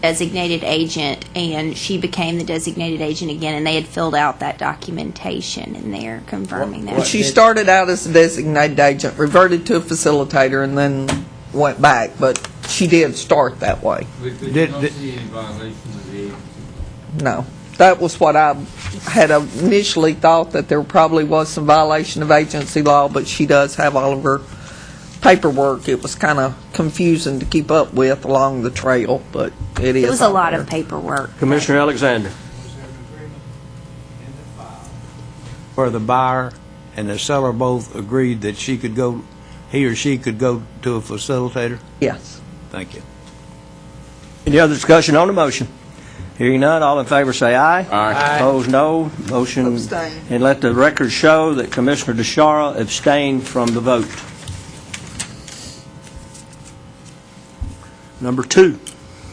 Designated agent, and she became the designated agent again, and they had filled out that documentation, and they're confirming that. She started out as a designated agent, reverted to a facilitator, and then went back, but she did start that way. No. That was what I had initially thought, that there probably was some violation of agency law, but she does have all of her paperwork. It was kind of confusing to keep up with along the trail, but it is. It was a lot of paperwork. Commissioner Alexander. where the buyer and the seller both agreed that he or she could go to a facilitator? Yes. Thank you. Any other discussion on the motion? Hearing none, all in favor say aye. Aye. Opposed, no. Motion. Abstain. And let the record show that Commissioner DeShara abstained from the vote. Number 2.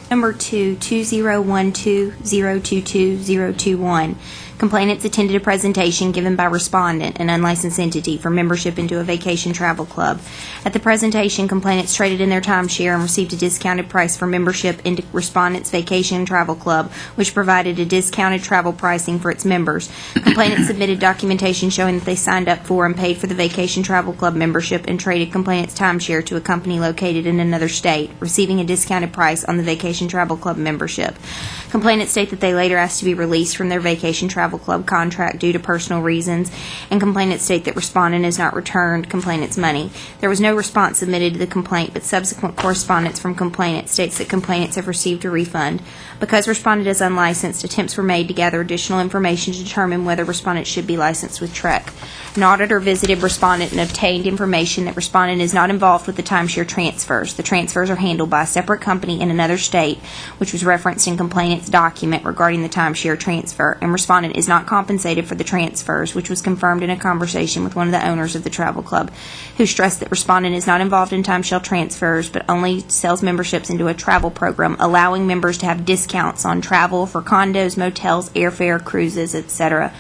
Number 2, 2012-022-021. Complainants attended a presentation given by Respondent, an unlicensed entity, for membership into a vacation travel club. At the presentation, complainants traded in their timeshare and received a discounted price for membership into Respondent's Vacation Travel Club, which provided a discounted travel pricing for its members. Complainants submitted documentation showing that they signed up for and paid for the Vacation Travel Club membership and traded complainants' timeshare to a company located in another state, receiving a discounted price on the Vacation Travel Club membership. Complainants state that they later asked to be released from their Vacation Travel Club contract due to personal reasons, and complainants state that Respondent has not returned complainants' money. There was no response submitted to the complaint, but subsequent correspondence from complainant states that complainants have received a refund. Because Respondent is unlicensed, attempts were made to gather additional information to determine whether Respondent should be licensed with TREC. An auditor visited Respondent and obtained information that Respondent is not involved with the timeshare transfers. The transfers are handled by a separate company in another state, which was referenced in complainant's document regarding the timeshare transfer, and Respondent is not compensated for the transfers, which was confirmed in a conversation with one of the owners of the travel club, who stressed that respondent is not involved in timeshare transfers, but only sells memberships into a travel program, allowing members to have discounts on travel for condos, motels, airfare, cruises, etc.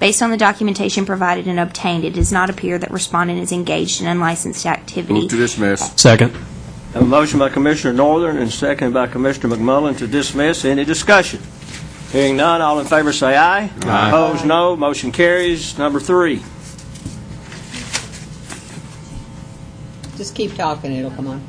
Based on the documentation provided and obtained, it does not appear that respondent is engaged in unlicensed activity. Move to dismiss. Second. Have a motion by Commissioner Northern and second by Commissioner McMullen to dismiss. Any discussion? Hearing none, all in favor say aye. Aye. Opposed, no. Motion carries. Number 3. Just keep talking, it'll come on.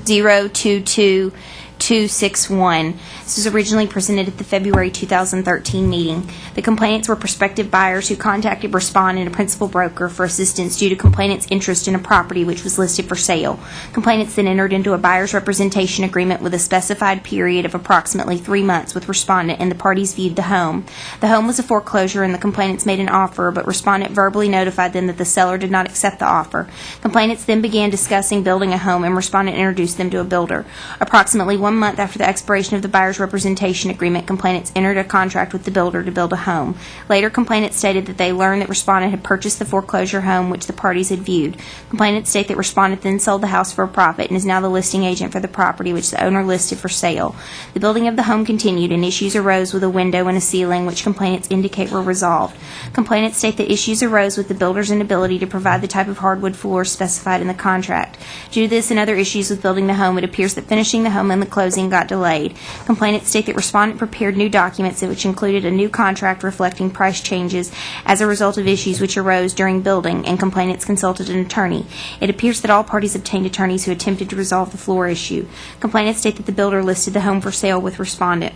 022261. This was originally presented at the February 2013 meeting. The complainants were prospective buyers who contacted respondent, a principal broker, for assistance due to complainant's interest in a property which was listed for sale. Complainants then entered into a buyer's representation agreement with a specified period of approximately 3 months with respondent, and the parties viewed the home. The home was a foreclosure, and the complainants made an offer, but respondent verbally notified them that the seller did not accept the offer. Complainants then began discussing building a home, and respondent introduced them to a builder. Approximately 1 month after the expiration of the buyer's representation agreement, complainants entered a contract with the builder to build a home. Later, complainants stated that they learned that respondent had purchased the foreclosure home which the parties had viewed. Complainants state that respondent then sold the house for a profit and is now the listing agent for the property which the owner listed for sale. The building of the home continued, and issues arose with a window and a ceiling which complainants indicate were resolved. Complainants state that issues arose with the builder's inability to provide the type of hardwood floors specified in the contract. Due to this and other issues with building the home, it appears that finishing the home and the closing got delayed. Complainants state that respondent prepared new documents which included a new contract reflecting price changes as a result of issues which arose during building, and complainants consulted an attorney. It appears that all parties obtained attorneys who attempted to resolve the floor issue. Complainants state that the builder listed the home for sale with respondent.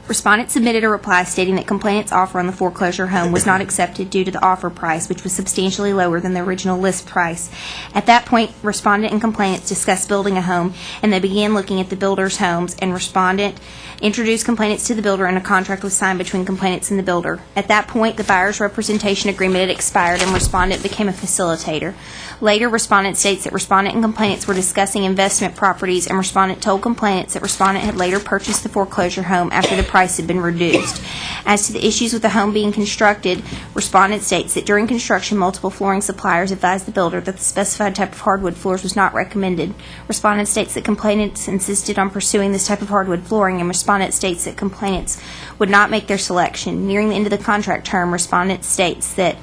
Respondent submitted a reply stating that complainant's offer on the foreclosure home was not accepted due to the offer price, which was substantially lower than the original list price. At that point, respondent and complainants discussed building a home, and they began looking at the builder's homes, and respondent introduced complainants to the builder, and a contract was signed between complainants and the builder. At that point, the buyer's representation agreement had expired, and respondent became a facilitator. Later, respondent states that respondent and complainants were discussing investment properties, and respondent told complainants that respondent had later purchased the foreclosure home after the price had been reduced. As to the issues with the home being constructed, respondent states that during construction, multiple flooring suppliers advised the builder that the specified type of hardwood floors was not recommended. Respondent states that complainants insisted on pursuing this type of hardwood flooring, and respondent states that complainants would not make their selection. Nearing the end of the contract term, respondent states that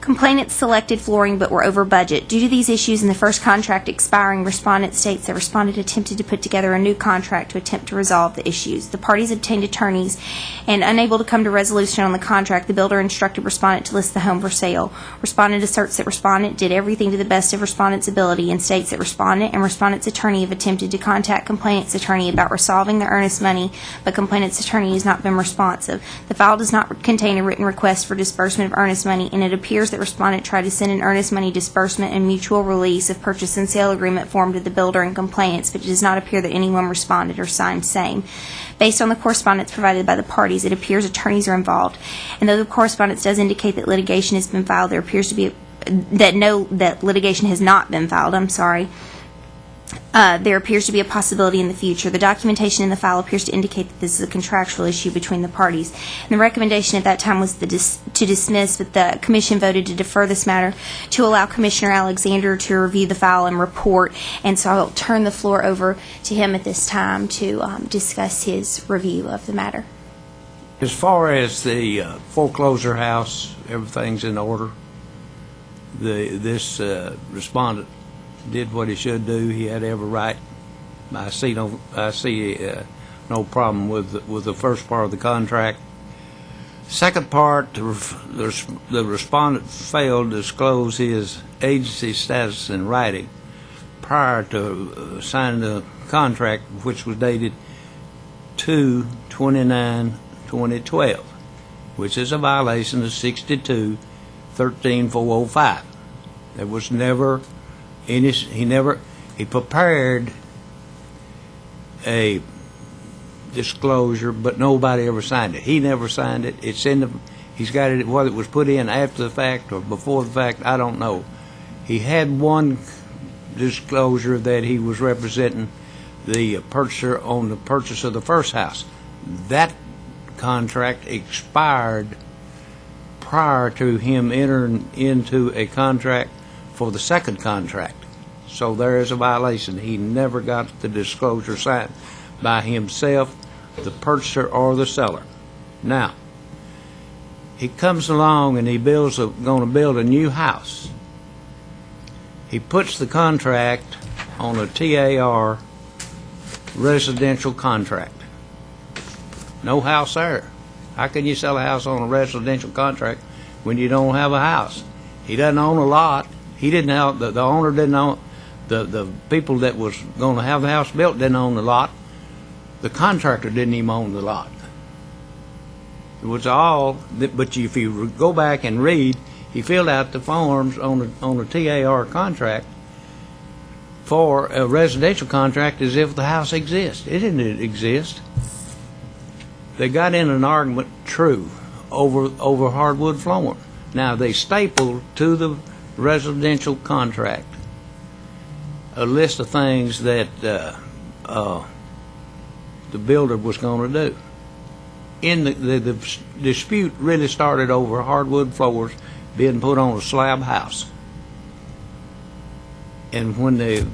complainants selected flooring but were over budget. Due to these issues and the first contract expiring, respondent states that respondent attempted to put together a new contract to attempt to resolve the issues. The parties obtained attorneys, and unable to come to resolution on the contract, the builder instructed respondent to list the home for sale. Respondent asserts that respondent did everything to the best of respondent's ability, and states that respondent and respondent's attorney have attempted to contact complainant's attorney about resolving the earnest money, but complainant's attorney has not been responsive. The file does not contain a written request for disbursement of earnest money, and it appears that respondent tried to send an earnest money disbursement and mutual release of purchase and sale agreement form to the builder and complainants, but it does not appear that anyone responded or signed same. Based on the correspondence provided by the parties, it appears attorneys are involved, and though the correspondence does indicate that litigation has been filed, there appears to be that litigation has not been filed. There appears to be a possibility in the future. The documentation in the file appears to indicate that this is a contractual issue between the parties. And the recommendation at that time was to dismiss, but the Commission voted to defer this matter to allow Commissioner Alexander to review the file and report. And so I'll turn the floor over to him at this time to discuss his review of the matter. As far as the foreclosure house, everything's in order. This respondent did what he should do. He had every right. I see no problem with the first part of the contract. Second part, the respondent failed to disclose his agency status in writing prior to signing the contract, which was dated 2/29/2012, which is a violation of 62-13-405. There was never he prepared a disclosure, but nobody ever signed it. He never signed it. It's in he's got it, whether it was put in after the fact or before the fact, I don't know. He had one disclosure that he was representing the purchaser on the purchase of the first house. that contract expired prior to him entering into a contract for the second contract. So there is a violation. He never got the disclosure signed by himself, the purchaser, or the seller. Now, he comes along and he going to build a new house. He puts the contract on a TAR residential contract. No house there. How can you sell a house on a residential contract when you don't have a house? He doesn't own a lot. He didn't have, the owner didn't own, the people that was going to have the house built didn't own the lot. The contractor didn't even own the lot. It was all, but if you go back and read, he filled out the forms on a TAR contract for a residential contract as if the house exists. It didn't exist. They got in an argument, true, over hardwood flooring. Now, they stapled to the residential contract a list of things that the builder was going to do. The dispute really started over hardwood floors being put on a slab house. And when the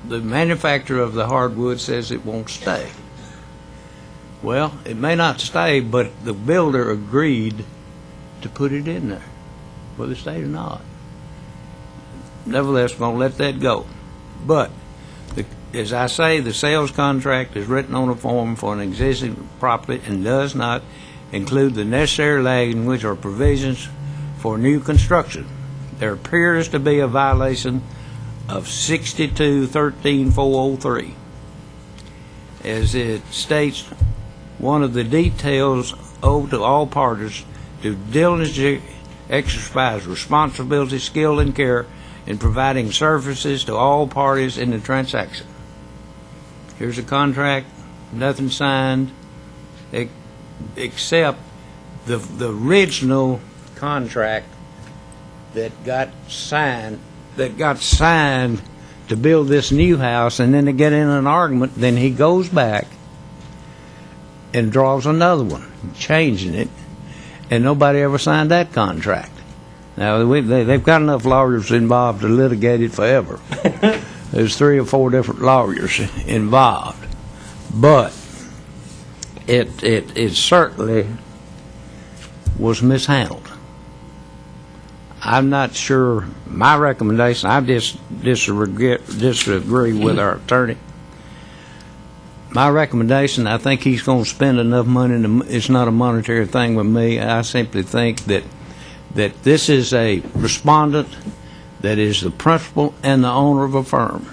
manufacturer of the hardwood says it won't stay. Well, it may not stay, but the builder agreed to put it in there, whether it stayed or not. Nevertheless, we're going to let that go. But, as I say, the sales contract is written on a form for an existing property and does not include the necessary language or provisions for new construction. There appears to be a violation of 62-13-403. As it states, one of the details owed to all parties to diligently exercise responsibility, skill, and care in providing services to all parties in the transaction. Here's a contract, nothing signed, except the original contract that got signed to build this new house, and then they get in an argument. Then he goes back and draws another one, changing it, and nobody ever signed that contract. Now, they've got enough lawyers involved to litigate it forever. There's 3 or 4 different lawyers involved. But it certainly was mishandled. I'm not sure. My recommendation, I disagree with our attorney. My recommendation, I think he's going to spend enough money. It's not a monetary thing with me. I simply think that this is a respondent that is the principal and the owner of a firm.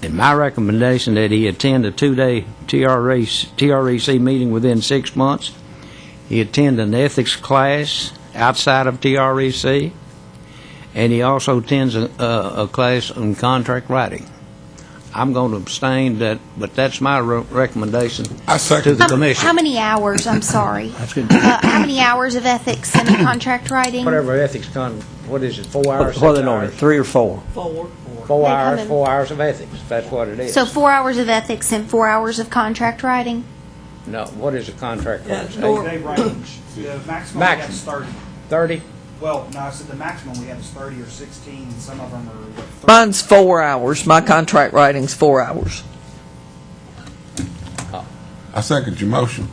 And my recommendation that he attend a 2-day TREC meeting within 6 months. He attend an ethics class outside of TREC, and he also attends a class on contract writing. I'm going to abstain, but that's my recommendation to the commission. How many hours, I'm sorry? How many hours of ethics and contract writing? Whatever ethics, what is it, 4 hours? What are they normally, 3 or 4? 4 hours, 4 hours of ethics. That's what it is. So 4 hours of ethics and 4 hours of contract writing? No, what is a contract writing? They range. The maximum we have is 30. 30? Well, no, I said the maximum we have is 30 or 16, and some of them are, what, 30? Mine's 4 hours. My contract writing's 4 hours. I second your motion.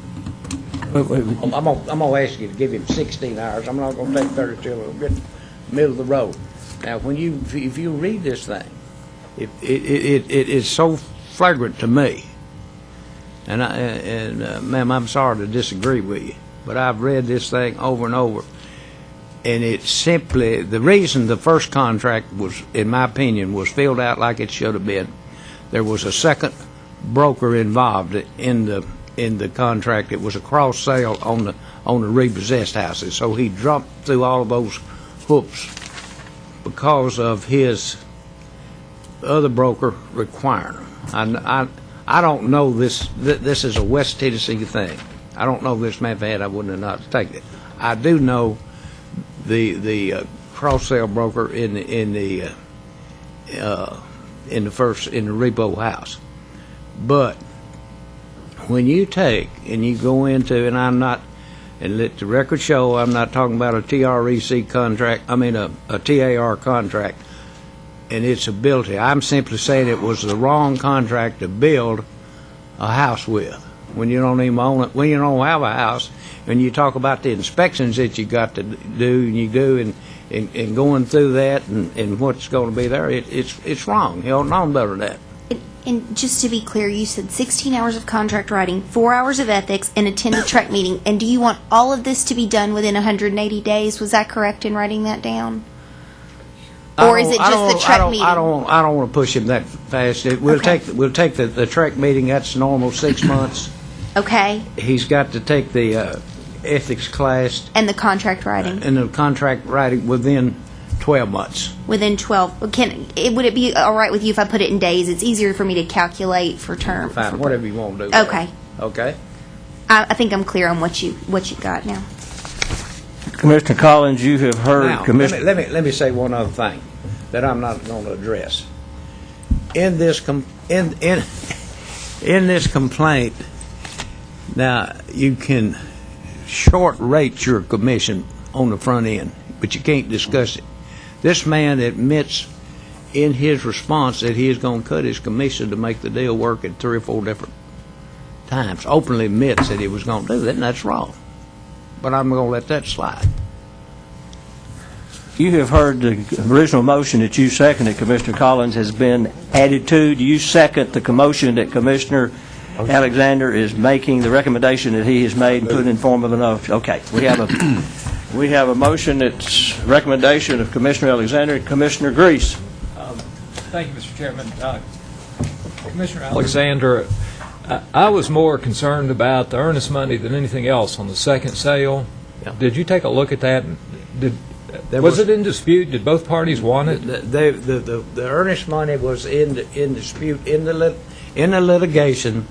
I'm gonna ask you to give him 16 hours. I'm not gonna take 30 till we're in the middle of the road. Now, if you read this thing, it is so flagrant to me. And ma'am, I'm sorry to disagree with you, but I've read this thing over and over. And it's simply, the reason the first contract was, in my opinion, was filled out like it should have been, there was a second broker involved in the contract. It was a cross sale on the repossessed houses. So he jumped through all of those hoops because of his other broker requiring them. I don't know this is a West Tennessee thing. I don't know this man had. I wouldn't have not taken it. I do know the cross sale broker in the repo house, But when you take and you go into, and I'm not, and let the record show, I'm not talking about a TREC contract, I mean a TAR contract and its ability. I'm simply saying it was the wrong contract to build a house with. When you don't even own it, when you don't have a house, and you talk about the inspections that you got to do, and you do, and going through that, and what's going to be there, it's wrong. You don't know better than that. And just to be clear, you said 16 hours of contract writing, 4 hours of ethics, and attend a TREC meeting. And do you want all of this to be done within 180 days? Was that correct in writing that down? Or is it just the TREC meeting? I don't want to push him that fast. We'll take the TREC meeting. That's normal, 6 months. Okay. He's got to take the ethics class And the contract writing? and the contract writing within 12 months. Within 12. Would it be all right with you if I put it in days? It's easier for me to calculate for term. Fine, whatever you want to do. Okay. Okay. I think I'm clear on what you got now. Commissioner Collins, you have heard Now, Commissioner... let me say one other thing that I'm not going to address. In this complaint, now you can short rate your commission on the front end, but you can't discuss it. This man admits in his response that he is going to cut his commission to make the deal work at 3 or 4 different times. Openly admits that he was going to do that, and that's wrong. But I'm going to let that slide. You have heard the original motion that you seconded, Commissioner Collins, has been added to. Do you second the motion that Commissioner Alexander is making, the recommendation that he has made and put in form of an oath? Okay. We have a motion that's recommendation of Commissioner Alexander and Commissioner Grease. Thank you, Mr. Chairman. Commissioner Alexander, I was more concerned about the earnest money than anything else on the second sale. Yeah. Did you take a look at that? Was it in dispute? Did both parties want it? The earnest money was in dispute in the litigation.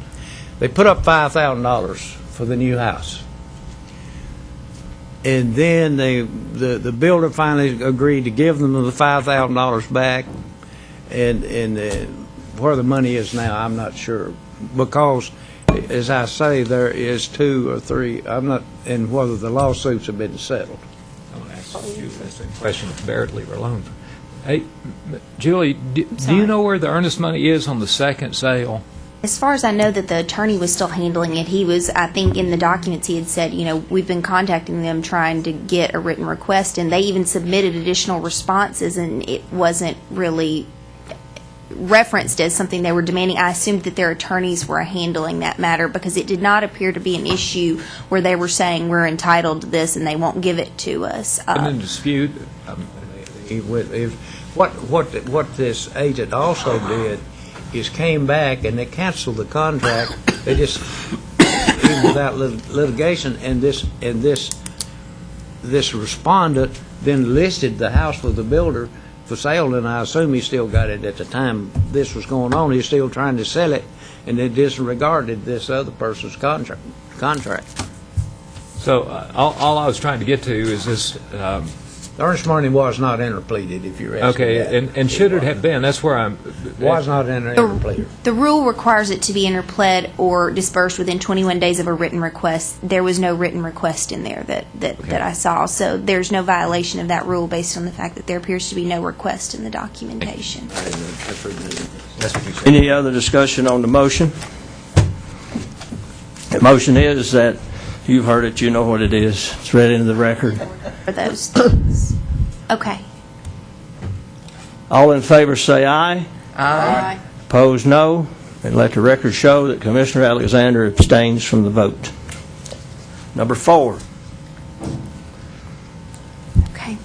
They put up $5,000 for the new house, and then the builder finally agreed to give them the $5,000 back, and where the money is now, I'm not sure, because as I say, there is 2 or 3. I'm not, and whether the lawsuits have been settled. I want to ask you a question of Barrett Lever alone. Hey, Julie, do you know where the earnest money is on the second sale? As far as I know, that the attorney was still handling it. He was, I think, in the documents he had said, we've been contacting them trying to get a written request, and they even submitted additional responses, and it wasn't really referenced as something they were demanding. I assumed that their attorneys were handling that matter because it did not appear to be an issue where they were saying we're entitled to this and they won't give it to us. And in dispute, what this agent also did is came back and they canceled the contract. They just even without litigation, and this respondent then listed the house with the builder for sale, and I assume he still got it at the time this was going on. He's still trying to sell it, and they disregarded this other person's contract. So all I was trying to get to is this. The earnest money was not interpleaded, if you're asking that. Okay, and should it have been? That's where I'm. Was not interpleaded. The rule requires it to be interpled or dispersed within 21 days of a written request. There was no written request in there that I saw, so there's no violation of that rule based on the fact that there appears to be no request in the documentation. Any other discussion on the motion? The motion is that you've heard it, you know what it is. It's read into the record. For those things. Okay. All in favor say aye. Aye. Opposed, no. And let the record show that Commissioner Alexander abstains from the vote. Number 4. Okay.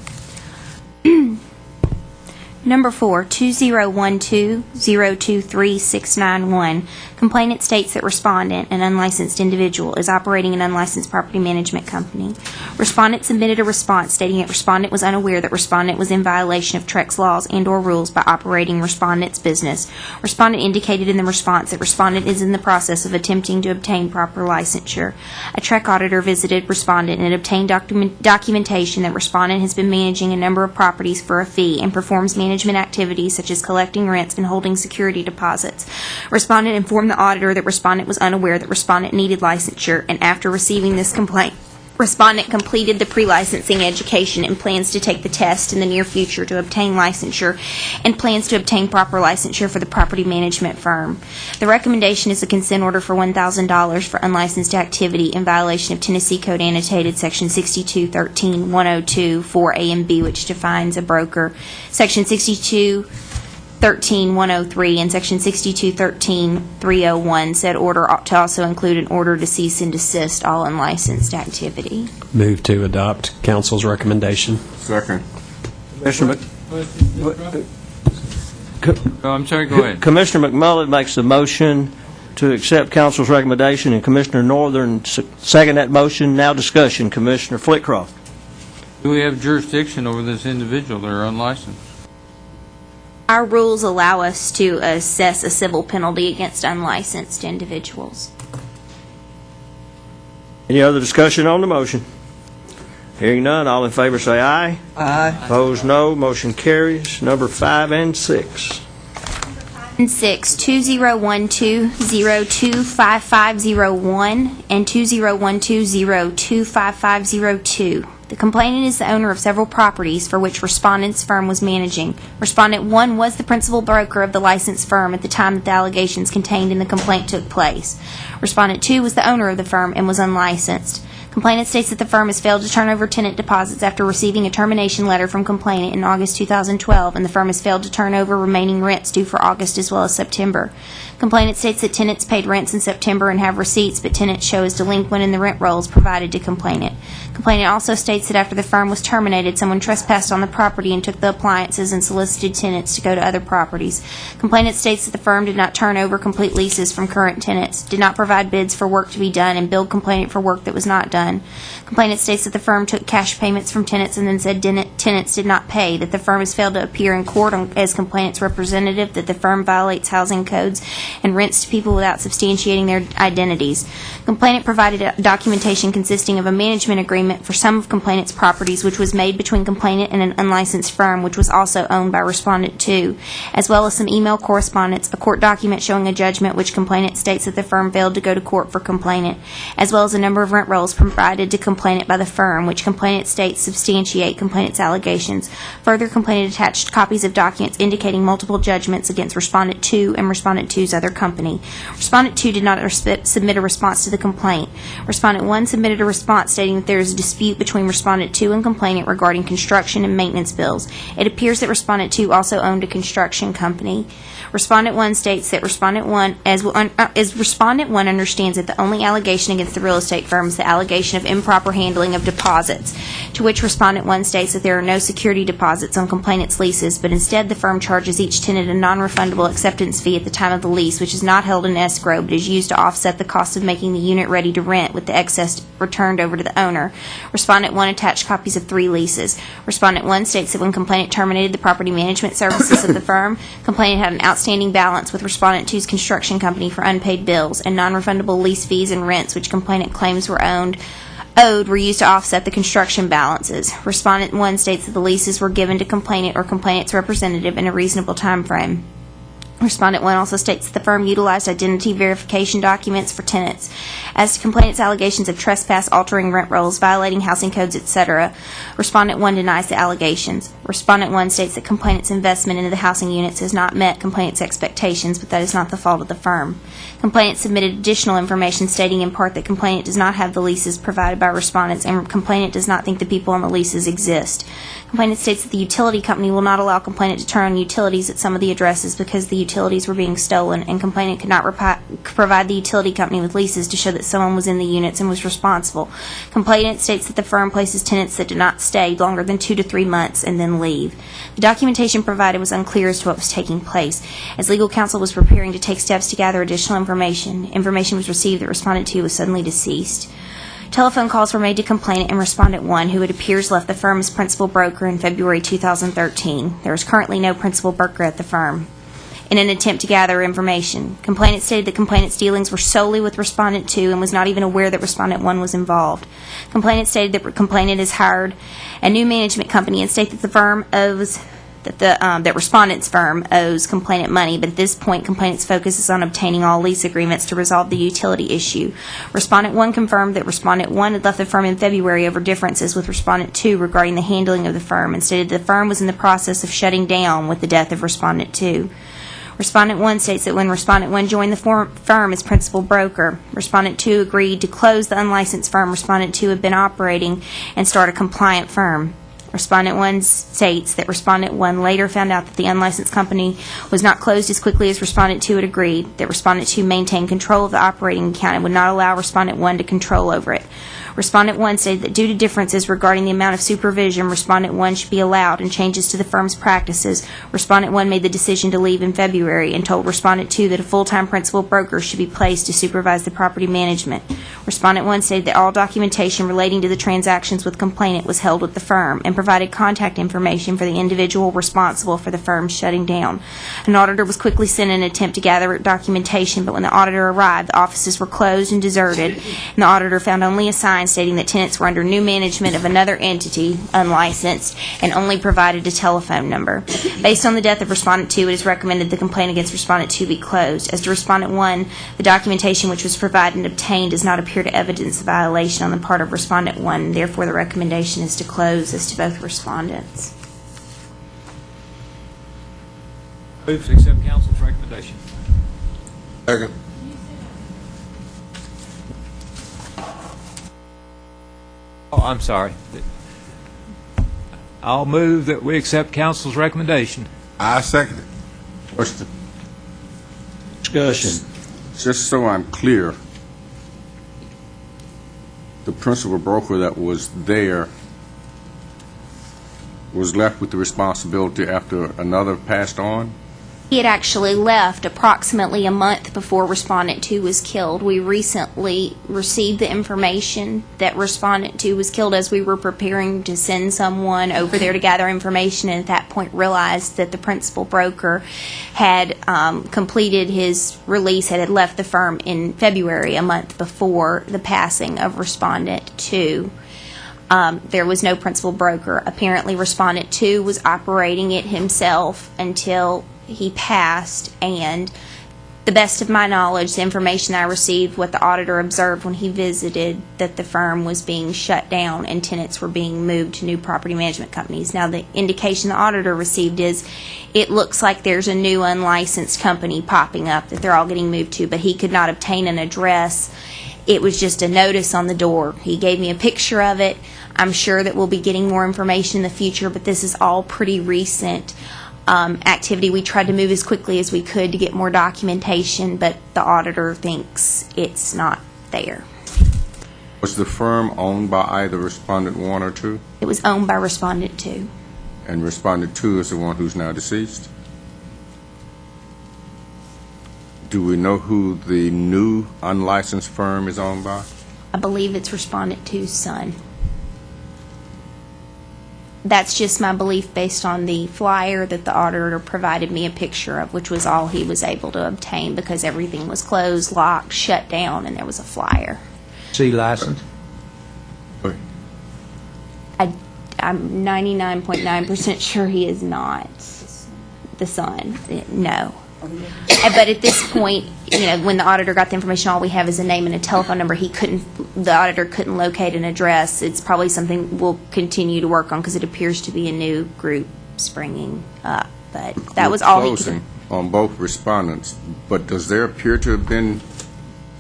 Number 4, 2012-023691. Complainant states that respondent, an unlicensed individual, is operating an unlicensed property management company. Respondent submitted a response stating that respondent was unaware that respondent was in violation of TREC's laws and/or rules by operating respondent's business. Respondent indicated in the response that respondent is in the process of attempting to obtain proper licensure. A TREC auditor visited respondent and obtained documentation that respondent has been managing a number of properties for a fee and performs management management activities such as collecting rents and holding security deposits. Respondent informed the auditor that Respondent was unaware that Respondent needed licensure, and after receiving this complaint, Respondent completed the pre-licensing education and plans to take the test in the near future to obtain licensure and plans to obtain proper licensure for the property management firm. The recommendation is a consent order for $1,000 for unlicensed activity in violation of Tennessee Code Annotated Section 6213-102 4A and B, which defines a broker, Section 6213-103 and Section 6213-301. Said order ought to also include an order to cease and desist all unlicensed activity. Move to adopt council's recommendation. Second. Commissioner I'm sorry, go ahead. Commissioner McMullen makes the motion to accept council's recommendation, and Commissioner Northern second that motion. Now discussion. Commissioner Flitcroft. Do we have jurisdiction over this individual that are unlicensed? Our rules allow us to assess a civil penalty against unlicensed individuals. Any other discussion on the motion? Hearing none, all in favor say aye. Aye. Opposed, no. Motion carries. Number 5 and 6. And 6, 2012-025501 and 2012-025502. The complainant is the owner of several properties for which Respondent's firm was managing. Respondent 1 was the principal broker of the licensed firm at the time that the allegations contained in the complaint took place. Respondent 2 was the owner of the firm and was unlicensed. Complainant states that the firm has failed to turn over tenant deposits after receiving a termination letter from complainant in August 2012, and the firm has failed to turn over remaining rents due for August as well as September. Complainant states that tenants paid rents in September and have receipts, but tenants show as delinquent in the rent rolls provided to complainant. Complainant also states that after the firm was terminated, someone trespassed on the property and took the appliances and solicited tenants to go to other properties. Complainant states that the firm did not turn over complete leases from current tenants, did not provide bids for work to be done, and billed complainant for work that was not done. Complainant states that the firm took cash payments from tenants and then said tenants did not pay, that the firm has failed to appear in court as complainant's representative, that the firm violates housing codes and rents to people without substantiating their identities. Complainant provided documentation consisting of a management agreement for some of complainant's properties, which was made between complainant and an unlicensed firm, which was also owned by Respondent 2, as well as some email correspondence, a court document showing a judgment which complainant states that the firm failed to go to court for complainant, as well as a number of rent rolls provided to complainant by the firm, which complainant states substantiate complainant's allegations. Further, complainant attached copies of documents indicating multiple judgments against Respondent 2 and Respondent 2's other company. Respondent 2 did not submit a response to the complaint. Respondent 1 submitted a response stating that there is a dispute between Respondent 2 and complainant regarding construction and maintenance bills. It appears that Respondent 2 also owned a construction company. Respondent 1 states that Respondent 1 understands that the only allegation against the real estate firm is the allegation of improper handling of deposits, to which Respondent 1 states that there are no security deposits on complainant's leases, but instead the firm charges each tenant a non-refundable acceptance fee at the time of the lease, which is not held in escrow but is used to offset the cost of making the unit ready to rent, with the excess returned over to the owner. Respondent 1 attached copies of 3 leases. Respondent 1 states that when complainant terminated the property management services of the firm, complainant had an outstanding balance with Respondent 2's construction company for unpaid bills, and non-refundable lease fees and rents which complainant claims were owed were used to offset the construction balances. Respondent 1 states that the leases were given to complainant or complainant's representative in a reasonable time frame. Respondent 1 also states that the firm utilized identity verification documents for tenants. As to complainant's allegations of trespass, altering rent rolls, violating housing codes, etc., Respondent 1 denies the allegations. Respondent 1 states that complainant's investment into the housing units has not met complainant's expectations, but that is not the fault of the firm. Complainant submitted additional information stating in part that complainant does not have the leases provided by respondents, and complainant does not think the people on the leases exist. Complainant states that the utility company will not allow complainant to turn on utilities at some of the addresses because the utilities were being stolen, and complainant could not provide the utility company with leases to show that someone was in the units and was responsible. Complainant states that the firm places tenants that did not stay longer than 2 to 3 months and then leave. The documentation provided was unclear as to what was taking place. As legal counsel was preparing to take steps to gather additional information was received that Respondent 2 was suddenly deceased. Telephone calls were made to complainant and Respondent 1, who it appears left the firm as principal broker in February 2013. There is currently no principal broker at the firm. In an attempt to gather information, complainant stated that complainant's dealings were solely with Respondent 2 and was not even aware that Respondent 1 was involved. Complainant stated that complainant has hired a new management company and stated that the firm owes that respondent's firm owes complainant money, but at this point, complainant's focus is on obtaining all lease agreements to resolve the utility issue. Respondent 1 confirmed that Respondent 1 had left the firm in February over differences with Respondent 2 regarding the handling of the firm, and stated the firm was in the process of shutting down with the death of Respondent 2. Respondent 1 states that when Respondent 1 joined the firm as principal broker, Respondent 2 agreed to close the unlicensed firm Respondent 2 had been operating and start a compliant firm. Respondent 1 states that Respondent 1 later found out that the unlicensed company was not closed as quickly as Respondent 2 had agreed, that Respondent 2 maintained control of the operating account and would not allow Respondent 1 to control over it. Respondent 1 stated that due to differences regarding the amount of supervision Respondent 1 should be allowed and changes to the firm's practices, Respondent 1 made the decision to leave in February and told Respondent 2 that a full-time principal broker should be placed to supervise the property management. Respondent 1 stated that all documentation relating to the transactions with complainant was held with the firm and provided contact information for the individual responsible for the firm shutting down. An auditor was quickly sent in an attempt to gather documentation, but when the auditor arrived, the offices were closed and deserted, and the auditor found only a sign stating that tenants were under new management of another entity, unlicensed, and only provided a telephone number. Based on the death of Respondent 2, it is recommended the complaint against Respondent 2 be closed. As to Respondent 1, the documentation which was provided and obtained does not appear to evidence a violation on the part of Respondent 1. Therefore, the recommendation is to close as to both respondents. Move to accept council's recommendation. Second. Oh, I'm sorry. I'll move that we accept council's recommendation. I second it. Question. Discussion. Just so I'm clear, the principal broker that was there was left with the responsibility after another passed on? He had actually left approximately a month before Respondent 2 was killed. We recently received the information that Respondent 2 was killed as we were preparing to send someone over there to gather information, and at that point realized that the principal broker had completed his release, had left the firm in February, a month before the passing of Respondent 2. There was no principal broker. Apparently, Respondent 2 was operating it himself until he passed, and the best of my knowledge, the information I received, what the auditor observed when he visited, that the firm was being shut down and tenants were being moved to new property management companies. Now, the indication the auditor received is it looks like there's a new unlicensed company popping up that they're all getting moved to, but he could not obtain an address. It was just a notice on the door. He gave me a picture of it. I'm sure that we'll be getting more information in the future, but this is all pretty recent activity. We tried to move as quickly as we could to get more documentation, but the auditor thinks it's not there. Was the firm owned by either Respondent 1 or 2? It was owned by Respondent 2. And Respondent 2 is the one who's now deceased? Do we know who the new unlicensed firm is owned by? I believe it's Respondent 2's son. That's just my belief based on the flyer that the auditor provided me a picture of, which was all he was able to obtain because everything was closed, locked, shut down, and there was a flyer. C license? I'm 99.9% sure he is not the son. No. But at this point, when the auditor got the information, all we have is a name and a telephone number. The auditor couldn't locate an address. It's probably something we'll continue to work on because it appears to be a new group springing up. But that was all he could. On both respondents, but does there appear to have been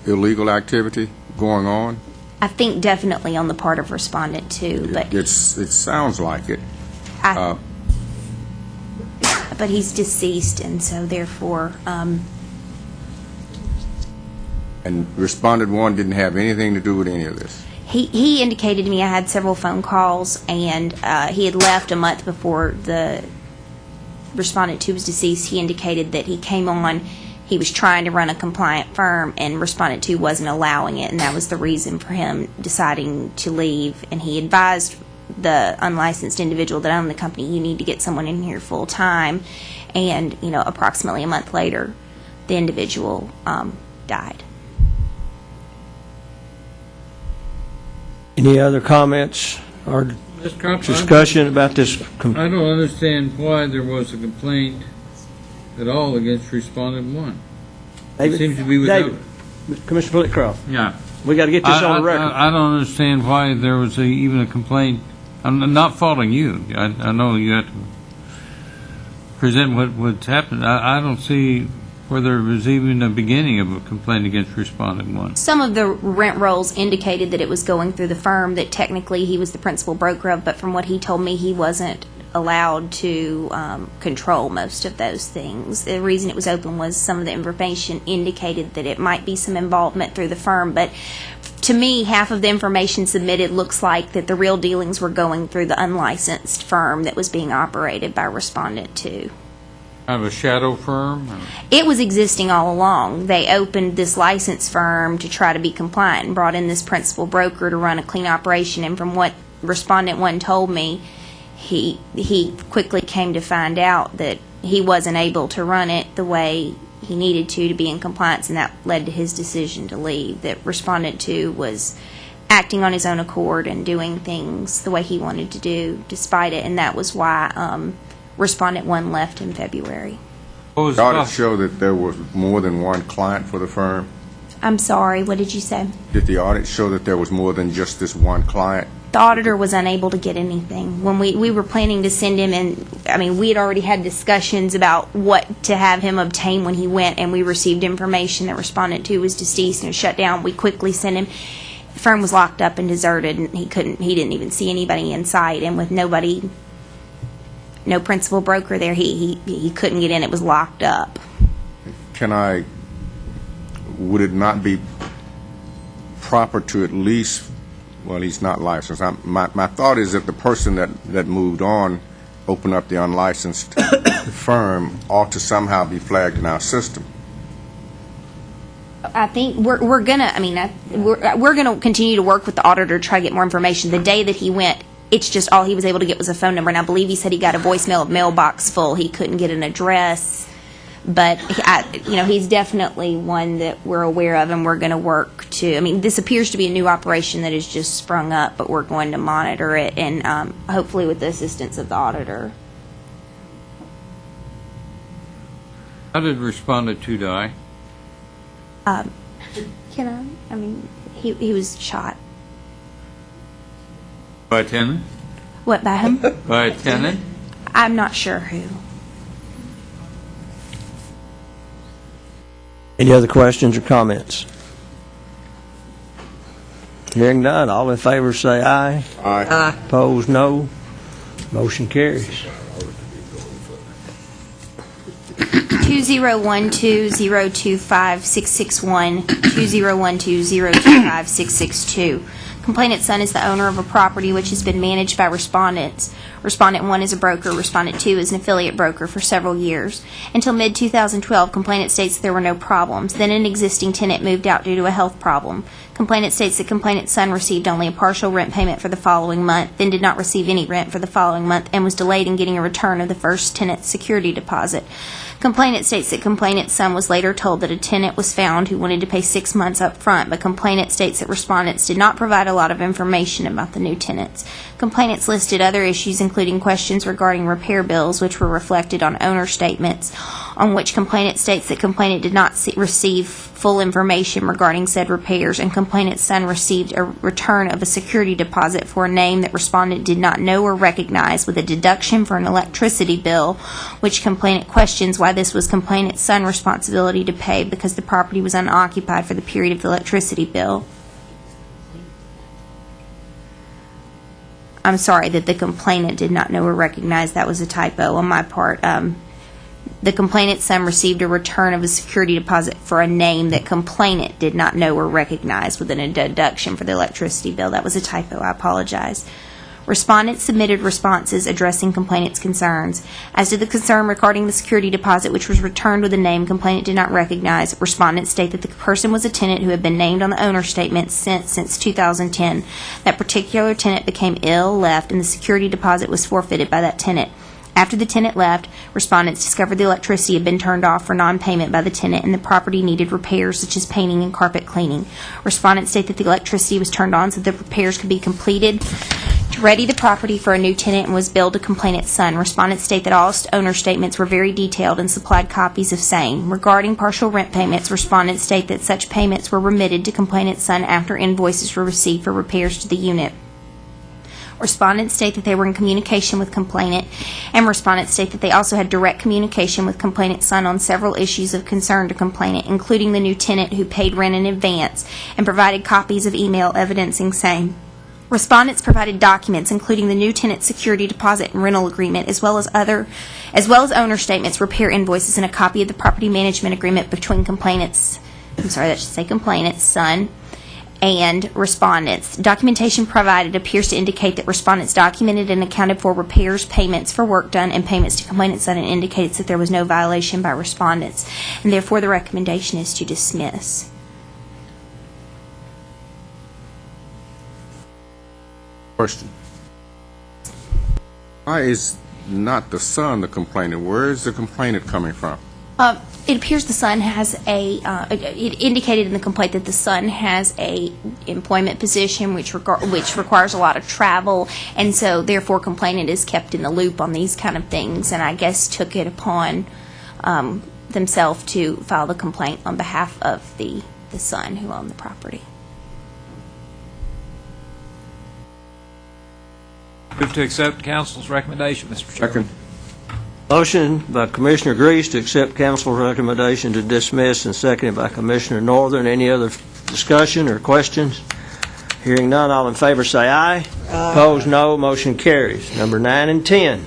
illegal activity going on? I think definitely on the part of Respondent 2, but it sounds like it. But he's deceased, and so therefore. And Respondent 1 didn't have anything to do with any of this? He indicated to me I had several phone calls, and he had left a month before the Respondent 2 was deceased. He indicated that he came on, he was trying to run a compliant firm, and Respondent 2 wasn't allowing it, and that was the reason for him deciding to leave. And he advised the unlicensed individual that owned the company, you need to get someone in here full time. And, approximately a month later, the individual died. Any other comments or discussion about this. I don't understand why there was a complaint at all against respondent one. It seems to be without. David, Commissioner Flitcroft. Yeah. We got to get this on the record. I don't understand why there was even a complaint. I'm not faulting you. I know you have to present what's happened. I don't see where there was even a beginning of a complaint against respondent one. Some of the rent rolls indicated that it was going through the firm that technically he was the principal broker of, but from what he told me, he wasn't allowed to control most of those things. The reason it was open was some of the information indicated that it might be some involvement through the firm, but to me, half of the information submitted looks like that the real dealings were going through the unlicensed firm that was being operated by Respondent 2. Kind of a shadow firm? It was existing all along. They opened this license firm to try to be compliant and brought in this principal broker to run a clean operation, and from what Respondent 1 told me, he quickly came to find out that he wasn't able to run it the way he needed to be in compliance, and that led to his decision to leave. That Respondent 2 was acting on his own accord and doing things the way he wanted to do despite it, and that was why Respondent 1 left in February. The audit show that there was more than one client for the firm? I'm sorry, what did you say? Did the audit show that there was more than just this one client? The auditor was unable to get anything. When we were planning to send him in, I mean, we had already had discussions about what to have him obtain when he went, and we received information that Respondent 2 was deceased and shut down. We quickly sent him. The firm was locked up and deserted, and he didn't even see anybody in sight, and with nobody, no principal broker there, he couldn't get in. It was locked up. Would it not be proper to at least, well, he's not licensed. My thought is that the person that moved on, opened up the unlicensed firm, ought to somehow be flagged in our system. I think we're gonna continue to work with the auditor to try to get more information. The day that he went, it's just all he was able to get was a phone number, and I believe he said he got a voicemail of mailbox full. He couldn't get an address, but he's definitely one that we're aware of, and we're going to work to. I mean, this appears to be a new operation that has just sprung up, but we're going to monitor it, and hopefully with the assistance of the auditor. How did Respondent 2 die? He was shot. By a tenant? What, by him? By a tenant? I'm not sure who. Any other questions or comments? Hearing none, all in favor say aye. Aye. Aye. Opposed, no. Motion carries. 2012-025-661, 2012-025-662. Complainant's son is the owner of a property which has been managed by respondents. Respondent 1 is a broker. Respondent 2 is an affiliate broker for several years. Until mid-2012, complainant states there were no problems. Then an existing tenant moved out due to a health problem. Complainant states that complainant's son received only a partial rent payment for the following month, then did not receive any rent for the following month, and was delayed in getting a return of the first tenant's security deposit. Complainant states that complainant's son was later told that a tenant was found who wanted to pay 6 months up front, but complainant states that respondents did not provide a lot of information about the new tenants. Complainants listed other issues, including questions regarding repair bills, which were reflected on owner statements, on which complainant states that complainant did not receive full information regarding said repairs, and complainant's son received a return of a security deposit for a name that respondent did not know or recognize, with a deduction for an electricity bill, which complainant questions why this was complainant's son's responsibility to pay because the property was unoccupied for the period of the electricity bill. I'm sorry that the complainant did not know or recognize. That was a typo on my part. The complainant's son received a return of a security deposit for a name that complainant did not know or recognize, with a deduction for the electricity bill. That was a typo. I apologize. Respondent submitted responses addressing complainant's concerns. As to the concern regarding the security deposit, which was returned with a name complainant did not recognize, respondents state that the person was a tenant who had been named on the owner statement since 2010. That particular tenant became ill, left, and the security deposit was forfeited by that tenant. After the tenant left, respondents discovered the electricity had been turned off for non-payment by the tenant, and the property needed repairs such as painting and carpet cleaning. Respondents state that the electricity was turned on so that repairs could be completed to ready the property for a new tenant and was billed to complainant's son. Respondents state that all owner statements were very detailed and supplied copies of same. Regarding partial rent payments, respondents state that such payments were remitted to complainant's son after invoices were received for repairs to the unit. Respondents state that they were in communication with complainant, and respondents state that they also had direct communication with complainant's son on several issues of concern to complainant, including the new tenant who paid rent in advance and provided copies of email evidencing same. Respondents provided documents including the new tenant's security deposit and rental agreement, as well as owner statements, repair invoices, and a copy of the property management agreement between complainant's son and respondents. Documentation provided appears to indicate that respondents documented and accounted for repairs, payments for work done, and payments to complainant's son, and indicates that there was no violation by respondents, and therefore the recommendation is to dismiss. Question. Why is not the son the complainant? Where is the complainant coming from? It appears the son has it indicated in the complaint that the son has a employment position which requires a lot of travel, and so therefore complainant is kept in the loop on these kind of things, and I guess took it upon themselves to file the complaint on behalf of the son who owned the property. Move to accept council's recommendation, Mr. Chairman. Second. Motion by Commissioner Grease to accept council's recommendation to dismiss, and seconded by Commissioner Northern. Any other discussion or questions? Hearing none, all in favor say aye. Opposed, no. Motion carries. Number 9 and 10.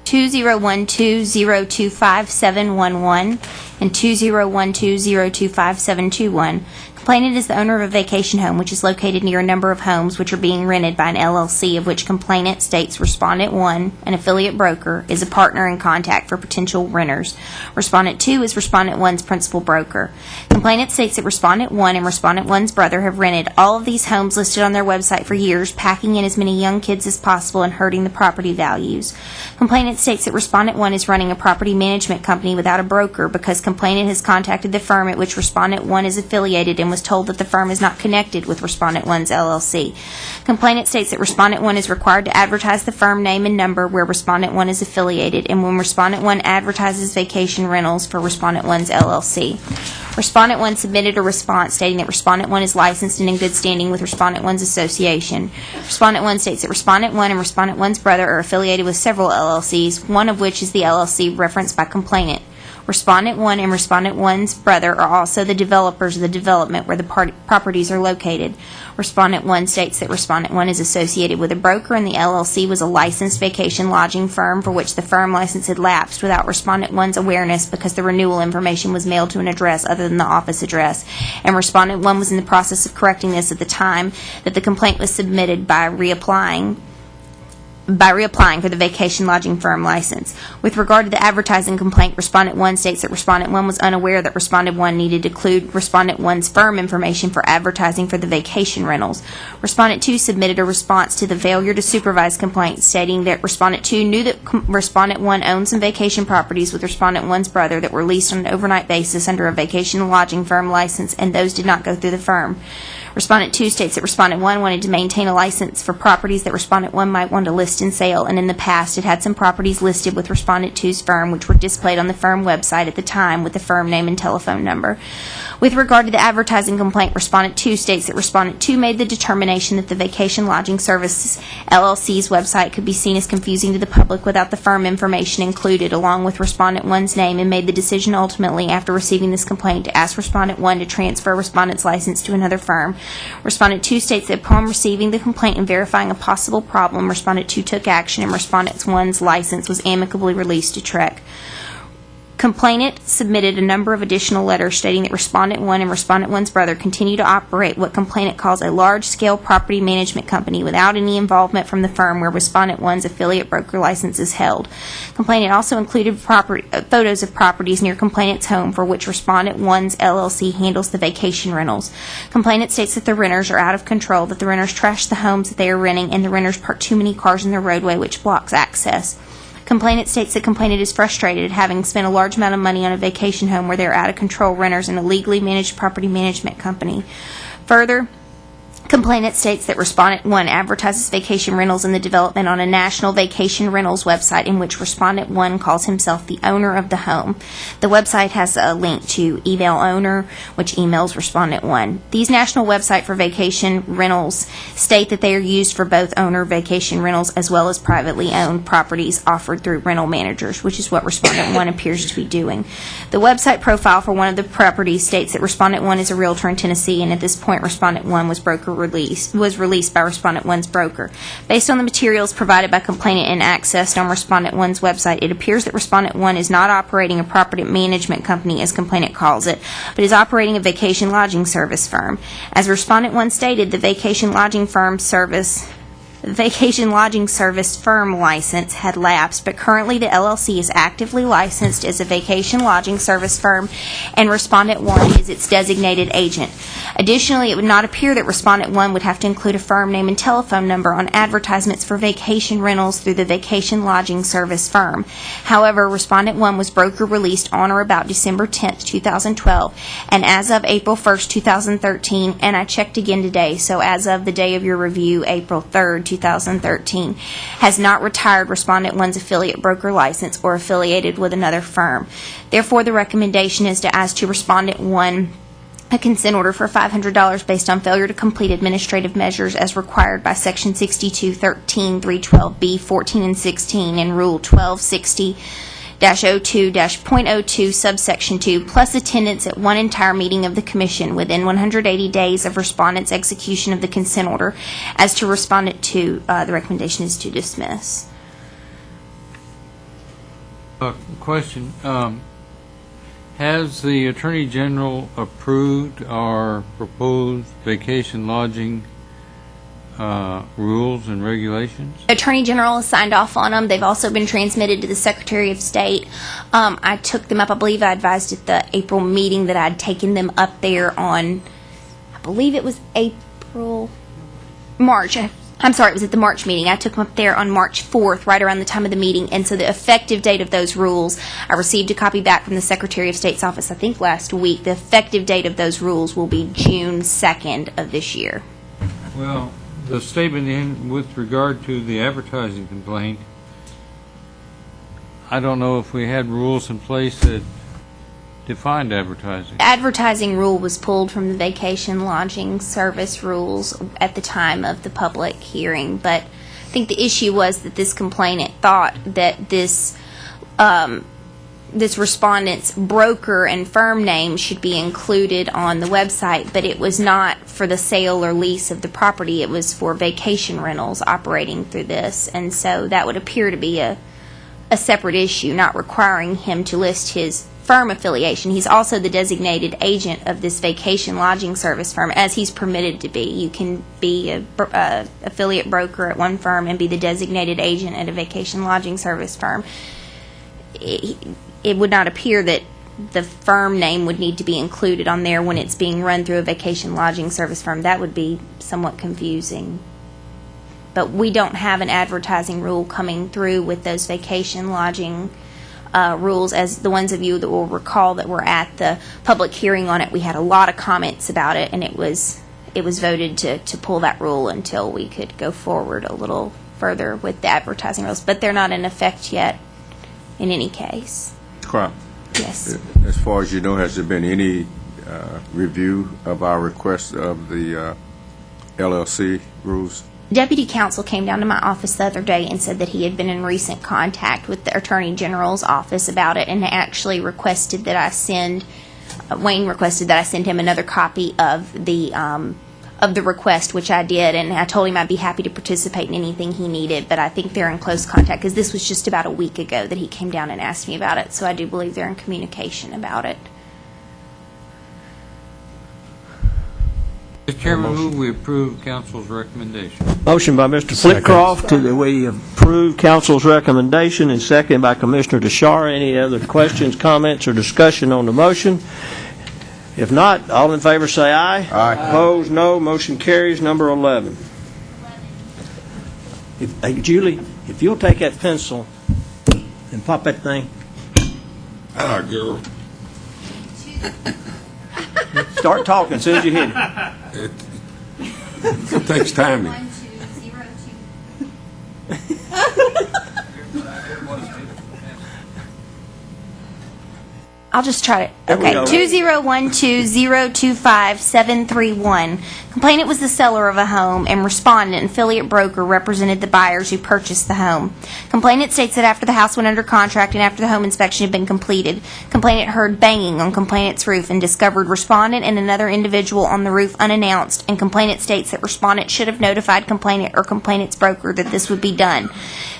2012-025-711 and 2012-025-721. Complainant is the owner of a vacation home which is located near a number of homes which are being rented by an LLC, of which complainant states Respondent 1, an affiliate broker, is a partner in contact for potential renters. Respondent 2 is Respondent 1's principal broker. Complainant states that Respondent 1 and Respondent 1's brother have rented all of these homes listed on their website for years, packing in as many young kids as possible and hurting the property values. Complainant states that Respondent 1 is running a property management company without a broker because complainant has contacted the firm at which Respondent 1 is affiliated and was told that the firm is not connected with Respondent 1's LLC. Complainant states that Respondent 1 is required to advertise the firm name and number where Respondent 1 is affiliated, and when Respondent 1 advertises vacation rentals for Respondent 1's LLC. Respondent 1 submitted a response stating that Respondent 1 is licensed and in good standing with Respondent 1's association. Respondent 1 states that Respondent 1 and Respondent 1's brother are affiliated with several LLCs, one of which is the LLC referenced by complainant. Respondent 1 and Respondent 1's brother are also the developers of the development where the properties are located. Respondent 1 states that Respondent 1 is associated with a broker, and the LLC was a licensed vacation lodging firm for which the firm license had lapsed without Respondent 1's awareness because the renewal information was mailed to an address other than the office address, and Respondent 1 was in the process of correcting this at the time that the complaint was submitted by reapplying for the vacation lodging firm license. With regard to the advertising complaint, Respondent 1 states that Respondent 1 was unaware that Respondent 1 needed to include Respondent 1's firm information for advertising for the vacation rentals. Respondent 2 submitted a response to the failure to supervise complaint stating that Respondent 2 knew that Respondent 1 owned some vacation properties with Respondent 1's brother that were leased on an overnight basis under a vacation lodging firm license, and those did not go through the firm. Respondent 2 states that Respondent 1 wanted to maintain a license for properties that Respondent 1 might want to list and sale, and in the past it had some properties listed with Respondent 2's firm which were displayed on the firm website at the time with the firm name and telephone number. With regard to the advertising complaint, Respondent 2 states that Respondent 2 made the determination that the Vacation Lodging Services LLC's website could be seen as confusing to the public without the firm information included, along with Respondent 1's name, and made the decision ultimately, after receiving this complaint, to ask Respondent 1 to transfer Respondent's license to another firm. Respondent 2 states that upon receiving the complaint and verifying a possible problem, Respondent 2 took action and Respondent 1's license was amicably released to Trek. Complainant submitted a number of additional letters stating that Respondent 1 and Respondent 1's brother continue to operate what complainant calls a large-scale property management company without any involvement from the firm where Respondent 1's affiliate broker license is held. Complainant also included photos of properties near complainant's home for which Respondent 1's LLC handles the vacation rentals. Complainant states that the renters are out of control, that the renters trash the homes that they are renting, and the renters park too many cars in the roadway which blocks access. Complainant states that complainant is frustrated at having spent a large amount of money on a vacation home where there are out-of-control renters in a legally managed property management company. Further, complainant states that Respondent 1 advertises vacation rentals in the development on a national vacation rentals website in which Respondent 1 calls himself the owner of the home. The website has a link to email owner, which emails Respondent 1. These national website for vacation rentals state that they are used for both owner vacation rentals as well as privately owned properties offered through rental managers, which is what Respondent 1 appears to be doing. The website profile for one of the properties states that Respondent 1 is a realtor in Tennessee, and at this point Respondent 1 was released by Respondent 1's broker. Based on the materials provided by complainant and accessed on Respondent 1's website, it appears that Respondent 1 is not operating a property management company, as complainant calls it, but is operating a vacation lodging service firm. As Respondent 1 stated, the vacation lodging service firm license had lapsed, but currently the LLC is actively licensed as a vacation lodging service firm, and Respondent 1 is its designated agent. Additionally, it would not appear that Respondent 1 would have to include a firm name and telephone number on advertisements for vacation rentals through the vacation lodging service firm. However, Respondent 1 was broker released on or about December 10, 2012, and as of April 1, 2013, and I checked again today, so as of the day of your review, April 3, 2013, has not retired Respondent 1's affiliate broker license or affiliated with another firm. Therefore, the recommendation is to ask to Respondent 1 a consent order for $500 based on failure to complete administrative measures as required by Section 6213, 312B, 14, and 16, and Rule 1260-02-.02, subsection 2, plus attendance at one entire meeting of the Commission within 180 days of Respondent's execution of the consent order. As to Respondent 2, the recommendation is to dismiss. Question. Has the Attorney General approved our proposed vacation lodging rules and regulations? Attorney General has signed off on them. They've also been transmitted to the Secretary of State. I took them up. I believe I advised at the April meeting that I'd taken them up there on, I believe it was March. I'm sorry, it was at the March meeting. I took them up there on March 4th, right around the time of the meeting. And so the effective date of those rules, I received a copy back from the Secretary of State's office, I think last week. The effective date of those rules will be June 2nd of this year. Well, the statement with regard to the advertising complaint, I don't know if we had rules in place that defined advertising. The advertising rule was pulled from the vacation lodging service rules at the time of the public hearing, but I think the issue was that this complainant thought that this respondent's broker and firm name should be included on the website, but it was not for the sale or lease of the property. It was for vacation rentals operating through this, and so that would appear to be a separate issue, not requiring him to list his firm affiliation. He's also the designated agent of this vacation lodging service firm, as he's permitted to be. You can be a affiliate broker at one firm and be the designated agent at a vacation lodging service firm. It would not appear that the firm name would need to be included on there when it's being run through a vacation lodging service firm. That would be somewhat confusing. But we don't have an advertising rule coming through with those vacation lodging rules. As the ones of you that will recall that were at the public hearing on it, we had a lot of comments about it, and it was voted to pull that rule until we could go forward a little further with the advertising rules. But they're not in effect yet in any case. Crop. Yes. As far as you know, has there been any review of our request of the LLC rules? Deputy Counsel came down to my office the other day and said that he had been in recent contact with the Attorney General's office about it, and actually requested that I send, Wayne requested that I send him another copy of the request, which I did, and I told him I'd be happy to participate in anything he needed, but I think they're in close contact, because this was just about a week ago that he came down and asked me about it, so I do believe they're in communication about it. Mr. Chairman, move we approve council's recommendation. Motion by Mr. Flitcroft that we approve council's recommendation, and second by Commissioner DeShara. Any other questions, comments, or discussion on the motion? If not, all in favor say aye. Aye. Opposed, no. Motion carries. Number 11. Hey, Julie, if you'll take that pencil and pop that thing. Ah, girl. Start talking as soon as you hit it. It takes time. I'll just try it. There we Okay, go. 2012025-731. Complainant was the seller of a home, and respondent, an affiliate broker, represented the buyers who purchased the home. Complainant states that after the house went under contract and after the home inspection had been completed, complainant heard banging on complainant's roof and discovered respondent and another individual on the roof unannounced, and complainant states that respondent should have notified complainant or complainant's broker that this would be done.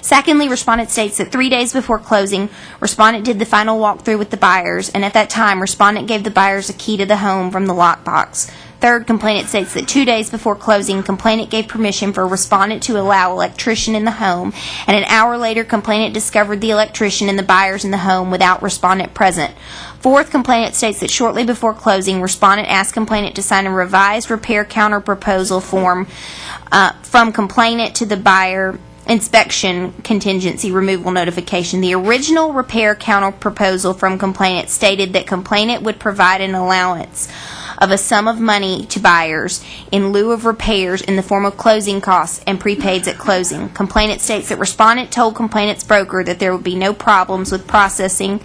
Secondly, respondent states that 3 days before closing, respondent did the final walkthrough with the buyers, and at that time, respondent gave the buyers a key to the home from the lockbox. Third, complainant states that 2 days before closing, complainant gave permission for respondent to allow electrician in the home, and an hour later, complainant discovered the electrician and the buyers in the home without respondent present. Fourth, complainant states that shortly before closing, respondent asked complainant to sign a revised repair counter proposal form from complainant to the buyer inspection contingency removal notification. The original repair counter proposal from complainant stated that complainant would provide an allowance of a sum of money to buyers in lieu of repairs in the form of closing costs and prepaids at closing. Complainant states that respondent told complainant's broker that there would be no problems with processing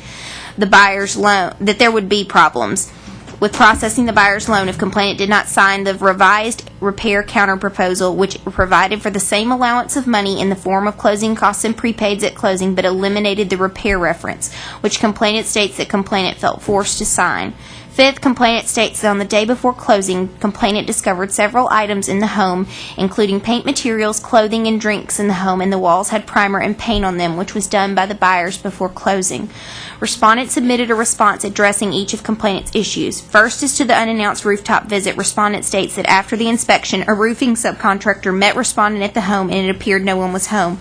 the buyer's loan, that there would be problems with processing the buyer's loan if complainant did not sign the revised repair counter proposal, which provided for the same allowance of money in the form of closing costs and prepaids at closing, but eliminated the repair reference, which complainant states that complainant felt forced to sign. Fifth, complainant states that on the day before closing, complainant discovered several items in the home, including paint materials, clothing, and drinks in the home, and the walls had primer and paint on them, which was done by the buyers before closing. Respondent submitted a response addressing each of complainant's issues. First is to the unannounced rooftop visit. Respondent states that after the inspection, a roofing subcontractor met respondent at the home, and it appeared no one was home.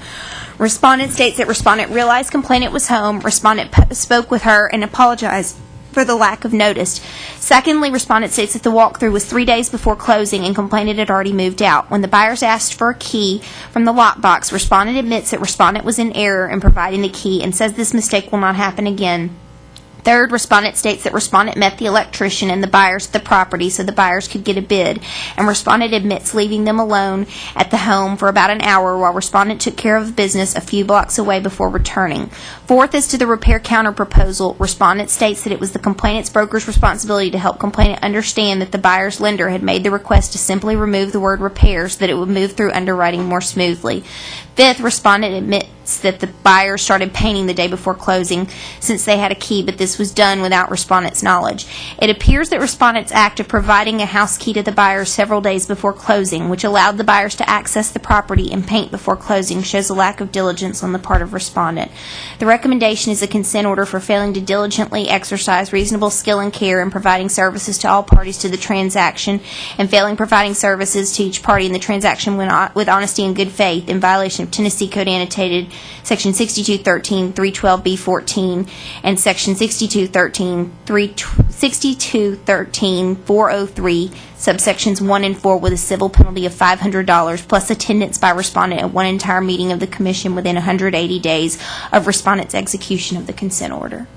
Respondent states that respondent realized complainant was home. Respondent spoke with her and apologized for the lack of notice. Secondly, respondent states that the walkthrough was 3 days before closing and complainant had already moved out. When the buyers asked for a key from the lockbox, respondent admits that respondent was in error in providing the key and says this mistake will not happen again. Third, respondent states that respondent met the electrician and the buyers at the property so the buyers could get a bid, and respondent admits leaving them alone at the home for about an hour while respondent took care of business a few blocks away before returning. Fourth is to the repair counter proposal. Respondent states that it was the complainant's broker's responsibility to help complainant understand that the buyer's lender had made the request to simply remove the word repairs so that it would move through underwriting more smoothly. Fifth, respondent admits that the buyer started painting the day before closing since they had a key, but this was done without respondent's knowledge. It appears that respondent's act of providing a house key to the buyers several days before closing, which allowed the buyers to access the property and paint before closing, shows a lack of diligence on the part of respondent. The recommendation is a consent order for failing to diligently exercise reasonable skill and care in providing services to all parties to the transaction and failing providing services to each party in the transaction with honesty and good faith in violation of Tennessee Code Annotated Section 6213 312B14 and Section 6213 403 subsections 1 and 4 with a civil penalty of $500 plus attendance by respondent at one entire meeting of the commission within 180 days of respondent's execution of the consent order.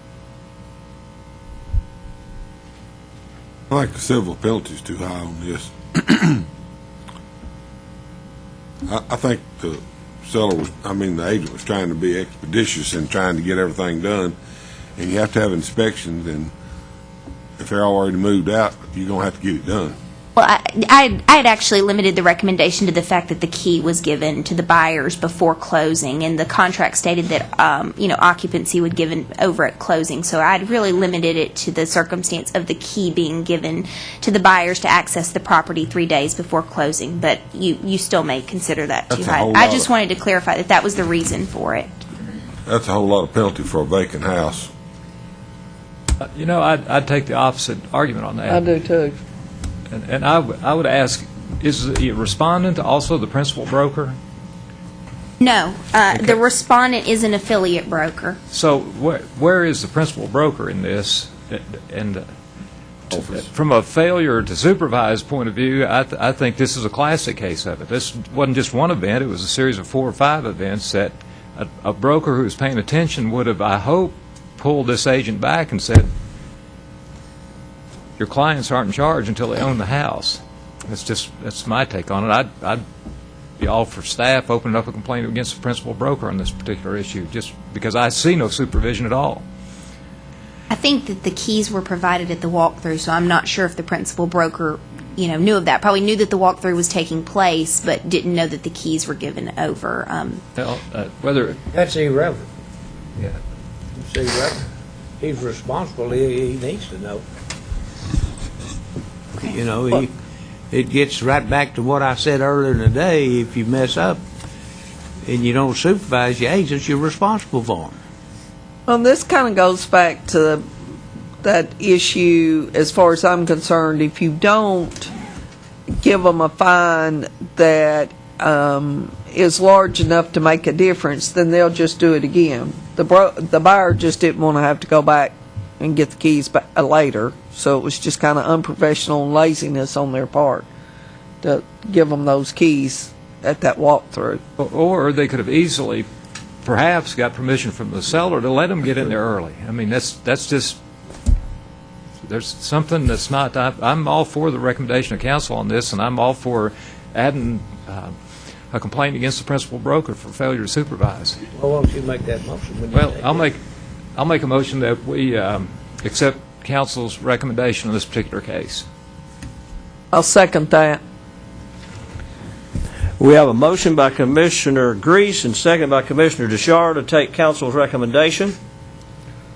I like the civil penalties too high on this. I think the the agent was trying to be expeditious in trying to get everything done, and you have to have inspections, and if they're already moved out, you're going to have to get it done. Well, I had actually limited the recommendation to the fact that the key was given to the buyers before closing, and the contract stated that occupancy would given over at closing. So I'd really limited it to the circumstance of the key being given to the buyers to access the property 3 days before closing. But you still may consider that too high. I just wanted to clarify that that was the reason for it. That's a whole lot of penalty for a vacant house. I'd take the opposite argument on that. I do too. And I would ask, is the respondent also the principal broker? No, the respondent is an affiliate broker. So where is the principal broker in this? And from a failure to supervise point of view, I think this is a classic case of it. This wasn't just one event. It was a series of 4 or 5 events that a broker who was paying attention would have, I hope, pulled this agent back and said, your clients aren't in charge until they own the house. That's my take on it. I'd be all for staff opening up a complaint against the principal broker on this particular issue, just because I see no supervision at all. I think that the keys were provided at the walkthrough, so I'm not sure if the principal broker, knew of that. Probably knew that the walkthrough was taking place, but didn't know that the keys were given over. Whether That's irrelevant. Yeah. It's irrelevant. He's responsible. He needs to know. It gets right back to what I said earlier in the day. If you mess up and you don't supervise your agents, you're responsible for them. Well, this kind of goes back to that issue, as far as I'm concerned. If you don't give them a fine that is large enough to make a difference, then they'll just do it again. The buyer just didn't want to have to go back and get the keys back later, so it was just kind of unprofessional and laziness on their part to give them those keys at that walkthrough. Or they could have easily, perhaps, got permission from the seller to let them get in there early. I mean, that's just, there's something that's not, I'm all for the recommendation of council on this, and I'm all for adding a complaint against the principal broker for failure to supervise. Well, why don't you make that motion? Well, I'll make a motion that we accept council's recommendation in this particular case. I'll second that. We have a motion by Commissioner Grease and second by Commissioner DeShar to take council's recommendation,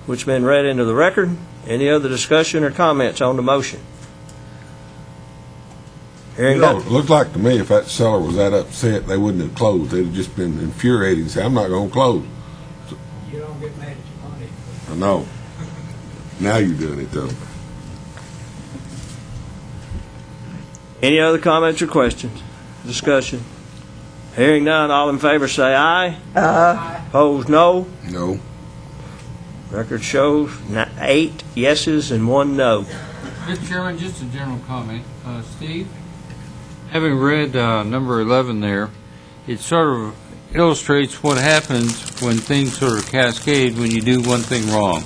which has been read into the record. Any other discussion or comments on the motion? Hearing none. It looked like to me if that seller was that upset, they wouldn't have closed. They'd have just been infuriated and say, I'm not going to close. You don't get mad at your money. I know. Now you're doing it, though. Any other comments or questions? Discussion? Hearing none, all in favor say aye. Aye. Opposed, no. No. Record shows 8 yeses and 1 no. Mr. Chairman, just a general comment. Steve, having read number 11 there, it sort of illustrates what happens when things sort of cascade when you do one thing wrong.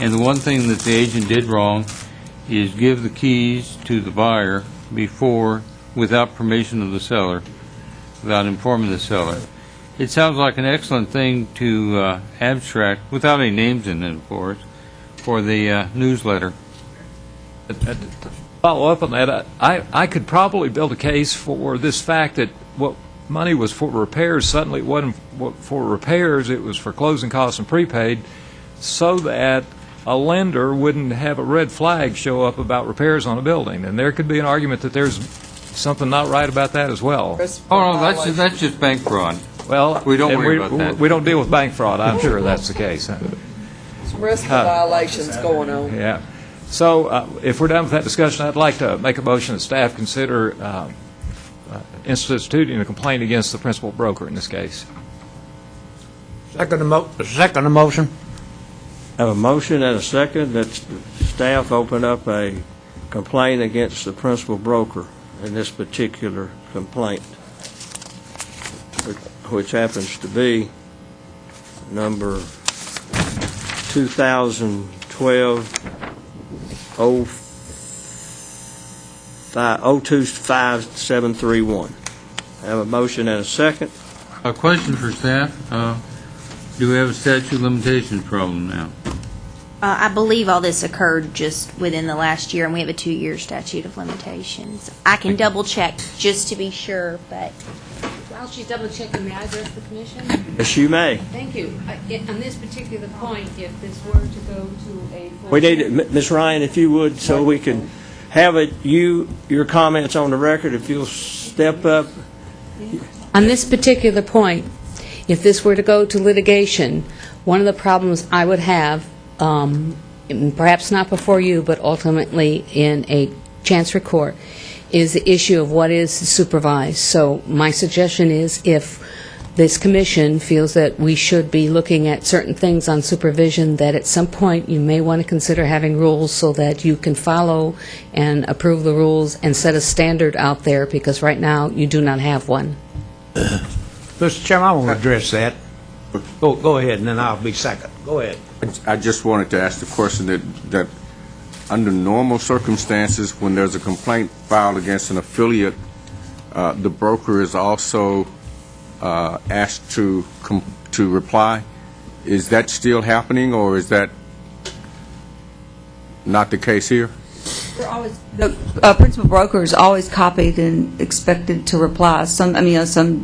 And the one thing that the agent did wrong is give the keys to the buyer without permission of the seller, without informing the seller. It sounds like an excellent thing to abstract, without any names in it, of course, for the newsletter. To follow up on that, I could probably build a case for this fact that what money was for repairs, suddenly it wasn't for repairs, it was for closing costs and prepaid, so that a lender wouldn't have a red flag show up about repairs on a building. And there could be an argument that there's something not right about that as well. Oh, no, that's just bank fraud. Well, we don't worry about that. We don't deal with bank fraud. I'm sure that's the case. Some risk of violations going on. Yeah. So if we're done with that discussion, I'd like to make a motion that staff consider instituting a complaint against the principal broker in this case. Second the motion. Have a motion and a second that staff open up a complaint against the principal broker in this particular complaint, which happens to be number 2012-025-731. Have a motion and a second. A question for staff. Do we have a statute of limitations problem now? I believe all this occurred just within the last year, and we have a 2-year statute of limitations. I can double check just to be sure, but While she's double checking, may I address the commission? Yes, you may. Thank you. On this particular point, if this were to go to a full... We need, Ms. Ryan, if you would, so we can have it, your comments on the record, if you'll step up. On this particular point, if this were to go to litigation, one of the problems I would have, perhaps not before you, but ultimately in a chancery court, is the issue of what is supervised. So my suggestion is if this commission feels that we should be looking at certain things on supervision, that at some point you may want to consider having rules so that you can follow and approve the rules and set a standard out there, because right now you do not have one. Mr. Chairman, I want to address that. Go ahead, and then I'll be second. Go ahead. I just wanted to ask the question that under normal circumstances, when there's a complaint filed against an affiliate, the broker is also asked to reply? Is that still happening, or is that not the case here? The principal broker is always copied and expected to reply. Some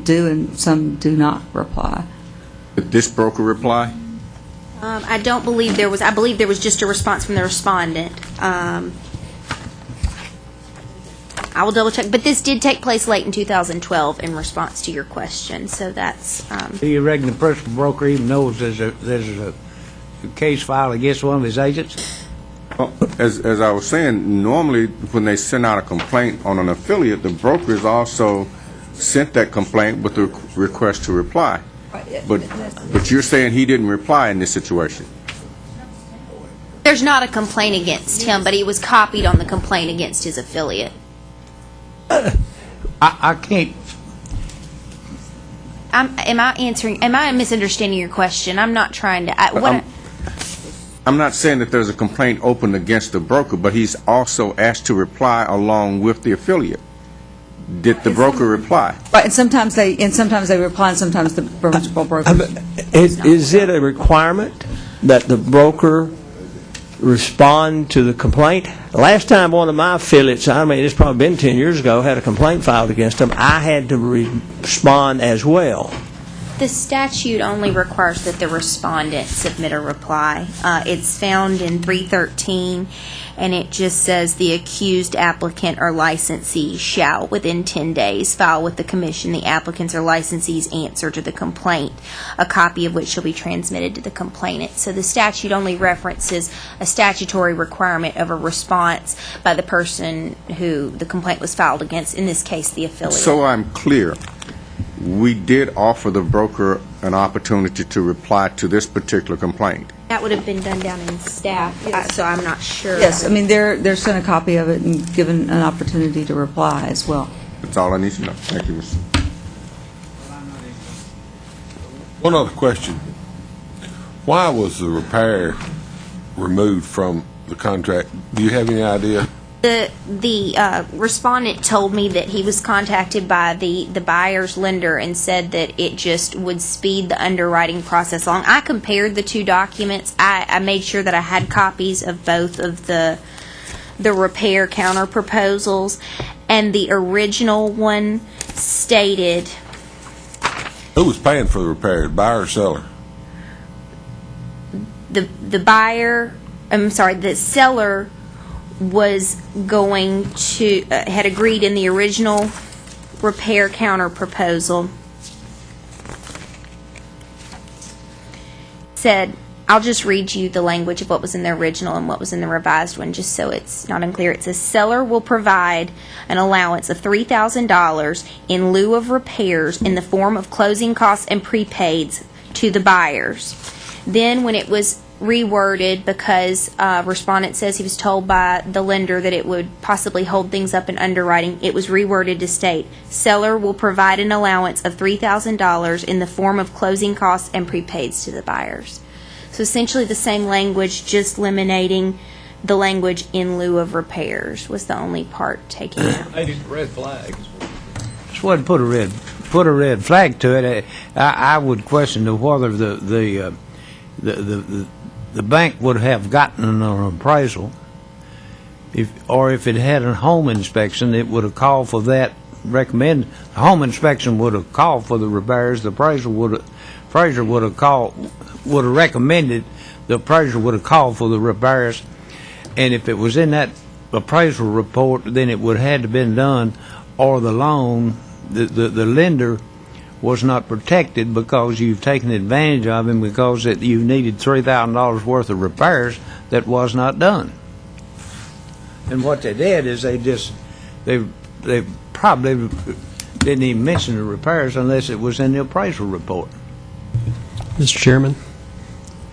do and some do not reply. Did this broker reply? I don't believe there was, I believe there was just a response from the respondent. I will double check, but this did take place late in 2012 in response to your question, so that's. Do you reckon the principal broker even knows there's a case filed against one of his agents? Well, as I was saying, normally when they send out a complaint on an affiliate, the broker is also sent that complaint with the request to reply. But you're saying he didn't reply in this situation? There's not a complaint against him, but he was copied on the complaint against his affiliate. I can't. Am I misunderstanding your question? I'm not trying to. I'm not saying that there's a complaint opened against the broker, but he's also asked to reply along with the affiliate. Did the broker reply? Right, and sometimes they reply, and sometimes the principal broker. Is it a requirement that the broker respond to the complaint? The last time one of my affiliates, I mean, it's probably been 10 years ago, had a complaint filed against them, I had to respond as well. The statute only requires that the respondent submit a reply. It's found in 313, and it just says the accused applicant or licensee shall, within 10 days, file with the commission the applicant's or licensee's answer to the complaint, a copy of which shall be transmitted to the complainant. So the statute only references a statutory requirement of a response by the person who the complaint was filed against, in this case, the affiliate. So I'm clear. We did offer the broker an opportunity to reply to this particular complaint. That would have been done down in staff, so I'm not sure. Yes, I mean, they're sent a copy of it and given an opportunity to reply as well. That's all I need to know. Thank you, Mr. One other question. Why was the repair removed from the contract? Do you have any idea? The respondent told me that he was contacted by the buyer's lender and said that it just would speed the underwriting process along. I compared the two documents. I made sure that I had copies of both of the repair counter proposals, and the original one stated. Who was paying for the repair, the buyer or seller? The buyer, I'm sorry, the seller was going to, had agreed in the original repair counter proposal, said, I'll just read you the language of what was in the original and what was in the revised one, just so it's not unclear. It says, seller will provide an allowance of $3,000 in lieu of repairs in the form of closing costs and prepaids to the buyers. Then when it was reworded, because respondent says he was told by the lender that it would possibly hold things up in underwriting, it was reworded to state, seller will provide an allowance of $3,000 in the form of closing costs and prepaids to the buyers. So essentially the same language, just eliminating the language in lieu of repairs was the only part taken out. Maybe red flags. Just wouldn't put a red flag to it. I would question whether the bank would have gotten an appraisal, if it had a home inspection, it would have called for that. The home inspection would have called for the repairs. The appraiser would have recommended. The appraiser would have called for the repairs, and if it was in that appraisal report, then it would have had to been done, or the loan, the lender was not protected because you've taken advantage of him because you needed $3,000 worth of repairs that was not done. And what they did is they probably didn't even mention the repairs unless it was in the appraisal report. Mr. Chairman,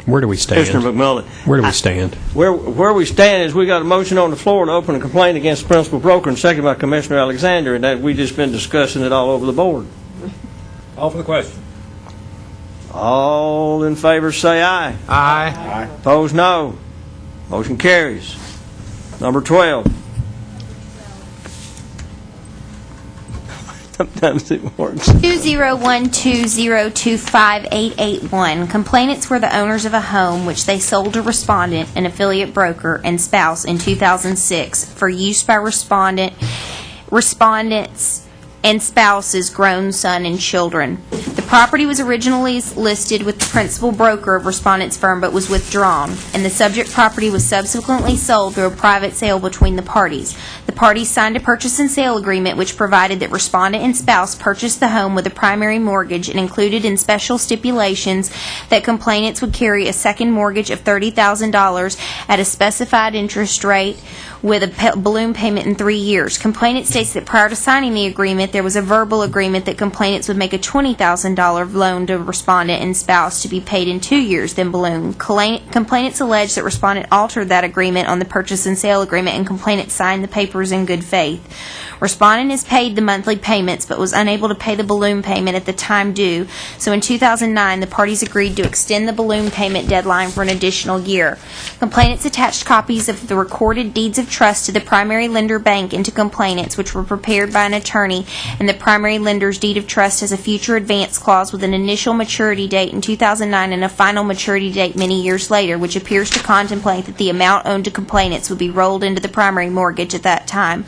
where do we stand? Commissioner McMullen. Where do we stand? Where we stand is we got a motion on the floor to open a complaint against the principal broker, and seconded by Commissioner Alexander, and that we just been discussing it all over the board. Call for the question. All in favor say aye. Aye. Opposed, no. Motion carries. Number 12. Sometimes it works. 20120258881. Complainants were the owners of a home which they sold to respondent, an affiliate broker, and spouse in 2006 for use by respondents and spouse's grown son and children. The property was originally listed with the principal broker of respondent's firm but was withdrawn, and the subject property was subsequently sold through a private sale between the parties. The parties signed a purchase and sale agreement which provided that respondent and spouse purchased the home with a primary mortgage and included in special stipulations that complainants would carry a second mortgage of $30,000 at a specified interest rate with a balloon payment in 3 years. Complainant states that prior to signing the agreement, there was a verbal agreement that complainants would make a $20,000 loan to respondent and spouse to be paid in 2 years, then balloon. Complainants allege that respondent altered that agreement on the purchase and sale agreement, and complainant signed the papers in good faith. Respondent has paid the monthly payments but was unable to pay the balloon payment at the time due, so in 2009 the parties agreed to extend the balloon payment deadline for an additional year. Complainants attached copies of the recorded deeds of trust to the primary lender bank and to complainants, which were prepared by an attorney, and the primary lender's deed of trust has a future advance clause with an initial maturity date in 2009 and a final maturity date many years later, which appears to contemplate that the amount owed to complainants would be rolled into the primary mortgage at that time.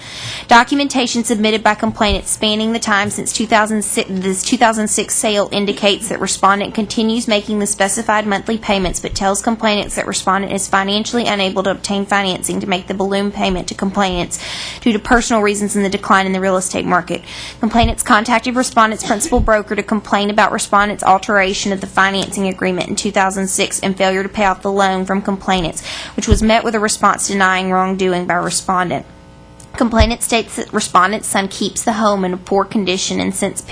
Documentation submitted by complainants spanning the time since 2006 sale indicates that respondent continues making the specified monthly payments but tells complainants that respondent is financially unable to obtain financing to make the balloon payment to complainants due to personal reasons in the decline in the real estate market. Complainants contacted respondent's principal broker to complain about respondent's alteration of the financing agreement in 2006 and failure to pay off the loan from complainants, which was met with a response denying wrongdoing by respondent. Complainant states that respondent's son keeps the home in a poor condition and sent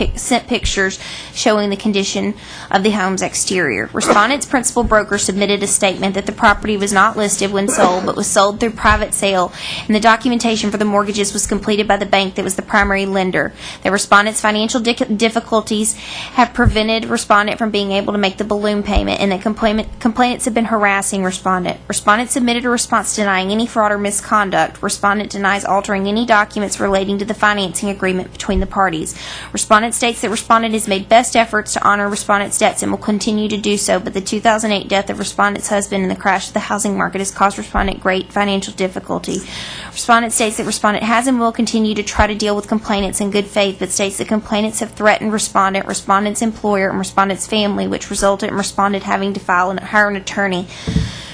pictures showing the condition of the home's exterior. Respondent's principal broker submitted a statement that the property was not listed when sold but was sold through private sale, and the documentation for the mortgages was completed by the bank that was the primary lender. The respondent's financial difficulties have prevented respondent from being able to make the balloon payment, and that complainants have been harassing respondent. Respondent submitted a response denying any fraud or misconduct. Respondent denies altering any documents relating to the financing agreement between the parties. Respondent states that respondent has made best efforts to honor respondent's debts and will continue to do so, but the 2008 death of respondent's husband and the crash of the housing market has caused respondent great financial difficulty. Respondent states that respondent has and will continue to try to deal with complainants in good faith, but states that complainants have threatened respondent, respondent's employer, and respondent's family, which resulted in respondent having to hire an attorney.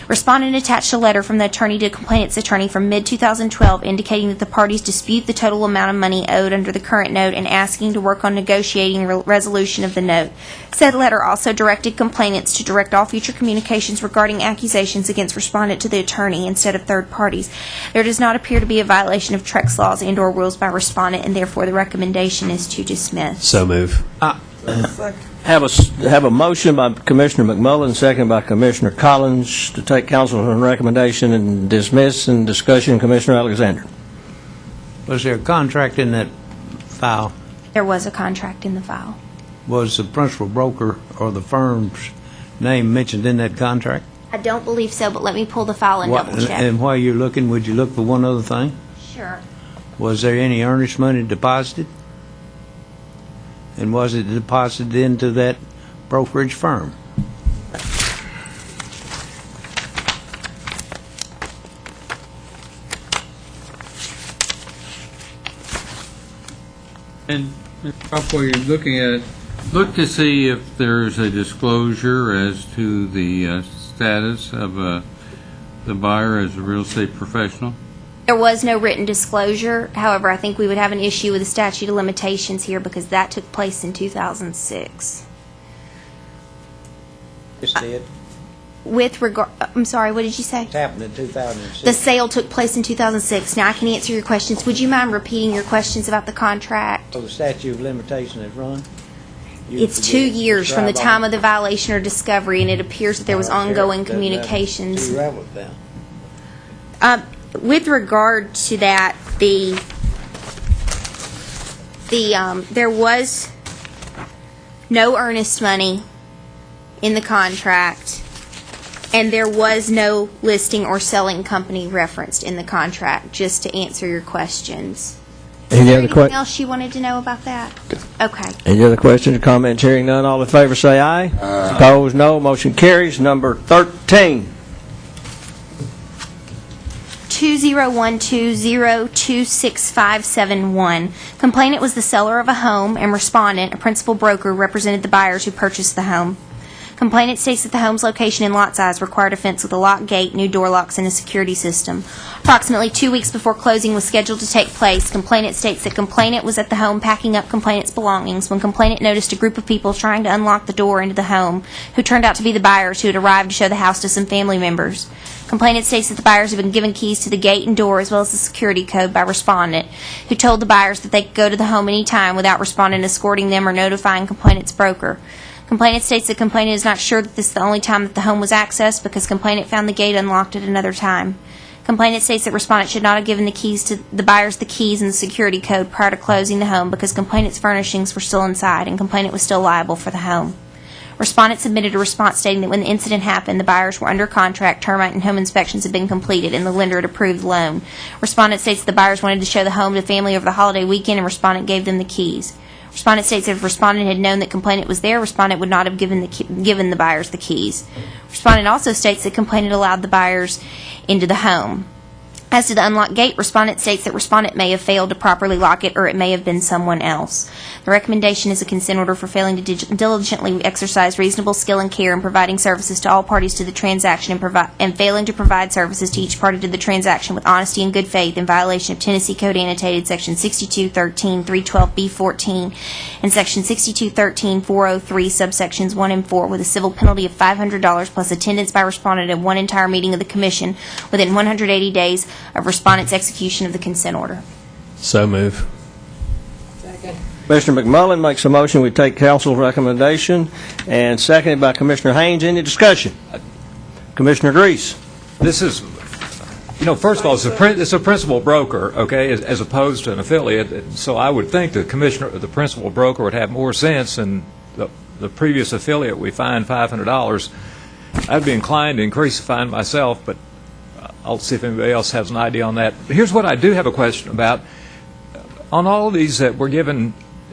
Respondent attached a letter from the attorney to complainant's attorney from mid-2012 indicating that the parties dispute the total amount of money owed under the current note and asking to work on negotiating resolution of the note. Said letter also directed complainants to direct all future communications regarding accusations against respondent to the attorney instead of third parties. There does not appear to be a violation of Trex laws and/or rules by respondent, and therefore the recommendation is to dismiss. So move. Have a motion by Commissioner McMullen, second by Commissioner Collins, to take counsel on recommendation and dismiss. In discussion, Commissioner Alexander. Was there a contract in that file? There was a contract in the file. Was the principal broker or the firm's name mentioned in that contract? I don't believe so, but let me pull the file and double check. And while you're looking, would you look for one other thing? Sure. Was there any earnest money deposited? And was it deposited into that brokerage firm? And while you're looking at it, look to see if there's a disclosure as to the status of the buyer as a real estate professional. There was no written disclosure. However, I think we would have an issue with the statute of limitations here because that took place in 2006. It's dead. With regard, I'm sorry, what did you say? It happened in 2006. The sale took place in 2006. Now I can answer your questions. Would you mind repeating your questions about the contract? So the statute of limitation is run? It's 2 years from the time of the violation or discovery, and it appears that there was ongoing communications. With regard to that, there was no earnest money in the contract. And there was no listing or selling company referenced in the contract, just to answer your questions. Any other Anything questions? else you wanted to know about that? Okay. Any other questions or comments? Hearing none, all in favor say aye. Opposed, no. Motion carries. Number 13. 2012026571. Complainant was the seller of a home, and respondent, a principal broker, represented the buyers who purchased the home. Complainant states that the home's location and lot size required a fence with a lock gate, new door locks, and a security system. Approximately 2 weeks before closing was scheduled to take place, complainant states that complainant was at the home packing up complainant's belongings when complainant noticed a group of people trying to unlock the door into the home, who turned out to be the buyers who had arrived to show the house to some family members. Complainant states that the buyers had been given keys to the gate and door as well as the security code by respondent, who told the buyers that they could go to the home any time without respondent escorting them or notifying complainant's broker. Complainant states that complainant is not sure that this is the only time that the home was accessed because complainant found the gate unlocked at another time. Complainant states that respondent should not have given the buyers the keys and the security code prior to closing the home because complainant's furnishings were still inside and complainant was still liable for the home. Respondent submitted a response stating that when the incident happened, the buyers were under contract, termite and home inspections had been completed, and the lender had approved the loan. Respondent states that the buyers wanted to show the home to family over the holiday weekend, and respondent gave them the keys. Respondent states that if respondent had known that complainant was there, respondent would not have given the buyers the keys. Respondent also states that complainant allowed the buyers into the home. As to the unlocked gate, respondent states that respondent may have failed to properly lock it, or it may have been someone else. The recommendation is a consent order for failing to diligently exercise reasonable skill and care in providing services to all parties to the transaction and failing to provide services to each party to the transaction with honesty and good faith in violation of Tennessee Code Annotated Section 6213 312B14 and Section 6213 403 subsections 1 and 4 with a civil penalty of $500 plus attendance by respondent at one entire meeting of the Commission within 180 days of respondent's execution of the consent order. So move. Commissioner McMullen makes a motion, we take council's recommendation, and seconded by Commissioner Haynes. Any discussion? Commissioner Grease. This is, first of all, it's a principal broker, okay, as opposed to an affiliate. So I would think the principal broker would have more sense than the previous affiliate. We fined $500. I'd be inclined to increase the fine myself, but I'll see if anybody else has an idea on that. Here's what I do have a question about. On all of these that we're given,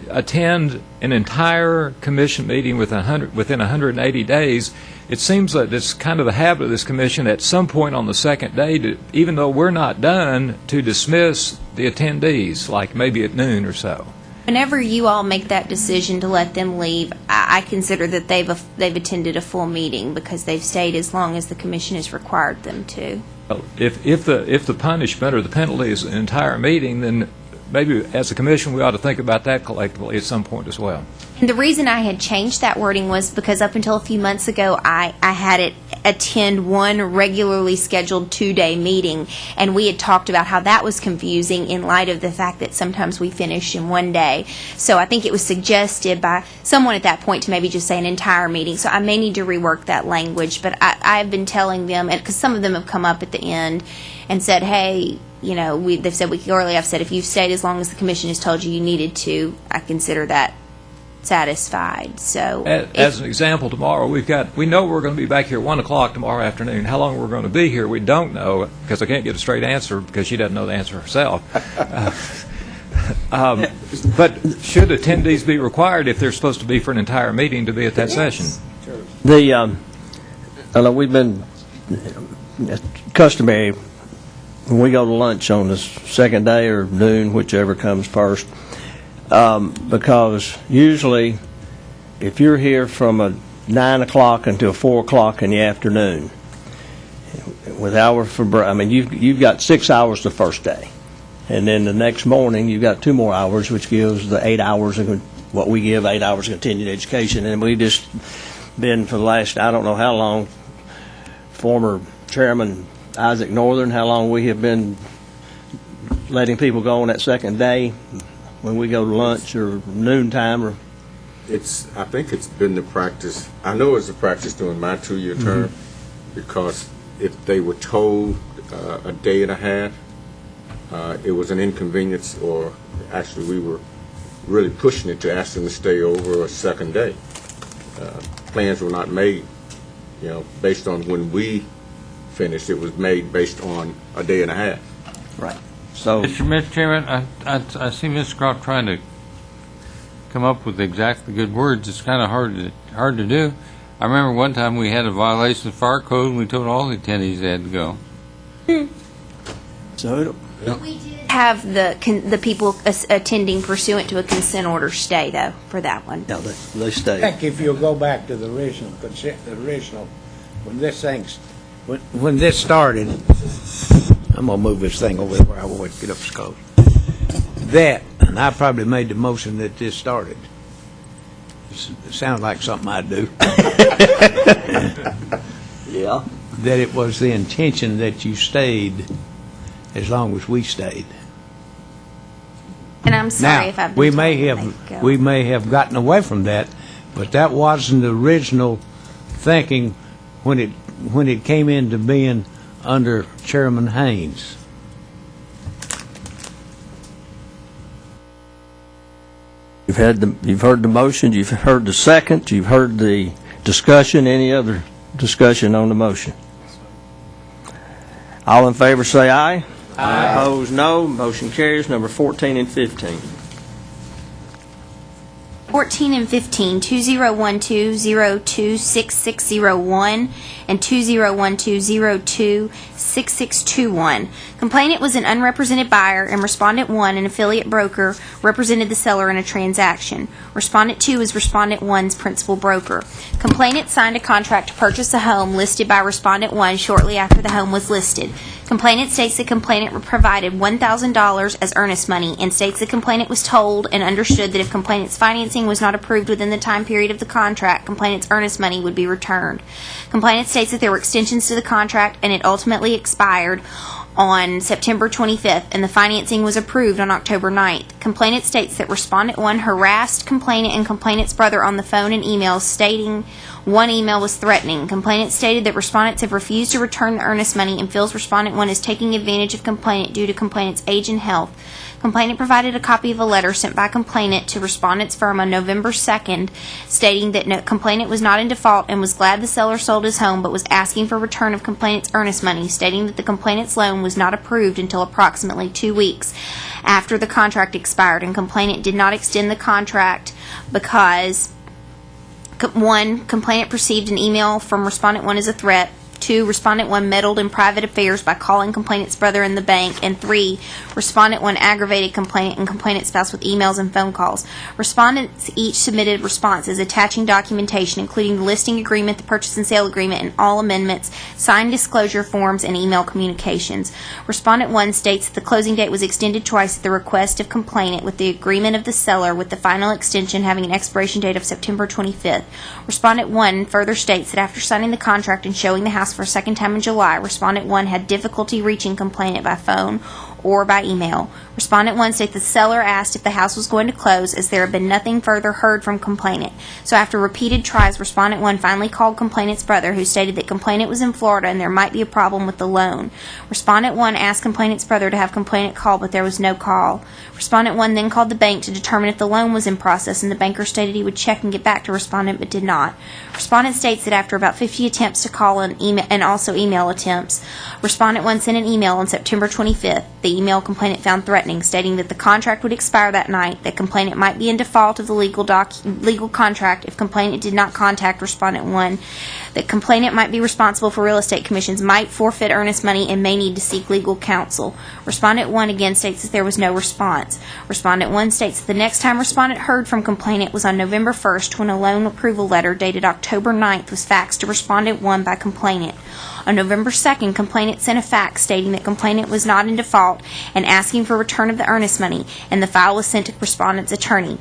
attend an entire commission meeting within 180 days, it seems that it's kind of the habit of this commission at some point on the second day, even though we're not done, to dismiss the attendees, like maybe at noon or so. Whenever you all make that decision to let them leave, I consider that they've attended a full meeting because they've stayed as long as the Commission has required them to. If the punishment or the penalty is an entire meeting, then maybe as a commission we ought to think about that collectively at some point as well. And the reason I had changed that wording was because up until a few months ago, I had it attend one regularly scheduled 2-day meeting, and we had talked about how that was confusing in light of the fact that sometimes we finish in one day. So I think it was suggested by someone at that point to maybe just say an entire meeting. So I may need to rework that language, but I have been telling them, and because some of them have come up at the end and said, hey, they've said we could go early. I've said if you've stayed as long as the commission has told you needed to, I consider that satisfied. So as an example, tomorrow we know we're going to be back here at 1 o'clock tomorrow afternoon. How long we're going to be here, we don't know, because I can't get a straight answer because she doesn't know the answer herself. But should attendees be required if they're supposed to be for an entire meeting to be at that session? We've been customary when we go to lunch on the second day or noon, whichever comes first. Because usually, if you're here from 9 o'clock until 4 o'clock in the afternoon, with hour for break, you've got 6 hours the first day, and then the next morning you've got 2 more hours, which gives the 8 hours of what we give 8 hours of continued education. And we've just been for the last I don't know how long, former Chairman Isaac Northern, how long we have been letting people go on that second day when we go to lunch or noontime. Or I think it's been the practice. I know it's the practice during my 2-year term, because if they were told a day and a half, it was an inconvenience, or actually we were really pushing it to ask them to stay over a second day. Plans were not made, based on when we finished. It was made based on a day and a half. Right. So, Mr. Chairman, I see Ms. Croft trying to come up with exactly good words. It's kind of hard to do. I remember one time we had a violation of fire code, and we told all the attendees they had to go. so We did have the people attending pursuant to a consent order stay, though, for that one. no, they I stay. think if you'll go back to the original, when this started, I'm gonna move this thing over where I would get up scope. And I probably made the motion that this started. It sounds like something I'd do. Yeah. That it was the intention that you stayed as long as we stayed. And I'm sorry Now, if I've been we told may to have make go. we may have gotten away from that, but that wasn't the original thinking when it came into being under Chairman Haynes. You've heard the motion, you've heard the second, you've heard the discussion. Any other discussion on the motion? All in favor say aye. Aye. Opposed, no. Motion carries. Number 14 and 15. 14 and 15, 2012-02-6601 and 2012-02-6621. Complainant was an unrepresented buyer, and Respondent 1, an affiliate broker, represented the seller in a transaction. Respondent 2 is Respondent 1's principal broker. Complainant signed a contract to purchase a home listed by Respondent 1 shortly after the home was listed. Complainant states the complainant provided $1,000 as earnest money and states the complainant was told and understood that if complainant's financing was not approved within the time period of the contract, complainant's earnest money would be returned. Complainant states that there were extensions to the contract and it ultimately expired on September 25th, and the financing was approved on October 9th. Complainant states that Respondent 1 harassed complainant and complainant's brother on the phone and emails, stating one email was threatening. Complainant stated that respondents have refused to return the earnest money and feels Respondent 1 is taking advantage of complainant due to complainant's age and health. Complainant provided a copy of a letter sent by complainant to Respondent's firm on November 2nd, stating that complainant was not in default and was glad the seller sold his home, but was asking for return of complainant's earnest money, stating that the complainant's loan was not approved until approximately 2 weeks after the contract expired, and complainant did not extend the contract because 1. Complainant perceived an email from Respondent 1 as a threat. 2. Respondent 1 meddled in private affairs by calling complainant's brother in the bank. And 3. Respondent 1 aggravated complainant and complainant's spouse with emails and phone calls. Respondents each submitted responses attaching documentation, including the listing agreement, the purchase and sale agreement, and all amendments, signed disclosure forms, and email communications. Respondent 1 states that the closing date was extended twice at the request of complainant with the agreement of the seller, with the final extension having an expiration date of September 25th. Respondent 1 further states that after signing the contract and showing the house for a second time in July, Respondent 1 had difficulty reaching complainant by phone or by email. Respondent 1 states the seller asked if the house was going to close, as there had been nothing further heard from complainant. So after repeated tries, Respondent 1 finally called complainant's brother, who stated that complainant was in Florida and there might be a problem with the loan. Respondent 1 asked complainant's brother to have complainant call, but there was no call. Respondent 1 then called the bank to determine if the loan was in process, and the banker stated he would check and get back to Respondent, but did not. Respondent states that after about 50 attempts to call and email, and also email attempts, Respondent 1 sent an email on September 25th. The email complainant found threatening, stating that the contract would expire that night, that complainant might be in default of the legal contract if complainant did not contact Respondent 1, that complainant might be responsible for real estate commissions, might forfeit earnest money, and may need to seek legal counsel. Respondent 1 again states that there was no response. Respondent 1 states that the next time Respondent heard from complainant was on November 1st, when a loan approval letter dated October 9th was faxed to Respondent 1 by complainant. On November 2nd, complainant sent a fax stating that complainant was not in default and asking for return of the earnest money, and the file was sent to Respondent's attorney.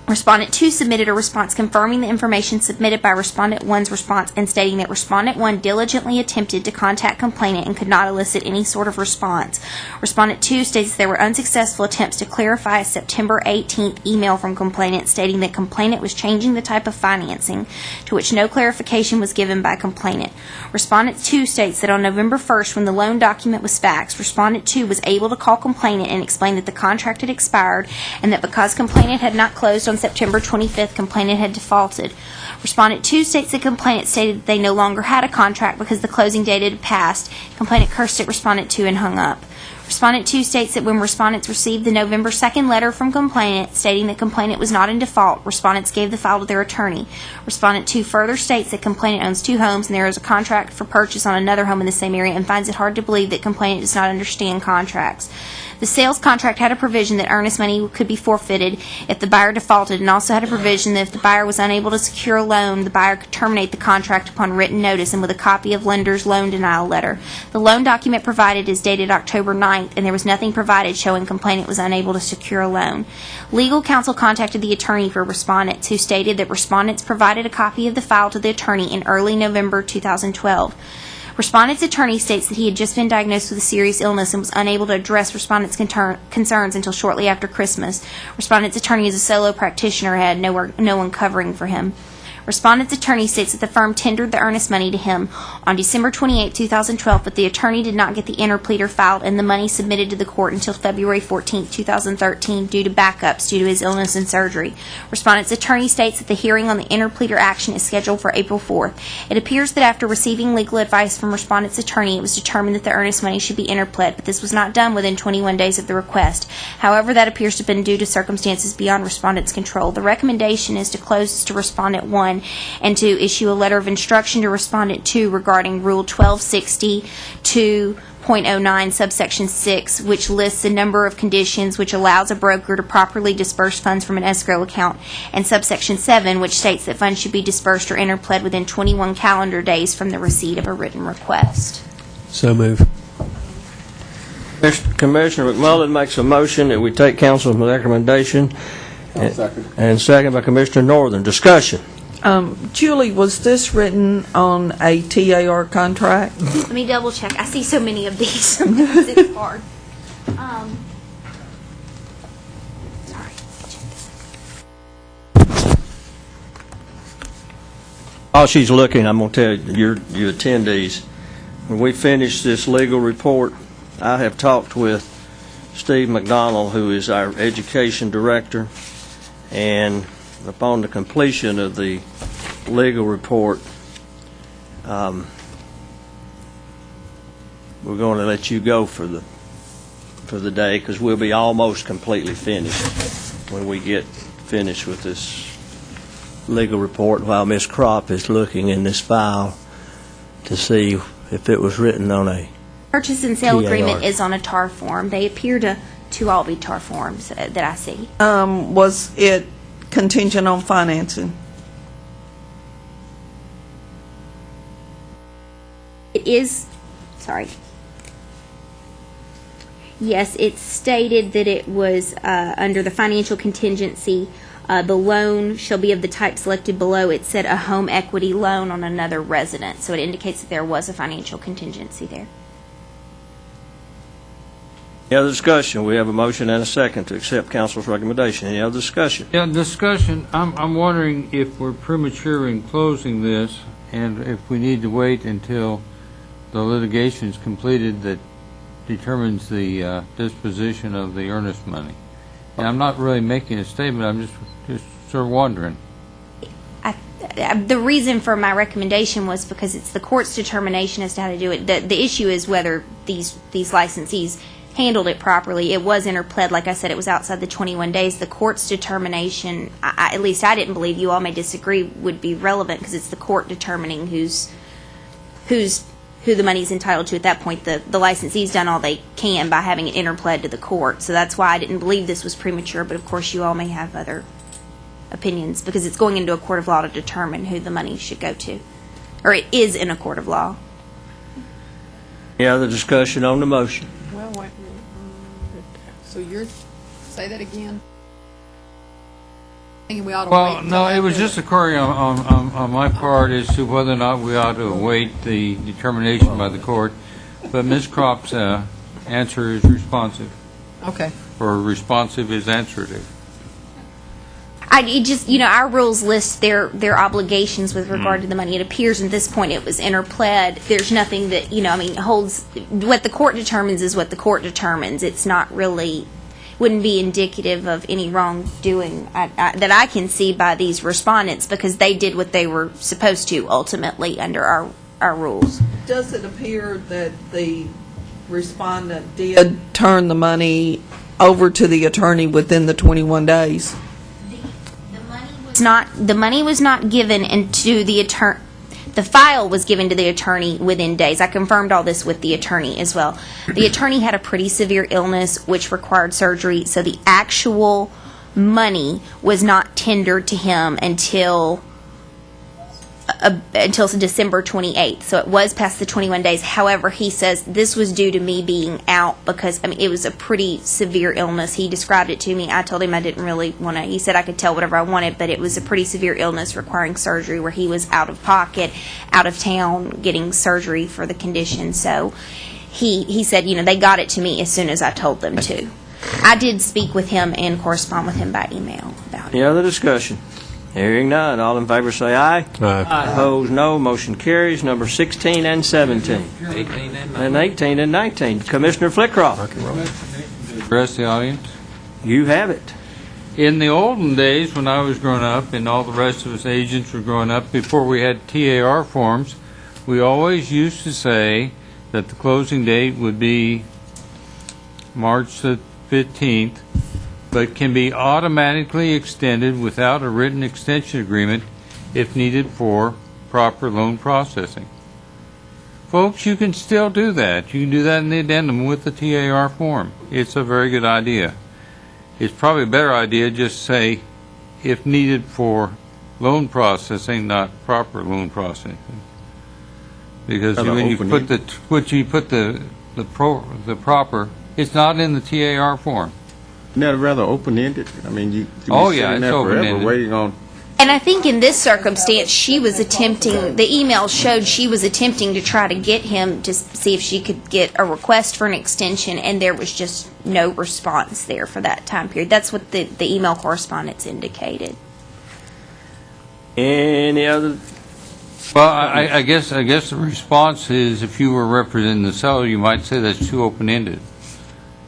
Respondent 2 submitted a response confirming the information submitted by Respondent 1's response and stating that Respondent 1 diligently attempted to contact complainant and could not elicit any sort of response. Respondent 2 states there were unsuccessful attempts to clarify a September 18th email from complainant stating that complainant was changing the type of financing, to which no clarification was given by complainant. Respondent 2 states that on November 1st, when the loan document was faxed, Respondent 2 was able to call complainant and explain that the contract had expired and that because complainant had not closed on September 25th, complainant had defaulted. Respondent 2 states that complainant stated that they no longer had a contract because the closing date had passed. Complainant cursed at Respondent 2 and hung up. Respondent 2 states that when respondents received the November 2nd letter from complainant stating that complainant was not in default, respondents gave the file to their attorney. Respondent 2 further states that complainant owns 2 homes and there is a contract for purchase on another home in the same area and finds it hard to believe that complainant does not understand contracts. The sales contract had a provision that earnest money could be forfeited if the buyer defaulted, and also had a provision that if the buyer was unable to secure a loan, the buyer could terminate the contract upon written notice and with a copy of lender's loan denial letter. The loan document provided is dated October 9th, and there was nothing provided showing complainant was unable to secure a loan. Legal counsel contacted the attorney for respondents, who stated that respondents provided a copy of the file to the attorney in early November 2012. Respondent's attorney states that he had just been diagnosed with a serious illness and was unable to address respondent's concerns until shortly after Christmas. Respondent's attorney is a solo practitioner and had no one covering for him. Respondent's attorney states that the firm tendered the earnest money to him on December 28, 2012, but the attorney did not get the interpleader filed and the money submitted to the court until February 14, 2013 due to backups due to his illness and surgery. Respondent's attorney states that the hearing on the interpleader action is scheduled for April 4th. It appears that after receiving legal advice from respondent's attorney, it was determined that the earnest money should be interpled, but this was not done within 21 days of the request. However, that appears to have been due to circumstances beyond respondent's control. The recommendation is to close to respondent 1 and to issue a letter of instruction to respondent 2 regarding Rule 1260 2.09 subsection 6, which lists a number of conditions which allows a broker to properly disperse funds from an escrow account, and subsection 7, which states that funds should be dispersed or interpled within 21 calendar days from the receipt of a written request. So move. Commissioner McMullen makes a motion that we take council's recommendation. And second by Commissioner Northern. Discussion. Julie, was this written on a TAR contract? Let me double check. I see so many of these. Sometimes it's hard. Sorry. While she's looking, I'm going to tell you, your attendees, when we finish this legal report, I have talked with Steve McDonald, who is our education director, and upon the completion of the legal report, we're going to let you go for the day, because we'll be almost completely finished when we get finished with this legal report, while Ms. Kropp is looking in this file to see if it was written on a Purchase and sale TAR. agreement is on a TAR form. They appear to all be TAR forms that I see. Was it contingent on financing? It is, sorry. Yes, it's stated that it was under the financial contingency. The loan shall be of the type selected below. It said a home equity loan on another resident, so it indicates that there was a financial contingency there. Any other discussion? We have a motion and a second to accept council's recommendation. Any other discussion? Yeah, discussion. I'm wondering if we're premature in closing this, and if we need to wait until the litigation is completed that determines the disposition of the earnest money. And I'm not really making a statement. I'm just sort of wondering. The reason for my recommendation was because it's the court's determination as to how to do it. The issue is whether these licensees handled it properly. It was interpled. Like I said, it was outside the 21 days. The court's determination, at least I didn't believe, you all may disagree, would be relevant because it's the court determining who the money's entitled to at that point. The licensee's done all they can by having it interpled to the court. So that's why I didn't believe this was premature, but of course you all may have other opinions because it's going into a court of law to determine who the money should go to. Or it is in a court of law. Any other discussion on the motion? Well, wait. So you're, say that again? Thinking we ought to wait Well, until no, it was after just a query on my part as to whether or not we ought to await the determination by the court. But Ms. Kropp's answer is responsive. Okay. Or responsive is answerative. It just, our rules list their obligations with regard to the money. It appears at this point it was interpled. There's nothing that, holds, what the court determines is what the court determines. It's not really, wouldn't be indicative of any wrongdoing that I can see by these respondents, because they did what they were supposed to ultimately under our rules. Does it appear that the respondent did turn the money over to the attorney within the 21 days? The money was not given into the attorney. The file was given to the attorney within days. I confirmed all this with the attorney as well. The attorney had a pretty severe illness which required surgery, so the actual money was not tendered to him until December 28th. So it was past the 21 days. However, he says this was due to me being out because, it was a pretty severe illness. He described it to me. I told him I didn't really want to. He said I could tell whatever I wanted, but it was a pretty severe illness requiring surgery where he was out of pocket, out of town, getting surgery for the condition. So he said, they got it to me as soon as I told them to. I did speak with him and correspond with him by email about it. Any other discussion? Hearing none, all in favor say aye. Aye. Opposed, no. Motion carries. Number 16 and 17. 18 And 18 and 19. Commissioner Flickroff. Address the audience. You have it. In the olden days, when I was growing up, and all the rest of us agents were growing up, before we had TAR forms, we always used to say that the closing date would be March the 15th, but can be automatically extended without a written extension agreement if needed for proper loan processing. Folks, you can still do that. You can do that in the addendum with the TAR form. It's a very good idea. It's probably a better idea just say if needed for loan processing, not proper loan processing. Because when you put the proper, it's not in the TAR form. Isn't that rather open-ended? You Oh, be yeah, sitting it's there forever open-ended. waiting on. And I think in this circumstance, the email showed she was attempting to try to get him to see if she could get a request for an extension, and there was just no response there for that time period. That's what the email correspondence indicated. Any other? Well, I guess the response is if you were representing the seller, you might say that's too open-ended.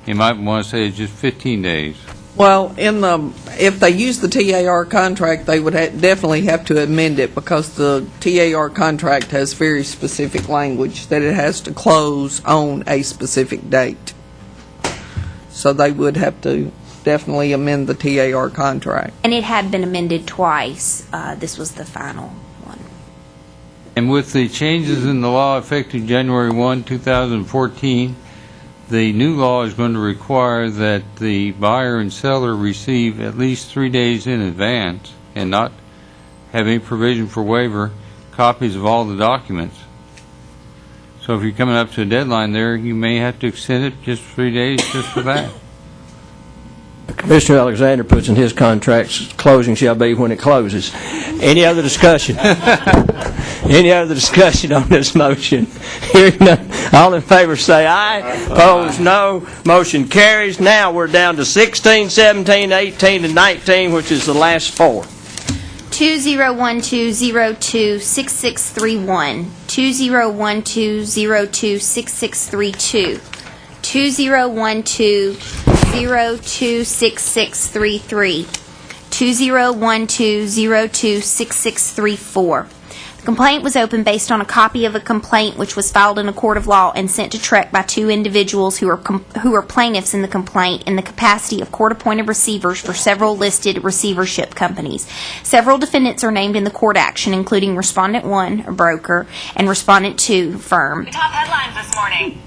You might want to say it's just 15 days. Well, if they use the TAR contract, they would definitely have to amend it because the TAR contract has very specific language that it has to close on a specific date. So they would have to definitely amend the TAR contract. And it had been amended twice. This was the final one. And with the changes in the law effective January 1, 2014, the new law is going to require that the buyer and seller receive at least 3 days in advance and not have any provision for waiver, copies of all the documents. So if you're coming up to a deadline there, you may have to extend it just 3 days just for that. Commissioner Alexander puts in his contracts, closing shall be when it closes. Any other discussion? Any other discussion on this motion? Hearing none, all in favor say aye. Opposed, no. Motion carries. Now we're down to 16, 17, 18, and 19, which is the last four. 2012026631, 2012026632, 2012026633, 2012026634. The complaint was opened based on a copy of a complaint which was filed in a court of law and sent to TREC by two individuals who are plaintiffs in the complaint in the capacity of court-appointed receivers for several listed receivership companies. Several defendants are named in the court action, including Respondent 1, a broker, and Respondent 2, firm. The top headlines this morning.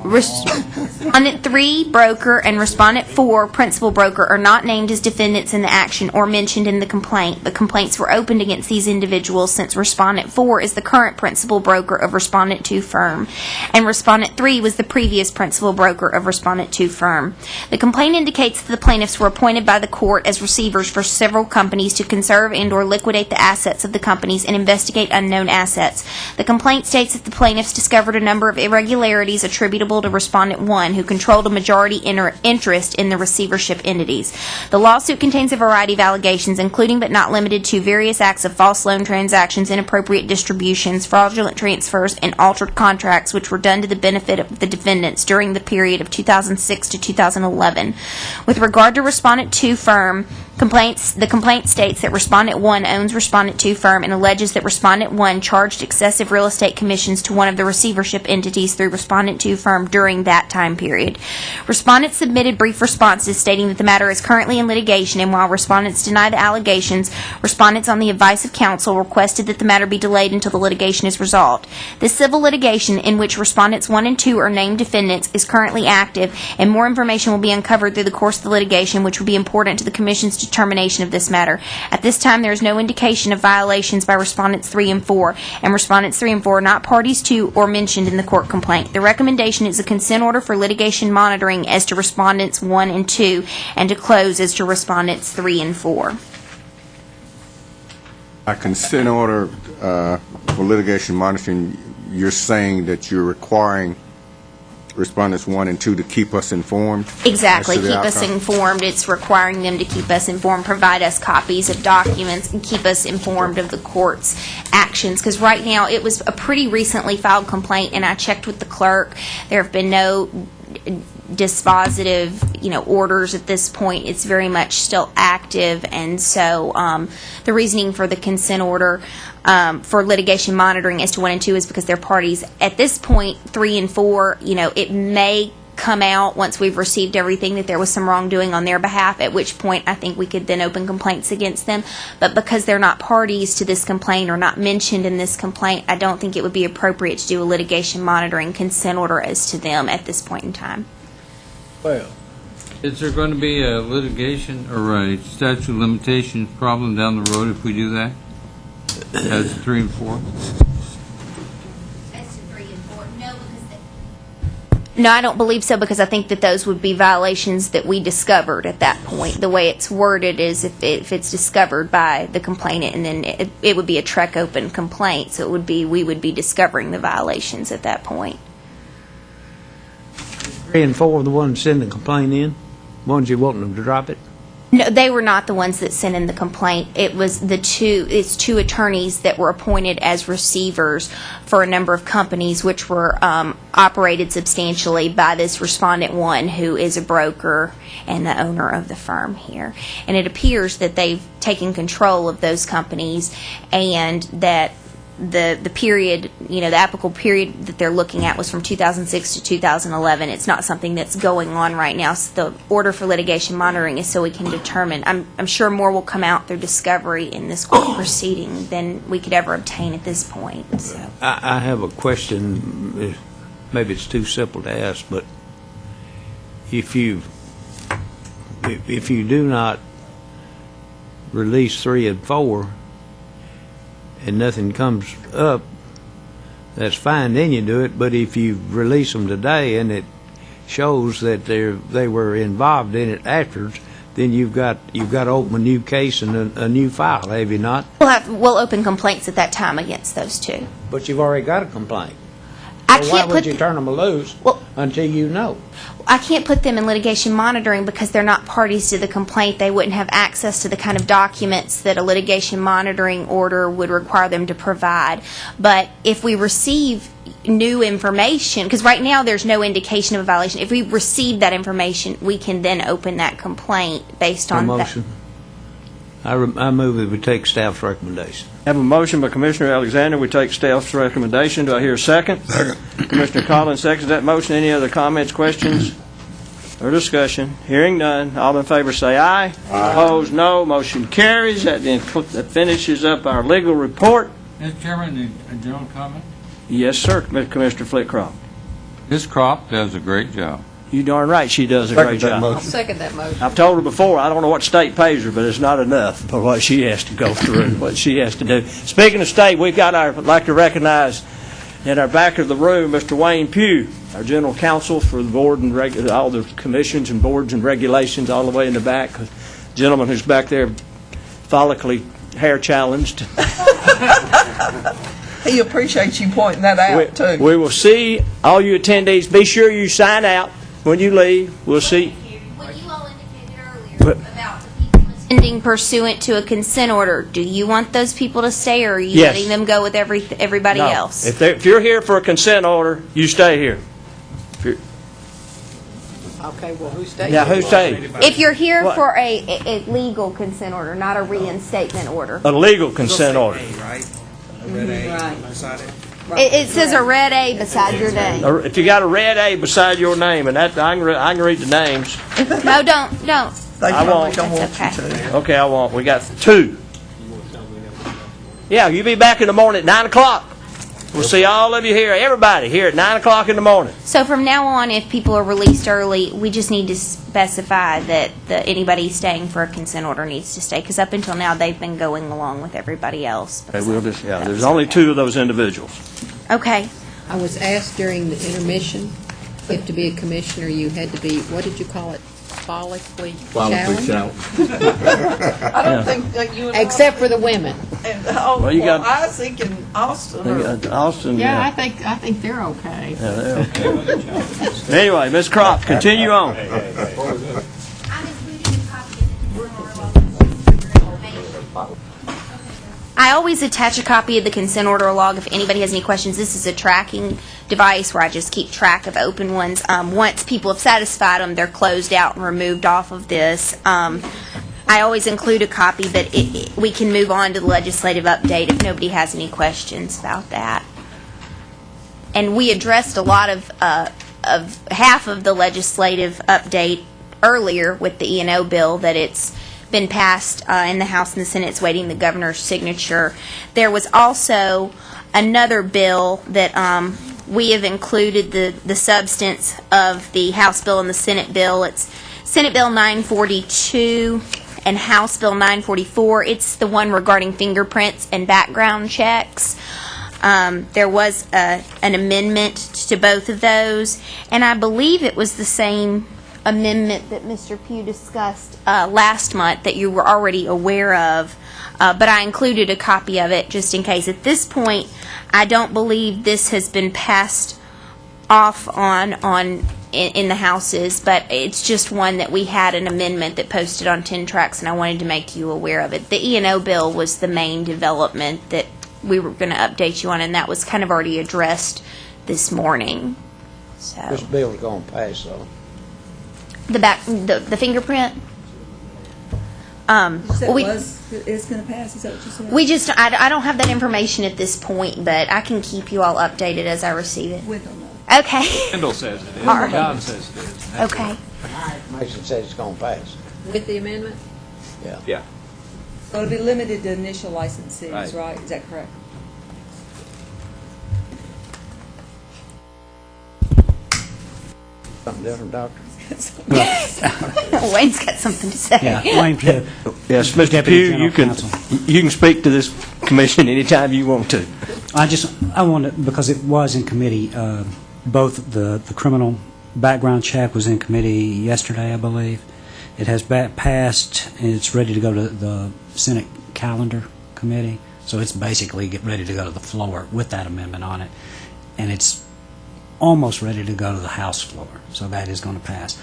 Respondent 3, broker, and Respondent 4, principal broker, are not named as defendants in the action or mentioned in the complaint, but complaints were opened against these individuals since Respondent 4 is the current principal broker of Respondent 2 firm, and Respondent 3 was the previous principal broker of Respondent 2 firm. The complaint indicates that the plaintiffs were appointed by the court as receivers for several companies to conserve and or liquidate the assets of the companies and investigate unknown assets. The complaint states that the plaintiffs discovered a number of irregularities attributable attributable to Respondent 1, who controlled a majority interest in the receivership entities. The lawsuit contains a variety of allegations, including but not limited to various acts of false loan transactions, inappropriate distributions, fraudulent transfers, and altered contracts which were done to the benefit of the defendants during the period of 2006 to 2011. With regard to Respondent 2 firm, the complaint states that Respondent 1 owns Respondent 2 firm and alleges that Respondent 1 charged excessive real estate commissions to one of the receivership entities through Respondent 2 firm during that time period. Respondents submitted brief responses stating that the matter is currently in litigation, and while respondents deny the allegations, respondents on the advice of counsel requested that the matter be delayed until the litigation is resolved. This civil litigation, in which Respondents 1 and 2 are named defendants, is currently active, and more information will be uncovered through the course of the litigation, which will be important to the Commission's determination of this matter. At this time, there is no indication of violations by Respondents 3 and 4, and Respondents 3 and 4 are not parties to or mentioned in the court complaint. The recommendation is a consent order for litigation monitoring as to Respondents 1 and 2, and to close as to Respondents 3 and 4. A consent order for litigation monitoring, you're saying that you're requiring Respondents 1 and 2 to keep us informed? Exactly. as to the Keep us outcome? informed. It's requiring them to keep us informed, provide us copies of documents, and keep us informed of the court's actions. Because right now, it was a pretty recently filed complaint, and I checked with the clerk. There have been no dispositive, orders at this point. It's very much still active, and so the reasoning for the consent order for litigation monitoring as to 1 and 2 is because they're parties. At this point, 3 and 4, it may come out once we've received everything that there was some wrongdoing on their behalf, at which point I think we could then open complaints against them. But because they're not parties to this complaint or not mentioned in this complaint, I don't think it would be appropriate to do a litigation monitoring consent order as to them at this point in time. Well, is there going to be a litigation or a statute of limitations problem down the road if we do that? As 3 and 4? No, I don't believe so, because I think that those would be violations that we discovered at that point. The way it's worded is if it's discovered by the complainant, and then it would be a TREC open complaint, so we would be discovering the violations at that point. 3 and 4 are the ones sending the complaint in? Ones you want them to drop it? No, they were not the ones that sent in the complaint. It was it's two attorneys that were appointed as receivers for a number of companies which were operated substantially by this Respondent 1, who is a broker and the owner of the firm here. And it appears that they've taken control of those companies, and that the period, the applicable period that they're looking at was from 2006 to 2011. It's not something that's going on right now. So the order for litigation monitoring is so we can determine. I'm sure more will come out through discovery in this court proceeding than we could ever obtain at this point. So. I have a question. Maybe it's too simple to ask, but if you do not release 3 and 4, and nothing comes up, that's fine, then you do it. But if you release them today and it shows that they were involved in it afterwards, then you've got to open a new case and a new file, have you not? We'll open complaints at that time against those two. But you've already got a complaint. So why would you turn them loose until you know? I can't put them in litigation monitoring because they're not parties to the complaint. They wouldn't have access to the kind of documents that a litigation monitoring order would require them to provide. But if we receive new information, because right now there's no indication of a violation, if we receive that information, we can then open that complaint based on that. Motion. I move that we take staff's recommendation. Have a motion by Commissioner Alexander. We take staff's recommendation. Do I hear a second? Second. Commissioner Collins seconds that motion. Any other comments, questions, or discussion? Hearing none. All in favor say aye. Aye. Opposed, no. Motion carries. That finishes up our legal report. Mr. Chairman, a general comment? Yes, sir, Commissioner Flitcroft. Ms. Croft does a great job. You darn right she does a great job. I'll second that motion. I've told her before, I don't know what state pays her, but it's not enough for what she has to go through, what she has to do. Speaking of state, we've got I'd like to recognize in our back of the room, Mr. Wayne Pugh, our general counsel for the board and all the commissions and boards and regulations all the way in the back. A gentleman who's back there follically hair challenged. He appreciates you pointing that out, too. We will see all you attendees. Be sure you sign out when you leave. We'll see. What you all indicated earlier about the people attending pursuant to a consent order, do you want those people to stay, or are you Yes. letting them go with everybody No. else? If you're here for a consent order, you stay here. Okay, well, who stays? Now, who stays? If you're here What? for a legal consent order, not a reinstatement order. A legal consent order. Right? A red A beside it. It says a red A beside your name. If you got a red A beside your name, and that I can read the names. No, don't. They I probably won't. don't want That's you to. Okay, I won't. We got 2. Yeah, you be back in the morning at 9 o'clock. We'll see all of you here, everybody here at 9 o'clock in the morning. So from now on, if people are released early, we just need to specify that anybody staying for a consent order needs to stay, because up until now, they've been going along with everybody else. Okay, we'll just, there's only 2 of those individuals. Okay. I was asked during the intermission if to be a commissioner you had to be, what did you call it? Follically challenged? I don't think that you and Except for the women. Well, you got- Isaac and Austin are... Austin, Yeah, I think they're okay. Yeah, they're okay. Anyway, Ms. Crop, continue on. I always attach a copy of the consent order log if anybody has any questions. This is a tracking device where I just keep track of open ones. Once people have satisfied them, they're closed out and removed off of this. I always include a copy, but we can move on to the legislative update if nobody has any questions about that. And we addressed a lot of half of the legislative update earlier with the E&O bill, that it's been passed in the House and the Senate. It's waiting the governor's signature. There was also another bill that we have included the substance of the House bill and the Senate bill. It's Senate Bill 942 and House Bill 944. It's the one regarding fingerprints and background checks. There was an amendment to both of those, and I believe it was the same amendment that Mr. Pugh discussed last month that you were already aware of, but I included a copy of it just in case. At this point, I don't believe this has been passed off in the houses, but it's just one that we had an amendment that posted on 10 Tracks, and I wanted to make you aware of it. The E&O bill was the main development that we were going to update you on, and that was kind of already addressed this morning. So This bill's going to pass, though. the fingerprint. It's going to pass, is that what you said? We just, I don't have that information at this point, but I can keep you all updated as I receive it. We don't know. Okay. Kendall says it is. All right. John says it is. Okay. Mason says it's going to pass. With the amendment? Yeah. So it'll be limited to initial licensees, Right. right? Is that correct? Something different, Doctor? Wayne's got something to say. Wayne Pitt. Yes, Mr. Deputy Pugh, General Counsel. you can speak to this commission anytime you want to. I wanted, because it was in committee, both the criminal background check was in committee yesterday, I believe. It has passed, and it's ready to go to the Senate calendar committee. So it's basically ready to go to the floor with that amendment on it. And it's almost ready to go to the House floor. So that is going to pass.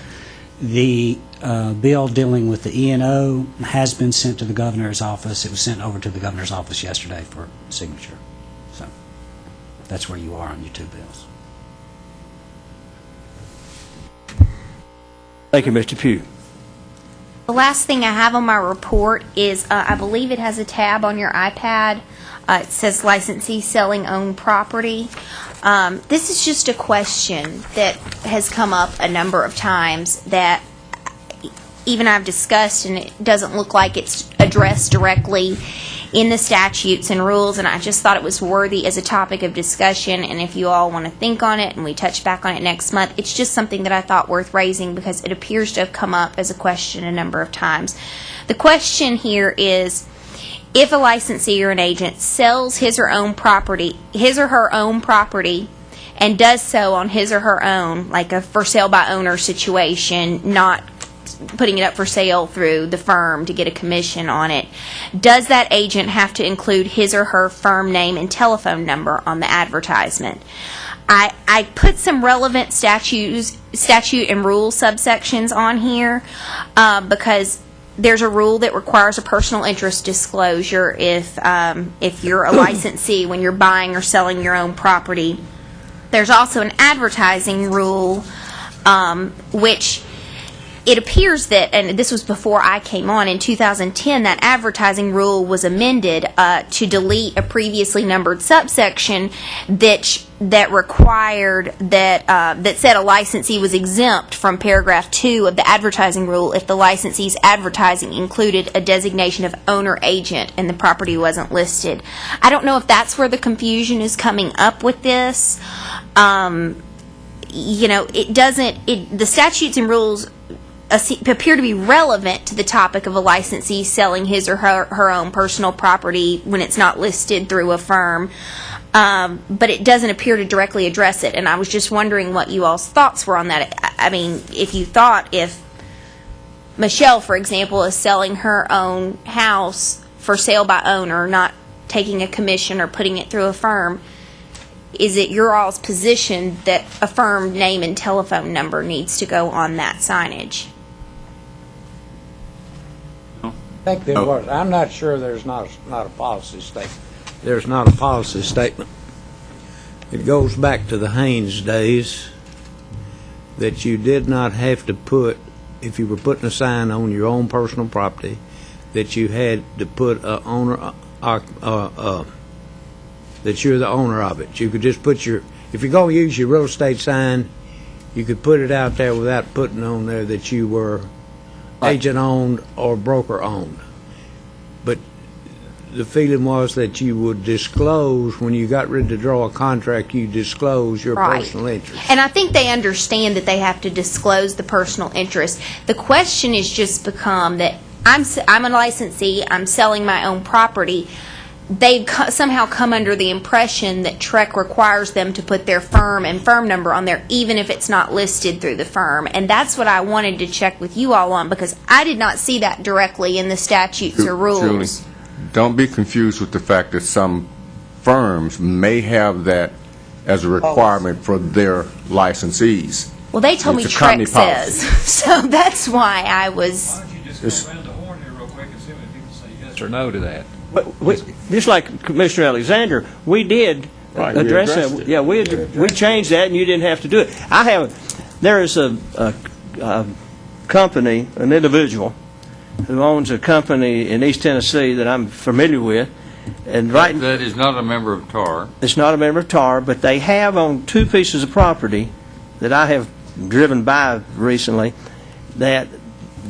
The bill dealing with the E&O has been sent to the governor's office. It was sent over to the governor's office yesterday for signature. So that's where you are on your 2 bills. Thank you, Mr. Pugh. The last thing I have on my report is, I believe it has a tab on your iPad. It says licensee selling owned property. This is just a question that has come up a number of times that even I've discussed, and it doesn't look like it's addressed directly in the statutes and rules, and I just thought it was worthy as a topic of discussion. And if you all want to think on it and we touch back on it next month, it's just something that I thought worth raising because it appears to have come up as a question a number of times. The question here is, if a licensee or an agent sells his or her own property, and does so on his or her own, like a for sale by owner situation, not putting it up for sale through the firm to get a commission on it, does that agent have to include his or her firm name and telephone number on the advertisement? I put some relevant statute and rule subsections on here because there's a rule that requires a personal interest disclosure if you're a licensee when you're buying or selling your own property. There's also an advertising rule, which it appears that, and this was before I came on, in 2010, that advertising rule was amended to delete a previously numbered subsection that required that said a licensee was exempt from paragraph 2 of the advertising rule if the licensee's advertising included a designation of owner agent and the property wasn't listed. I don't know if that's where the confusion is coming up with this. The statutes and rules appear to be relevant to the topic of a licensee selling his or her own personal property when it's not listed through a firm, but it doesn't appear to directly address it. And I was just wondering what you all's thoughts were on that. I mean, if Michelle, for example, is selling her own house for sale by owner, not taking a commission or putting it through a firm, is it your all's position that a firm name and telephone number needs to go on that signage? I think there was. I'm not sure there's not a policy statement. There's not a policy statement. It goes back to the Haynes days that you did not have to put, if you were putting a sign on your own personal property, that you had to put a owner, that you're the owner of it. You could just put if you're going to use your real estate sign, you could put it out there without putting on there that you were agent-owned or broker-owned. But the feeling was that you would disclose, when you got ready to draw a contract, you disclose your personal interest. And I think they understand that they have to disclose the personal interest. The question has just become that I'm a licensee, I'm selling my own property. They've somehow come under the impression that TREC requires them to put their firm and firm number on there, even if it's not listed through the firm. And that's what I wanted to check with you all on, because I did not see that directly in the statutes or rules. Julie, don't be confused with the fact that some firms may have that as a requirement for their licensees. Well, they told me TREC says. So that's why I was... Why don't you just go around the horn here real quick and see if people say yes or no to that? Just like Commissioner Alexander, we did address that. Yeah, we changed that, and you didn't have to do it. There is a company, an individual, who owns a company in East Tennessee that I'm familiar with, and that is not a member of TAR. It's not a member of TAR, but they have on 2 pieces of property that I have driven by recently, that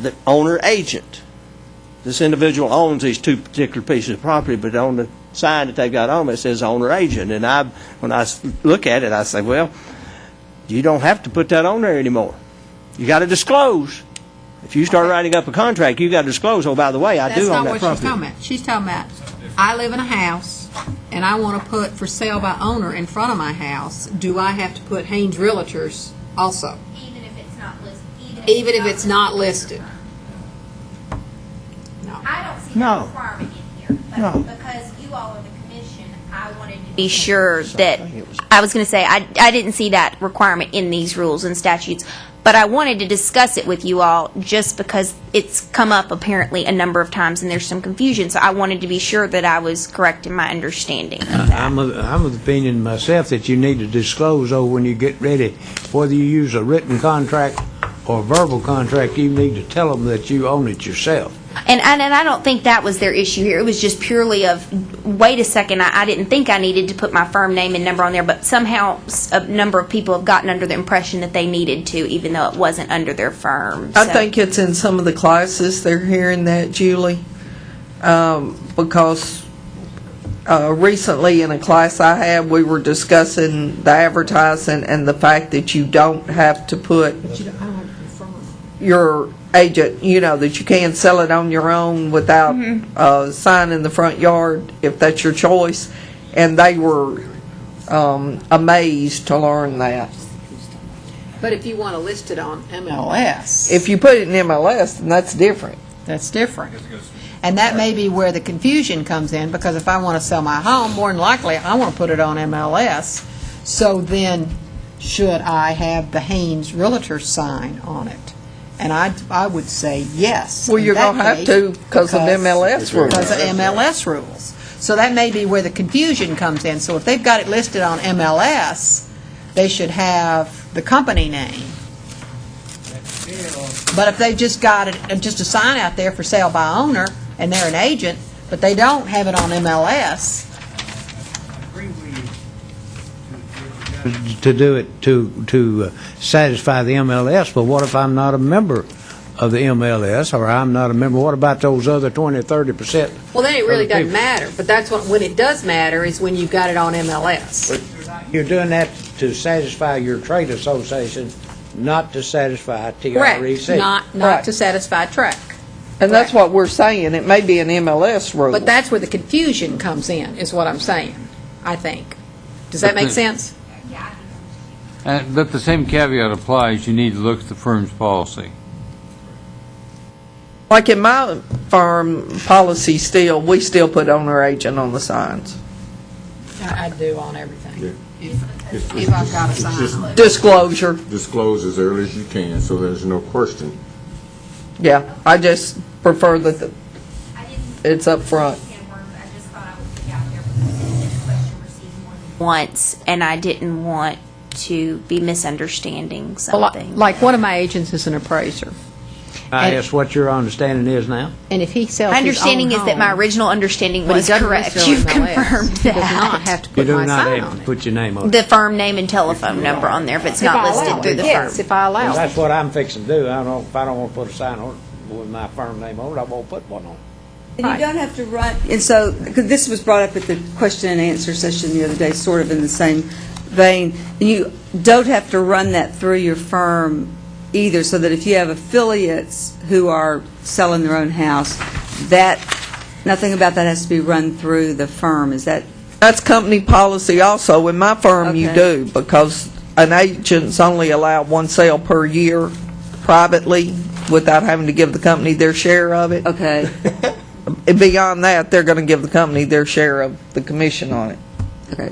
the owner agent. This individual owns these 2 particular pieces of property, but on the sign that they've got on it says owner agent. And when I look at it, I say, well, you don't have to put that on there anymore. You got to disclose. If you start writing up a contract, you got to disclose. Oh, by the way, I do own that property. That's not what she's talking about. She's talking about, I live in a house, and I want to put for sale by owner in front of my house. Do I have to put Haynes Realtors also? Even if it's not listed. Even if it's not listed. I don't see that requirement in here, but because you all are the commission, I wanted to be sure that, I was going to say, I didn't see that requirement in these rules and statutes, but I wanted to discuss it with you all just because it's come up apparently a number of times and there's some confusion, so I wanted to be sure that I was correct in my understanding of that. I'm of the opinion myself that you need to disclose, when you get ready, whether you use a written contract or a verbal contract, you need to tell them that you own it yourself. And I don't think that was their issue here. It was just purely of, wait a second, I didn't think I needed to put my firm name and number on there, but somehow a number of people have gotten under the impression that they needed to, even though it wasn't under their firm. I think it's in some of the classes they're hearing that, Julie, because recently in a class I had, we were discussing the advertising and the fact that you don't have to put your agent, that you can sell it on your own without a sign in the front yard if that's your choice. And they were amazed to learn that. But if you want to list it on MLS. If you put it in MLS, then that's different. That's different. And that may be where the confusion comes in, because if I want to sell my home, more than likely, I want to put it on MLS. So then, should I have the Haynes Realtor sign on it? And I would say yes. Well, you're in that gonna have case, to because of MLS rules. Because of MLS rules. So that may be where the confusion comes in. So if they've got it listed on MLS, they should have the company name. But if they've just got it, just a sign out there for sale by owner, and they're an agent, but they don't have it on MLS, To do it, to satisfy the MLS, but what if I'm not a member of the MLS, or I'm not a member? What about those other 20 or 30%? well, then it really Other doesn't people. matter. But that's when it does matter is when you've got it on MLS. You're doing that to satisfy your trade association, not to satisfy Correct. TREC. Not Right. to satisfy track. And that's what we're saying. It may be an MLS rule. But that's where the confusion comes in, is what I'm saying, I think. Does that make sense? But the same caveat applies, you need to look at the firm's policy. Like in my firm policy still, we still put owner agent on the signs. I do on everything. If I've got a sign. Disclosure. Disclose as early as you can, so there's no question. Yeah, I just prefer that it's up front. Once, and I didn't want to be misunderstanding Well, something. like one of my agents is an appraiser. I ask what your understanding is now. And if he sells My his understanding own is that my home, original understanding but he was doesn't correct. list it on You've MLS, confirmed he does not that. have to You put do my not sign have on to it. put your name on it. The firm name and telephone number on there, but it's If not I listed allow through it, the yes, firm. if I allow Well, it. that's what I'm fixing to do. I don't want to put a sign on it with my firm name on it. I won't put one on it. And you don't have to run, and so, because this was brought up at the question and answer session the other day, sort of in the same vein, and you don't have to run that through your firm either, so that if you have affiliates who are selling their own house, that, nothing about that has to be run through the firm, is that? That's company policy also. In my firm, you Okay. do, because an agent's only allowed one sale per year privately without having to give the company their share of it. Okay. And beyond that, they're going to give the company their share of the commission on it. Okay.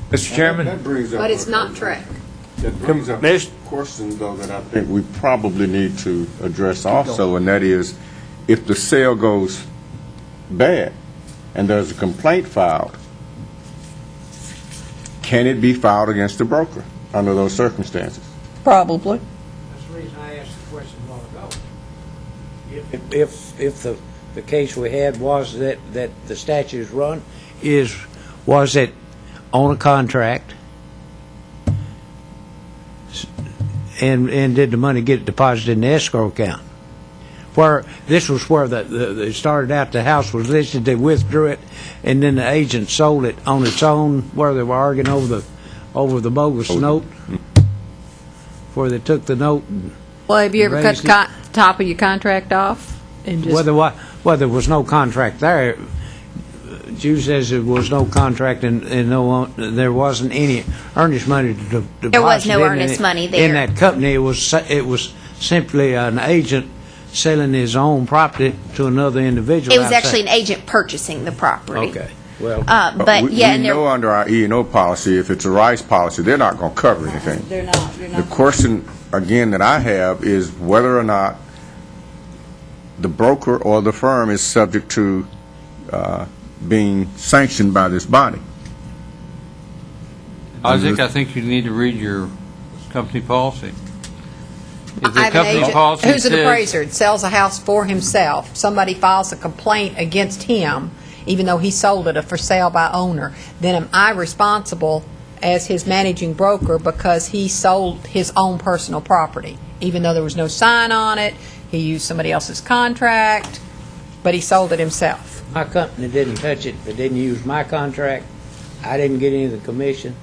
Mr. Chairman? That brings up But it's a- not track. That brings up a question, though, that I think we probably need to address also, and that is, if the sale goes bad and there's a complaint filed, can it be filed against the broker under those circumstances? Probably. That's the reason I asked the question a while ago. If the case we had was that the statute's run, was it on a contract, and did the money get deposited in the escrow account? Where, this was where it started out, the house was listed, they withdrew it, and then the agent sold it on its own, where they were arguing over the bogus note, where they took the note and Well, have you ever cut raised the top of your contract off? And just, Well, there was no contract there. Jude says there was no contract and there wasn't any earnest money to deposit. There was no in earnest it- money there. In that company, it was simply an agent selling his own property to another individual. It was outside. actually an agent purchasing the property. Okay, well. But yeah, and we there, know under our E&O policy, if it's a RISE policy, they're not going to cover anything. They're not, you're The not. question, again, that I have is whether or not the broker or the firm is subject to being sanctioned by this body. Isaac, I think you need to read your company policy. If the I have an company agent policy who's an says- appraiser, sells a house for himself. Somebody files a complaint against him, even though he sold it for sale by owner. Then am I responsible as his managing broker because he sold his own personal property? Even though there was no sign on it, he used somebody else's contract, but he sold it himself. My company didn't touch it, they didn't use my contract, I didn't get any of the commission,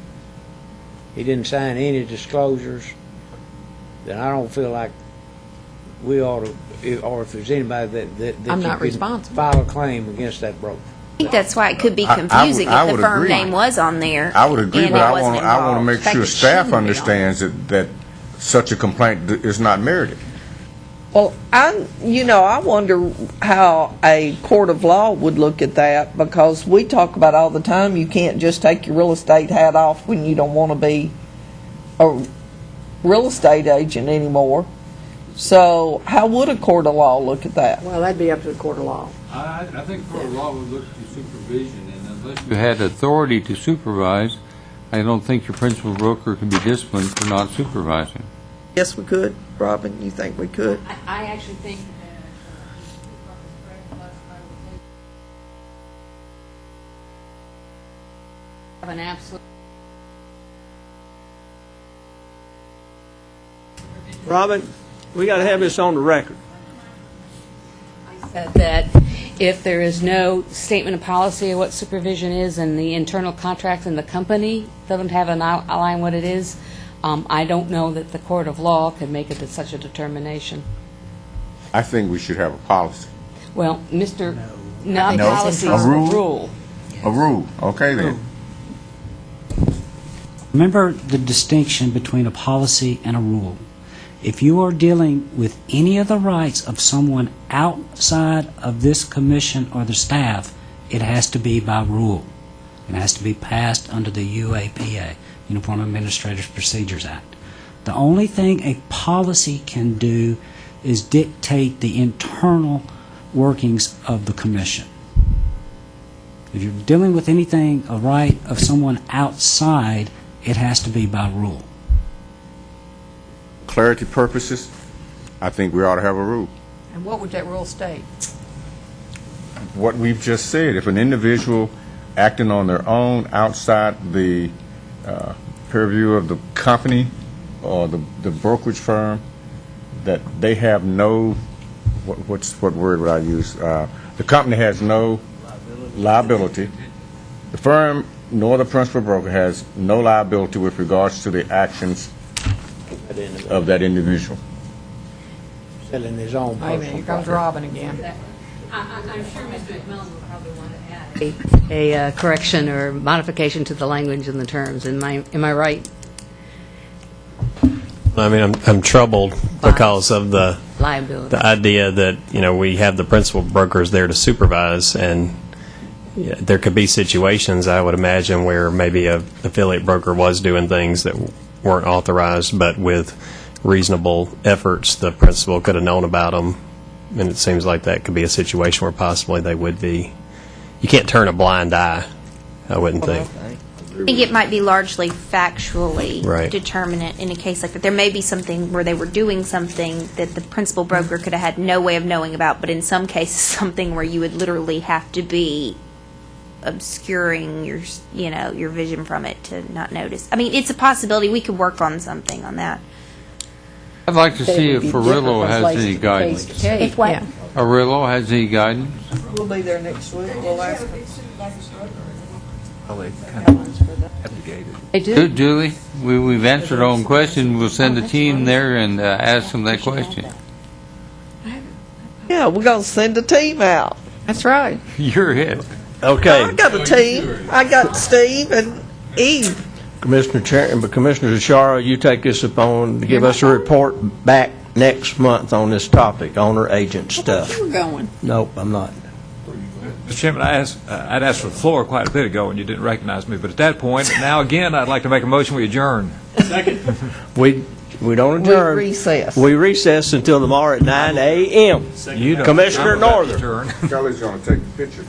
he didn't sign any disclosures, then I don't feel like we ought to, or if there's anybody that I'm you not can responsible. file a claim against that broker. I think that's why it could be I confusing would if the firm agree. name was on there. I would agree, and but it I wasn't want to involved. make In fact, sure it staff shouldn't be on. understands that such a complaint is not merited. Well, I wonder how a court of law would look at that, because we talk about all the time, you can't just take your real estate hat off when you don't want to be a real estate agent anymore. So how would a court of law look at that? Well, that'd be up to the court of law. I think court of law would look to supervision, and unless you had authority to supervise, I don't think your principal broker can be disciplined for not supervising. Yes, we could. Robin, you think we could? I actually think that an absolute. Robin, we got to have this on the record. Said that if there is no statement of policy of what supervision is and the internal contracts in the company doesn't have an outline what it is, I don't know that the court of law can make it such a determination. I think we should have a policy. Well, not No. policy, A it's a rule? rule. A rule, okay then. Remember the distinction between a policy and a rule. If you are dealing with any of the rights of someone outside of this commission or the staff, it has to be by rule. It has to be passed under the UAPA, Uniform Administrative Procedures Act. The only thing a policy can do is dictate the internal workings of the commission. If you're dealing with anything, a right of someone outside, it has to be by rule. Clarity purposes, I think we ought to have a rule. And what would that rule state? What we've just said, if an individual acting on their own outside the purview of the company or the brokerage firm, that they have no, what word would I use? The company has no liability. The firm nor the principal broker has no liability with regards to the actions of that individual. Selling his own Wait a minute, here comes Robin again. I'm sure Mr. McMillan will probably want to add a correction or modification to the language and the terms. Am I right? I mean, I'm troubled because of the Liability. idea that, we have the principal brokers there to supervise, and there could be situations, I would imagine, where maybe a affiliate broker was doing things that weren't authorized, but with reasonable efforts, the principal could have known about them, and it seems like that could be a situation where possibly they would be. You can't turn a blind eye, I wouldn't think. I think it might be largely factually Right. determinate in a case like that. There may be something where they were doing something that the principal broker could have had no way of knowing about, but in some cases, something where you would literally have to be obscuring your vision from it to not notice. I mean, it's a possibility. We could work on something on that. I'd like to see if Farillo has any guidance. If what? Farillo has any guidance? We'll be there next week. We'll ask them. They do. Julie, we've answered our own question. We'll send a team there and ask them that question. Yeah, we're going to send a team out. That's right. You're it. Okay. I got a team. I got Steve and Eve. Commissioner Ashara, you take this upon to give us a report back next month on this topic, owner-agent stuff. You were going. Nope, I'm not. Mr. Chairman, I'd asked for the floor quite a bit ago, and you didn't recognize me. But at that point, now again, I'd like to make a motion we adjourn. We don't adjourn. We recess. We recess until tomorrow at 9 a.m. Commissioner Northern. Kelly's going to take the picture.